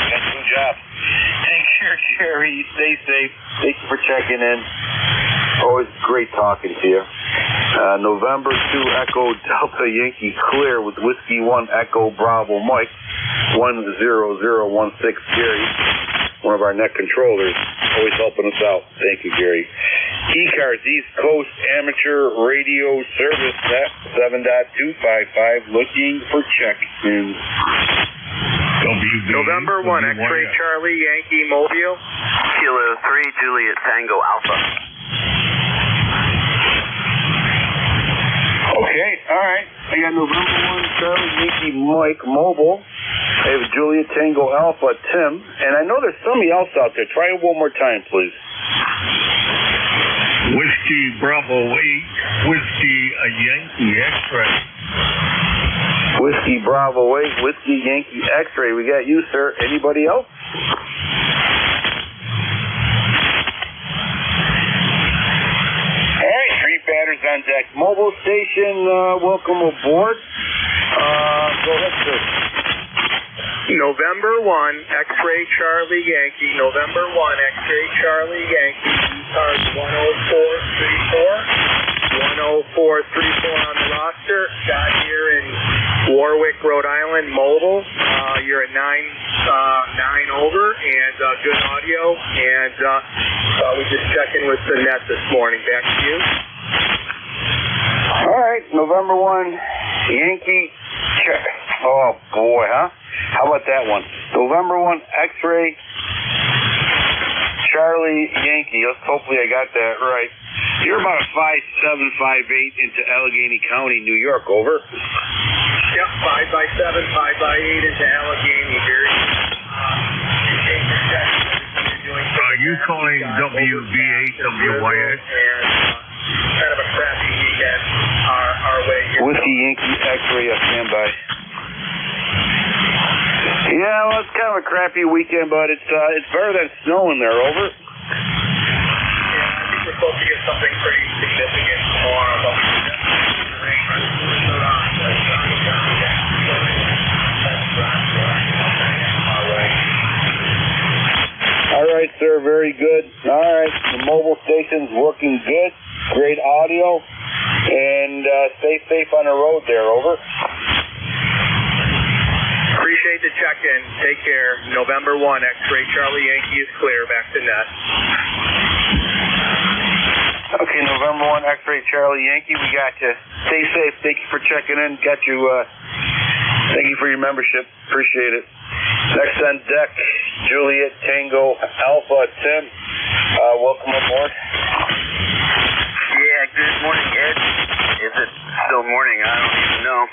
Speaker 10: Got 2 jobs. Take care, Gary. Stay safe. Thank you for checking in. Always great talking to you. November 2 Echo Delta Yankee clear with Whiskey 1 Echo Bravo Mike 10016 Gary, one of our net controllers, always helping us out. Thank you, Gary. ECARS East Coast Amateur Radio Service Net 7.255 looking for check-ins.
Speaker 7: November 1 X-Ray Charlie Yankee Mobile
Speaker 11: Kilo 3 Juliet Tango Alpha.
Speaker 10: Okay, all right. I got November 1 Charlie Yankee Mike Mobile. I have Juliet Tango Alpha Tim, and I know there's somebody else out there. Try it one more time, please.
Speaker 1: Whiskey Bravo 8, Whiskey Yankee X-Ray.
Speaker 10: Whiskey Bravo 8, Whiskey Yankee X-Ray. We got you, sir. Anybody else? All right, 3 batters on deck. Mobile station, welcome aboard. Go ahead, sir.
Speaker 7: November 1 X-Ray Charlie Yankee. November 1 X-Ray Charlie Yankee. ECARS 10434. 10434 on the roster. Got here in Warwick, Rhode Island, mobile. You're at 9 over, and good audio. And we just checking with the net this morning. Back to you.
Speaker 10: All right, November 1 Yankee. Oh boy, huh? How about that one? November 1 X-Ray Charlie Yankee. Hopefully I got that right. You're about a 5'7", 5'8" into Allegheny County, New York. Over.
Speaker 7: Yep, 5'7", 5'8" into Allegheny. Very.
Speaker 1: Are you calling WB8WYX?
Speaker 7: And kind of a crappy weekend our way here.
Speaker 10: Whiskey Yankee X-Ray, standby. Yeah, well, it's kind of a crappy weekend, but it's better than snowing there. Over.
Speaker 7: Yeah, I think we're supposed to get something pretty significant tomorrow, but the rain runs
Speaker 10: All right, sir. Very good. All right, the mobile station's working good. Great audio, and stay safe on the road there. Over.
Speaker 7: Appreciate the check-in. Take care. November 1, X-Ray Charlie Yankee is clear. Back to net.
Speaker 10: Okay, November 1, X-Ray Charlie Yankee. We got you. Stay safe. Thank you for checking in. Got you. Thank you for your membership. Appreciate it. Next on deck, Juliet Tango Alpha Tim. Welcome aboard.
Speaker 11: Yeah, good morning, Ed. Is it still morning? I don't even know.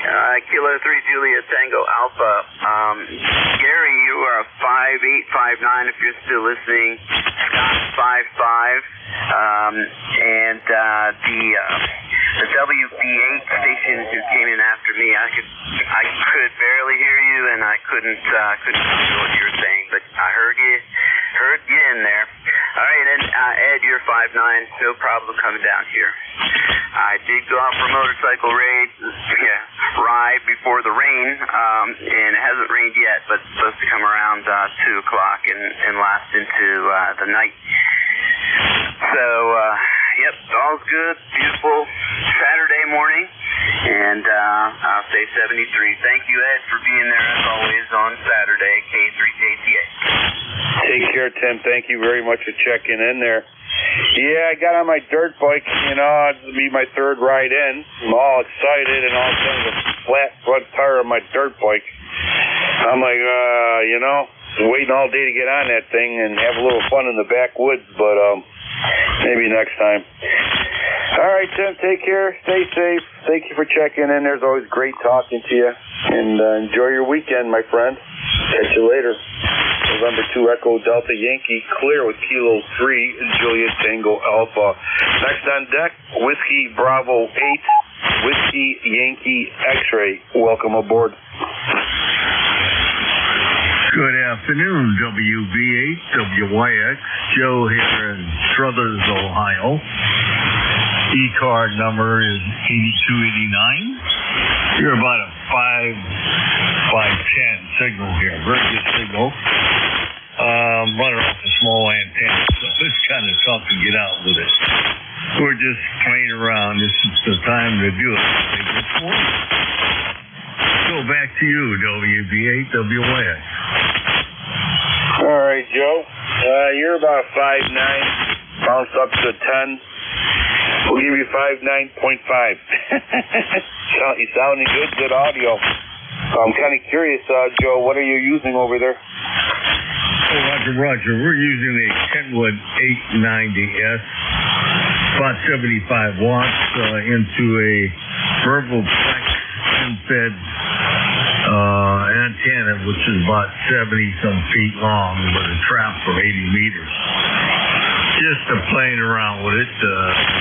Speaker 11: Kilo 3 Juliet Tango Alpha. Gary, you are 5859 if you're still listening. Scott 55. And the WB8 station who came in after me, I could barely hear you, and I couldn't hear what you were saying, but I heard you in there. All right, and Ed, you're 5'9", no problem coming down here. I did go out for a motorcycle ride before the rain, and it hasn't rained yet, but it's supposed to come around 2 o'clock and last into the night. So, yep, all's good, beautiful Saturday morning, and I'll say 73. Thank you, Ed, for being there as always on Saturday, K3KTA.
Speaker 10: Take care, Tim. Thank you very much for checking in there. Yeah, I got on my dirt bike, it'll be my third ride in. I'm all excited, and all of a sudden the flat front tire of my dirt bike. I'm like, waiting all day to get on that thing and have a little fun in the backwoods, but maybe next time. All right, Tim, take care. Stay safe. Thank you for checking in. There's always great talking to you, and enjoy your weekend, my friend. Catch you later. November 2 Echo Delta Yankee, clear with Kilo 3 Juliet Tango Alpha. Next on deck, Whiskey Bravo 8, Whiskey Yankee X-Ray. Welcome aboard.
Speaker 6: Good afternoon, WB8 WYX. Joe here in Struthers, Ohio. ECARS number is 8289. You're about a 510 signal here. Very good signal. Running off a small antenna, so it's kind of tough to get out with it. We're just playing around. This is the time to do it. So back to you, WB8 WYX.
Speaker 10: All right, Joe. You're about 5'9", bounced up to 10. We'll give you 59.5. You sounding good audio. I'm kind of curious, Joe, what are you using over there?
Speaker 6: Roger. We're using a Kenwood 890S, about 75 watts, into a verbal flex fed antenna, which is about 70-some feet long, with a trap for 80 meters. Just playing around with it. We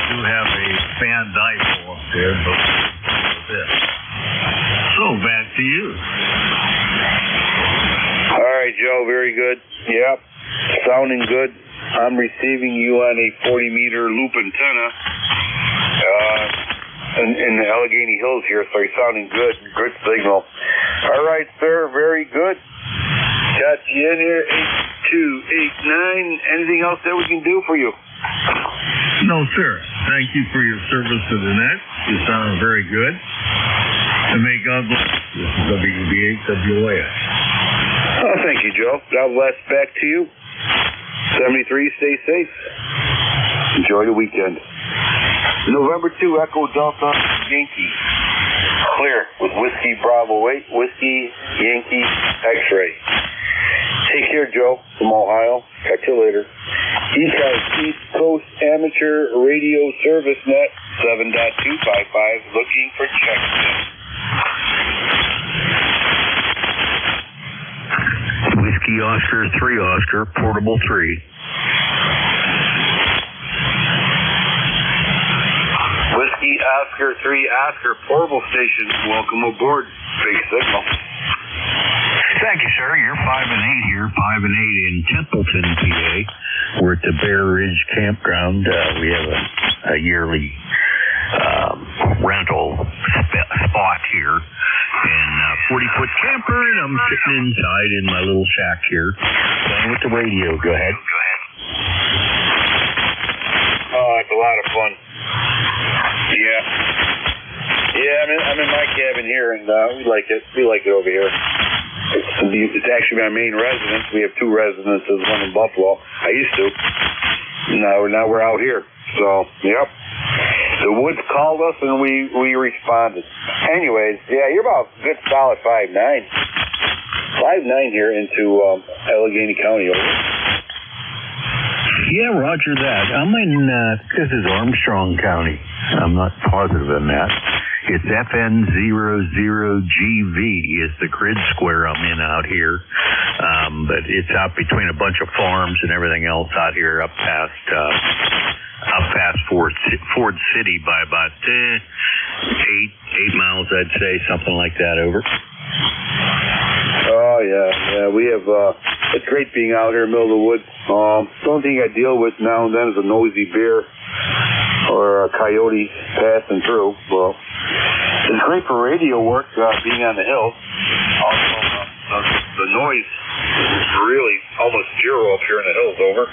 Speaker 6: do have a fan dipole up there, but that's it. So back to you.
Speaker 10: All right, Joe, very good. Yep, sounding good. I'm receiving you on a 40-meter loop antenna in the Allegheny Hills here, so you're sounding good. Good signal. All right, sir, very good. Got you in here, 8289. Anything else that we can do for you?
Speaker 6: No, sir. Thank you for your service to the net. You sound very good. And may God bless. This is WB8 WYX.
Speaker 10: Oh, thank you, Joe. God bless. Back to you. 73, stay safe. Enjoy the weekend. November 2 Echo Delta Yankee. Clear with Whiskey Bravo 8, Whiskey Yankee X-Ray. Take care, Joe, from Ohio. Catch you later. ECARS East Coast Amateur Radio Service Net 7.255, looking for checks.
Speaker 4: Whiskey Oscar 3 Oscar, Portable 3.
Speaker 10: Whiskey Oscar 3 Oscar, Portable Station. Welcome aboard. Big signal.
Speaker 4: Thank you, sir. You're 5'8" here, 5'8" in Templeton, PA. We're at the Bear Ridge Campground. We have a yearly rental spot here. And 40-foot camper, and I'm sitting inside in my little shack here, playing with the radio. Go ahead.
Speaker 10: Oh, it's a lot of fun. Yeah. Yeah, I'm in my cabin here, and we like it. We like it over here. It's actually my main residence. We have two residences, one in Buffalo. I used to. Now we're out here. So, yep. The woods called us, and we responded. Anyways, yeah, you're about a good solid 5'9". 5'9" here into Allegheny County.
Speaker 4: Yeah, roger that. I'm in, this is Armstrong County. I'm not positive on that. It's FN00GV is the grid square I'm in out here. But it's out between a bunch of farms and everything else out here up past Ford City by about 8 miles, I'd say, something like that. Over.
Speaker 10: Oh yeah. We have. It's great being out here in the middle of the woods. The only thing I deal with now and then is a noisy bear or a coyote passing through. Well, it's great for radio work, being on the hill. Also, the noise is really almost zero up here in the hills. Over.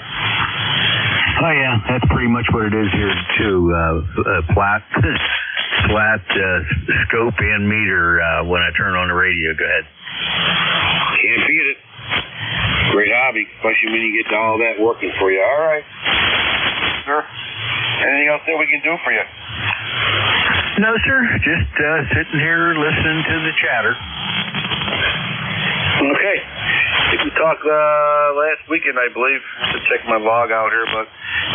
Speaker 4: Oh yeah, that's pretty much what it is here too. Flat scope and meter when I turn on the radio. Go ahead.
Speaker 10: Can't beat it. Great hobby, especially when you get all that working for you. All right, sir. Anything else that we can do for you?
Speaker 4: No, sir. Just sitting here listening to the chatter.
Speaker 10: Okay. I think we talked last weekend, I believe, to check my log out here, but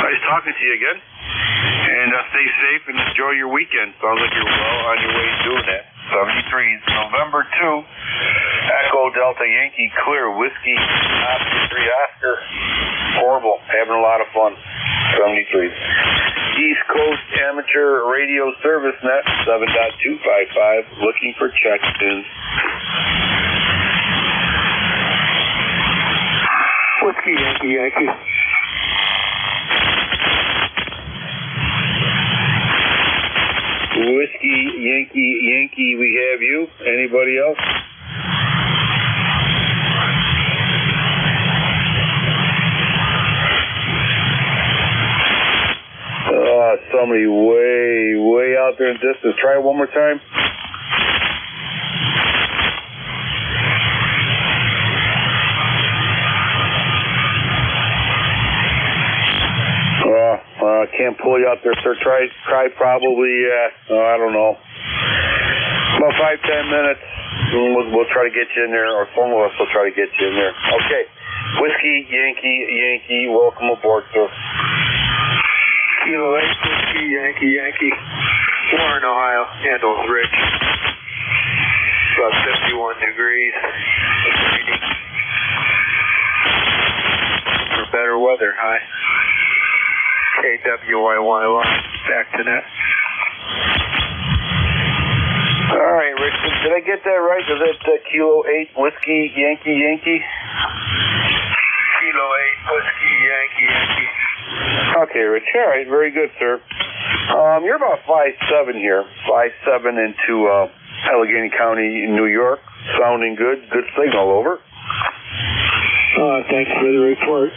Speaker 10: nice talking to you again. And stay safe and enjoy your weekend. Sounds like you're well on your way to doing that. 73, November 2, Echo Delta Yankee Clear, Whiskey, Oscar 3 Oscar. Horrible. Having a lot of fun. 73. East Coast Amateur Radio Service Net, 7.255, looking for check-ins.
Speaker 21: Whiskey Yankee Yankee.
Speaker 10: Whiskey Yankee, we have you. Anybody else? Somebody way out there in distance. Try it one more time. Can't pull you out there, sir. Try probably, I don't know, about 5-10 minutes. We'll try to get you in there, or some of us will try to get you in there. Okay. Whiskey Yankee, welcome aboard, sir.
Speaker 21: Kilo 8, Whiskey Yankee. Warren, Ohio. Handles rich. About 51 degrees. For better weather, high. KWYY, back to net.
Speaker 10: All right, Richard, did I get that right? Is it Kilo 8 Whiskey Yankee?
Speaker 21: Kilo 8 Whiskey Yankee.
Speaker 10: Okay, Rich. All right, very good, sir. You're about 5'7" here, 5'7" into Allegheny County, New York. Sounding good. Good signal, over.
Speaker 21: Thanks for the report.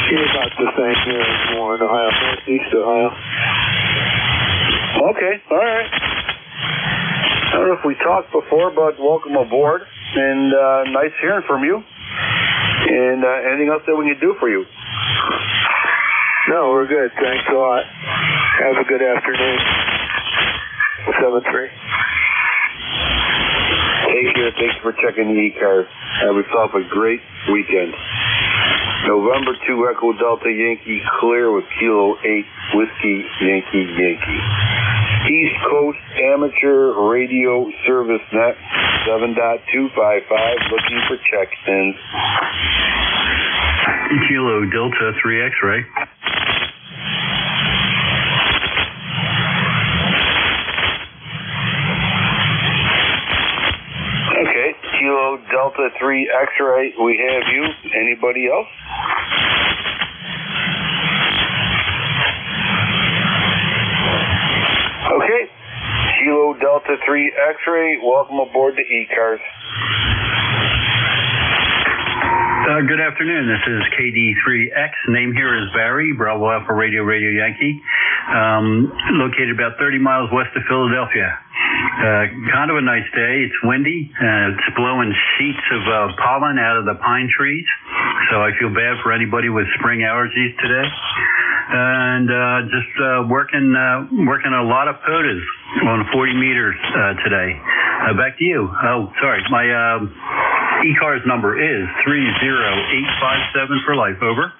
Speaker 21: You're about the same here in Warren, Ohio, Northeast Ohio.
Speaker 10: Okay, all right. I don't know if we talked before, but welcome aboard, and nice hearing from you. And anything else that we can do for you?
Speaker 21: No, we're good. Thanks a lot. Have a good afternoon. 7-3.
Speaker 10: Take care. Thanks for checking the ECARS. Have yourself a great weekend. November 2 Echo Delta Yankee Clear with Kilo 8 Whiskey Yankee. East Coast Amateur Radio Service Net, 7.255, looking for check-ins.
Speaker 4: Kilo Delta 3 X-ray.
Speaker 10: Okay, Kilo Delta 3 X-ray, we have you. Anybody else? Okay, Kilo Delta 3 X-ray, welcome aboard the ECARS.
Speaker 16: Good afternoon. This is KD3X. Name here is Barry, Bravo Alpha Radio Yankee. Located about 30 miles west of Philadelphia. Kind of a nice day. It's windy. It's blowing sheets of pollen out of the pine trees. So I feel bad for anybody with spring allergies today. And just working a lot of POTAs on 40 meters today. Back to you. Oh, sorry. My ECARS number is 30857 for life. Over.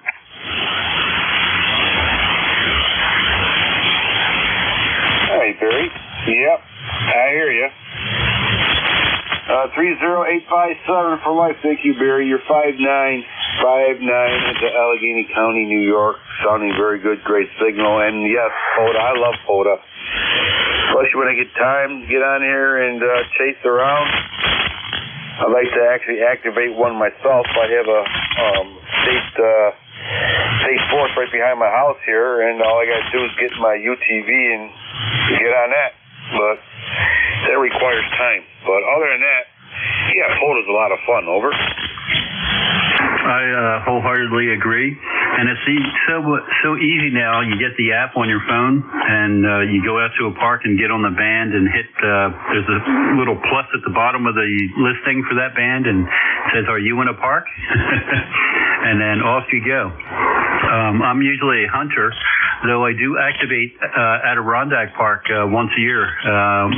Speaker 10: All right, Barry. Yep, I hear you. 30857 for life. Thank you, Barry. You're 5'9", 5'9" into Allegheny County, New York. Sounding very good, great signal. And yes, POTA. I love POTA. Especially when I get time to get on here and chase around. I'd like to actually activate one myself. I have a state force right behind my house here, and all I got to do is get my UTV and get on that. But that requires time. But other than that, yeah, POTA's a lot of fun. Over.
Speaker 16: I wholeheartedly agree, and it's so easy now. You get the app on your phone, and you go out to a park and get on the band and hit. There's a little plus at the bottom of the listing for that band, and it says, "Are you in a park?" And then off you go. I'm usually a hunter, though I do activate Adirondack Park once a year.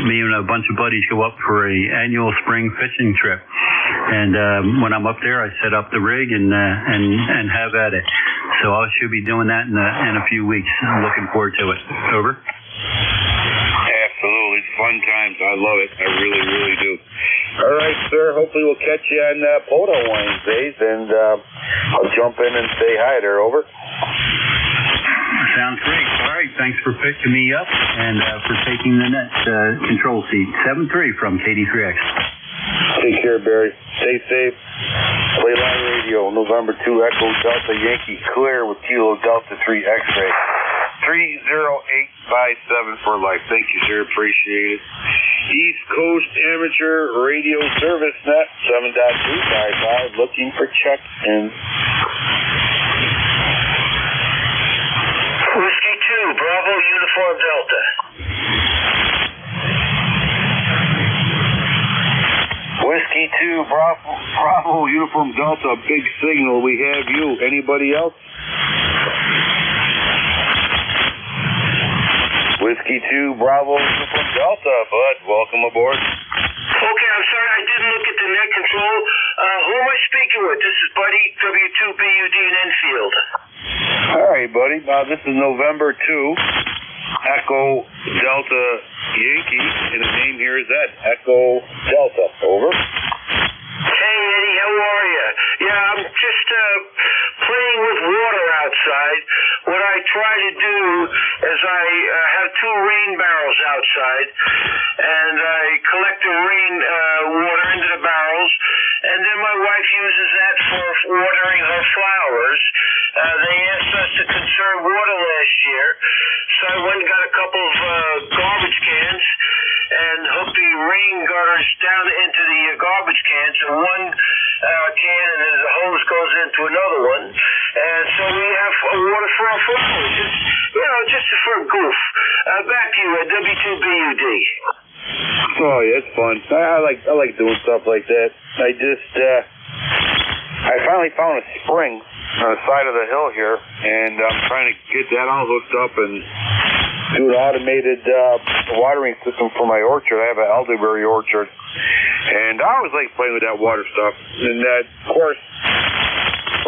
Speaker 16: Me and a bunch of buddies go up for a annual spring fishing trip, and when I'm up there, I set up the rig and have at it. So I should be doing that in a few weeks. I'm looking forward to it. Over.
Speaker 10: Absolutely, fun times. I love it. I really, really do. All right, sir. Hopefully we'll catch you on POTA Wednesdays, and I'll jump in and say hi there. Over.
Speaker 16: Sounds great. All right, thanks for picking me up and for taking the net control seat. 7-3 from KD3X.
Speaker 10: Take care, Barry. Stay safe. Play Line Radio, November 2 Echo Delta Yankee clear with Kilo Delta 3 X-ray. 30857 for life. Thank you, sir. Appreciate it. East Coast Amateur Radio Service Net 7.255 looking for check-in.
Speaker 17: Whiskey 2, Bravo Uniform Delta.
Speaker 10: Whiskey 2, Bravo Uniform Delta, big signal. We have you. Anybody else? Whiskey 2, Bravo Uniform Delta, bud. Welcome aboard.
Speaker 17: Okay, I'm sorry I didn't look at the net control. Who am I speaking with? This is Buddy, W2BUD in Enfield.
Speaker 10: All right, buddy. This is November 2, Echo Delta Yankee, and the name here is Ed. Echo Delta. Over.
Speaker 17: Hey, Eddie, how are you? Yeah, I'm just playing with water outside. What I try to do is I have 2 rain barrels outside, and I collect the rain water into the barrels, and then my wife uses that for watering her flowers. They asked us to conserve water last year, so I went and got a couple of garbage cans and hooked the rain gutters down into the garbage cans. And one can, and then the hose goes into another one. And so we have water for our flowers. Just for a goof. Back to you at W2BUD.
Speaker 10: Oh, yeah, it's fun. I like doing stuff like that. I finally found a spring on the side of the hill here, and I'm trying to get that all hooked up and do an automated watering system for my orchard. I have an elderberry orchard, and I always like playing with that water stuff. And of course,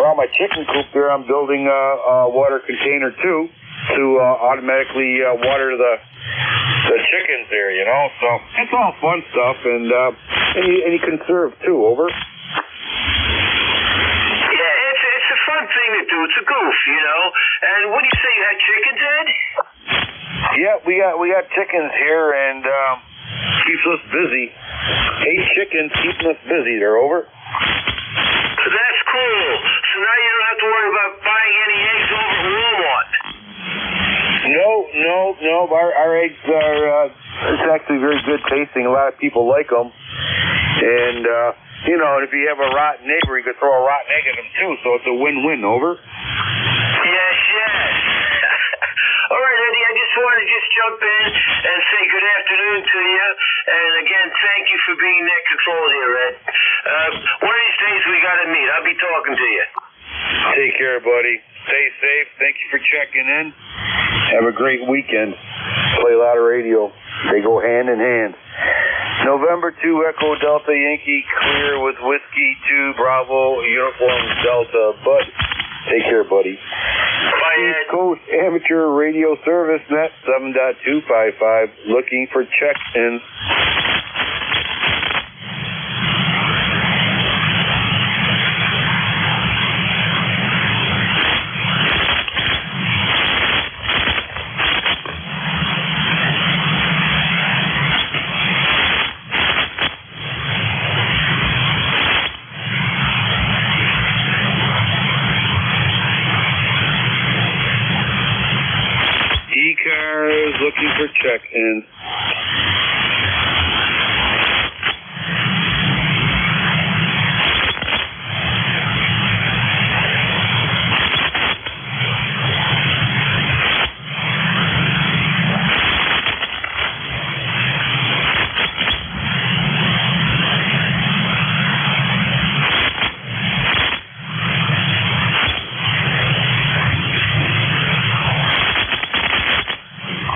Speaker 10: around my chicken coop there, I'm building a water container too to automatically water the chickens there. So it's all fun stuff, and you conserve too. Over.
Speaker 17: Thing to do. It's a goof, And what do you say, you had chickens, Ed?
Speaker 10: Yeah, we got chickens here, and keeps us busy. 8 chickens keeping us busy. They're over.
Speaker 17: That's cool. So now you don't have to worry about buying any eggs over at Walmart.
Speaker 10: No. Our eggs are it's actually very good tasting. A lot of people like them, and and if you have a rotten neighbor, you could throw a rotten egg at them too, so it's a win-win. Over.
Speaker 17: Yes. All right, Eddie, I just wanted to jump in and say good afternoon to you, and again, thank you for being net control here, Ed. One of these days we got to meet. I'll be talking to you.
Speaker 10: Take care, buddy. Stay safe. Thank you for checking in. Have a great weekend. Play a lot of radio. They go hand in hand. November 2 Echo Delta Yankee clear with Whiskey 2 Bravo Uniform Delta. Bud, take care, buddy.
Speaker 17: Bye, Ed.
Speaker 10: East Coast Amateur Amateur Radio Service Net 7.255, looking for check-ins. ECARS looking for check-in.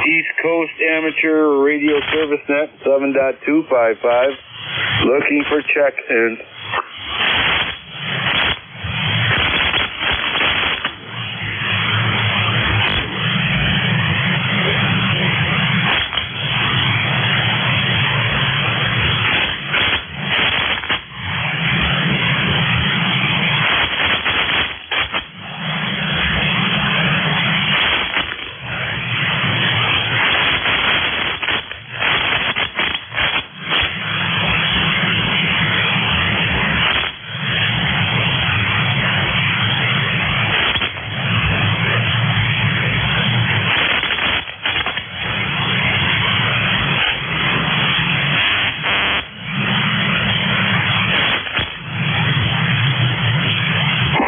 Speaker 10: East Coast Amateur Radio Service Net 7.255, looking for check-in.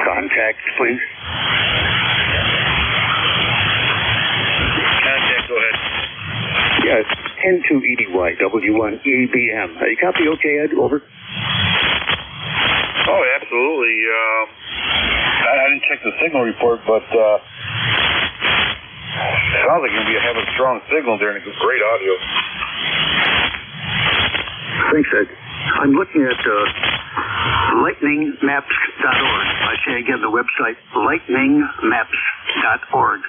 Speaker 10: Contact, please. Contact, go ahead.
Speaker 19: Yes, N2EDY, W1EBM. You copy okay, Ed? Over.
Speaker 10: Oh, absolutely. I didn't check the signal report, but sounds like you're having a strong signal there and it's great audio.
Speaker 19: Thanks, Ed. I'm looking at lightningmaps.org. I say again, the website lightningmaps.org.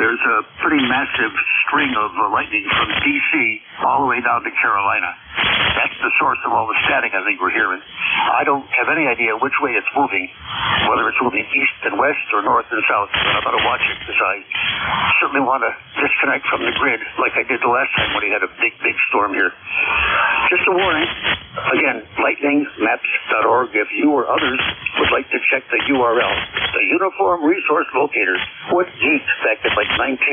Speaker 19: There's a pretty massive string of lightning from D.C. all the way down to Carolina. That's the source of all the static I think we're hearing. I don't have any idea which way it's moving, whether it's moving east and west or north and south. But I'm going to watch it because I certainly want to disconnect from the grid like I did the last time when he had a big storm here. Just a warning. Again, lightningmaps.org if you or others would like to check the URL. The Uniform Resource Locator. What geek back in like 81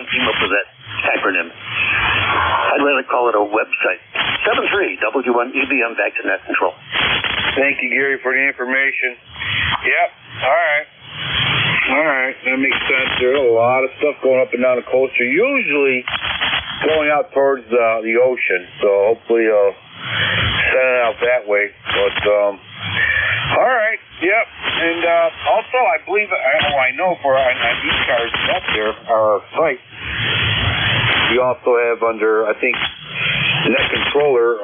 Speaker 19: came up with that acronym? I'd rather call it a website. 73 W1EBM back to net control.
Speaker 10: Thank you, Gary, for the information. Yep. All right. That makes sense. There's a lot of stuff going up and down the coast. You're usually going out towards the ocean, so hopefully send it out that way. But all right. Yep. And also, I believe I know for on ECARS up there, our site, we also have under, I think, net controller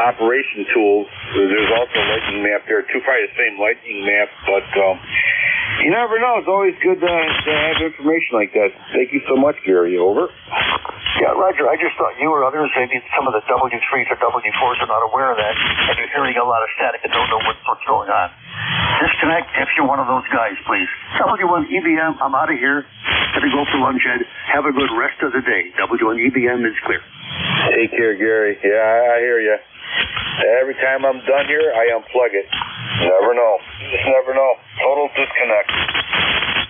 Speaker 10: operation tools. There's also a lightning map there too, probably the same lightning map, but you never know. It's always good to have information like that. Thank you so much, Gary. Over.
Speaker 19: Yeah, Roger. I just thought you or others, maybe some of the W3s or W4s are not aware of that, and you're hearing a lot of static and don't know what's going on. Disconnect if you're one of those guys, please. W1EBM, I'm out of here. Gotta go for lunch, Ed. Have a good rest of the day. W1EBM is clear.
Speaker 10: Take care, Gary. Yeah, I hear you. Every time I'm done here, I unplug it. Never know. Just never know. Total disconnect.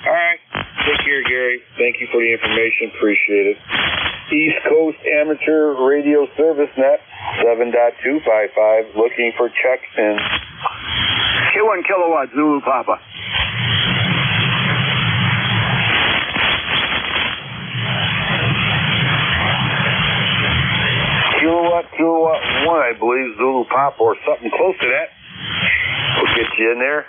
Speaker 10: All right. Take care, Gary. Thank you for the information. Appreciate it. East Coast Amateur Radio Service Net 7.255, looking for check-in.
Speaker 19: Q1 kilowatt Zulu Papa.
Speaker 10: Kilowatt 1, I believe, Zulu Pop or something close to that. We'll get you in there.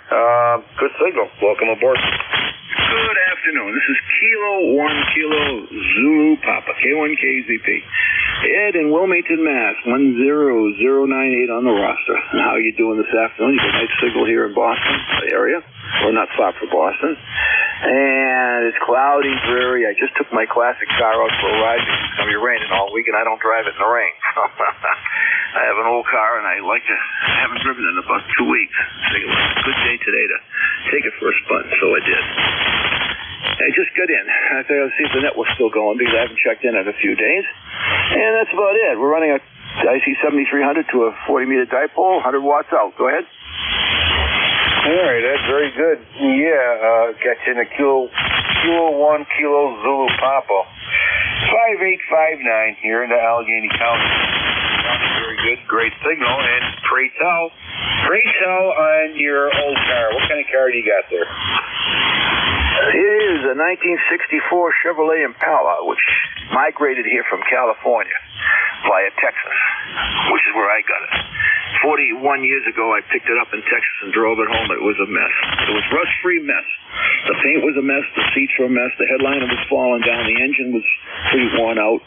Speaker 10: Good signal. Welcome aboard.
Speaker 20: Good afternoon. This is Kilo 1 Kilo Zulu Papa, K1KZP. Ed in Wilmington, Mass. 10098 on the roster. And how are you doing this afternoon? You got a nice signal here in Boston area, or not far from Boston.
Speaker 5: And it's cloudy, dreary. I just took my classic car out for a ride. It's going to be raining all week, and I don't drive it in the rain. I have an old car, and I haven't driven it in about 2 weeks. So it was a good day today to take it for a spin, so I did. I just got in. I thought I'd see if the net was still going because I haven't checked in a few days. And that's about it. We're running a IC 7300 to a 40-meter dipole, 100 watts out. Go ahead.
Speaker 21: All right, that's very good. Yeah, got you in a kilo 1 kilo Zulu Papa. 5859 here in the Allegheny County. Very good, great signal. And pray tell on your old car. What kind of car do you got there?
Speaker 5: It is a 1964 Chevrolet Impala, which migrated here from California via Texas, which is where I got it. 41 years ago, I picked it up in Texas and drove it home. It was a mess. It was rust-free mess. The paint was a mess. The seats were a mess. The headliner was falling down. The engine was pretty worn out.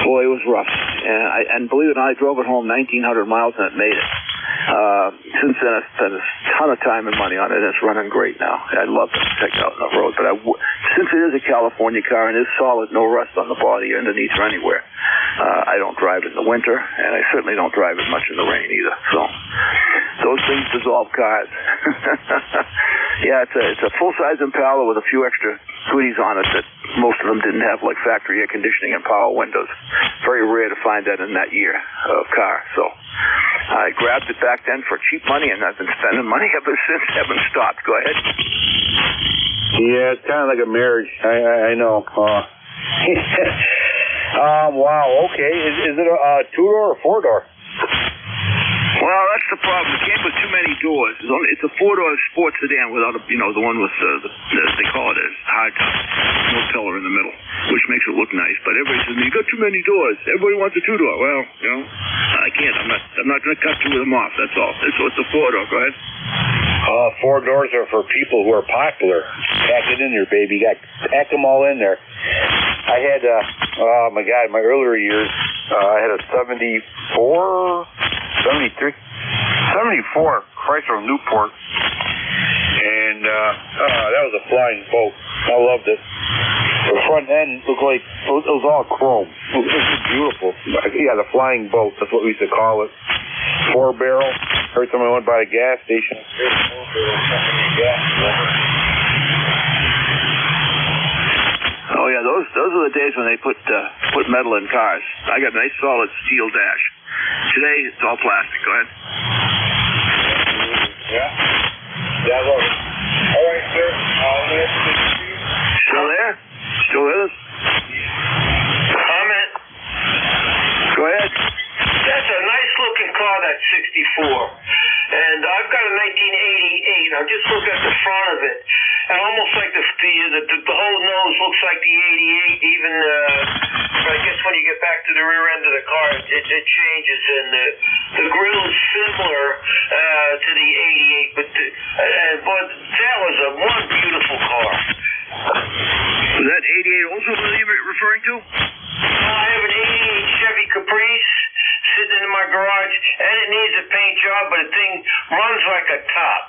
Speaker 5: Boy, it was rough. And believe it or not, I drove it home 1,900 miles and it made it. Since then, I spent a ton of time and money on it, and it's running great now. I love to take it out on the road. But since it is a California car and is solid, no rust on the body, underneath, or anywhere, I don't drive it in the winter, and I certainly don't drive it much in the rain either. So those things dissolve cars. Yeah, it's a full-size Impala with a few extra goodies on it that most of them didn't have, like factory air conditioning and power windows. Very rare to find that in that year of car. So I grabbed it back then for cheap money, and I've been spending money ever since. Haven't stopped. Go ahead.
Speaker 21: Yeah, it's kind of like a marriage. I know. Wow. Okay. Is it a 2-door or 4-door?
Speaker 5: Well, that's the problem. It came with too many doors. It's a 4-door sports sedan without the one with they call it a hardtop, no pillar in the middle, which makes it look nice. But everybody says, you got too many doors. Everybody wants a 2-door. Well, I can't. I'm not going to cut 2 of them off. That's all. So it's a 4-door. Go ahead.
Speaker 21: 4 doors are for people who are popular. Pack it in there, baby. Pack them all in there. I had, oh my God, in my earlier years, I had a 74 Chrysler Newport, and that was a flying boat. I loved it. The front end looked like it was all chrome. It was beautiful. Yeah, the flying boat. That's what we used to call it. 4-barrel. Every time I went by a gas station,
Speaker 5: Oh yeah, those are the days when they put metal in cars. I got a nice solid steel dash. Today it's all plastic. Go ahead.
Speaker 21: Yeah, I love it. All right, sir.
Speaker 5: Still there? Still with us?
Speaker 17: Comment.
Speaker 5: Go ahead.
Speaker 17: That's a nice looking car, that 64. And I've got a 1988. I'm just looking at the front of it. And almost like the whole nose looks like the 88. Even, I guess when you get back to the rear end of the car, it changes. And the grill is similar to the 88. But that was one beautiful car.
Speaker 5: Was that 88 also what you were referring to?
Speaker 17: I have an 88 Chevy Caprice sitting in my garage, and it needs a paint job, but the thing runs like a top.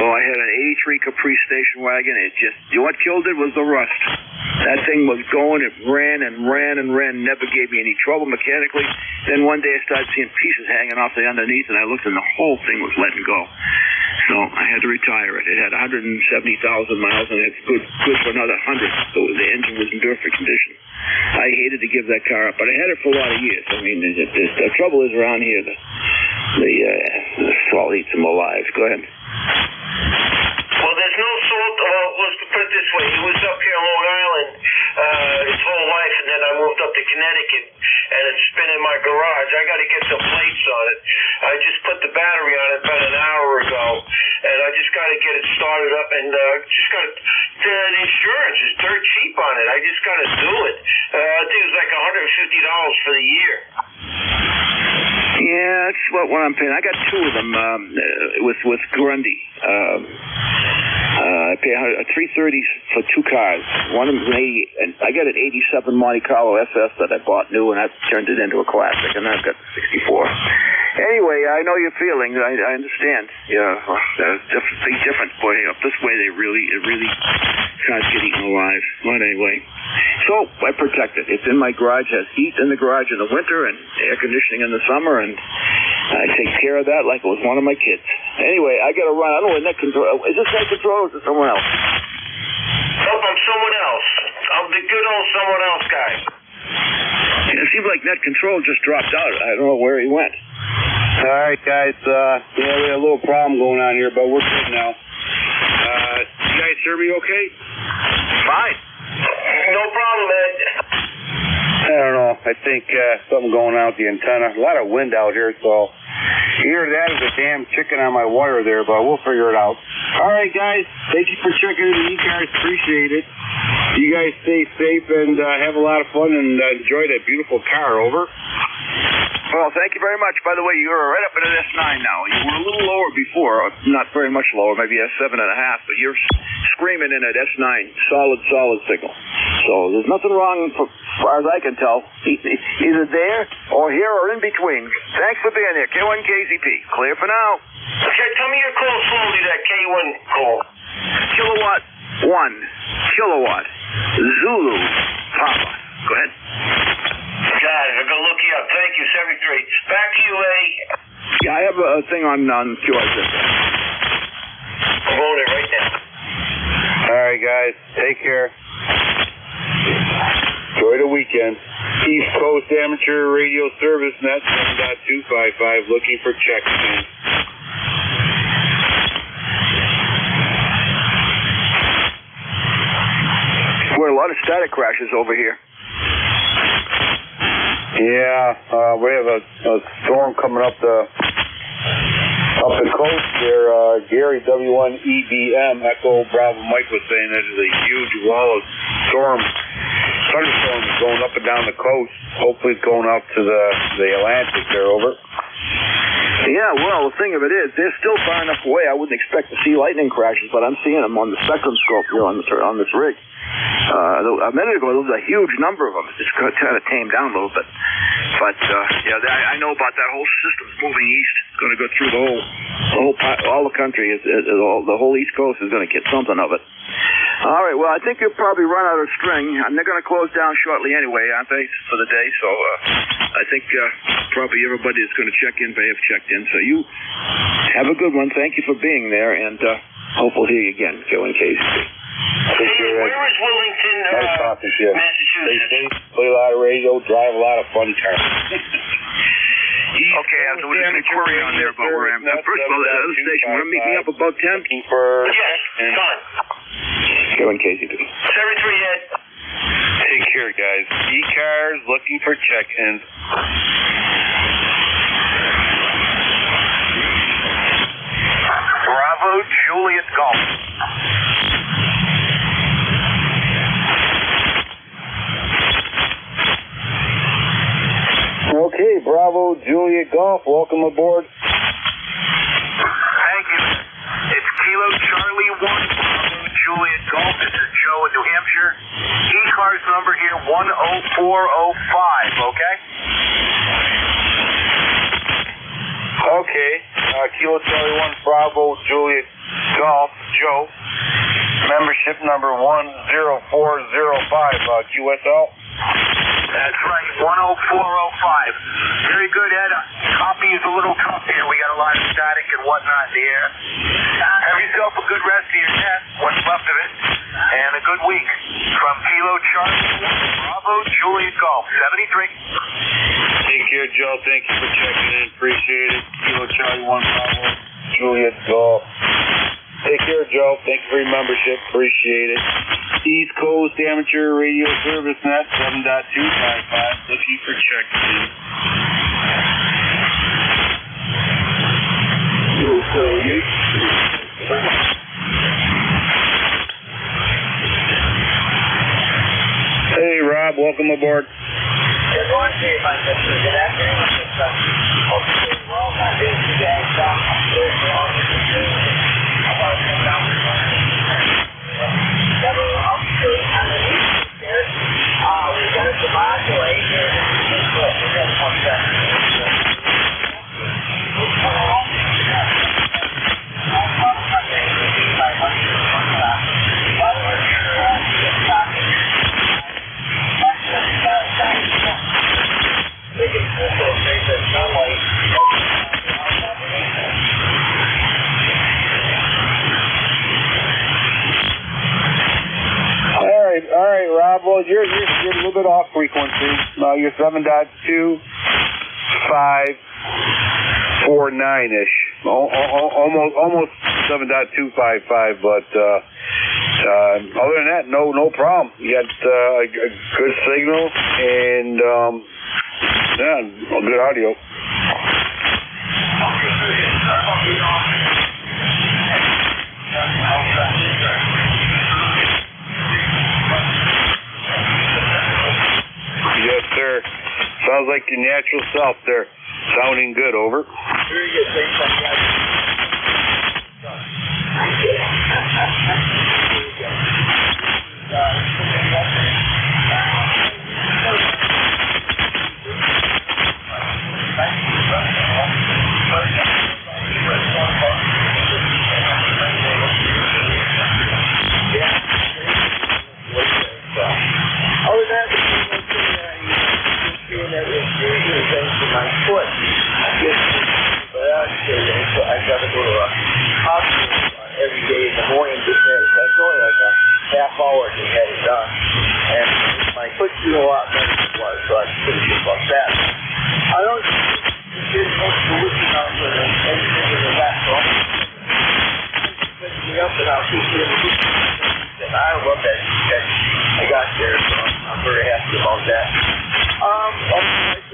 Speaker 5: Oh, I had an 83 Caprice station wagon. What killed it was the rust. That thing was going, it ran and ran and ran, never gave me any trouble mechanically. Then one day I started seeing pieces hanging off the underneath, and I looked and the whole thing was letting go. So I had to retire it. It had 170,000 miles, and it's good for another 100. So the engine was in perfect condition. I hated to give that car up, but I had it for a lot of years. I mean, the trouble is around here, the salt eats them alive. Go ahead.
Speaker 17: Well, there's no salt. Let's put it this way. He was up here in Long Island his whole life, and then I moved up to Connecticut, and it's been in my garage. I got to get some plates on it. I just put the battery on it about an hour ago, and I just got to get it started up, and just got to. The insurance is dirt cheap on it. I just got to do it. I think it was like $150 for the year.
Speaker 5: Yeah, that's what I'm paying. I got 2 of them with Grundy. I pay $330 for 2 cars. One of them was an 80, and I got an 87 Monte Carlo SS that I bought new, and I turned it into a classic, and then I've got the 64. Anyway, I know your feelings. I understand. Yeah, there's a big difference. Boy, up this way, it really starts getting eaten alive. But anyway, so I protect it. It's in my garage. Has heat in the garage in the winter and air conditioning in the summer, and I take care of that like it was one of my kids. Anyway, I got to run. I don't know what net control. Is this net control or is it someone else?
Speaker 17: Nope, I'm someone else. I'm the good old someone else guy.
Speaker 5: It seems like net control just dropped out. I don't know where he went.
Speaker 10: All right, guys. We had a little problem going on here, but we're good now. You guys hear me okay?
Speaker 5: Fine.
Speaker 17: No problem, Ed.
Speaker 10: I don't know. I think something going on with the antenna. A lot of wind out here, so either that or the damn chicken on my wire there, but we'll figure it out. All right, guys. Thank you for checking in the ECARS. Appreciate it. You guys stay safe and have a lot of fun and enjoy that beautiful car. Over.
Speaker 5: Well, thank you very much. By the way, you're right up at an S9 now. You were a little lower before, not very much lower, maybe a 7.5, but you're screaming in at S9. Solid signal. So there's nothing wrong, as far as I can tell, either there or here or in between. Thanks for being here. K1KZP. Clear for now.
Speaker 17: Okay, tell me your call slowly, that K1 call.
Speaker 5: Kilowatt 1. Kilowatt. Zulu. Papa. Go ahead.
Speaker 17: Got it. I'm going to look you up. Thank you, 73. Back to you, Eddie.
Speaker 5: Yeah, I have a thing on QRZ.
Speaker 17: I'm going there right now.
Speaker 10: All right, guys. Take care. Enjoy the weekend. East Coast Amateur Radio Service Net 7.255. Looking for checks, man.
Speaker 5: We're a lot of static crashes over here.
Speaker 10: Yeah, we have a storm coming up the coast here. Gary W1EBM Echo Bravo Mike was saying that there's a huge wall of thunderstorms going up and down the coast. Hopefully it's going up to the Atlantic there. Over.
Speaker 5: Yeah, well, the thing of it is, they're still far enough away. I wouldn't expect to see lightning crashes, but I'm seeing them on the spectrum scope here on this rig. A minute ago, there was a huge number of them. It's kind of tamed down a little bit. But, I know about that whole system moving east. It's going to go through all the country. The whole East Coast is going to get something of it. All right, well, I think you'll probably run out of string, and they're going to close down shortly anyway, aren't they, for the day? So I think probably everybody is going to check in may have checked in. So you have a good one. Thank you for being there, and hope we'll hear you again, KONKZP.
Speaker 17: Where is Wellington,
Speaker 10: nice talking to you.
Speaker 17: Massachusetts?
Speaker 10: Play a lot of radio, drive a lot of fun cars.
Speaker 5: Okay, there was an inquiry on there, but we're at. First of all, the other station, want to meet me up above 10?
Speaker 17: Yes, done.
Speaker 5: KONKZP.
Speaker 17: 73, Ed.
Speaker 10: Take care, guys. ECARS looking for check-ins.
Speaker 8: Bravo Juliet Golf.
Speaker 10: Okay, Bravo Juliet Golf, welcome aboard.
Speaker 8: Thank you. It's Kilo Charlie 1, Bravo Juliet Golf. This is Joe in New Hampshire. ECARS number here, 10405, okay?
Speaker 10: Okay, Kilo Charlie 1, Bravo Juliet Golf, Joe. Membership number 10405, QSL.
Speaker 8: That's right, 10405. Very good, Ed. Copy is a little tough here. We got a lot of static and whatnot in the air. Have yourself a good rest of your net, what's left of it, and a good week. From Kilo Charlie 1, Bravo Juliet Golf, 73.
Speaker 10: Take care, Joe. Thank you for checking in. Appreciate it. Kilo Charlie 1, Bravo Juliet Golf. Take care, Joe. Thank you for your membership. Appreciate it. East Coast Amateur Radio Service Net 7.255. Looking for check-in. Hey, Rob. Welcome aboard.
Speaker 2: Good morning, Good afternoon.
Speaker 10: Well, you're a little bit off frequency. You're 7.2549-ish. Almost 7.255, but other than that, no problem. You got a good signal and good audio. Yes, sir. Sounds like your natural self there. Sounding good, over.
Speaker 2: Very good. Thanks, my foot. I got to go to a hospital every day in the morning to get it. That's only like a half hour to get it done. And my foot's doing a lot better than it was, so I'm pretty good about that. I don't get much solution out with anything in the back, so I'm picking me up and I'll keep getting it. And I love that I got there, so I'm very happy about that.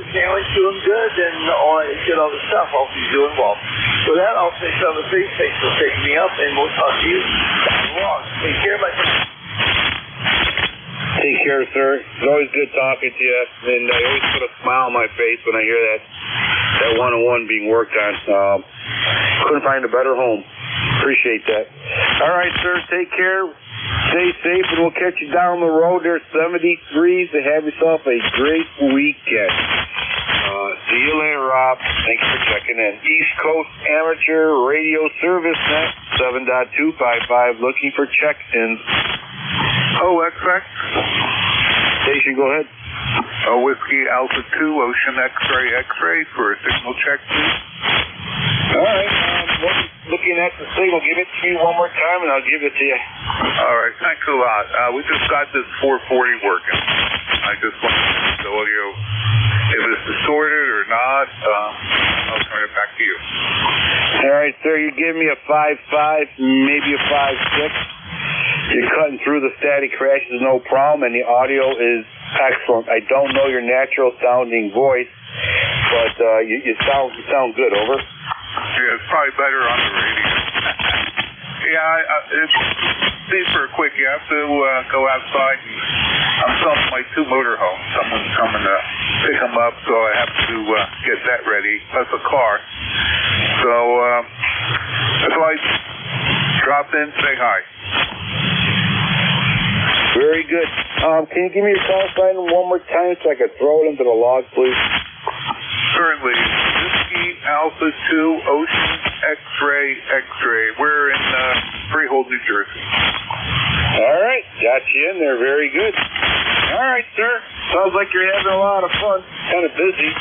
Speaker 2: Family's doing good, and all the stuff. Hope he's doing well. With that, I'll say some of the things. Thanks for picking me up, and we'll talk to you down the road. Take care, my friend.
Speaker 10: Take care, sir. It's always good talking to you, and I always put a smile on my face when I hear that one-on-one being worked on. Couldn't find a better home. Appreciate that. All right, sir. Take care. Stay safe, and we'll catch you down the road. There's 73s, and have yourself a great weekend. See you later, Rob. Thanks for checking in. East Coast Amateur Radio Service Net, 7.255, looking for check-ins.
Speaker 9: OXX.
Speaker 10: Station, go ahead.
Speaker 9: Whiskey Alpha 2, Ocean X-ray X-ray for a signal check, please.
Speaker 10: All right. Looking at the signal, give it to me one more time, and I'll give it to you.
Speaker 9: All right. Thanks a lot. We just got this 440 working. I just want to know if it's distorted or not. I'll turn it back to you.
Speaker 10: All right, sir. You're giving me a 5.5, maybe a 5.6. You're cutting through the static crashes, no problem, and the audio is excellent. I don't know your natural sounding voice, but you sound good, over.
Speaker 9: Yeah, it's probably better on the radio. These are quick. You have to go outside. And I'm selling my 2 motorhomes. Someone's coming to pick them up, so I have to get that ready. Plus a car. So that's why I dropped in, say hi.
Speaker 10: Very good. Can you give me your call sign one more time so I can throw it into the log, please?
Speaker 9: Currently, Whiskey Alpha 2, Ocean X-ray X-ray. We're in Freehold, New Jersey.
Speaker 10: All right. Got you in there. Very good. All right, sir. Sounds like you're having a lot of fun. Kind of busy.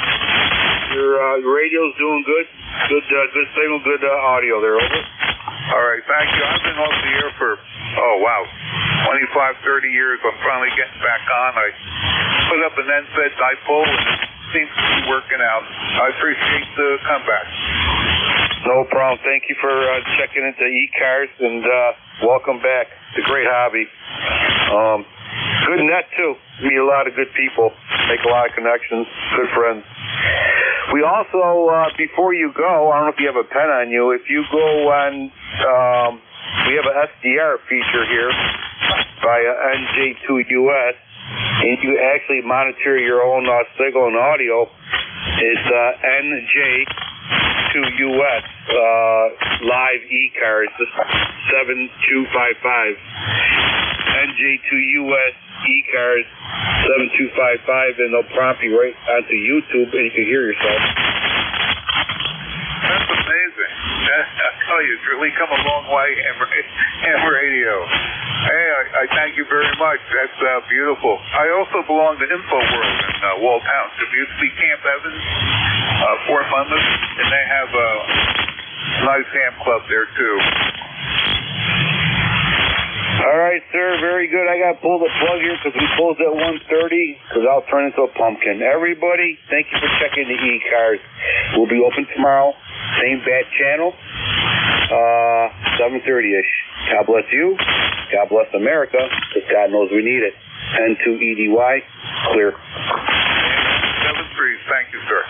Speaker 10: Your radio's doing good. Good signal, good audio there, over.
Speaker 9: All right. Thank you. I've been off the air for, 25, 30 years. I'm finally getting back on. I put up an NZ dipole, and it seems to be working out. I appreciate the comeback.
Speaker 10: No problem. Thank you for checking into ECARS, and welcome back. It's a great hobby. Good net, too. Meet a lot of good people. Make a lot of connections. Good friends. We also, before you go, I don't know if you have a pen on you, if you go on, we have an SDR feature here by NJ2US, and you can actually monitor your own signal and audio. It's NJ2US live ECARS 7255. NJ2US ECARS 7255, and they'll prompt you right onto YouTube, and you can hear yourself.
Speaker 9: That's amazing. I tell you, it's really come a long way in radio. Hey, I thank you very much. That's beautiful. I also belong to InfoWorld in Wall Township. It used to be Camp Evans, Fort Monmouth, and they have a nice ham club there, too.
Speaker 10: All right, sir. Very very good. I got to pull the plug here because we closed at 1:30 because I'll turn into a pumpkin. Everybody, thank you for checking the ECARS. We'll be open tomorrow, same bad channel, 7:30-ish. God bless you. God bless America, because God knows we need it. N2EDY, clear.
Speaker 9: 7-3, thank you, sir.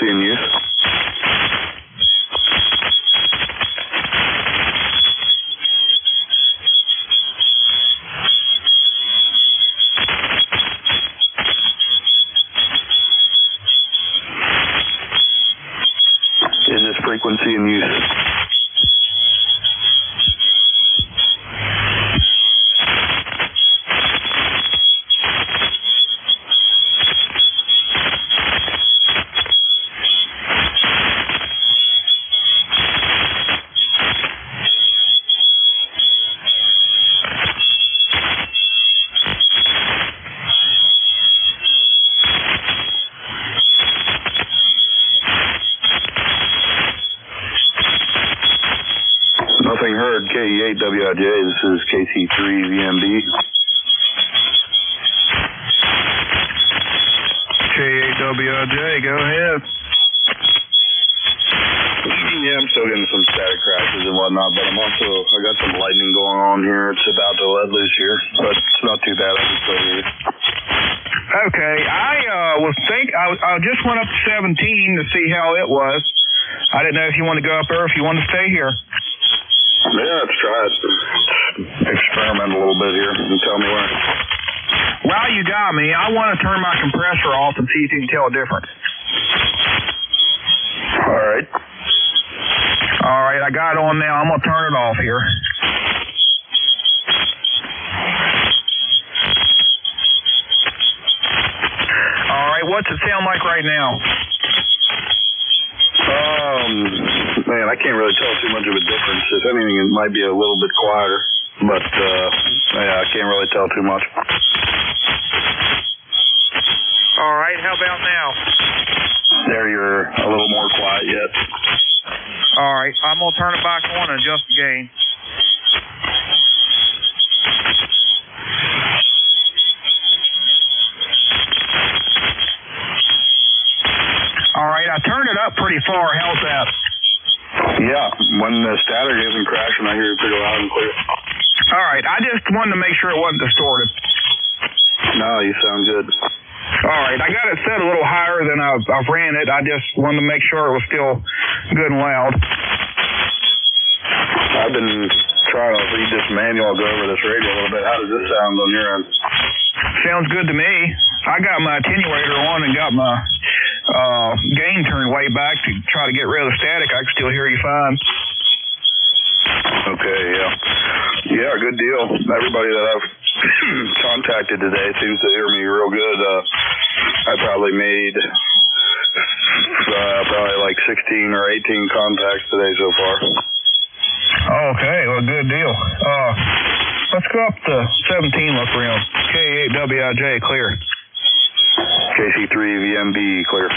Speaker 15: frequency in use. Is this frequency in use? Nothing heard. KE8WIJ, this is KT3VMB.
Speaker 12: KE8WIJ, go ahead.
Speaker 15: Yeah, I'm still getting some static crashes and whatnot, but I got some lightning going on here. It's about to let loose here, but it's not too bad. I can still hear you.
Speaker 12: Okay, I just went up to 17 to see how it was. I didn't know if you want to go up there or if you want to stay here.
Speaker 15: Yeah, let's try it. Experiment a little bit here and tell me where.
Speaker 12: While you got me, I want to turn my compressor off and see if you can tell a difference.
Speaker 15: All right.
Speaker 12: All right, I got it on now. I'm going to turn it off here. All right, what's it sound like right now?
Speaker 15: Man, I can't really tell too much of a difference. If anything, it might be a little bit quieter, but yeah, I can't really tell too much.
Speaker 12: All right, how about now?
Speaker 15: There, you're a little more quiet yet.
Speaker 12: All right, I'm going to turn it back on and adjust the gain. All right, I turned it up pretty far. How's that?
Speaker 15: Yeah, when the static isn't crashing, I hear you pretty loud and clear.
Speaker 12: All right, I just wanted to make sure it wasn't distorted.
Speaker 15: No, you sound good.
Speaker 12: All right, I got it set a little higher than I've ran it. I just wanted to make sure it was still good and loud.
Speaker 15: I've been trying to read this manual, go over this radio a little bit. How does this sound on your end?
Speaker 12: Sounds good to me. I got my attenuator on and got my gain turned way back to try to get rid of the static. I can still hear you fine.
Speaker 15: Okay, yeah. Yeah, good deal. Everybody that I've contacted today seems to hear me real good. I probably made like 16 or 18 contacts today so far.
Speaker 12: Okay, well, good deal. Let's go up to 17, look around. KE8WIJ, clear.
Speaker 15: KC3VMB, clear.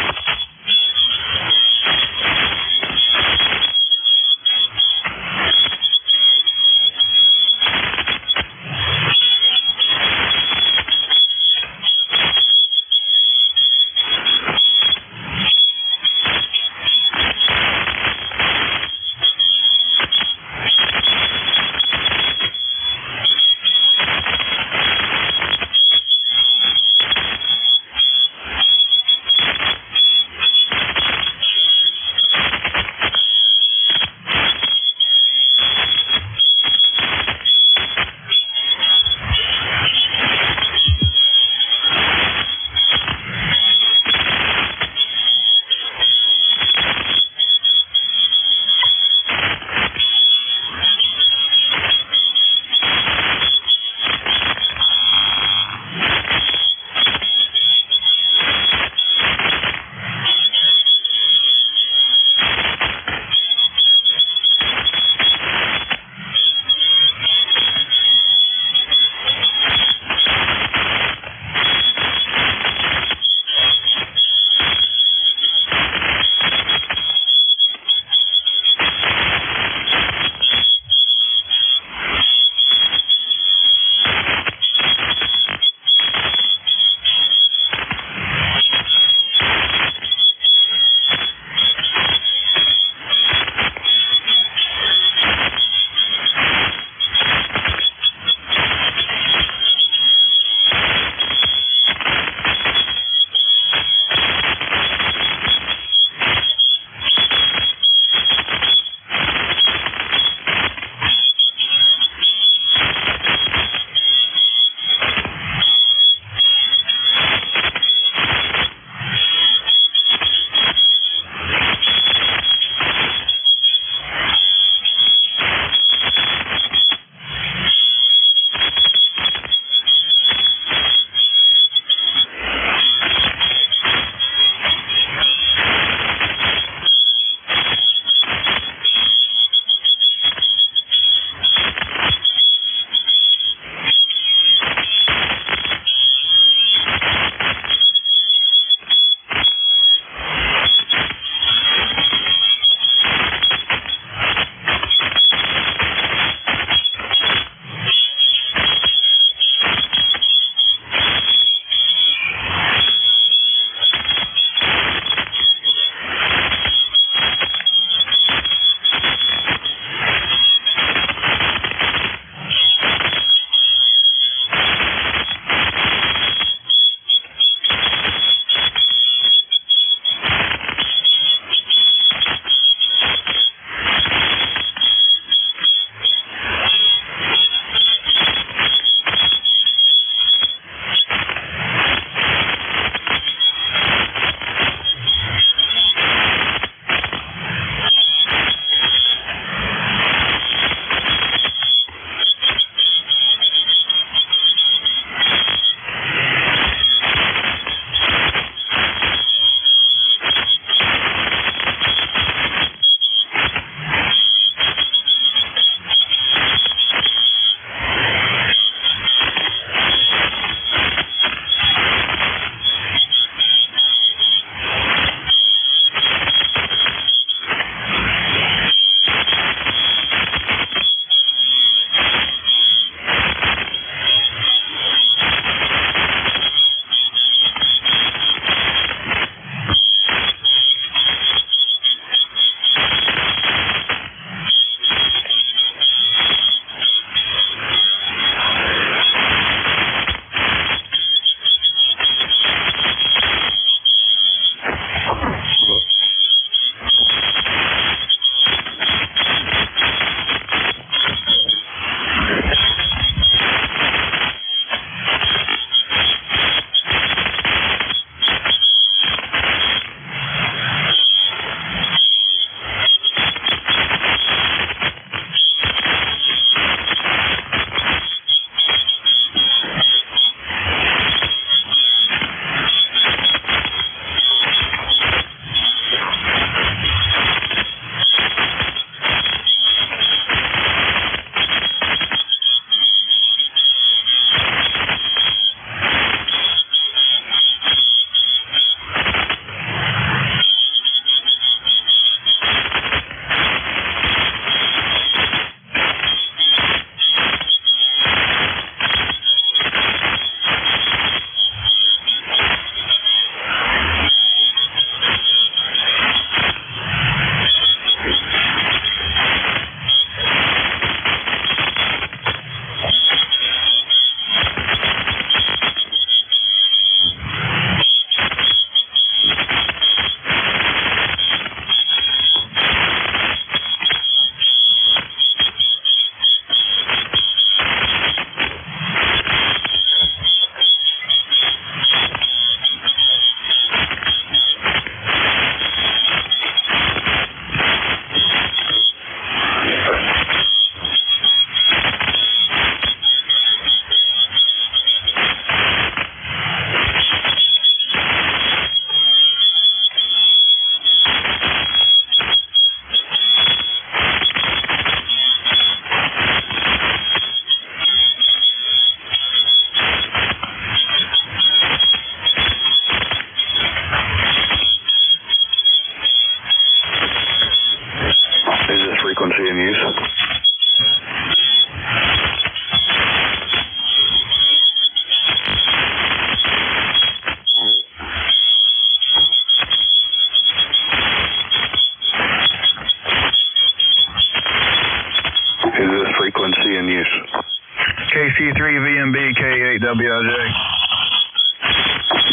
Speaker 12: KC3VMB, K8WIJ.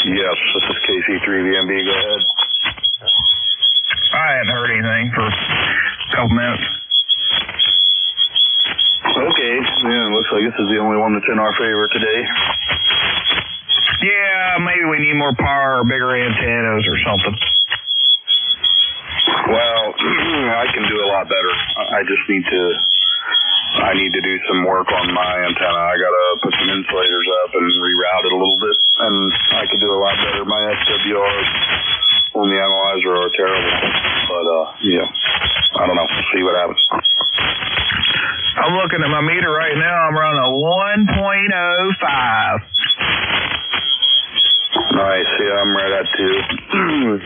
Speaker 15: Yes, this is KC3VMB. Go ahead.
Speaker 12: I hadn't heard anything for a couple minutes.
Speaker 15: Okay, yeah, looks like this is the only one that's in our favor today.
Speaker 12: Yeah, maybe we need more power or bigger antennas or something.
Speaker 15: Well, I can do a lot better. I need to do some work on my antenna. I gotta put some insulators up and reroute it a little bit, and I could do a lot better. My SWRs on the analyzer are terrible, but yeah, I don't know. We'll see what happens.
Speaker 12: I'm looking at my meter right now. I'm running a 1.05.
Speaker 15: Nice. Yeah, I'm right at 2.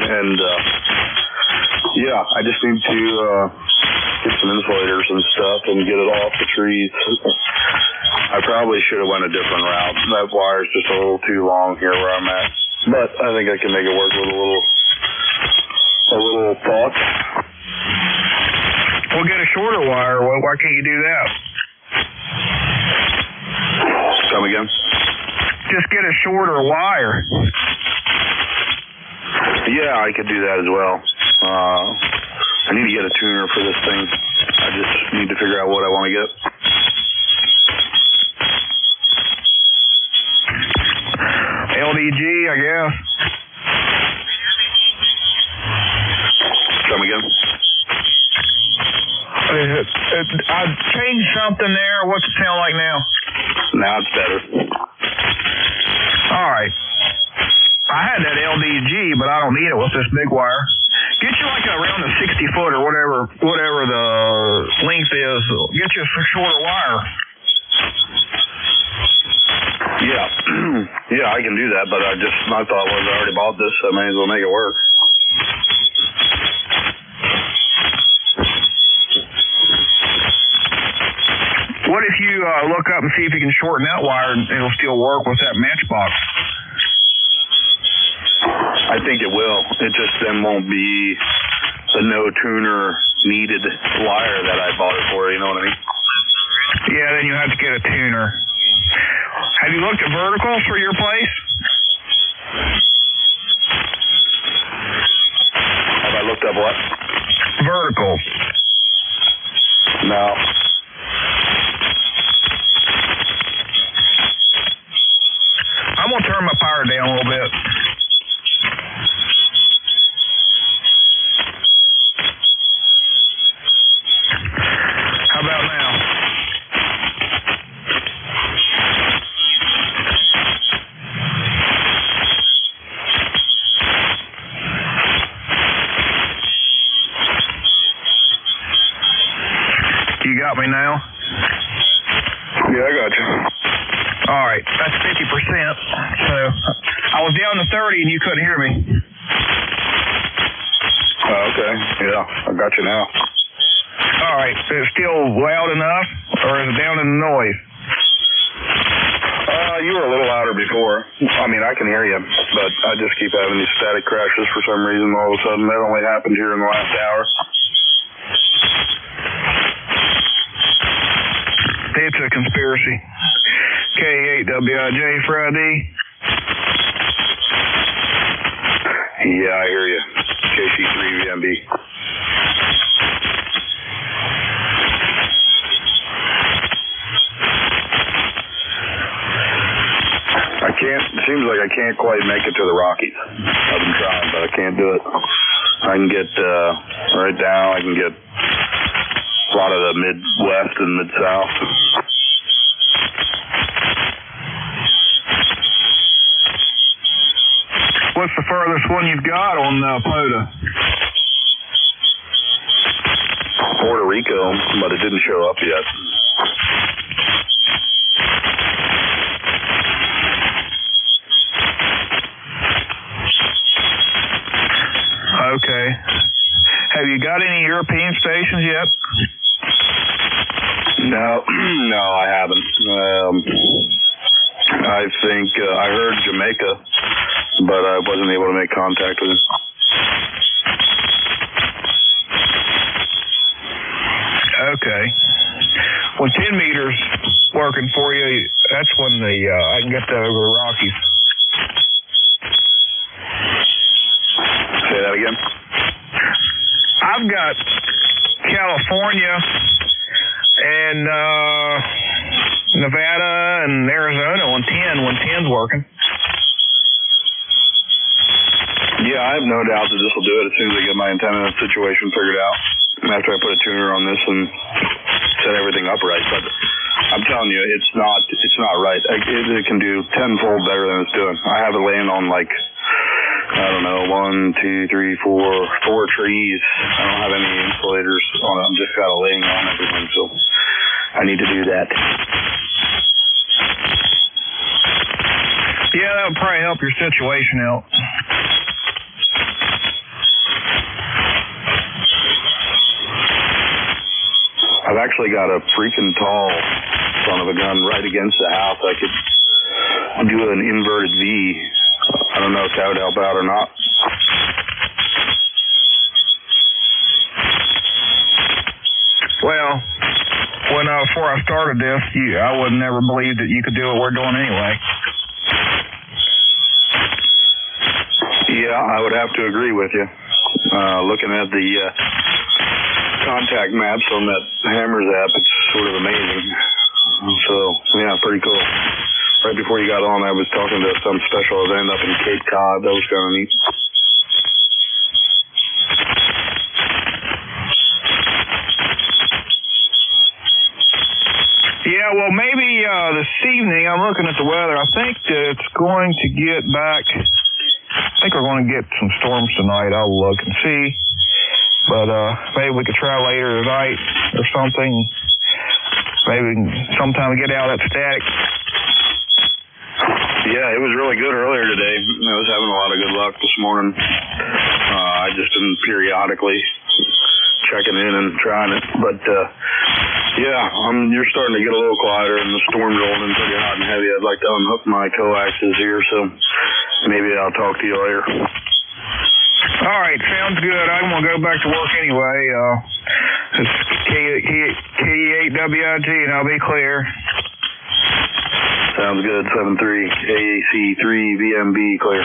Speaker 15: And yeah, I just need to get some insulators and stuff and get it off the trees. I probably should have went a different route. That wire's just a little too long here where I'm at. But I think I can make it work with a little thought.
Speaker 12: We'll get a shorter wire. Why can't you do that?
Speaker 15: Come again?
Speaker 12: Just get a shorter wire.
Speaker 15: Yeah, I could do that as well. I need to get a tuner for this thing. I just need to figure out what I want to get.
Speaker 12: LDG, I guess.
Speaker 15: Come again?
Speaker 12: I changed something there. What's it sound like now?
Speaker 15: Now it's better.
Speaker 12: All right. I had that LDG, but I don't need it with this big wire. Get you like around a 60-foot or whatever the length is. Get you a shorter wire.
Speaker 15: Yeah. Yeah, I can do that, but my thought was I already bought this, so I may as well make it work.
Speaker 12: What if you look up and see if you can shorten that wire and it'll still work with that matchbox?
Speaker 15: I think it will. It just then won't be the no tuner needed wire that I bought it for, you know what I mean?
Speaker 12: Yeah, then you have to get a tuner. Have you looked at verticals for your place?
Speaker 15: Have I looked up what?
Speaker 12: Verticals.
Speaker 15: No.
Speaker 12: I'm going to turn my power down a little bit. How about now? You got me now?
Speaker 15: Yeah, I got you.
Speaker 12: All right, that's 50%. So I was down to 30 and you couldn't hear me.
Speaker 15: Okay, yeah, I got you now.
Speaker 12: All right, is it still loud enough or is it down in the noise?
Speaker 15: You were a little louder before. I mean, I can hear you, but I just keep having these static crashes for some reason all of a sudden. That only happened here in the last hour.
Speaker 12: It's a conspiracy. K8WIJ Friday.
Speaker 15: Yeah, I hear you. KC3VMB. It seems like I can't quite make it to the Rockies. I've been trying, but I can't do it. I can get right down. I can get a lot of the Midwest and Mid-South.
Speaker 12: What's the furthest one you've got on POTA?
Speaker 15: Puerto Rico, but it didn't show up yet.
Speaker 12: Okay. Have you got any European stations yet?
Speaker 15: No, I haven't. I think I heard Jamaica, but I wasn't able to make contact with him.
Speaker 12: Okay. When 10 meters working for you, that's I can get that over the Rockies.
Speaker 15: Say that again.
Speaker 12: I've got California and Nevada and Arizona on 10 when 10's working.
Speaker 15: Yeah, I have no doubt that this will do it as soon as I get my antenna situation figured out. After I put a tuner on this and set everything up right. But I'm telling you, it's not right. It can do tenfold better than it's doing. I have it laying on like, I don't know, 1, 2, 3, 4 trees. I don't have any insulators on it. I'm just got it laying on everything. So I need to do that.
Speaker 12: Yeah, that would probably help your situation out.
Speaker 15: I've actually got a freaking tall son of a gun right against the house. I could do an inverted V. I don't know if that would help out or not.
Speaker 12: Well, before I started this, I would never believe that you could do what we're doing anyway.
Speaker 15: Yeah, I would have to agree with you. Looking at the contact maps on that Hammers app, it's sort of amazing. So, yeah, pretty cool. Right before you got on, I was talking to some special event up in Cape Cod. That was kind of neat.
Speaker 12: Yeah, well, maybe this evening, I'm looking at the weather. I think that it's going to get back. I think we're going to get some storms tonight. I'll look and see. But maybe we could try later tonight or something. Maybe sometime we get out of that static.
Speaker 15: Yeah, it was really good earlier today. I was having a lot of good luck this morning. I just been periodically checking in and trying it. But, yeah, you're starting to get a little quieter and the storm's rolling in pretty hot and heavy. I'd like to unhook my coaxes here, so maybe I'll talk to you later.
Speaker 12: All right, sounds good. I'm going to go back to work anyway. It's K8WIG, and I'll be clear.
Speaker 15: Sounds good. 73 AAC3 VMB clear.